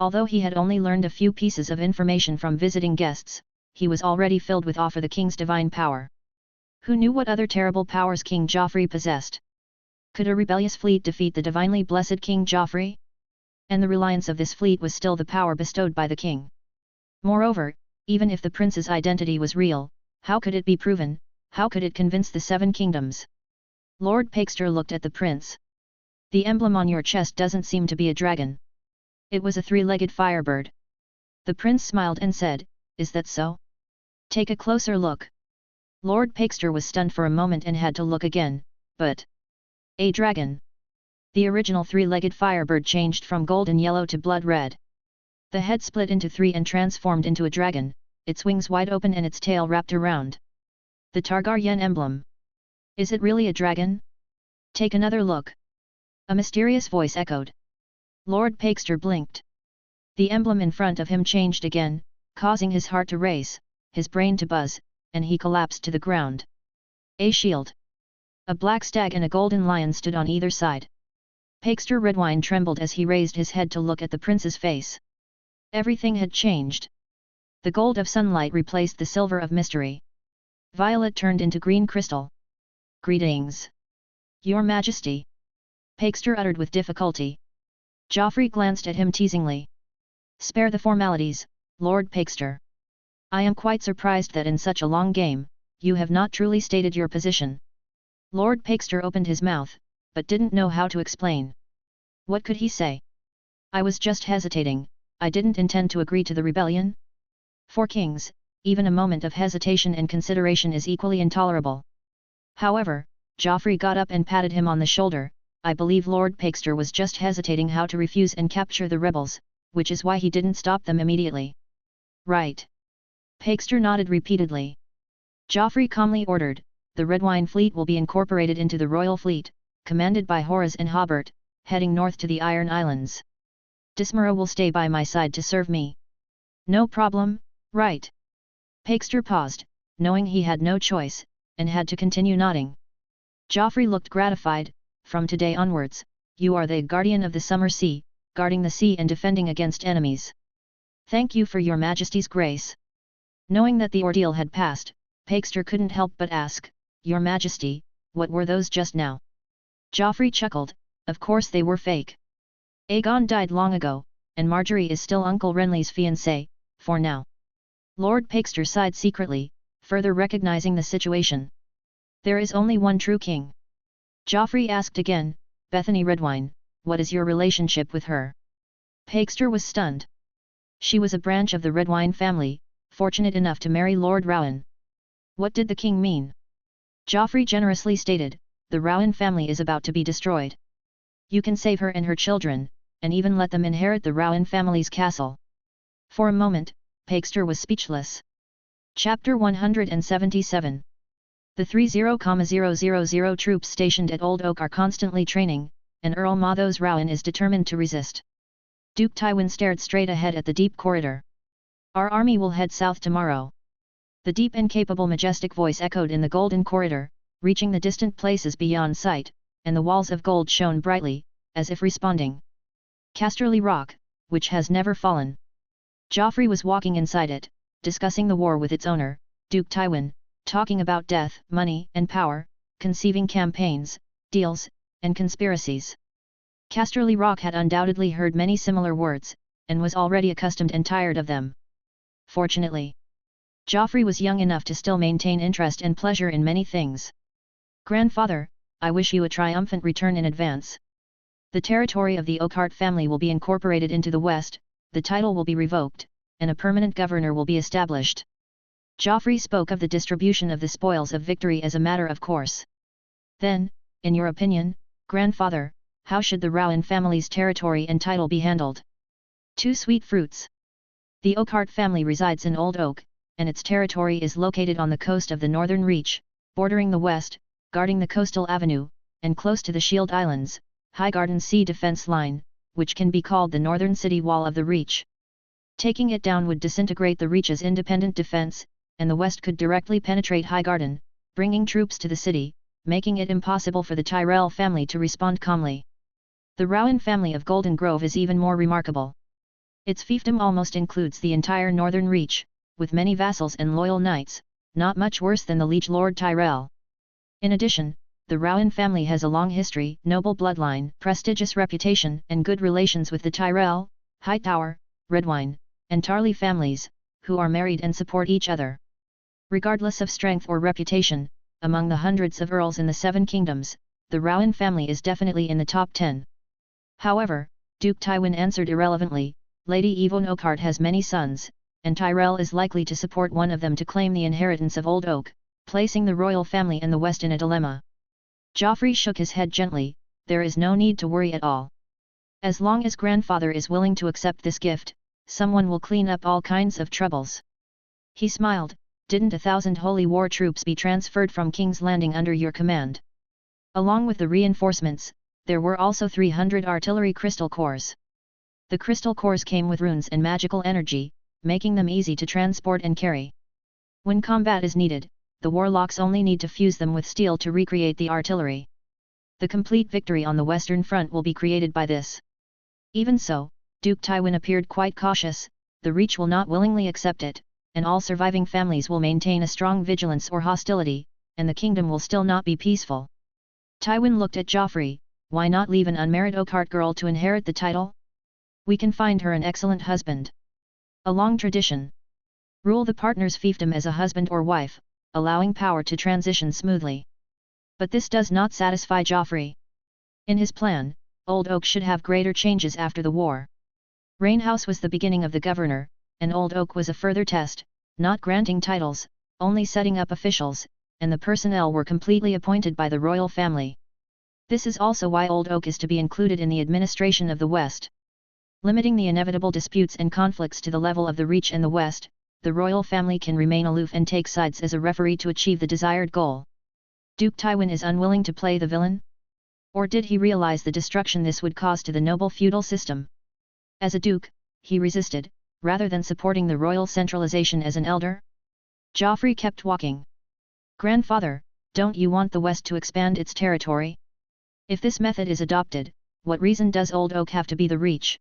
Although he had only learned a few pieces of information from visiting guests, he was already filled with awe for the king's divine power. Who knew what other terrible powers King Joffrey possessed? Could a rebellious fleet defeat the divinely blessed King Joffrey? And the reliance of this fleet was still the power bestowed by the king. Moreover, even if the prince's identity was real, how could it be proven, how could it convince the Seven Kingdoms? Lord Pakester looked at the prince. The emblem on your chest doesn't seem to be a dragon. It was a three-legged firebird. The prince smiled and said, is that so? Take a closer look. Lord Pakester was stunned for a moment and had to look again, but... a dragon. The original three-legged firebird changed from golden yellow to blood red. The head split into three and transformed into a dragon, its wings wide open and its tail wrapped around. The Targaryen emblem. Is it really a dragon? Take another look. A mysterious voice echoed. Lord Pakester blinked. The emblem in front of him changed again, causing his heart to race, his brain to buzz, and he collapsed to the ground. A shield. A black stag and a golden lion stood on either side. Pakester Redwine trembled as he raised his head to look at the prince's face. Everything had changed. The gold of sunlight replaced the silver of mystery. Violet turned into green crystal. Greetings, Your Majesty, Pakester uttered with difficulty. Joffrey glanced at him teasingly. Spare the formalities, Lord Pakester. I am quite surprised that in such a long game, you have not truly stated your position. Lord Pakester opened his mouth, but didn't know how to explain. What could he say? I was just hesitating, I didn't intend to agree to the rebellion. For kings, even a moment of hesitation and consideration is equally intolerable. However, Joffrey got up and patted him on the shoulder. I believe Lord Pakester was just hesitating how to refuse and capture the rebels, which is why he didn't stop them immediately. Right. Pakester nodded repeatedly. Joffrey calmly ordered, the Redwine fleet will be incorporated into the royal fleet, commanded by Horus and Hobart, heading north to the Iron Islands. Dismara will stay by my side to serve me. No problem, right? Pakester paused, knowing he had no choice, and had to continue nodding. Joffrey looked gratified. From today onwards, you are the guardian of the summer sea, guarding the sea and defending against enemies. Thank you for your Majesty's grace. Knowing that the ordeal had passed, Pakester couldn't help but ask, Your Majesty, what were those just now? Joffrey chuckled, of course they were fake. Aegon died long ago, and Marjorie is still Uncle Renly's fiancée, for now. Lord Pakester sighed secretly, further recognizing the situation. There is only one true king. Joffrey asked again, Bethany Redwine, what is your relationship with her? Pakester was stunned. She was a branch of the Redwine family, fortunate enough to marry Lord Rowan. What did the king mean? Joffrey generously stated, the Rowan family is about to be destroyed. You can save her and her children, and even let them inherit the Rowan family's castle. For a moment, Pakester was speechless. Chapter 177. The 30,000 troops stationed at Old Oak are constantly training, and Earl Mathos Rowan is determined to resist. Duke Tywin stared straight ahead at the deep corridor. Our army will head south tomorrow. The deep and capable majestic voice echoed in the golden corridor, reaching the distant places beyond sight, and the walls of gold shone brightly, as if responding. Casterly Rock, which has never fallen. Joffrey was walking inside it, discussing the war with its owner, Duke Tywin, talking about death, money and power, conceiving campaigns, deals, and conspiracies. Casterly Rock had undoubtedly heard many similar words, and was already accustomed and tired of them. Fortunately, Joffrey was young enough to still maintain interest and pleasure in many things. Grandfather, I wish you a triumphant return in advance. The territory of the Oakhart family will be incorporated into the West, the title will be revoked, and a permanent governor will be established. Joffrey spoke of the distribution of the spoils of victory as a matter of course. Then, in your opinion, grandfather, how should the Rowan family's territory and title be handled? Two sweet fruits. The Oakhart family resides in Old Oak, and its territory is located on the coast of the Northern Reach, bordering the west, guarding the coastal avenue, and close to the Shield Islands, Highgarden Sea defense line, which can be called the northern city wall of the Reach. Taking it down would disintegrate the Reach's independent defense, and the west could directly penetrate Highgarden, bringing troops to the city, making it impossible for the Tyrell family to respond calmly. The Rowan family of Golden Grove is even more remarkable. Its fiefdom almost includes the entire northern Reach, with many vassals and loyal knights, not much worse than the liege Lord Tyrell. In addition, the Rowan family has a long history, noble bloodline, prestigious reputation, and good relations with the Tyrell, Hightower, Redwine, and Tarley families, who are married and support each other. Regardless of strength or reputation, among the hundreds of earls in the Seven Kingdoms, the Rowan family is definitely in the top 10. However, Duke Tywin answered irrelevantly, Lady Yvonne Oakhart has many sons, and Tyrell is likely to support one of them to claim the inheritance of Old Oak, placing the royal family in the west in a dilemma. Joffrey shook his head gently, there is no need to worry at all. As long as grandfather is willing to accept this gift, someone will clean up all kinds of troubles. He smiled, didn't 1,000 holy war troops be transferred from King's Landing under your command? Along with the reinforcements, there were also 300 artillery crystal cores. The crystal cores came with runes and magical energy, making them easy to transport and carry. When combat is needed, the warlocks only need to fuse them with steel to recreate the artillery. The complete victory on the western front will be created by this. Even so, Duke Tywin appeared quite cautious. The Reach will not willingly accept it, and all surviving families will maintain a strong vigilance or hostility, and the kingdom will still not be peaceful. Tywin looked at Joffrey. Why not leave an unmarried Oakheart girl to inherit the title? We can find her an excellent husband. A long tradition. Rule the partner's fiefdom as a husband or wife, allowing power to transition smoothly. But this does not satisfy Joffrey. In his plan, Old Oak should have greater changes after the war. Rainhouse was the beginning of the governor, and Old Oak was a further test, not granting titles, only setting up officials, and the personnel were completely appointed by the royal family. This is also why Old Oak is to be included in the administration of the West. Limiting the inevitable disputes and conflicts to the level of the Reach and the West, the royal family can remain aloof and take sides as a referee to achieve the desired goal. Duke Tywin is unwilling to play the villain? Or did he realize the destruction this would cause to the noble feudal system? As a duke, he resisted, rather than supporting the royal centralization as an elder. Joffrey kept walking. Grandfather, don't you want the West to expand its territory? If this method is adopted, what reason does Old Oak have to be the Reach?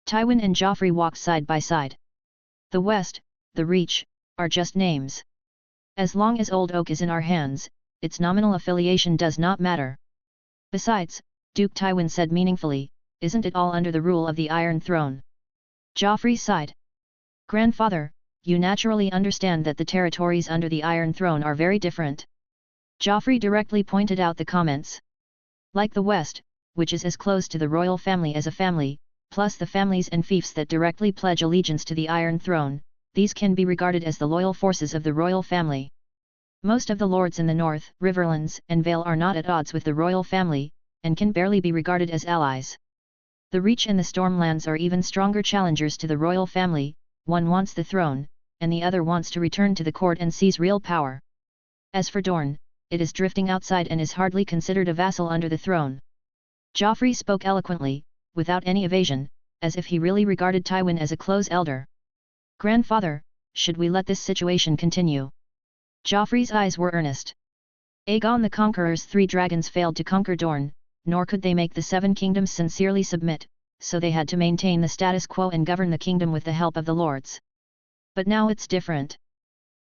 Tywin and Joffrey walked side by side. The West, the Reach, are just names. As long as Old Oak is in our hands, its nominal affiliation does not matter. Besides, Duke Tywin said meaningfully, isn't it all under the rule of the Iron Throne? Joffrey sighed. Grandfather, you naturally understand that the territories under the Iron Throne are very different. Joffrey directly pointed out the comments. Like the West, which is as close to the royal family as a family, plus the families and fiefs that directly pledge allegiance to the Iron Throne, these can be regarded as the loyal forces of the royal family. Most of the lords in the north, Riverlands and Vale are not at odds with the royal family, and can barely be regarded as allies. The Reach and the Stormlands are even stronger challengers to the royal family, one wants the throne, and the other wants to return to the court and seize real power. As for Dorne, it is drifting outside and is hardly considered a vassal under the throne. Joffrey spoke eloquently, without any evasion, as if he really regarded Tywin as a close elder. Grandfather, should we let this situation continue? Joffrey's eyes were earnest. Aegon the Conqueror's 3 dragons failed to conquer Dorne, nor could they make the 7 kingdoms sincerely submit, so they had to maintain the status quo and govern the kingdom with the help of the lords. But now it's different.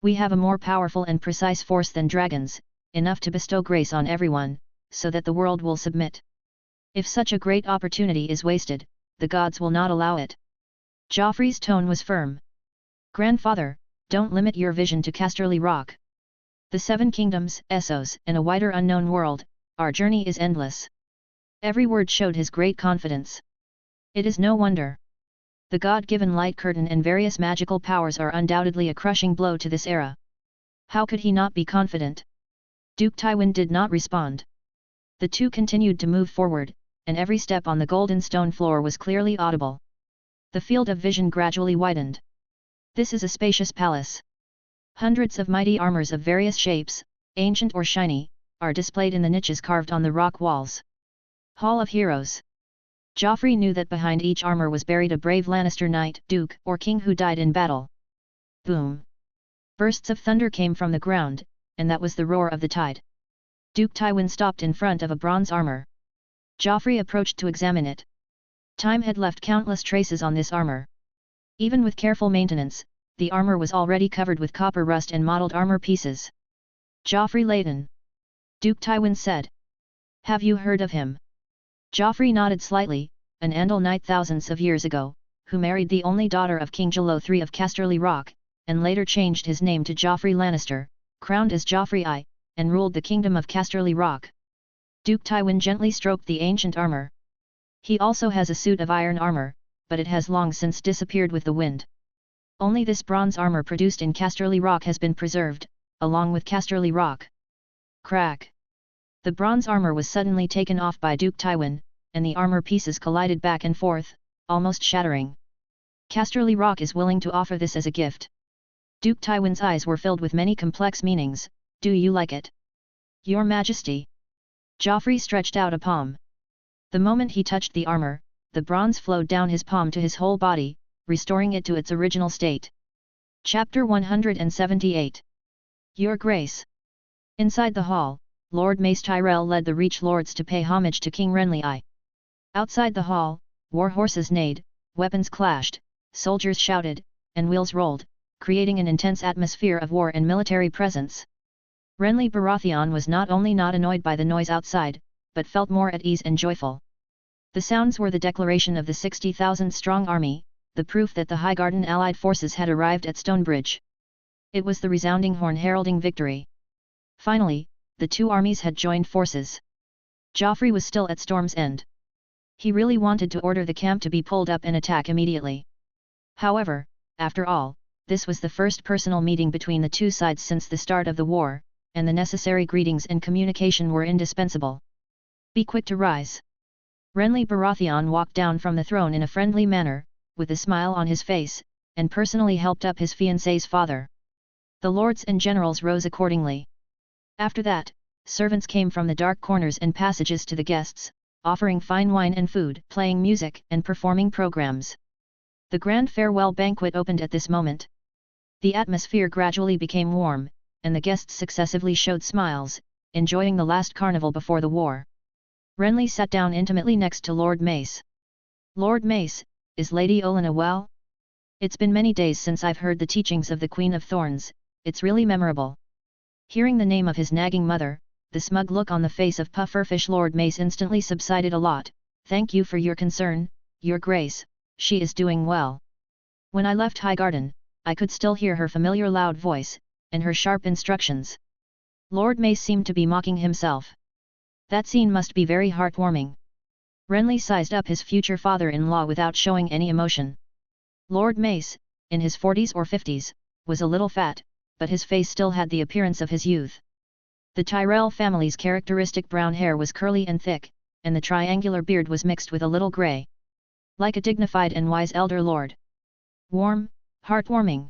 We have a more powerful and precise force than dragons, enough to bestow grace on everyone, so that the world will submit. If such a great opportunity is wasted, the gods will not allow it. Joffrey's tone was firm. Grandfather, don't limit your vision to Casterly Rock. The 7 kingdoms, Essos, and a wider unknown world, our journey is endless. Every word showed his great confidence. It is no wonder. The God-given light curtain and various magical powers are undoubtedly a crushing blow to this era. How could he not be confident? Duke Tywin did not respond. The two continued to move forward, and every step on the golden stone floor was clearly audible. The field of vision gradually widened. This is a spacious palace. Hundreds of mighty armors of various shapes, ancient or shiny, are displayed in the niches carved on the rock walls. Hall of Heroes. Joffrey knew that behind each armor was buried a brave Lannister knight, duke, or king who died in battle. Boom! Bursts of thunder came from the ground, and that was the roar of the tide. Duke Tywin stopped in front of a bronze armor. Joffrey approached to examine it. Time had left countless traces on this armor. Even with careful maintenance, the armor was already covered with copper rust and mottled armor pieces. Joffrey Leighton. Duke Tywin said. Have you heard of him? Joffrey nodded slightly, an Andal knight thousands of years ago, who married the only daughter of King Jallo III of Casterly Rock, and later changed his name to Joffrey Lannister, crowned as Joffrey I, and ruled the kingdom of Casterly Rock. Duke Tywin gently stroked the ancient armor. He also has a suit of iron armor, but it has long since disappeared with the wind. Only this bronze armor produced in Casterly Rock has been preserved, along with Casterly Rock. Crack! The bronze armor was suddenly taken off by Duke Tywin, and the armor pieces collided back and forth, almost shattering. Casterly Rock is willing to offer this as a gift. Duke Tywin's eyes were filled with many complex meanings. Do you like it? Your Majesty. Joffrey stretched out a palm. The moment he touched the armor, the bronze flowed down his palm to his whole body, restoring it to its original state. Chapter 178. Your Grace. Inside the hall, Lord Mace Tyrell led the Reach Lords to pay homage to King Renley. Outside the hall, war horses neighed, weapons clashed, soldiers shouted, and wheels rolled, creating an intense atmosphere of war and military presence. Renley Baratheon was not only not annoyed by the noise outside, but felt more at ease and joyful. The sounds were the declaration of the 60,000-strong army, the proof that the Highgarden allied forces had arrived at Stonebridge. It was the resounding horn heralding victory. Finally, the two armies had joined forces. Joffrey was still at Storm's End. He really wanted to order the camp to be pulled up and attack immediately. However, after all, this was the first personal meeting between the two sides since the start of the war, and the necessary greetings and communication were indispensable. Be quick to rise. Renley Baratheon walked down from the throne in a friendly manner, with a smile on his face, and personally helped up his fiancée's father. The lords and generals rose accordingly. After that, servants came from the dark corners and passages to the guests, offering fine wine and food, playing music and performing programs. The grand farewell banquet opened at this moment. The atmosphere gradually became warm, and the guests successively showed smiles, enjoying the last carnival before the war. Renly sat down intimately next to Lord Mace. Lord Mace, is Lady Olenna well? It's been many days since I've heard the teachings of the Queen of Thorns, it's really memorable. Hearing the name of his nagging mother, the smug look on the face of pufferfish Lord Mace instantly subsided a lot. Thank you for your concern, Your Grace, she is doing well. When I left Highgarden, I could still hear her familiar loud voice, and her sharp instructions. Lord Mace seemed to be mocking himself. That scene must be very heartwarming. Renly sized up his future father-in-law without showing any emotion. Lord Mace, in his 40s or 50s, was a little fat, but his face still had the appearance of his youth. The Tyrell family's characteristic brown hair was curly and thick, and the triangular beard was mixed with a little grey. Like a dignified and wise elder lord. Warm, heartwarming.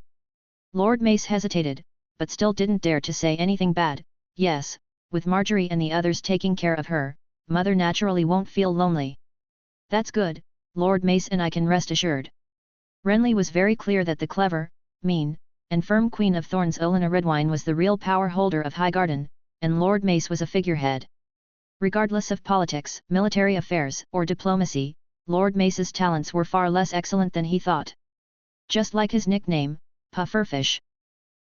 Lord Mace hesitated, but still didn't dare to say anything bad. Yes, with Marjorie and the others taking care of her, Mother naturally won't feel lonely. That's good, Lord Mace, and I can rest assured. Renly was very clear that the clever, mean, and firm Queen of Thorns Olenna Redwyne was the real power holder of Highgarden, and Lord Mace was a figurehead. Regardless of politics, military affairs, or diplomacy, Lord Mace's talents were far less excellent than he thought. Just like his nickname, Pufferfish.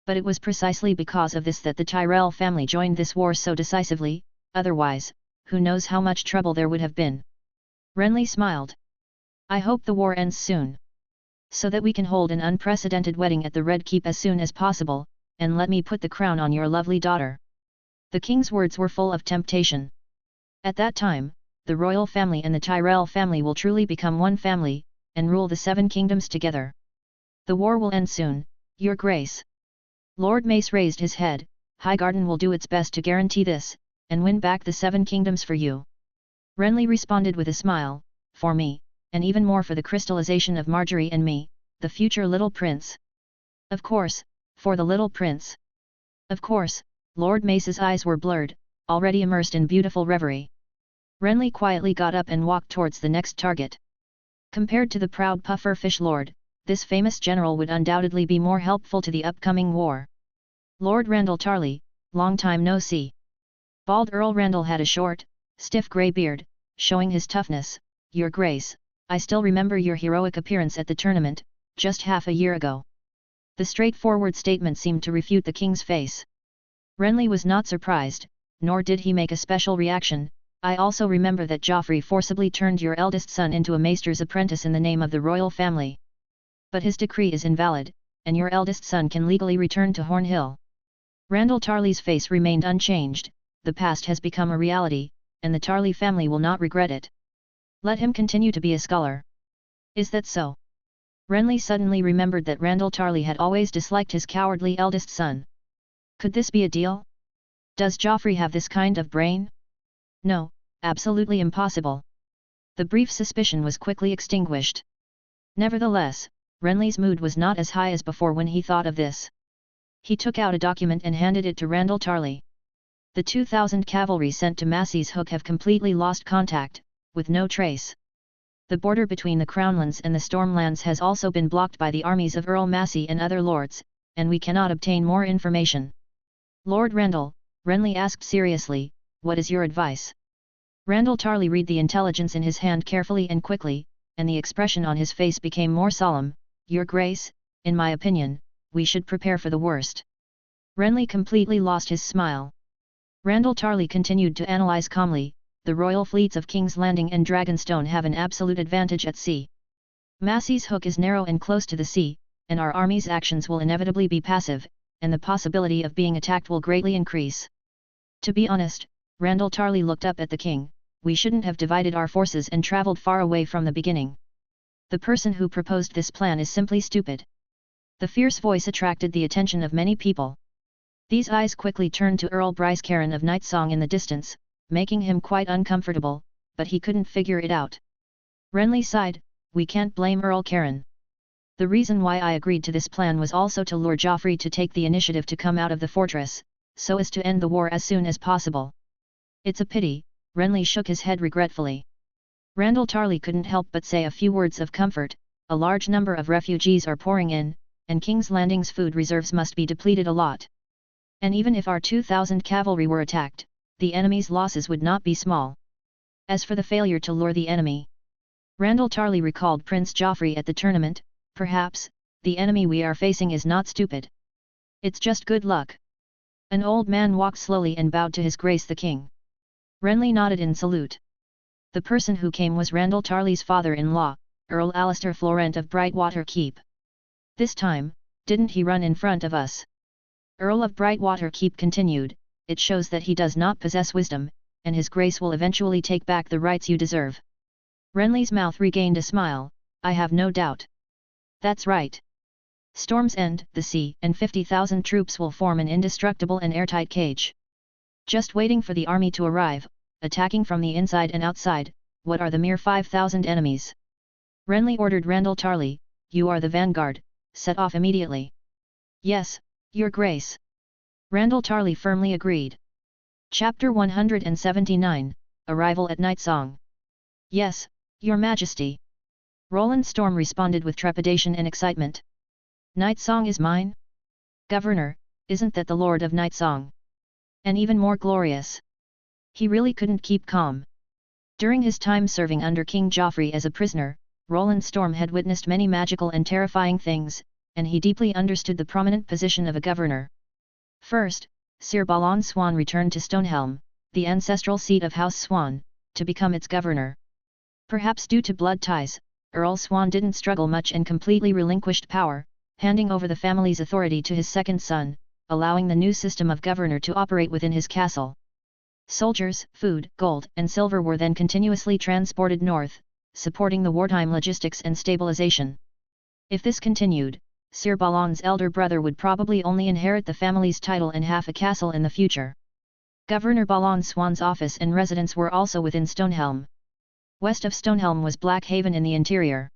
But it was precisely because of this that the Tyrell family joined this war so decisively, otherwise, who knows how much trouble there would have been. Renly smiled. I hope the war ends soon. So that we can hold an unprecedented wedding at the Red Keep as soon as possible, and let me put the crown on your lovely daughter. The king's words were full of temptation. At that time, the royal family and the Tyrell family will truly become one family, and rule the 7 kingdoms together. The war will end soon, Your Grace. Lord Mace raised his head. Highgarden will do its best to guarantee this, and win back the 7 kingdoms for you. Renly responded with a smile, for me, and even more for the crystallization of Marjorie and me, the future little prince. Of course, for the little prince. Of course, Lord Mace's eyes were blurred, already immersed in beautiful reverie. Renly quietly got up and walked towards the next target. Compared to the proud pufferfish lord, this famous general would undoubtedly be more helpful to the upcoming war. Lord Randall Tarley, long time no see. Bald Earl Randall had a short, stiff grey beard, showing his toughness. Your Grace, I still remember your heroic appearance at the tournament, just half a year ago. The straightforward statement seemed to refute the king's face. Renly was not surprised, nor did he make a special reaction. I also remember that Joffrey forcibly turned your eldest son into a maester's apprentice in the name of the royal family. But his decree is invalid, and your eldest son can legally return to Hornhill. Randall Tarley's face remained unchanged. The past has become a reality, and the Tarley family will not regret it. Let him continue to be a scholar. Is that so? Renly suddenly remembered that Randall Tarley had always disliked his cowardly eldest son. Could this be a deal? Does Joffrey have this kind of brain? No, absolutely impossible. The brief suspicion was quickly extinguished. Nevertheless, Renly's mood was not as high as before when he thought of this. He took out a document and handed it to Randall Tarley. The 2,000 cavalry sent to Massey's Hook have completely lost contact, with no trace. The border between the Crownlands and the Stormlands has also been blocked by the armies of Earl Massey and other lords, and we cannot obtain more information. Lord Randall, Renley asked seriously, what is your advice? Randall Tarley read the intelligence in his hand carefully and quickly, and the expression on his face became more solemn. Your Grace, in my opinion, we should prepare for the worst. Renley completely lost his smile. Randall Tarley continued to analyze calmly, the royal fleets of King's Landing and Dragonstone have an absolute advantage at sea. Massey's Hook is narrow and close to the sea, and our army's actions will inevitably be passive, and the possibility of being attacked will greatly increase. To be honest, Randall Tarley looked up at the king, we shouldn't have divided our forces and travelled far away from the beginning. The person who proposed this plan is simply stupid. The fierce voice attracted the attention of many people. These eyes quickly turned to Earl Bryce Cairn of Nightsong in the distance, making him quite uncomfortable, but he couldn't figure it out. Renley sighed, we can't blame Earl Cairn. The reason why I agreed to this plan was also to lure Joffrey to take the initiative to come out of the fortress, so as to end the war as soon as possible. It's a pity, Renley shook his head regretfully. Randall Tarley couldn't help but say a few words of comfort. A large number of refugees are pouring in, and King's Landing's food reserves must be depleted a lot. And even if our 2,000 cavalry were attacked, the enemy's losses would not be small. As for the failure to lure the enemy, Randall Tarley recalled Prince Joffrey at the tournament. Perhaps, the enemy we are facing is not stupid. It's just good luck. An old man walked slowly and bowed to His Grace the King. Renley nodded in salute. The person who came was Randall Tarley's father-in-law, Earl Alistair Florent of Brightwater Keep. This time, didn't he run in front of us? Earl of Brightwater Keep continued, it shows that he does not possess wisdom, and His Grace will eventually take back the rights you deserve. Renly's mouth regained a smile, I have no doubt. That's right. Storm's End, the sea, and 50,000 troops will form an indestructible and airtight cage. Just waiting for the army to arrive, attacking from the inside and outside. What are the mere 5,000 enemies? Renley ordered Randall Tarley, you are the vanguard, set off immediately. Yes, Your Grace. Randall Tarley firmly agreed. Chapter 179, Arrival at Nightsong. Yes, Your Majesty. Roland Storm responded with trepidation and excitement. Nightsong is mine? Governor, isn't that the Lord of Nightsong? And even more glorious. He really couldn't keep calm. During his time serving under King Joffrey as a prisoner, Roland Storm had witnessed many magical and terrifying things, and he deeply understood the prominent position of a governor. First, Sir Balon Swan returned to Stonehelm, the ancestral seat of House Swan, to become its governor. Perhaps due to blood ties, Earl Swan didn't struggle much and completely relinquished power, handing over the family's authority to his second son, allowing the new system of governor to operate within his castle. Soldiers, food, gold, and silver were then continuously transported north, supporting the wartime logistics and stabilization. If this continued, Sir Balon's elder brother would probably only inherit the family's title and half a castle in the future. Governor Balon Swan's office and residence were also within Stonehelm. West of Stonehelm was Blackhaven in the interior.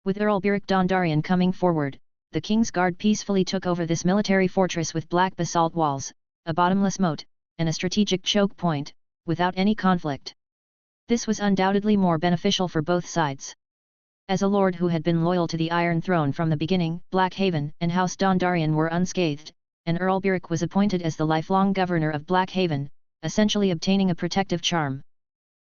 With Earl Beric Dondarrion coming forward, the King's Guard peacefully took over this military fortress with black basalt walls, a bottomless moat, and a strategic choke point, without any conflict. This was undoubtedly more beneficial for both sides. As a lord who had been loyal to the Iron Throne from the beginning, Blackhaven and House Dondarrion were unscathed, and Earl Beric was appointed as the lifelong governor of Blackhaven, essentially obtaining a protective charm.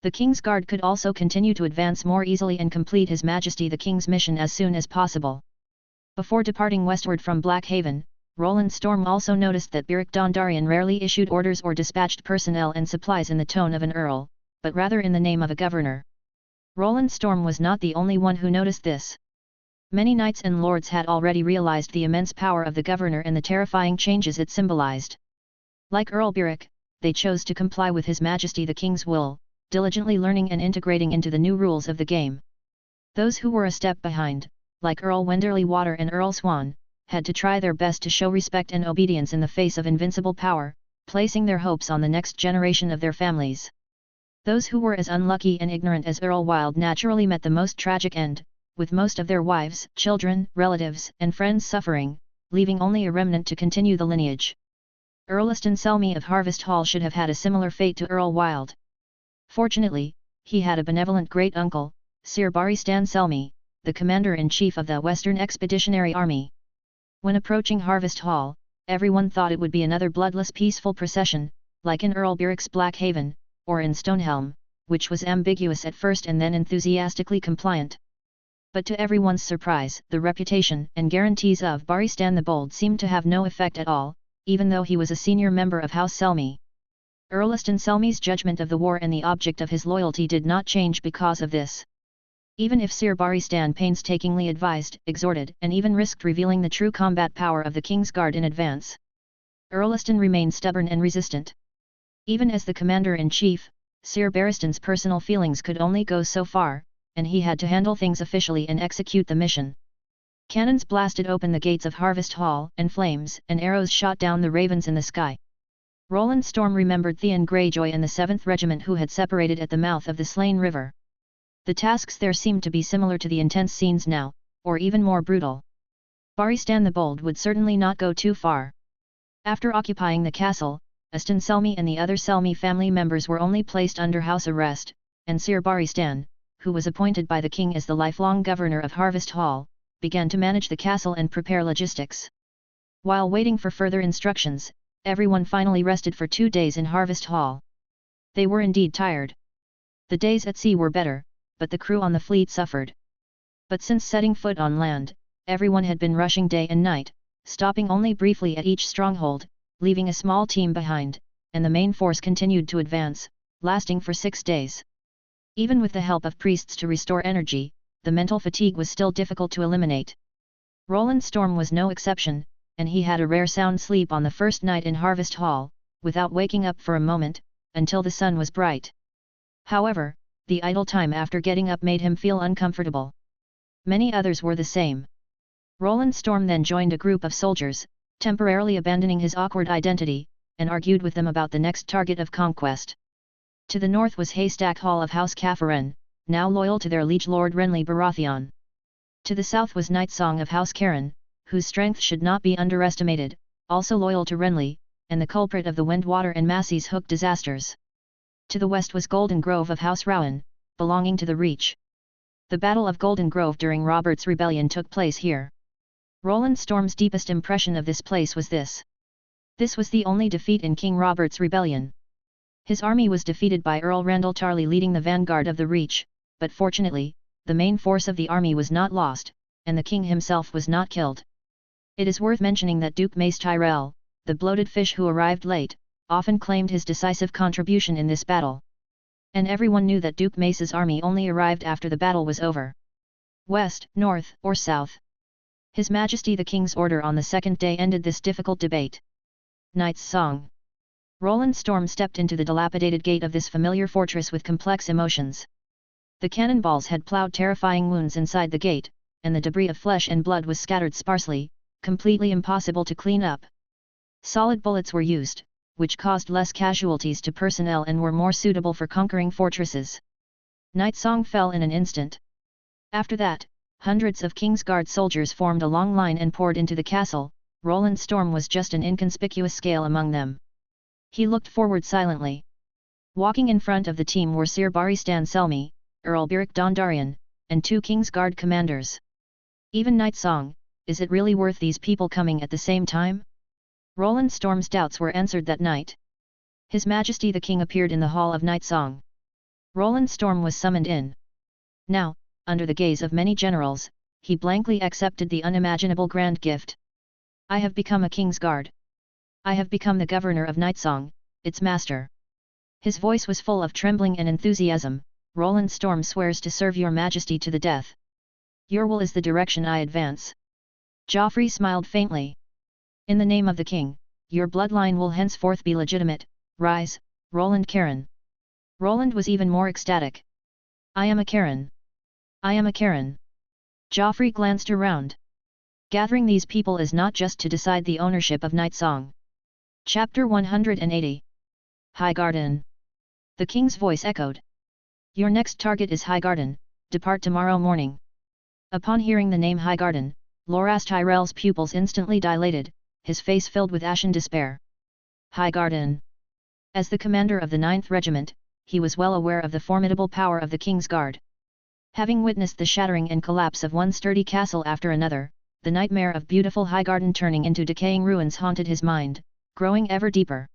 The King's Guard could also continue to advance more easily and complete His Majesty the King's mission as soon as possible. Before departing westward from Blackhaven, Roland Storm also noticed that Beric Dondarrion rarely issued orders or dispatched personnel and supplies in the tone of an earl, but rather in the name of a governor. Roland Storm was not the only one who noticed this. Many knights and lords had already realized the immense power of the governor and the terrifying changes it symbolized. Like Earl Beric, they chose to comply with His Majesty the King's will, diligently learning and integrating into the new rules of the game. Those who were a step behind, like Earl Wenderly Water and Earl Swan, had to try their best to show respect and obedience in the face of invincible power, placing their hopes on the next generation of their families. Those who were as unlucky and ignorant as Earl Wilde naturally met the most tragic end, with most of their wives, children, relatives, and friends suffering, leaving only a remnant to continue the lineage. Earl Aston Selmy of Harvest Hall should have had a similar fate to Earl Wilde. Fortunately, he had a benevolent great-uncle, Sir Barristan Selmy, the commander-in-chief of the Western Expeditionary Army. When approaching Harvest Hall, everyone thought it would be another bloodless peaceful procession, like in Earl Byric's Black Haven, or in Stonehelm, which was ambiguous at first and then enthusiastically compliant. But to everyone's surprise, the reputation and guarantees of Barristan the Bold seemed to have no effect at all, even though he was a senior member of House Selmy. Earlston Selmy's judgment of the war and the object of his loyalty did not change because of this. Even if Sir Barristan painstakingly advised, exhorted, and even risked revealing the true combat power of the King's Guard in advance, Earlston remained stubborn and resistant. Even as the commander-in-chief, Sir Barristan's personal feelings could only go so far, and he had to handle things officially and execute the mission. Cannons blasted open the gates of Harvest Hall, and flames and arrows shot down the ravens in the sky. Roland Storm remembered Theon Greyjoy and the 7th Regiment who had separated at the mouth of the Slain River. The tasks there seemed to be similar to the intense scenes now, or even more brutal. Barristan the Bold would certainly not go too far. After occupying the castle, Aston Selmy and the other Selmy family members were only placed under house arrest, and Sir Barristan, who was appointed by the king as the lifelong governor of Harvest Hall, began to manage the castle and prepare logistics. While waiting for further instructions, everyone finally rested for 2 days in Harvest Hall. They were indeed tired. The days at sea were better, but the crew on the fleet suffered. But since setting foot on land, everyone had been rushing day and night, stopping only briefly at each stronghold, leaving a small team behind, and the main force continued to advance, lasting for 6 days. Even with the help of priests to restore energy, the mental fatigue was still difficult to eliminate. Roland Storm was no exception, and he had a rare sound sleep on the first night in Harvest Hall, without waking up for a moment, until the sun was bright. However, the idle time after getting up made him feel uncomfortable. Many others were the same. Roland Storm then joined a group of soldiers, temporarily abandoning his awkward identity, and argued with them about the next target of conquest. To the north was Haystack Hall of House Caffarin, now loyal to their liege lord Renley Baratheon. To the south was Night Song of House Cairn, whose strength should not be underestimated, also loyal to Renley, and the culprit of the Windwater and Massey's Hook disasters. To the west was Golden Grove of House Rowan, belonging to the Reach. The Battle of Golden Grove during Robert's Rebellion took place here. Roland Storm's deepest impression of this place was this. This was the only defeat in King Robert's Rebellion. His army was defeated by Earl Randall Tarley leading the vanguard of the Reach, but fortunately, the main force of the army was not lost, and the king himself was not killed. It is worth mentioning that Duke Mace Tyrell, the bloated fish who arrived late, often claimed his decisive contribution in this battle. And everyone knew that Duke Mace's army only arrived after the battle was over. West, north, or south? His Majesty the King's order on the second day ended this difficult debate. Knight's Song. Roland Storm stepped into the dilapidated gate of this familiar fortress with complex emotions. The cannonballs had ploughed terrifying wounds inside the gate, and the debris of flesh and blood was scattered sparsely, completely impossible to clean up. Solid bullets were used, which caused less casualties to personnel and were more suitable for conquering fortresses. Night Song fell in an instant. After that, hundreds of King's Guard soldiers formed a long line and poured into the castle. Roland Storm was just an inconspicuous scale among them. He looked forward silently. Walking in front of the team were Sir Barristan Selmy, Earl Beric Dondarrion, and 2 King's Guard commanders. Even Night Song, is it really worth these people coming at the same time? Roland Storm's doubts were answered that night. His Majesty the King appeared in the Hall of Night Song. Roland Storm was summoned in. Now, under the gaze of many generals, he blankly accepted the unimaginable grand gift. I have become a King's Guard. I have become the governor of Night Song, its master. His voice was full of trembling and enthusiasm. Roland Storm swears to serve your Majesty to the death. Your will is the direction I advance. Joffrey smiled faintly. In the name of the king, your bloodline will henceforth be legitimate. Rise, Roland Cairn. Roland was even more ecstatic. I am a Cairn. I am a Cairn. Joffrey glanced around. Gathering these people is not just to decide the ownership of Night Song. Chapter 180. Highgarden. The king's voice echoed. Your next target is Highgarden, depart tomorrow morning. Upon hearing the name Highgarden, Loras Tyrell's pupils instantly dilated, his face filled with ashen despair. Highgarden. As the commander of the 9th Regiment, he was well aware of the formidable power of the King's Guard. Having witnessed the shattering and collapse of one sturdy castle after another, the nightmare of beautiful Highgarden turning into decaying ruins haunted his mind, growing ever deeper.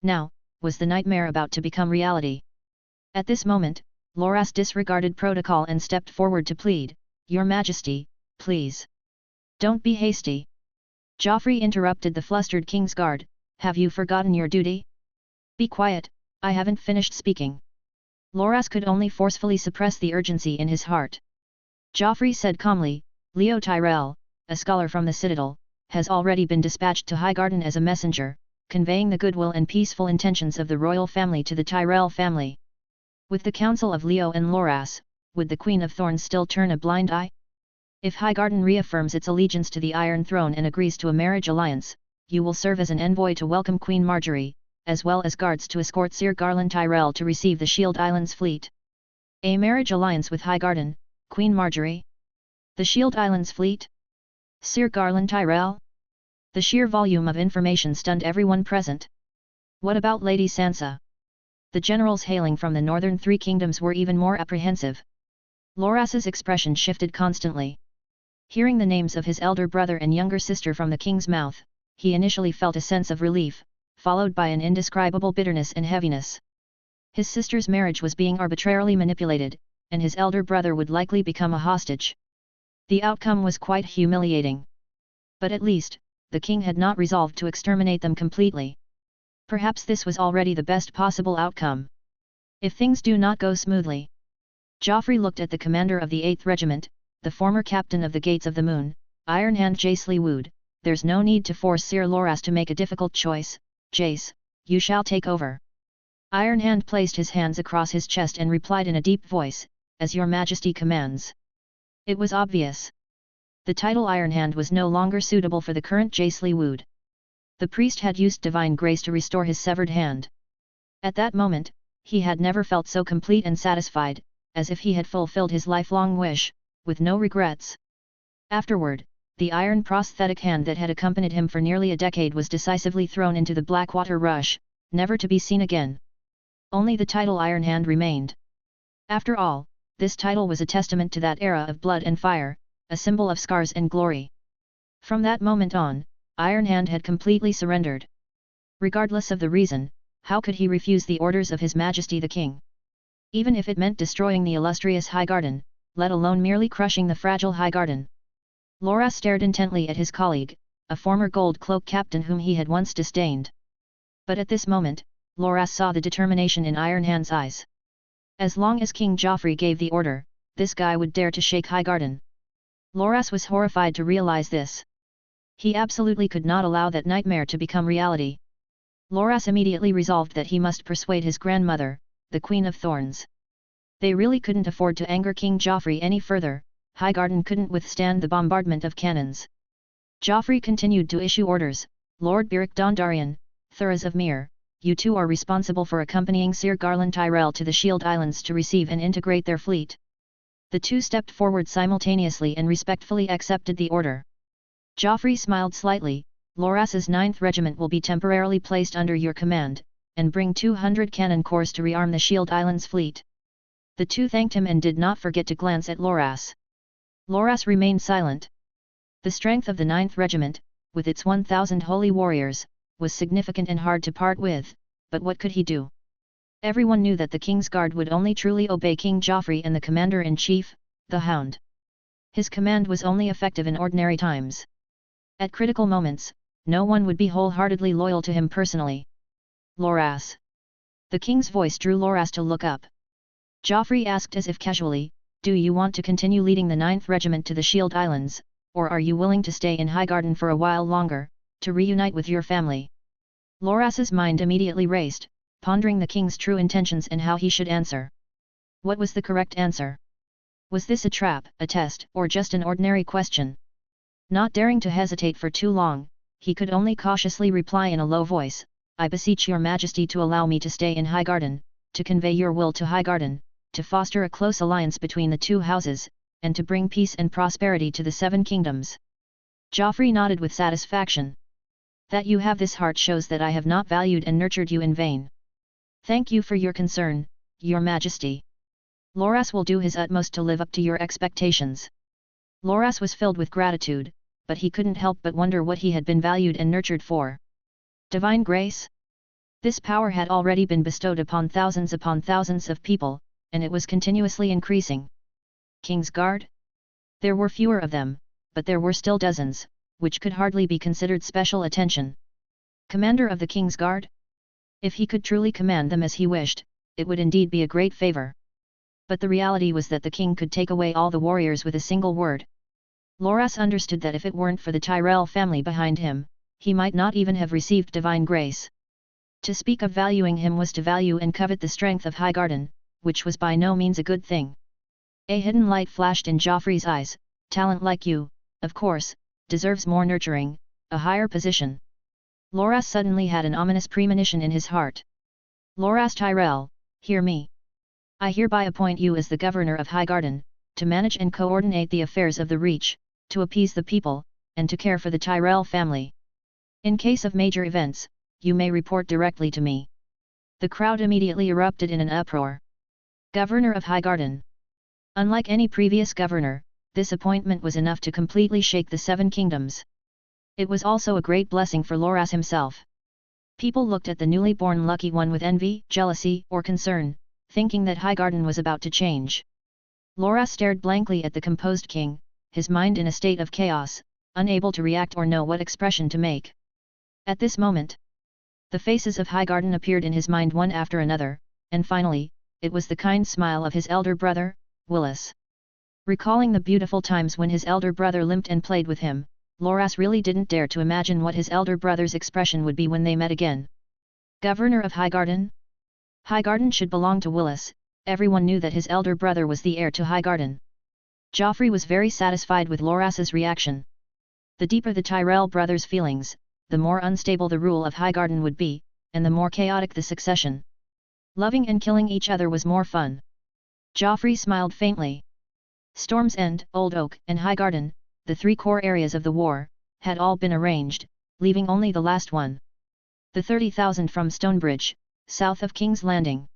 Now, was the nightmare about to become reality? At this moment, Loras disregarded protocol and stepped forward to plead, "Your Majesty, please. Don't be hasty." Joffrey interrupted the flustered King's Guard, "Have you forgotten your duty? Be quiet, I haven't finished speaking." Loras could only forcefully suppress the urgency in his heart. Joffrey said calmly, "Leo Tyrell, a scholar from the Citadel, has already been dispatched to Highgarden as a messenger, conveying the goodwill and peaceful intentions of the royal family to the Tyrell family. With the counsel of Leo and Loras, would the Queen of Thorns still turn a blind eye? If Highgarden reaffirms its allegiance to the Iron Throne and agrees to a marriage alliance, you will serve as an envoy to welcome Queen Marjorie, as well as guards to escort Sir Garland Tyrell to receive the Shield Islands fleet." A marriage alliance with Highgarden, Queen Marjorie? The Shield Islands fleet? Sir Garland Tyrell? The sheer volume of information stunned everyone present. What about Lady Sansa? The generals hailing from the northern three kingdoms were even more apprehensive. Loras's expression shifted constantly. Hearing the names of his elder brother and younger sister from the king's mouth, he initially felt a sense of relief, followed by an indescribable bitterness and heaviness. His sister's marriage was being arbitrarily manipulated, and his elder brother would likely become a hostage. The outcome was quite humiliating. But at least, the king had not resolved to exterminate them completely. Perhaps this was already the best possible outcome. If things do not go smoothly. Joffrey looked at the commander of the 8th Regiment, the former captain of the Gates of the Moon, Ironhand Jace Wood. "There's no need to force Sir Loras to make a difficult choice, Jace, you shall take over." Ironhand placed his hands across his chest and replied in a deep voice, "As your Majesty commands." It was obvious. The title Ironhand was no longer suitable for the current Jace Wood. The priest had used divine grace to restore his severed hand. At that moment, he had never felt so complete and satisfied, as if he had fulfilled his lifelong wish, with no regrets. Afterward, the iron prosthetic hand that had accompanied him for nearly a decade was decisively thrown into the Blackwater Rush, never to be seen again. Only the title Iron Hand remained. After all, this title was a testament to that era of blood and fire, a symbol of scars and glory. From that moment on, Iron Hand had completely surrendered. Regardless of the reason, how could he refuse the orders of His Majesty the King? Even if it meant destroying the illustrious Highgarden, let alone merely crushing the fragile Highgarden. Loras stared intently at his colleague, a former gold cloak captain whom he had once disdained. But at this moment, Loras saw the determination in Ironhand's eyes. As long as King Joffrey gave the order, this guy would dare to shake Highgarden. Loras was horrified to realize this. He absolutely could not allow that nightmare to become reality. Loras immediately resolved that he must persuade his grandmother, the Queen of Thorns. They really couldn't afford to anger King Joffrey any further. Highgarden couldn't withstand the bombardment of cannons. Joffrey continued to issue orders. "Lord Beric Dondarrion, Thuras of Myr, you two are responsible for accompanying Sir Garland Tyrell to the Shield Islands to receive and integrate their fleet." The two stepped forward simultaneously and respectfully accepted the order. Joffrey smiled slightly. "Loras's 9th Regiment will be temporarily placed under your command, and bring 200 cannon corps to rearm the Shield Islands fleet." The two thanked him and did not forget to glance at Loras. Loras remained silent. The strength of the 9th Regiment, with its 1,000 holy warriors, was significant and hard to part with, but what could he do? Everyone knew that the King's Guard would only truly obey King Joffrey and the Commander-in-Chief, the Hound. His command was only effective in ordinary times. At critical moments, no one would be wholeheartedly loyal to him personally. "Loras." The King's voice drew Loras to look up. Joffrey asked as if casually, "Do you want to continue leading the 9th Regiment to the Shield Islands, or are you willing to stay in Highgarden for a while longer, to reunite with your family?" Loras's mind immediately raced, pondering the king's true intentions and how he should answer. What was the correct answer? Was this a trap, a test, or just an ordinary question? Not daring to hesitate for too long, he could only cautiously reply in a low voice, "I beseech your Majesty to allow me to stay in Highgarden, to convey your will to Highgarden, to foster a close alliance between the two houses, and to bring peace and prosperity to the 7 kingdoms." Joffrey nodded with satisfaction. "That you have this heart shows that I have not valued and nurtured you in vain. Thank you for your concern, Your Majesty. Loras will do his utmost to live up to your expectations. Loras was filled with gratitude, but he couldn't help but wonder what he had been valued and nurtured for. Divine grace? This power had already been bestowed upon thousands of people, and it was continuously increasing. King's Guard? There were fewer of them, but there were still dozens, which could hardly be considered special attention. Commander of the King's Guard? If he could truly command them as he wished, it would indeed be a great favor. But the reality was that the king could take away all the warriors with a single word. Loras understood that if it weren't for the Tyrell family behind him, he might not even have received divine grace. To speak of valuing him was to value and covet the strength of Highgarden, which was by no means a good thing. A hidden light flashed in Joffrey's eyes. Talent like you, of course, deserves more nurturing, a higher position. Loras suddenly had an ominous premonition in his heart. Loras Tyrell, hear me. I hereby appoint you as the governor of Highgarden, to manage and coordinate the affairs of the Reach, to appease the people, and to care for the Tyrell family. In case of major events, you may report directly to me. The crowd immediately erupted in an uproar. Governor of Highgarden. Unlike any previous governor, this appointment was enough to completely shake the Seven Kingdoms. It was also a great blessing for Loras himself. People looked at the newly born lucky one with envy, jealousy, or concern, thinking that Highgarden was about to change. Loras stared blankly at the composed king, his mind in a state of chaos, unable to react or know what expression to make. At this moment, the faces of Highgarden appeared in his mind one after another, and finally, it was the kind smile of his elder brother, Willis. Recalling the beautiful times when his elder brother limped and played with him, Loras really didn't dare to imagine what his elder brother's expression would be when they met again. Governor of Highgarden? Highgarden should belong to Willis. Everyone knew that his elder brother was the heir to Highgarden. Joffrey was very satisfied with Loras's reaction. The deeper the Tyrell brothers' feelings, the more unstable the rule of Highgarden would be, and the more chaotic the succession. Loving and killing each other was more fun. Joffrey smiled faintly. Storm's End, Old Oak, and Highgarden, the three core areas of the war, had all been arranged, leaving only the last one. The 30,000 from Stonebridge, south of King's Landing.